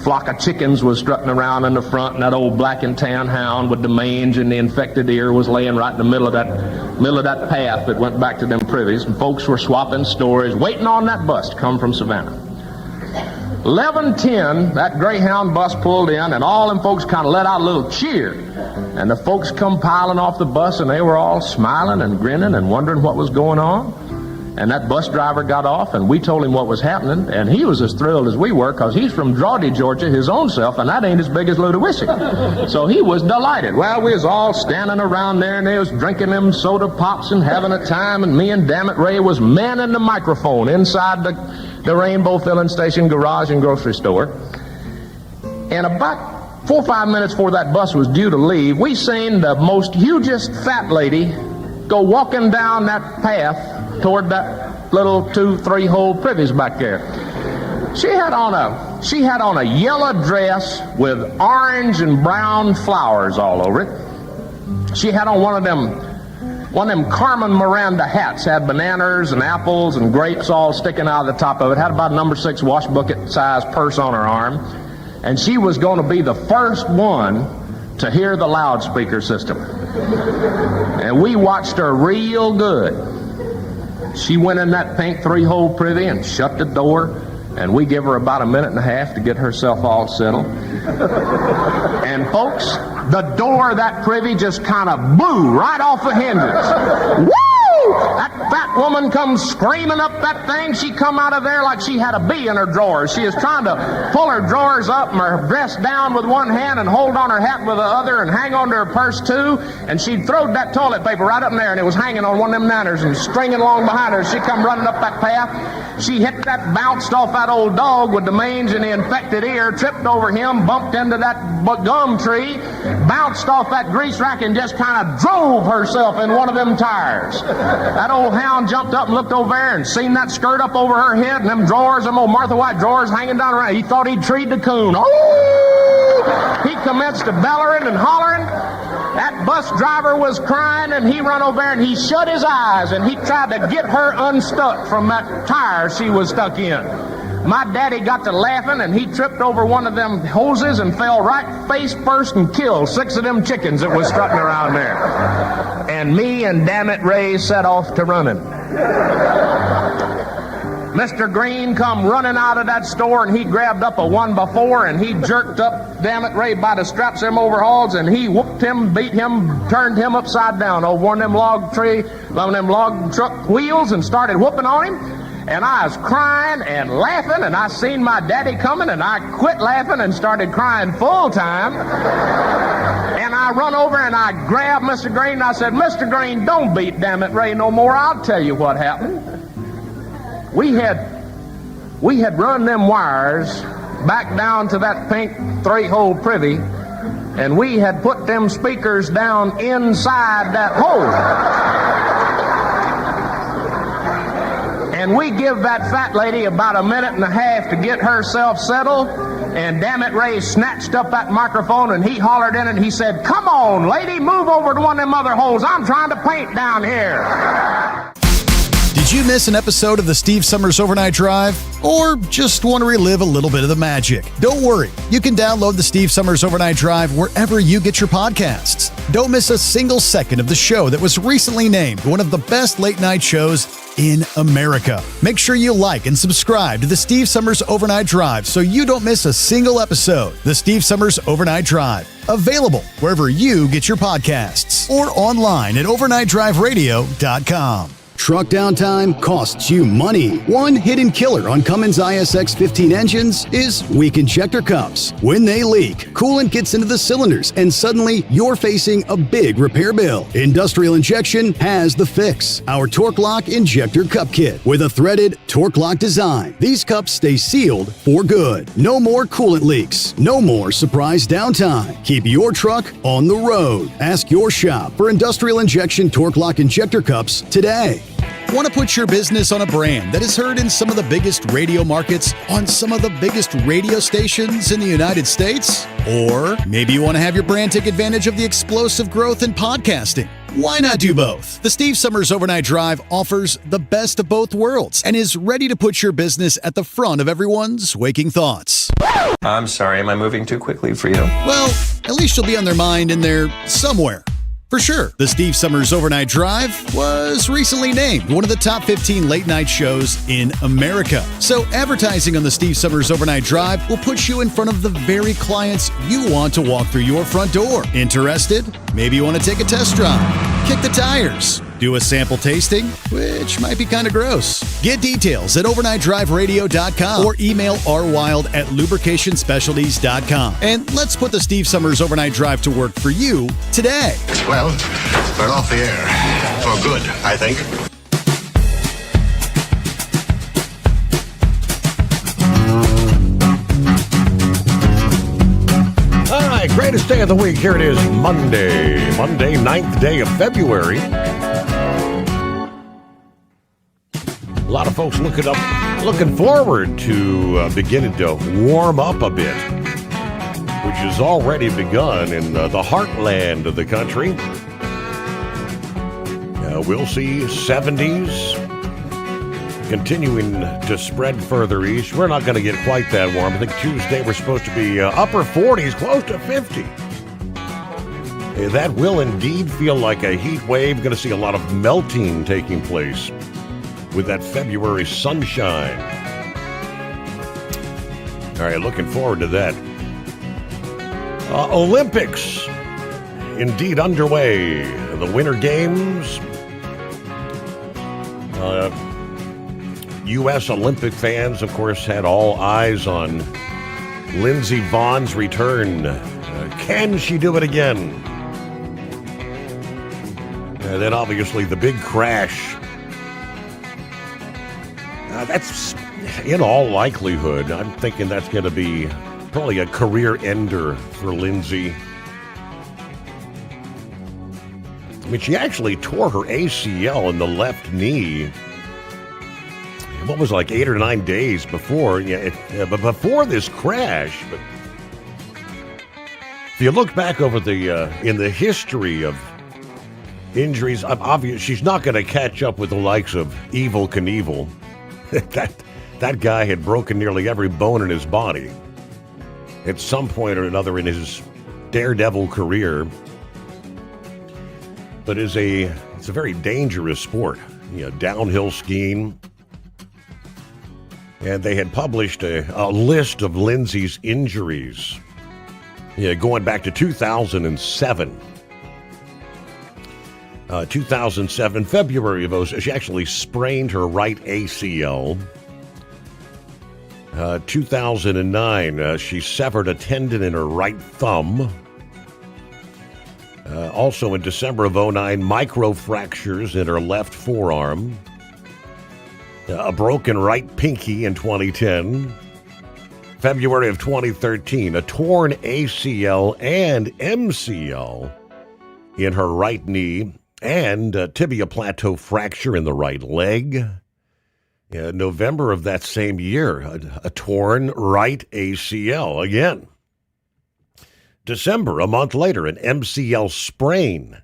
flock of chickens was strutting around in the front, and that old black and tan hound with the mange and the infected ear was laying right in the middle of that path that went back to them privies, and folks were swapping stories, waiting on that bus to come from Savannah. 11:10, that Greyhound bus pulled in, and all them folks kind of let out a little cheer. And the folks come piling off the bus, and they were all smiling and grinning and wondering what was going on. And that bus driver got off, and we told him what was happening, and he was as thrilled as we were, because he's from Drawdy, Georgia, his own self, and that ain't as big as Ludowici. So he was delighted. Well, we was all standing around there, and they was drinking them soda pops and having a time, and me and Dammit Ray was manning the microphone inside the Rainbow Filling Station garage and grocery store. And about 4 or 5 minutes before that bus was due to leave, we seen the most hugest fat lady go walking down that path toward that little 2-3 hole privies back there. She had on a yellow dress with orange and brown flowers all over it. She had on one of them Carmen Miranda hats, had bananas and apples and grapes all sticking out of the top of it, had about a number 6 wash bucket size purse on her arm, and she was going to be the first one to hear the loudspeaker system. And we watched her real good. She went in that pink 3-hole privy and shut the door, and we give her about a minute and a half to get herself all settled. And folks, the door of that privy just kind of blew right off the hinges. Woo! That fat woman comes screaming up that thing. She come out of there like she had a bee in her drawers. She is trying to pull her drawers up and her dress down with one hand and hold on her hat with the other and hang on to her purse too. And she'd throwed that toilet paper right up in there, and it was hanging on one of them nanners and stringing along behind her. She come running up that path. She hit that, bounced off that old dog with the mange and the infected ear, tripped over him, bumped into that gum tree, bounced off that grease rack, and just kind of drove herself in one of them tires. That old hound jumped up and looked over there and seen that skirt up over her head and them drawers, them old Martha White drawers hanging down around. He thought he'd treed the coon. Oh! He commenced to bellering and hollering. That bus driver was crying, and he run over there and he shut his eyes and he tried to get her unstuck from that tire she was stuck in. My daddy got to laughing, and he tripped over one of them hoses and fell right face first and killed 6 of them chickens that was strutting around there. And me and Dammit Ray set off to running. Mr. Green come running out of that store, and he grabbed up a 1x4, and he jerked up Dammit Ray by the straps of them overhauls, and he whooped him, beat him, turned him upside down over one of them log truck wheels and started whooping on him. And I was crying and laughing, and I seen my daddy coming, and I quit laughing and started crying full time. And I run over and I grabbed Mr. Green, and I said, Mr. Green, don't beat Dammit Ray no more. I'll tell you what happened. We had run them wires back down to that pink 3-hole privy, and we had put them speakers down inside that hole. And we give that fat lady about a minute and a half to get herself settled, and Dammit Ray snatched up that microphone and he hollered in it and he said, come on, lady, move over to one of them other holes. I'm trying to paint down here. Did you miss an episode of the Steve Summers Overnight Drive? Or just want to relive a little bit of the magic? Don't worry, you can download the Steve Summers Overnight Drive wherever you get your podcasts. Don't miss a single second of the show that was recently named one of the best late night shows in America. Make sure you like and subscribe to the Steve Summers Overnight Drive so you don't miss a single episode. The Steve Summers Overnight Drive, available wherever you get your podcasts or online at overnightdriveradio.com. Truck downtime costs you money. One hidden killer on Cummins ISX 15 engines is weak injector cups. When they leak, coolant gets into the cylinders and suddenly you're facing a big repair bill. Industrial Injection has the fix. Our Torque Lock Injector Cup Kit with a threaded Torque Lock design. These cups stay sealed for good. No more coolant leaks. No more surprise downtime. Keep your truck on the road. Ask your shop for Industrial Injection Torque Lock Injector Cups today. Want to put your business on a brand that is heard in some of the biggest radio markets on some of the biggest radio stations in the United States? Or maybe you want to have your brand take advantage of the explosive growth in podcasting. Why not do both? The Steve Summers Overnight Drive offers the best of both worlds and is ready to put your business at the front of everyone's waking thoughts. I'm sorry, am I moving too quickly for you? Well, at least you'll be on their mind in there somewhere. For sure, the Steve Summers Overnight Drive was recently named one of the top 15 late night shows in America. So advertising on the Steve Summers Overnight Drive will put you in front of the very clients you want to walk through your front door. Interested? Maybe you want to take a test drive, kick the tires, do a sample tasting, which might be kind of gross. Get details at overnightdriveradio.com or email rwild@lubricationspecialties.com. And let's put the Steve Summers Overnight Drive to work for you today. Well, we're off the air. For good, I think. All right, greatest day of the week. Here it is, Monday, 9th day of February. A lot of folks looking forward to beginning to warm up a bit, which has already begun in the heartland of the country. We'll see 70s continuing to spread further east. We're not going to get quite that warm. I think Tuesday we're supposed to be upper 40s, close to 50. That will indeed feel like a heat wave. Going to see a lot of melting taking place with that February sunshine. All right, looking forward to that. Olympics indeed underway. The Winter Games. U.S. Olympic fans, of course, had all eyes on Lindsey Vohn's return. Can she do it again? And then, obviously, the big crash. That's, in all likelihood, I'm thinking that's going to be probably a career ender for Lindsey. I mean, she actually tore her ACL in the left knee. What was it, like 8 or 9 days before? But before this crash. But if you look back over in the history of injuries, obvious she's not going to catch up with the likes of Evel Knievel. that guy had broken nearly every bone in his body at some point or another in his daredevil career. But it's a very dangerous sport, downhill skiing. And they had published a list of Lindsay's injuries, going back to 2007. 2007, February of 2007, she actually sprained her right ACL. 2009, she severed a tendon in her right thumb. Also in December of 2009, microfractures in her left forearm. A broken right pinky in 2010. February of 2013, a torn ACL and MCL in her right knee, and a tibia plateau fracture in the right leg. November of that same year, a torn right ACL again. December, a month later, an MCL sprain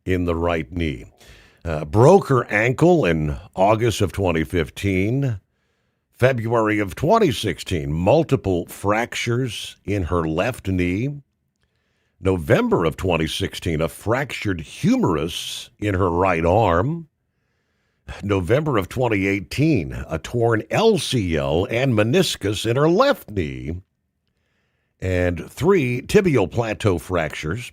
in the right knee. Broke her ankle in August of 2015. February of 2016, multiple fractures in her left knee. November of 2016, a fractured humerus in her right arm. November of 2018, a torn LCL and meniscus in her left knee. And 3 tibial plateau fractures.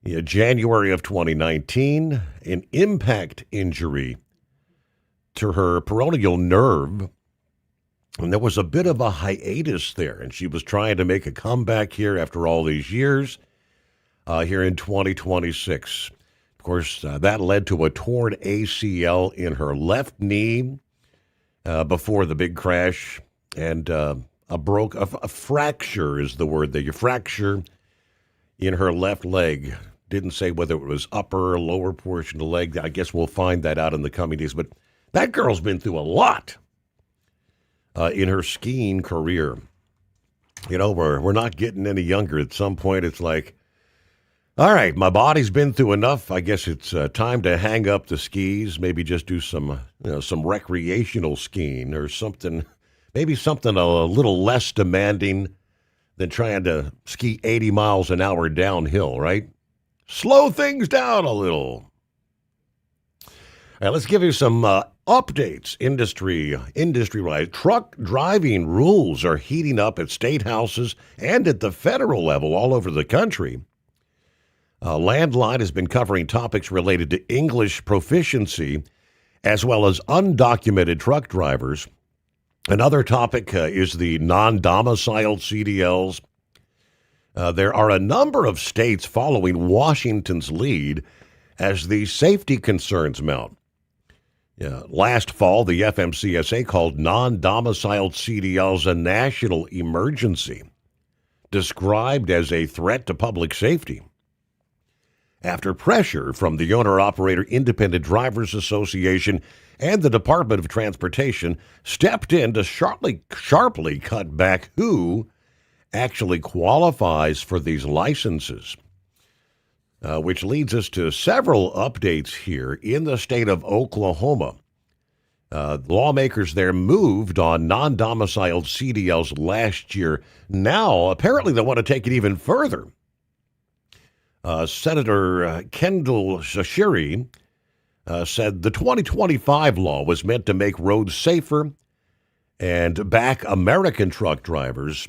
January of 2019, an impact injury to her peroneal nerve. And there was a bit of a hiatus there, and she was trying to make a comeback here after all these years, here in 2026. Of course, that led to a torn ACL in her left knee before the big crash, and a fracture is the word there. You fracture in her left leg. Didn't say whether it was upper or lower portion of the leg. I guess we'll find that out in the coming days. But that girl's been through a lot in her skiing career. We're not getting any younger. At some point, it's like, all right, my body's been through enough. I guess it's time to hang up the skis, maybe just do some recreational skiing or something, maybe something a little less demanding than trying to ski 80 miles an hour downhill, right? Slow things down a little. All right, let's give you some updates, industry-wide. Truck driving rules are heating up at state houses and at the federal level all over the country. Landline has been covering topics related to English proficiency as well as undocumented truck drivers. Another topic is the non-domiciled CDLs. There are a number of states following Washington's lead as the safety concerns mount. Last fall, the FMCSA called non-domiciled CDLs a national emergency, described as a threat to public safety. After pressure from the Owner-Operator Independent Drivers Association and the Department of Transportation stepped in to sharply cut back who actually qualifies for these licenses, which leads us to several updates here in the state of Oklahoma. Lawmakers there moved on non-domiciled CDLs last year. Now, apparently they want to take it even further. Senator Kendall Shashiri said the 2025 law was meant to make roads safer and back American truck drivers.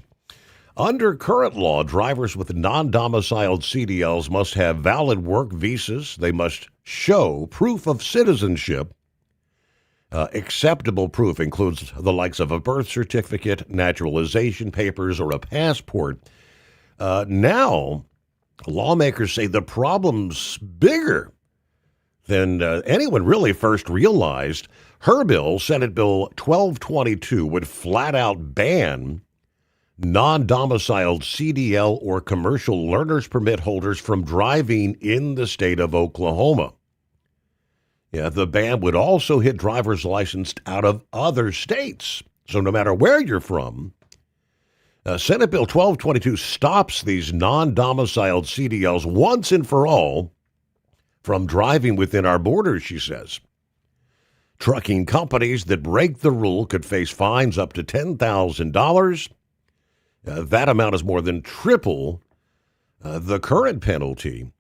Under current law, drivers with non-domiciled CDLs must have valid work visas. They must show proof of citizenship. Acceptable proof includes the likes of a birth certificate, naturalization papers, or a passport. Now, lawmakers say the problem's bigger than anyone really first realized. Her bill, Senate Bill 1222, would flat out ban non-domiciled CDL or commercial learner's permit holders from driving in the state of Oklahoma. The ban would also hit drivers licensed out of other states. So no matter where you're from, Senate Bill 1222 stops these non-domiciled CDLs once and for all from driving within our borders, she says. Trucking companies that break the rule could face fines up to $10,000. That amount is more than triple the current penalty.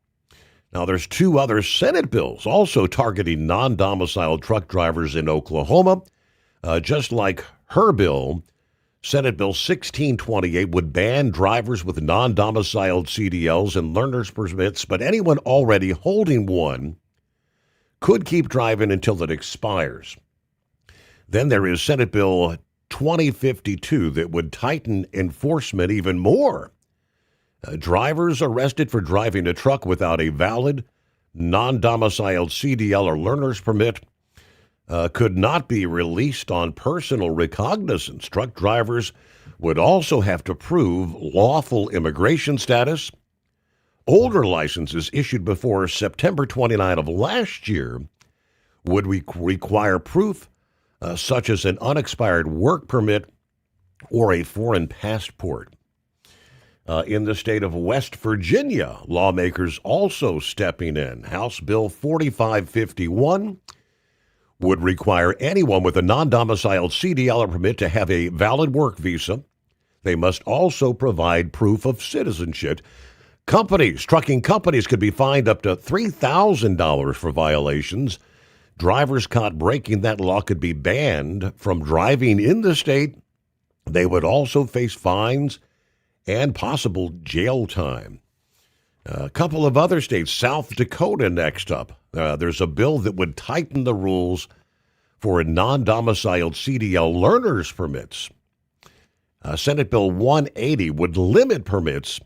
Now, there's two other Senate bills also targeting non-domiciled truck drivers in Oklahoma. Just like her bill, Senate Bill 1628 would ban drivers with non-domiciled CDLs and learner's permits, but anyone already holding one could keep driving until it expires. Then there is Senate Bill 2052 that would tighten enforcement even more. Drivers arrested for driving a truck without a valid non-domiciled CDL or learner's permit could not be released on personal recognizance. Truck drivers would also have to prove lawful immigration status. Older licenses issued before September 29 of last year would require proof such as an unexpired work permit or a foreign passport. In the state of West Virginia, lawmakers also stepping in. House Bill 4551 would require anyone with a non-domiciled CDL or permit to have a valid work visa. They must also provide proof of citizenship. Trucking companies could be fined up to $3,000 for violations. Drivers caught breaking that law could be banned from driving in the state. They would also face fines and possible jail time. A couple of other states, South Dakota next up. There's a bill that would tighten the rules for non-domiciled CDL learners permits. Senate Bill 180 would limit permits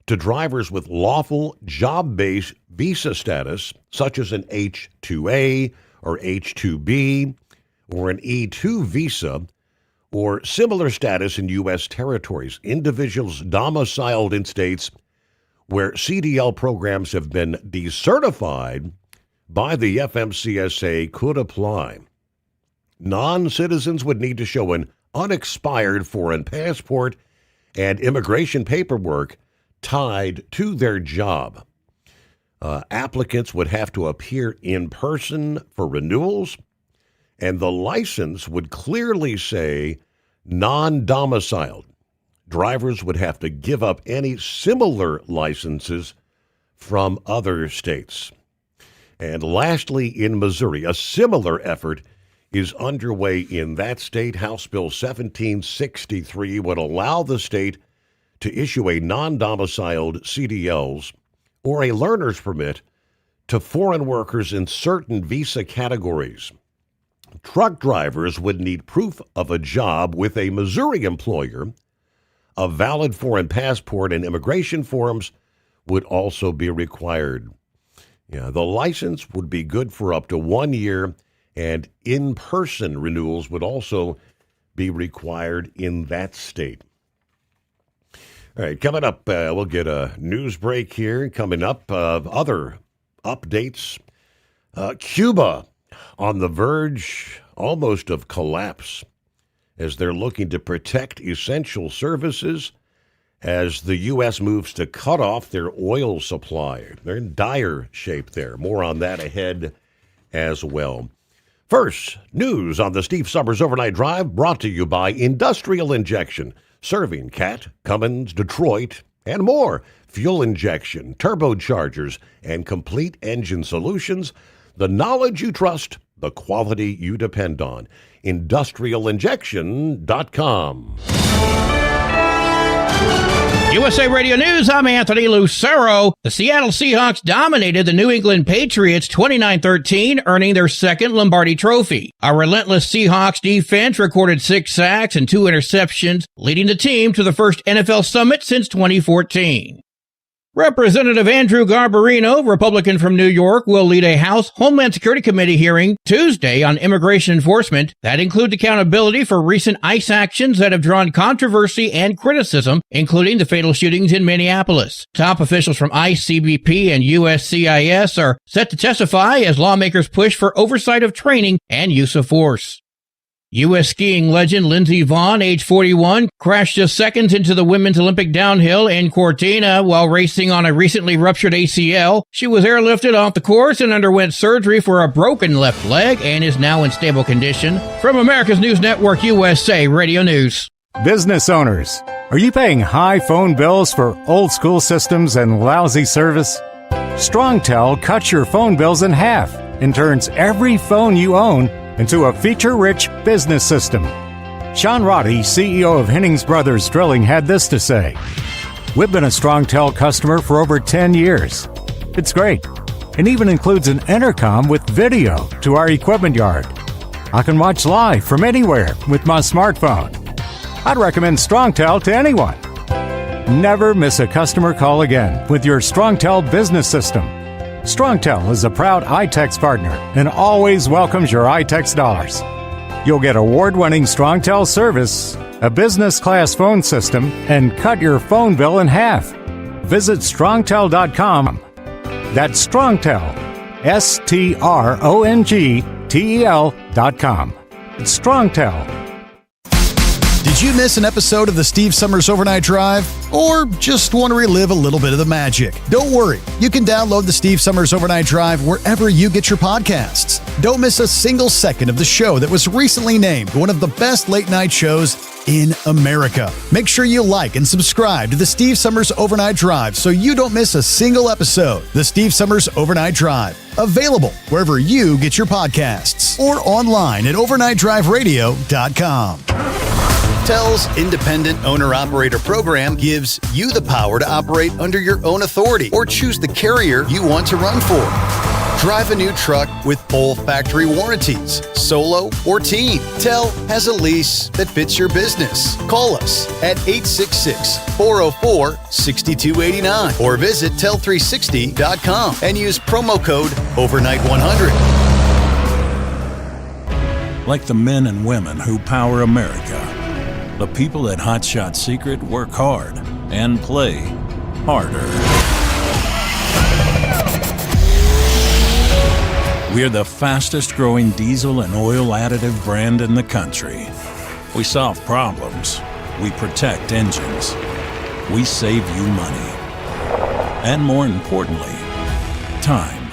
to drivers with lawful job-based visa status, such as an H-2A or H-2B or an E-2 visa, or similar status in U.S. territories. Individuals domiciled in states where CDL programs have been decertified by the FMCSA could apply. Non-citizens would need to show an unexpired foreign passport and immigration paperwork tied to their job. Applicants would have to appear in person for renewals, and the license would clearly say non-domiciled. Drivers would have to give up any similar licenses from other states. And lastly, in Missouri, a similar effort is underway in that state. House Bill 1763 would allow the state to issue a non-domiciled CDLs or a learner's permit to foreign workers in certain visa categories. Truck drivers would need proof of a job with a Missouri employer. A valid foreign passport and immigration forms would also be required. The license would be good for up to 1 year, and in-person renewals would also be required in that state. All right, coming up, we'll get a news break here. Coming up, other updates. Cuba on the verge almost of collapse as they're looking to protect essential services as the U.S. moves to cut off their oil supply. They're in dire shape there. More on that ahead as well. First, news on the Steve Sommers Overnight Drive brought to you by Industrial Injection, serving Cat, Cummins, Detroit, and more. Fuel injection, turbochargers, and complete engine solutions. The knowledge you trust, the quality you depend on. IndustrialInjection.com. USA Radio News, I'm Anthony Lucero. The Seattle Seahawks dominated the New England Patriots 29-13, earning their second Lombardi Trophy. A relentless Seahawks defense recorded 6 sacks and 2 interceptions, leading the team to the first NFL summit since 2014. Representative Andrew Garbarino, Republican from New York, will lead a House Homeland Security Committee hearing Tuesday on immigration enforcement that includes accountability for recent ICE actions that have drawn controversy and criticism, including the fatal shootings in Minneapolis. Top officials from ICE, CBP, and USCIS are set to testify as lawmakers push for oversight of training and use of force. U.S. skiing legend Lindsey Vonn, age 41, crashed just seconds into the women's Olympic downhill in Cortina while racing on a recently ruptured ACL. She was airlifted off the course and underwent surgery for a broken left leg and is now in stable condition. From America's News Network USA Radio News. Business owners, are you paying high phone bills for old school systems and lousy service? StrongTel cuts your phone bills in half and turns every phone you own into a feature-rich business system. Sean Roddy, CEO of Hennings Brothers Drilling, had this to say. We've been a StrongTel customer for over 10 years. It's great, and even includes an intercom with video to our equipment yard. I can watch live from anywhere with my smartphone. I'd recommend StrongTel to anyone. Never miss a customer call again with your StrongTel business system. StrongTel is a proud iTex partner and always welcomes your iTex dollars. You'll get award-winning StrongTel service, a business-class phone system, and cut your phone bill in half. Visit strongtel.com. That's StrongTel, StrongTel.com. It's StrongTel. Did you miss an episode of the Steve Summers Overnight Drive? Or just want to relive a little bit of the magic? Don't worry. You can download the Steve Summers Overnight Drive wherever you get your podcasts. Don't miss a single second of the show that was recently named one of the best late-night shows in America. Make sure you like and subscribe to the Steve Summers Overnight Drive so you don't miss a single episode. The Steve Summers Overnight Drive. Available wherever you get your podcasts or online at overnightdriveradio.com. TEL's independent owner-operator program gives you the power to operate under your own authority or choose the carrier you want to run for. Drive a new truck with full factory warranties, solo or team. TEL has a lease that fits your business. Call us at 866-404-6289 or visit tel360.com and use promo code OVERNIGHT100. Like the men and women who power America, the people at Hot Shot Secret work hard and play harder. We're the fastest growing diesel and oil additive brand in the country. We solve problems. We protect engines. We save you money. And more importantly, time.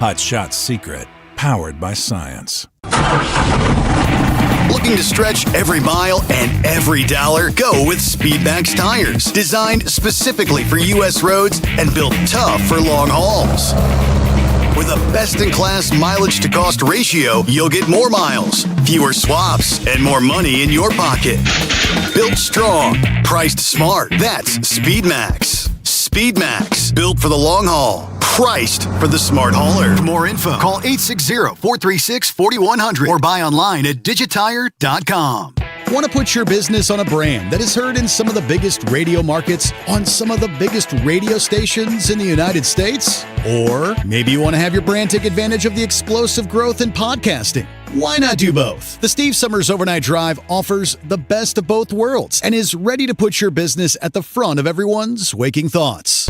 Hot Shot Secret, powered by science. Looking to stretch every mile and every dollar? Go with Speedmax tires, designed specifically for U.S. roads and built tough for long hauls. With a best-in-class mileage-to-cost ratio, you'll get more miles, fewer swaps, and more money in your pocket. Built strong, priced smart. That's Speedmax. Speedmax, built for the long haul, priced for the smart hauler. For more info, call 860-436-4100 or buy online at digitire.com. Want to put your business on a brand that is heard in some of the biggest radio markets on some of the biggest radio stations in the United States? Or maybe you want to have your brand take advantage of the explosive growth in podcasting? Why not do both? The Steve Summers Overnight Drive offers the best of both worlds and is ready to put your business at the front of everyone's waking thoughts.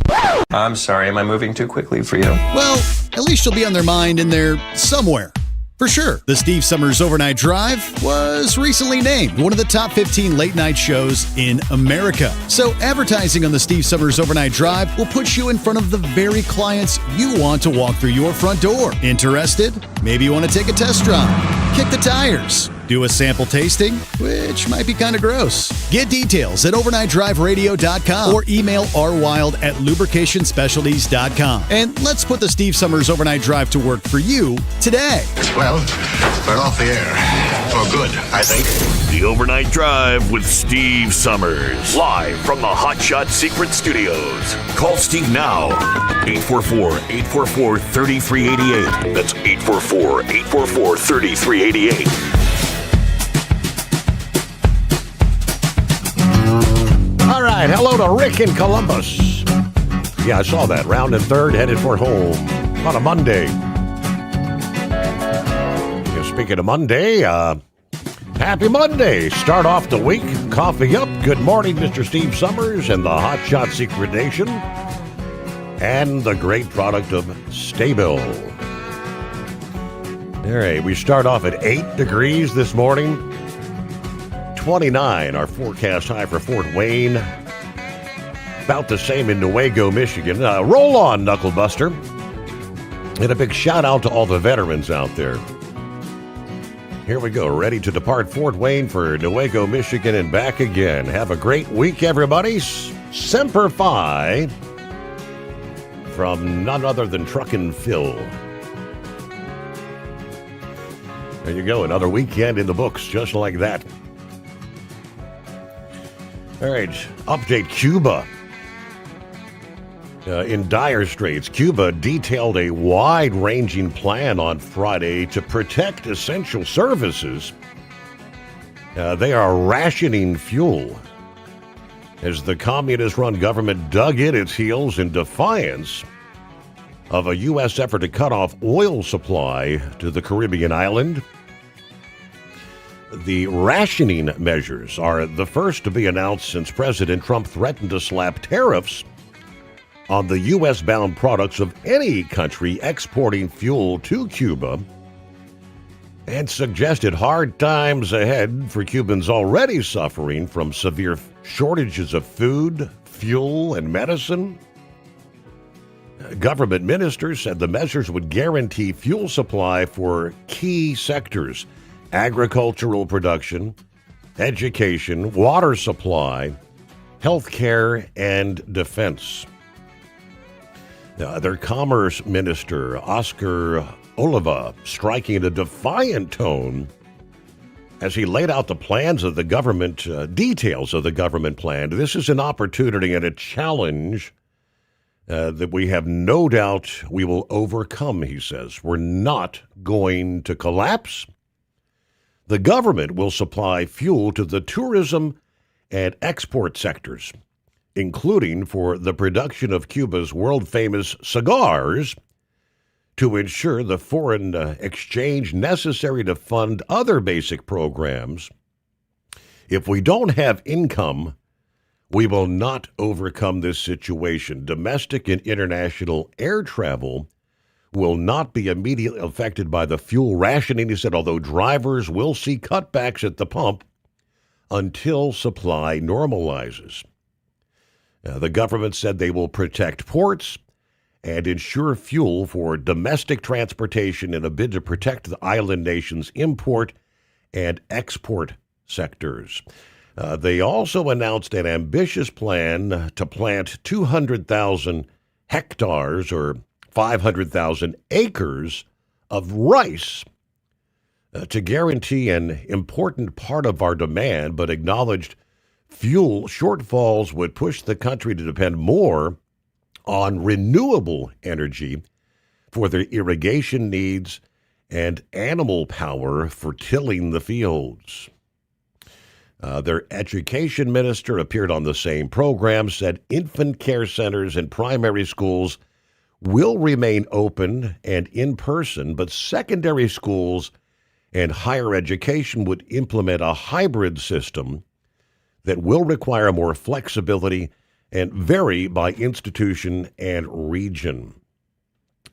I'm sorry, am I moving too quickly for you? Well, at least you'll be on their mind in there somewhere. For sure, the Steve Summers Overnight Drive was recently named one of the top 15 late-night shows in America. So advertising on the Steve Summers Overnight Drive will put you in front of the very clients you want to walk through your front door. Interested? Maybe you want to take a test drive, kick the tires, do a sample tasting, which might be kind of gross. Get details at overnightdriveradio.com or email rwild@lubricationspecialties.com. And let's put the Steve Summers Overnight Drive to work for you today. Well, we're off the air. For good, I think. The Overnight Drive with Steve Summers. Live from the Hot Shot Secret Studios. Call Steve now. 844-844-3388. That's 844-844-3388. All right, hello to Rick in Columbus. Yeah, I saw that. Round and third, headed for home on a Monday. Speaking of Monday, happy Monday. Start off the week, coffee up. Good morning, Mr. Steve Summers and the Hot Shot Secret Nation. And the great product of Staybill. All right, we start off at 8 degrees this morning. 29, our forecast high for Fort Wayne. About the same in Newaygo, Michigan. Roll on, Knucklebuster. And a big shout out to all the veterans out there. Here we go, ready to depart Fort Wayne for Newaygo, Michigan, and back again. Have a great week, everybody. Semper Fi from none other than Truckin' Phil. There you go, another weekend in the books, just like that. All right, update Cuba. In dire straits, Cuba detailed a wide-ranging plan on Friday to protect essential services. They are rationing fuel as the communist-run government dug in its heels in defiance of a U.S. effort to cut off oil supply to the Caribbean island. The rationing measures are the first to be announced since President Trump threatened to slap tariffs on the U.S.-bound products of any country exporting fuel to Cuba, and suggested hard times ahead for Cubans already suffering from severe shortages of food, fuel, and medicine. Government ministers said the measures would guarantee fuel supply for key sectors: agricultural production, education, water supply, healthcare, and defense. Their Commerce Minister, Oscar Oliva, striking a defiant tone as he laid out the plans of the government, details of the government plan. This is an opportunity and a challenge that we have no doubt we will overcome, he says. We're not going to collapse. The government will supply fuel to the tourism and export sectors, including for the production of Cuba's world-famous cigars, to ensure the foreign exchange necessary to fund other basic programs. If we don't have income, we will not overcome this situation. Domestic and international air travel will not be immediately affected by the fuel rationing, he said, although drivers will see cutbacks at the pump until supply normalizes. The government said they will protect ports and ensure fuel for domestic transportation in a bid to protect the island nation's import and export sectors. They also announced an ambitious plan to plant 200,000 hectares or 500,000 acres of rice to guarantee an important part of our demand, but acknowledged fuel shortfalls would push the country to depend more on renewable energy for their irrigation needs and animal power for tilling the fields. Their education minister appeared on the same program, said infant care centers and primary schools will remain open and in person, but secondary schools and higher education would implement a hybrid system that will require more flexibility and vary by institution and region.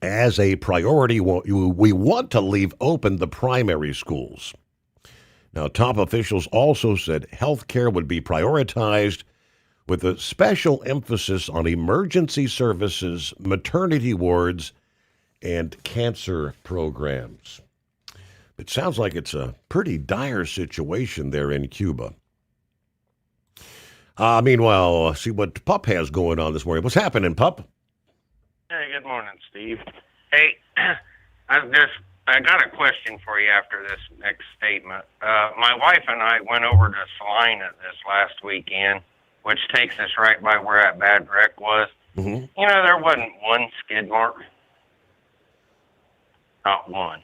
As a priority, we want to leave open the primary schools. Now, top officials also said health care would be prioritized with a special emphasis on emergency services, maternity wards, and cancer programs. It sounds like it's a pretty dire situation there in Cuba. Meanwhile, see what Pup has going on this morning. What's happening, Pup? Hey, good morning, Steve. Hey, I got a question for you after this next statement. My wife and I went over to Salina this last weekend, which takes us right by where that bad wreck was. Mm-hmm. You know, there wasn't one skid mark. Not one.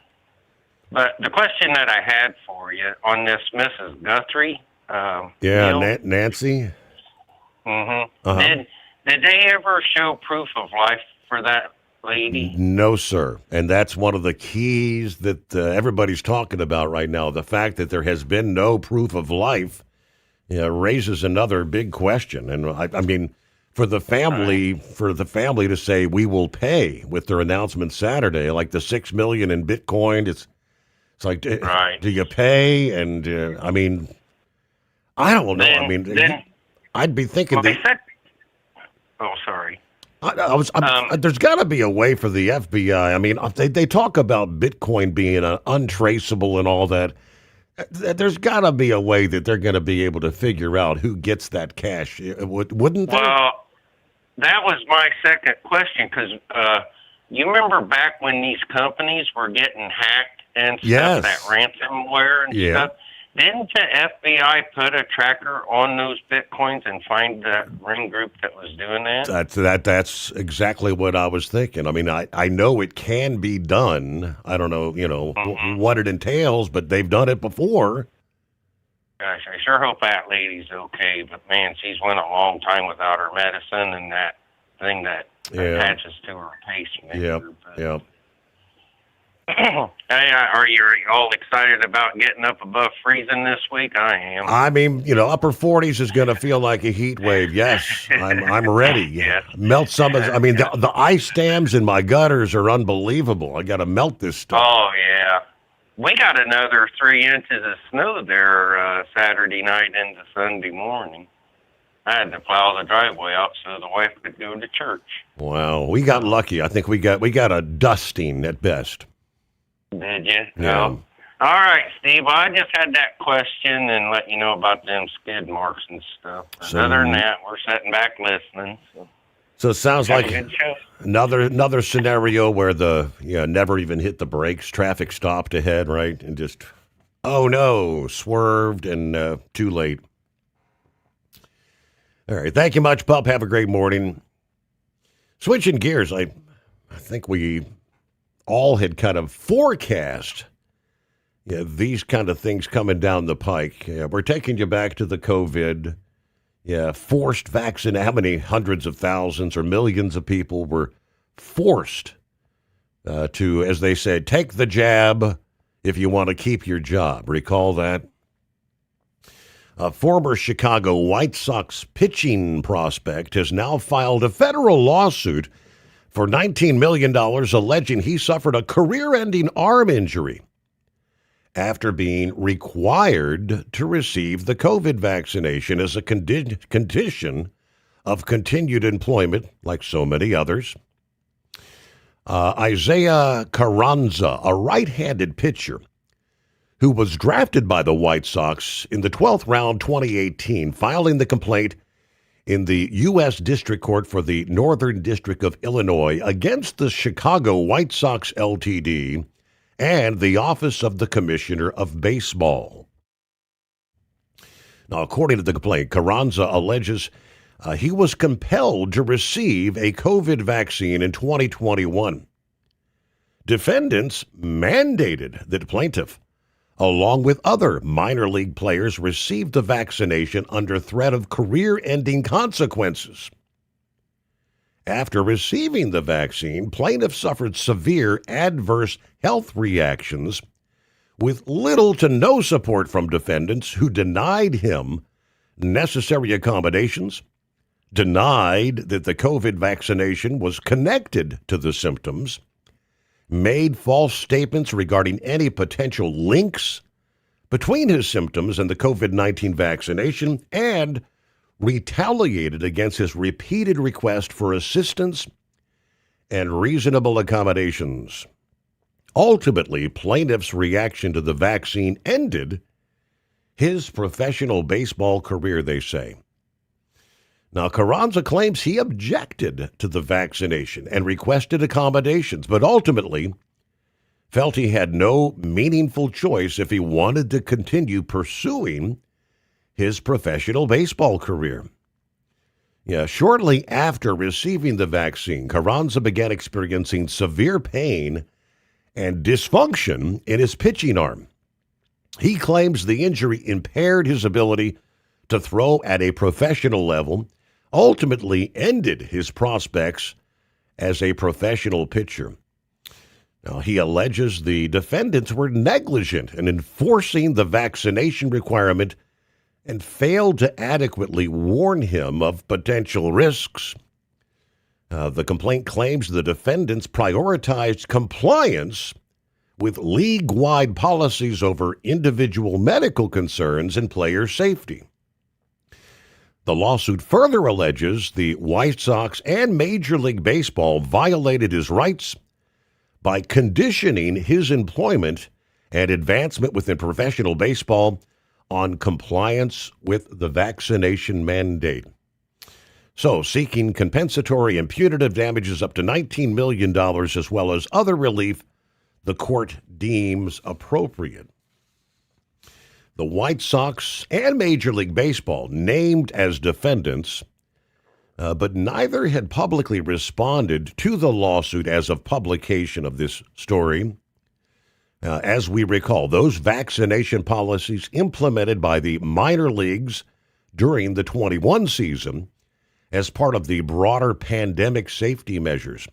But the question that I had for you on this Mrs. Guthrie. Nancy. Mm-hmm. Uh-huh. Did they ever show proof of life for that lady? No, sir. And that's one of the keys that everybody's talking about right now. The fact that there has been no proof of life raises another big question. And I mean, for the family to say we will pay with their announcement Saturday, like the $6 million in Bitcoin, It's like, Right. do you pay? And I mean, I don't know. I mean, I'd be thinking. Oh, sorry. There's got to be a way for the FBI. I mean, they talk about Bitcoin being untraceable and all that. There's got to be a way that they're going to be able to figure out who gets that cash, wouldn't they? Well, that was my second question, because you remember back when these companies were getting hacked and stuff, Yes. that ransomware and Yeah. stuff? Didn't the FBI put a tracker on those Bitcoins and find the ring group that was doing that? That's exactly what I was thinking. I mean, I know it can be done. I don't know, what it entails, but they've done it before. Gosh, I sure hope that lady's okay. But man, she's went a long time without her medicine and that thing that attaches to her pacemaker. Yeah. Hey, are you all excited about getting up above freezing this week? I am. I mean, upper 40s is going to feel like a heat wave. Yes, I'm ready. Yes. Melt some of. I mean, the ice dams in my gutters are unbelievable. I got to melt this stuff. Oh yeah, we got another 3 inches of snow there Saturday night into Sunday morning. I had to plow the driveway up so the wife could go to church. Wow, we got lucky. I think we got a dusting at best. Did you? Yeah. No. All right, Steve. I just had that question and let you know about them skid marks and stuff. So- Other than that, we're sitting back listening. So it sounds Have like a good show. another scenario where never even hit the brakes. Traffic stopped ahead, right, and just swerved and too late. All right, thank you much, pup. Have a great morning. Switching gears, I think we all had kind of forecast these kind of things coming down the pike. We're taking you back to the COVID. Forced vaccine. How many hundreds of thousands or millions of people were forced to, as they said, take the jab if you want to keep your job. Recall that? A former Chicago White Sox pitching prospect has now filed a federal lawsuit for $19 million, alleging he suffered a career-ending arm injury after being required to receive the COVID vaccination as a condition of continued employment, like so many others. Isaiah Carranza, a right-handed pitcher who was drafted by the White Sox in the 12th round 2018, filing the complaint in the U.S. District Court for the Northern District of Illinois against the Chicago White Sox Ltd. And the Office of the Commissioner of Baseball. Now, according to the complaint, Carranza alleges he was compelled to receive a COVID vaccine in 2021. Defendants mandated that plaintiff, along with other minor league players, receive the vaccination under threat of career-ending consequences. After receiving the vaccine, plaintiff suffered severe adverse health reactions with little to no support from defendants who denied him necessary accommodations, denied that the COVID vaccination was connected to the symptoms, made false statements regarding any potential links between his symptoms and the COVID-19 vaccination, and retaliated against his repeated request for assistance and reasonable accommodations. Ultimately, plaintiff's reaction to the vaccine ended his professional baseball career, they say. Now, Carranza claims he objected to the vaccination and requested accommodations, but ultimately felt he had no meaningful choice if he wanted to continue pursuing his professional baseball career. Shortly after receiving the vaccine, Carranza began experiencing severe pain and dysfunction in his pitching arm. He claims the injury impaired his ability to throw at a professional level, ultimately ended his prospects as a professional pitcher. Now, he alleges the defendants were negligent in enforcing the vaccination requirement and failed to adequately warn him of potential risks. The complaint claims the defendants prioritized compliance with league-wide policies over individual medical concerns and player safety. The lawsuit further alleges the White Sox and Major League Baseball violated his rights by conditioning his employment and advancement within professional baseball on compliance with the vaccination mandate. So, seeking compensatory and punitive damages up to $19 million as well as other relief the court deems appropriate. The White Sox and Major League Baseball named as defendants, but neither had publicly responded to the lawsuit as of publication of this story. As we recall, those vaccination policies implemented by the minor leagues during the 21 season as part of the broader pandemic safety measures.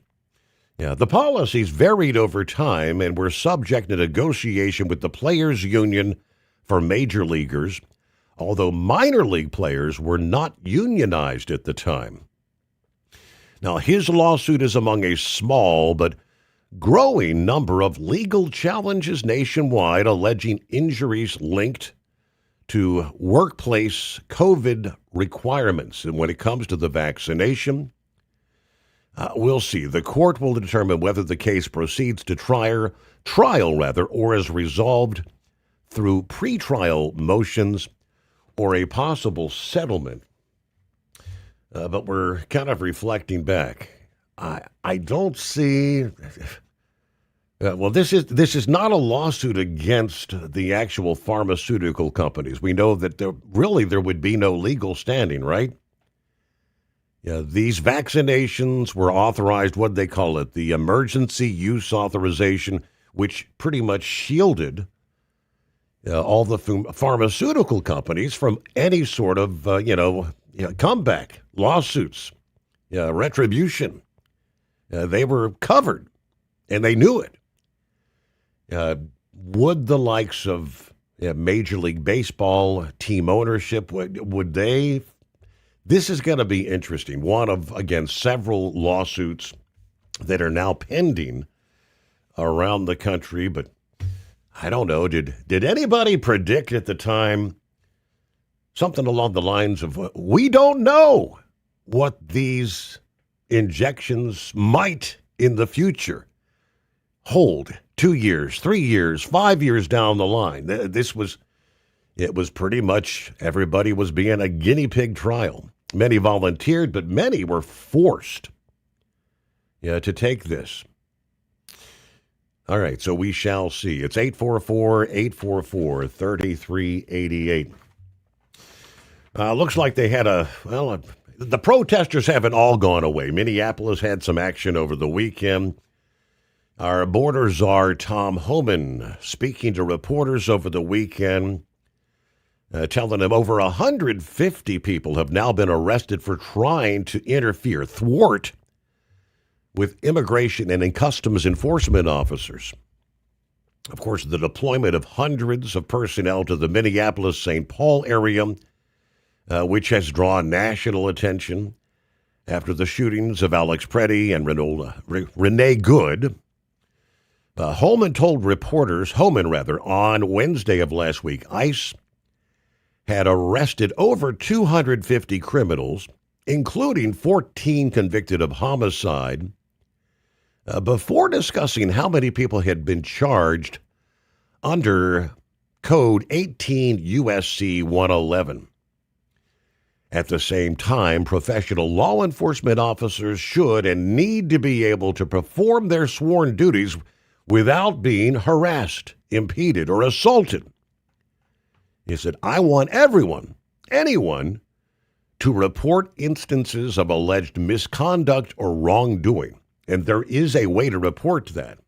The policies varied over time and were subject to negotiation with the players' union for major leaguers, although minor league players were not unionized at the time. Now, his lawsuit is among a small but growing number of legal challenges nationwide alleging injuries linked to workplace COVID requirements. And when it comes to the vaccination, we'll see. The court will determine whether the case proceeds to trial, or is resolved through pretrial motions or a possible settlement. But we're kind of reflecting back. I don't see. This is not a lawsuit against the actual pharmaceutical companies. We know that there would be no legal standing, right? These vaccinations were authorized, what they call it, the emergency use authorization, which pretty much shielded all the pharmaceutical companies from any sort of, comeback, lawsuits, retribution. They were covered, and they knew it. Would the likes of Major League Baseball, team ownership, would they? This is going to be interesting. One of, again, several lawsuits that are now pending around the country. But I don't know. Did anybody predict at the time something along the lines of, we don't know what these injections might in the future hold 2 years, 3 years, 5 years down the line? It was pretty much everybody was being a guinea pig trial. Many volunteered, but many were forced to take this. All right, so we shall see. It's 844-844-3388. Looks like they had the protesters haven't all gone away. Minneapolis had some action over the weekend. Our border czar, Tom Homan, speaking to reporters over the weekend, telling them over 150 people have now been arrested for trying to thwart with immigration and customs enforcement officers. Of course, the deployment of hundreds of personnel to the Minneapolis-St. Paul area, which has drawn national attention after the shootings of Alex Preddy and Renee Good. Homan told reporters, on Wednesday of last week, ICE had arrested over 250 criminals, including 14 convicted of homicide, before discussing how many people had been charged under Code 18 U.S.C. 111. At the same time, professional law enforcement officers should and need to be able to perform their sworn duties without being harassed, impeded, or assaulted. He said, I want anyone, to report instances of alleged misconduct or wrongdoing. And there is a way to report that.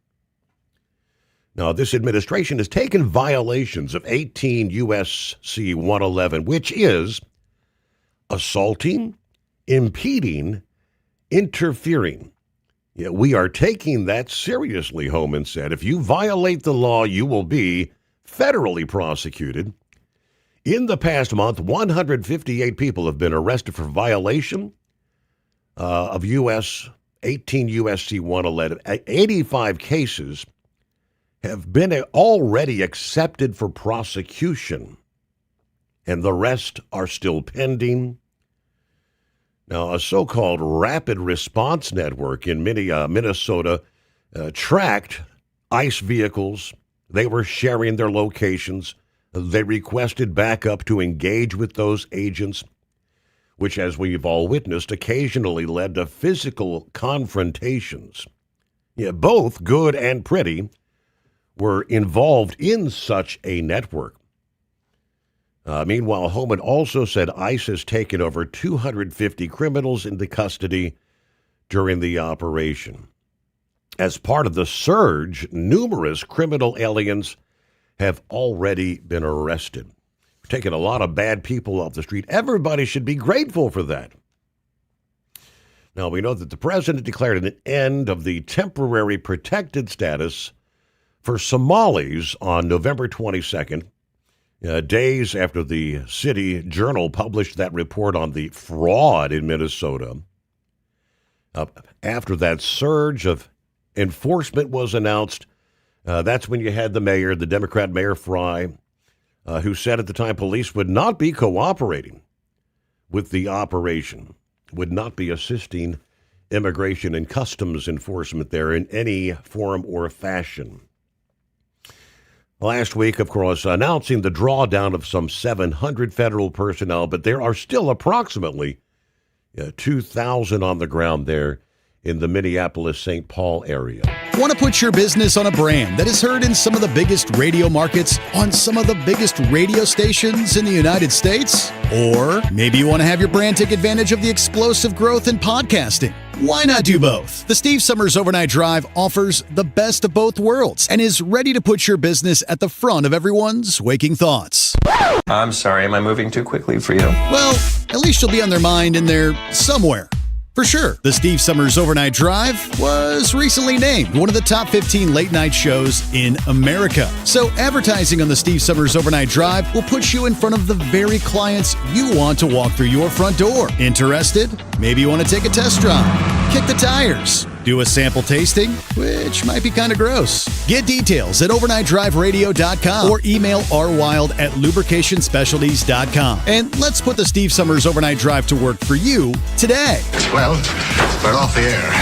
Now, this administration has taken violations of 18 U.S.C. 111, which is assaulting, impeding, interfering. We are taking that seriously, Homan said. If you violate the law, you will be federally prosecuted. In the past month, 158 people have been arrested for violation of 18 U.S.C. 111. 85 cases have been already accepted for prosecution, and the rest are still pending. Now, a so-called rapid response network in Minnesota tracked ICE vehicles. They were sharing their locations. They requested backup to engage with those agents, which, as we've all witnessed, occasionally led to physical confrontations. Yeah, both good and pretty were involved in such a network. Meanwhile, Homan also said ICE has taken over 250 criminals into custody during the operation. As part of the surge, numerous criminal aliens have already been arrested. Taking a lot of bad people off the street. Everybody should be grateful for that. Now, we know that the president declared an end of the temporary protected status for Somalis on November 22nd, days after the City Journal published that report on the fraud in Minnesota. After that surge of enforcement was announced, that's when you had the mayor, the Democrat Mayor Fry, who said at the time police would not be cooperating with the operation, would not be assisting immigration and customs enforcement there in any form or fashion. Last week, of course, announcing the drawdown of some 700 federal personnel, but there are still approximately 2,000 on the ground there in the Minneapolis-St. Paul area. Want to put your business on a brand that is heard in some of the biggest radio markets on some of the biggest radio stations in the United States? Or maybe you want to have your brand take advantage of the explosive growth in podcasting. Why not do both? The Steve Summers Overnight Drive offers the best of both worlds and is ready to put your business at the front of everyone's waking thoughts. I'm sorry, am I moving too quickly for you? Well, at least you'll be on their mind in there somewhere. For sure, the Steve Summers Overnight Drive was recently named one of the top 15 late-night shows in America. So advertising on the Steve Summers Overnight Drive will put you in front of the very clients you want to walk through your front door. Interested? Maybe you want to take a test drive, kick the tires, do a sample tasting, which might be kind of gross. Get details at overnightdriveradio.com or email rwild@lubricationspecialties.com. And let's put the Steve Summers Overnight Drive to work for you today. Well, we're off the air.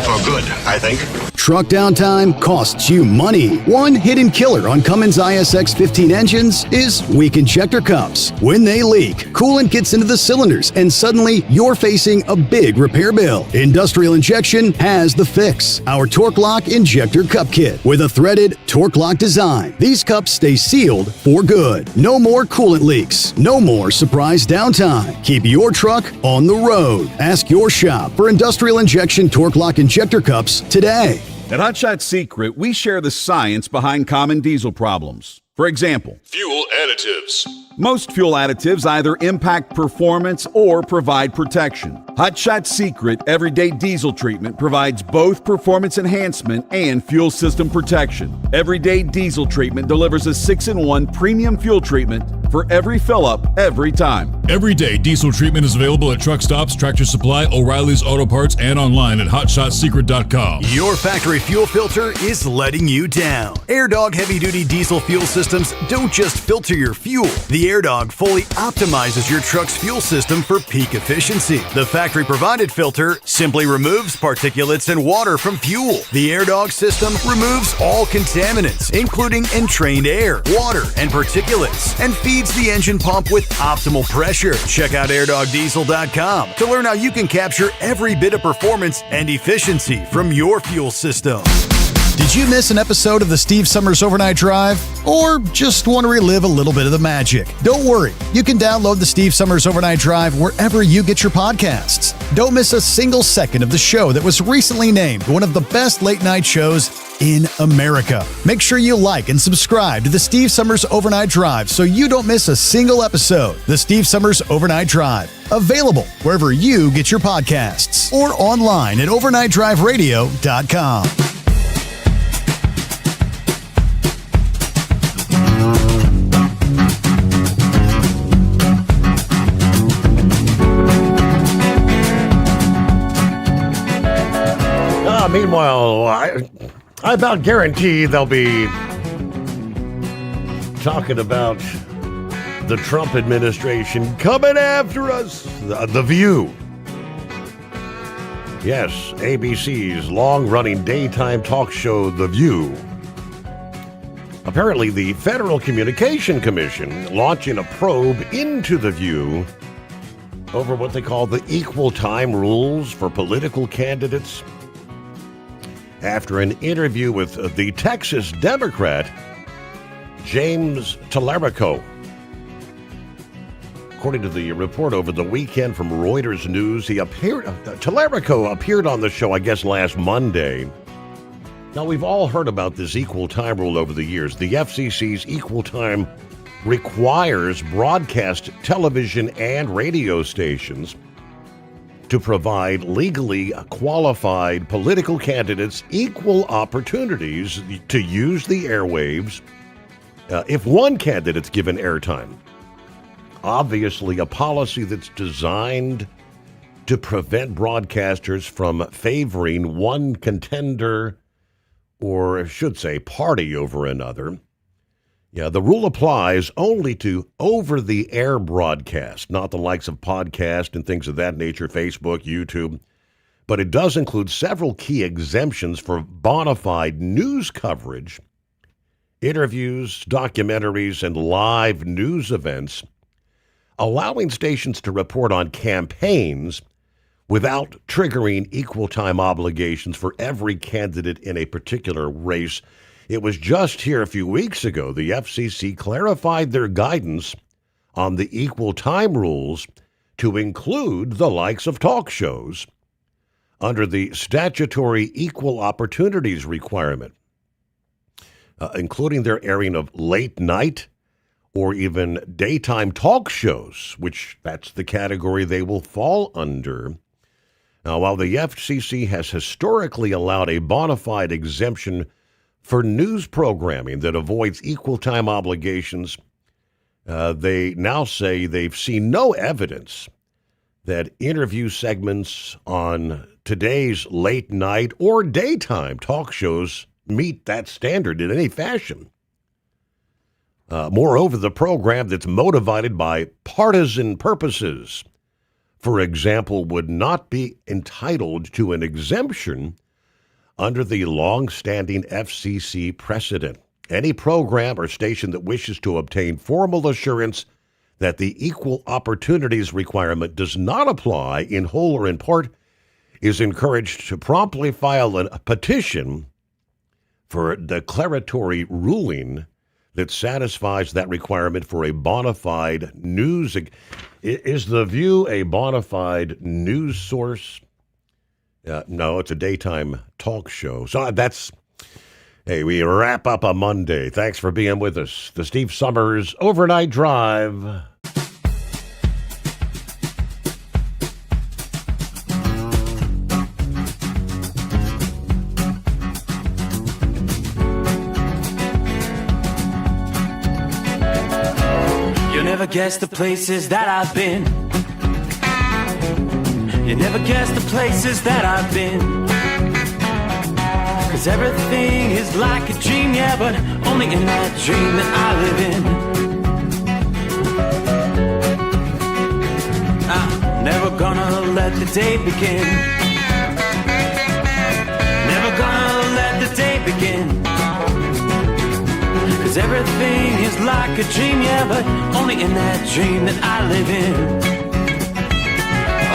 For good, I think. Truck downtime costs you money. One hidden killer on Cummins ISX 15 engines is weak injector cups. When they leak, coolant gets into the cylinders and suddenly you're facing a big repair bill. Industrial Injection has the fix. Our Torque Lock Injector Cup Kit with a threaded Torque Lock design. These cups stay sealed for good. No more coolant leaks. No more surprise downtime. Keep your truck on the road. Ask your shop for Industrial Injection Torque Lock Injector Cups today. At Hot Shot Secret, we share the science behind common diesel problems. For example, fuel additives. Most fuel additives either impact performance or provide protection. Hot Shot Secret Everyday Diesel Treatment provides both performance enhancement and fuel system protection. Everyday Diesel Treatment delivers a 6-in-1 premium fuel treatment for every fill-up, every time. Everyday Diesel Treatment is available at truck stops, Tractor Supply, O'Reilly's Auto Parts, and online at HotShotSecret.com. Your factory fuel filter is letting you down. AirDog heavy-duty diesel fuel systems don't just filter your fuel. The AirDog fully optimizes your truck's fuel system for peak efficiency. The factory-provided filter simply removes particulates and water from fuel. The AirDog system removes all contaminants, including entrained air, water, and particulates, and feeds the engine pump with optimal pressure. Check out airdogdiesel.com to learn how you can capture every bit of performance and efficiency from your fuel system. Did you miss an episode of the Steve Summers Overnight Drive? Or just want to relive a little bit of the magic? Don't worry, you can download the Steve Summers Overnight Drive wherever you get your podcasts. Don't miss a single second of the show that was recently named one of the best late-night shows in America. Make sure you like and subscribe to the Steve Summers Overnight Drive so you don't miss a single episode. The Steve Summers Overnight Drive, available wherever you get your podcasts or online at overnightdriveradio.com. Meanwhile, I about guarantee there'll be talking about the Trump administration coming after us. The View. Yes, ABC's long-running daytime talk show, The View. Apparently, the Federal Communication Commission launching a probe into The View over what they call the equal time rules for political candidates. After an interview with the Texas Democrat, James Tallarico. According to the report over the weekend from Reuters News, Tallarico appeared on the show, I guess, last Monday. Now, we've all heard about this equal time rule over the years. The FCC's equal time requires broadcast television and radio stations to provide legally qualified political candidates equal opportunities to use the airwaves if one candidate's given airtime. Obviously, a policy that's designed to prevent broadcasters from favoring one contender, or I should say party, over another. Yeah, the rule applies only to over-the-air broadcast, not the likes of podcast and things of that nature, Facebook, YouTube. But it does include several key exemptions for bona fide news coverage, interviews, documentaries, and live news events, allowing stations to report on campaigns without triggering equal time obligations for every candidate in a particular race. It was just here a few weeks ago the FCC clarified their guidance on the equal time rules to include the likes of talk shows under the statutory equal opportunities requirement, including their airing of late night or even daytime talk shows, which that's the category they will fall under. Now, while the FCC has historically allowed a bona fide exemption for news programming that avoids equal time obligations, they now say they've seen no evidence that interview segments on today's late night or daytime talk shows meet that standard in any fashion. Moreover, the program that's motivated by partisan purposes, for example, would not be entitled to an exemption under the long-standing FCC precedent. Any program or station that wishes to obtain formal assurance that the equal opportunities requirement does not apply in whole or in part is encouraged to promptly file a petition for a declaratory ruling that satisfies that requirement for a bona fide news. Is The View a bona fide news source? No, it's a daytime talk show. So hey, we wrap up a Monday. Thanks for being with us. The Steve Sommers Overnight Drive. You'll never guess the places that I've been. You never guess the places that I've been. 'Cause everything is like a dream, yeah, but only in that dream that I live in. I'm never gonna let the day begin. Never gonna let the day begin. 'Cause everything is like a dream, yeah, but only in that dream that I live in.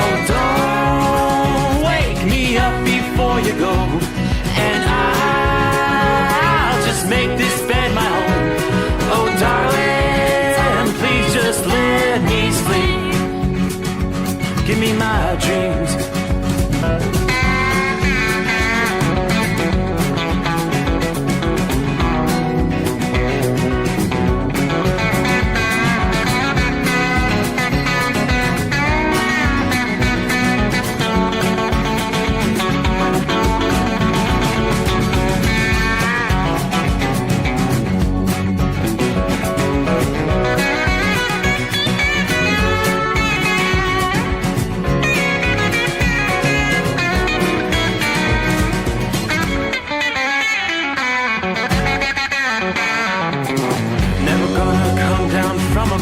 Oh, don't wake me up before you go, and I'll just make this bed my home. Oh, darling, please just let me sleep. Give me my dreams.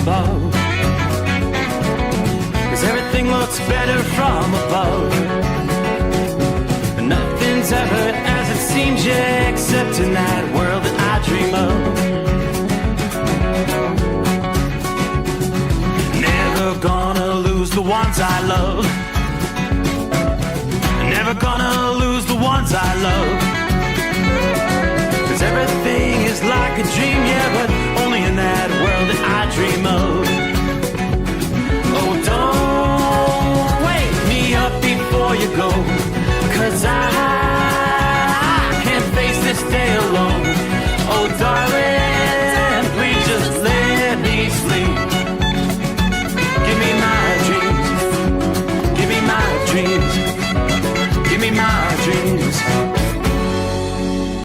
above. 'Cause everything looks better from above. And nothing's ever as it seems, yeah, except in that world that I dream of. Never gonna lose the ones I love. Never gonna lose the ones I love. 'Cause everything is like a dream, yeah, but only in that world that I dream of. Oh, don't wake me up before you go.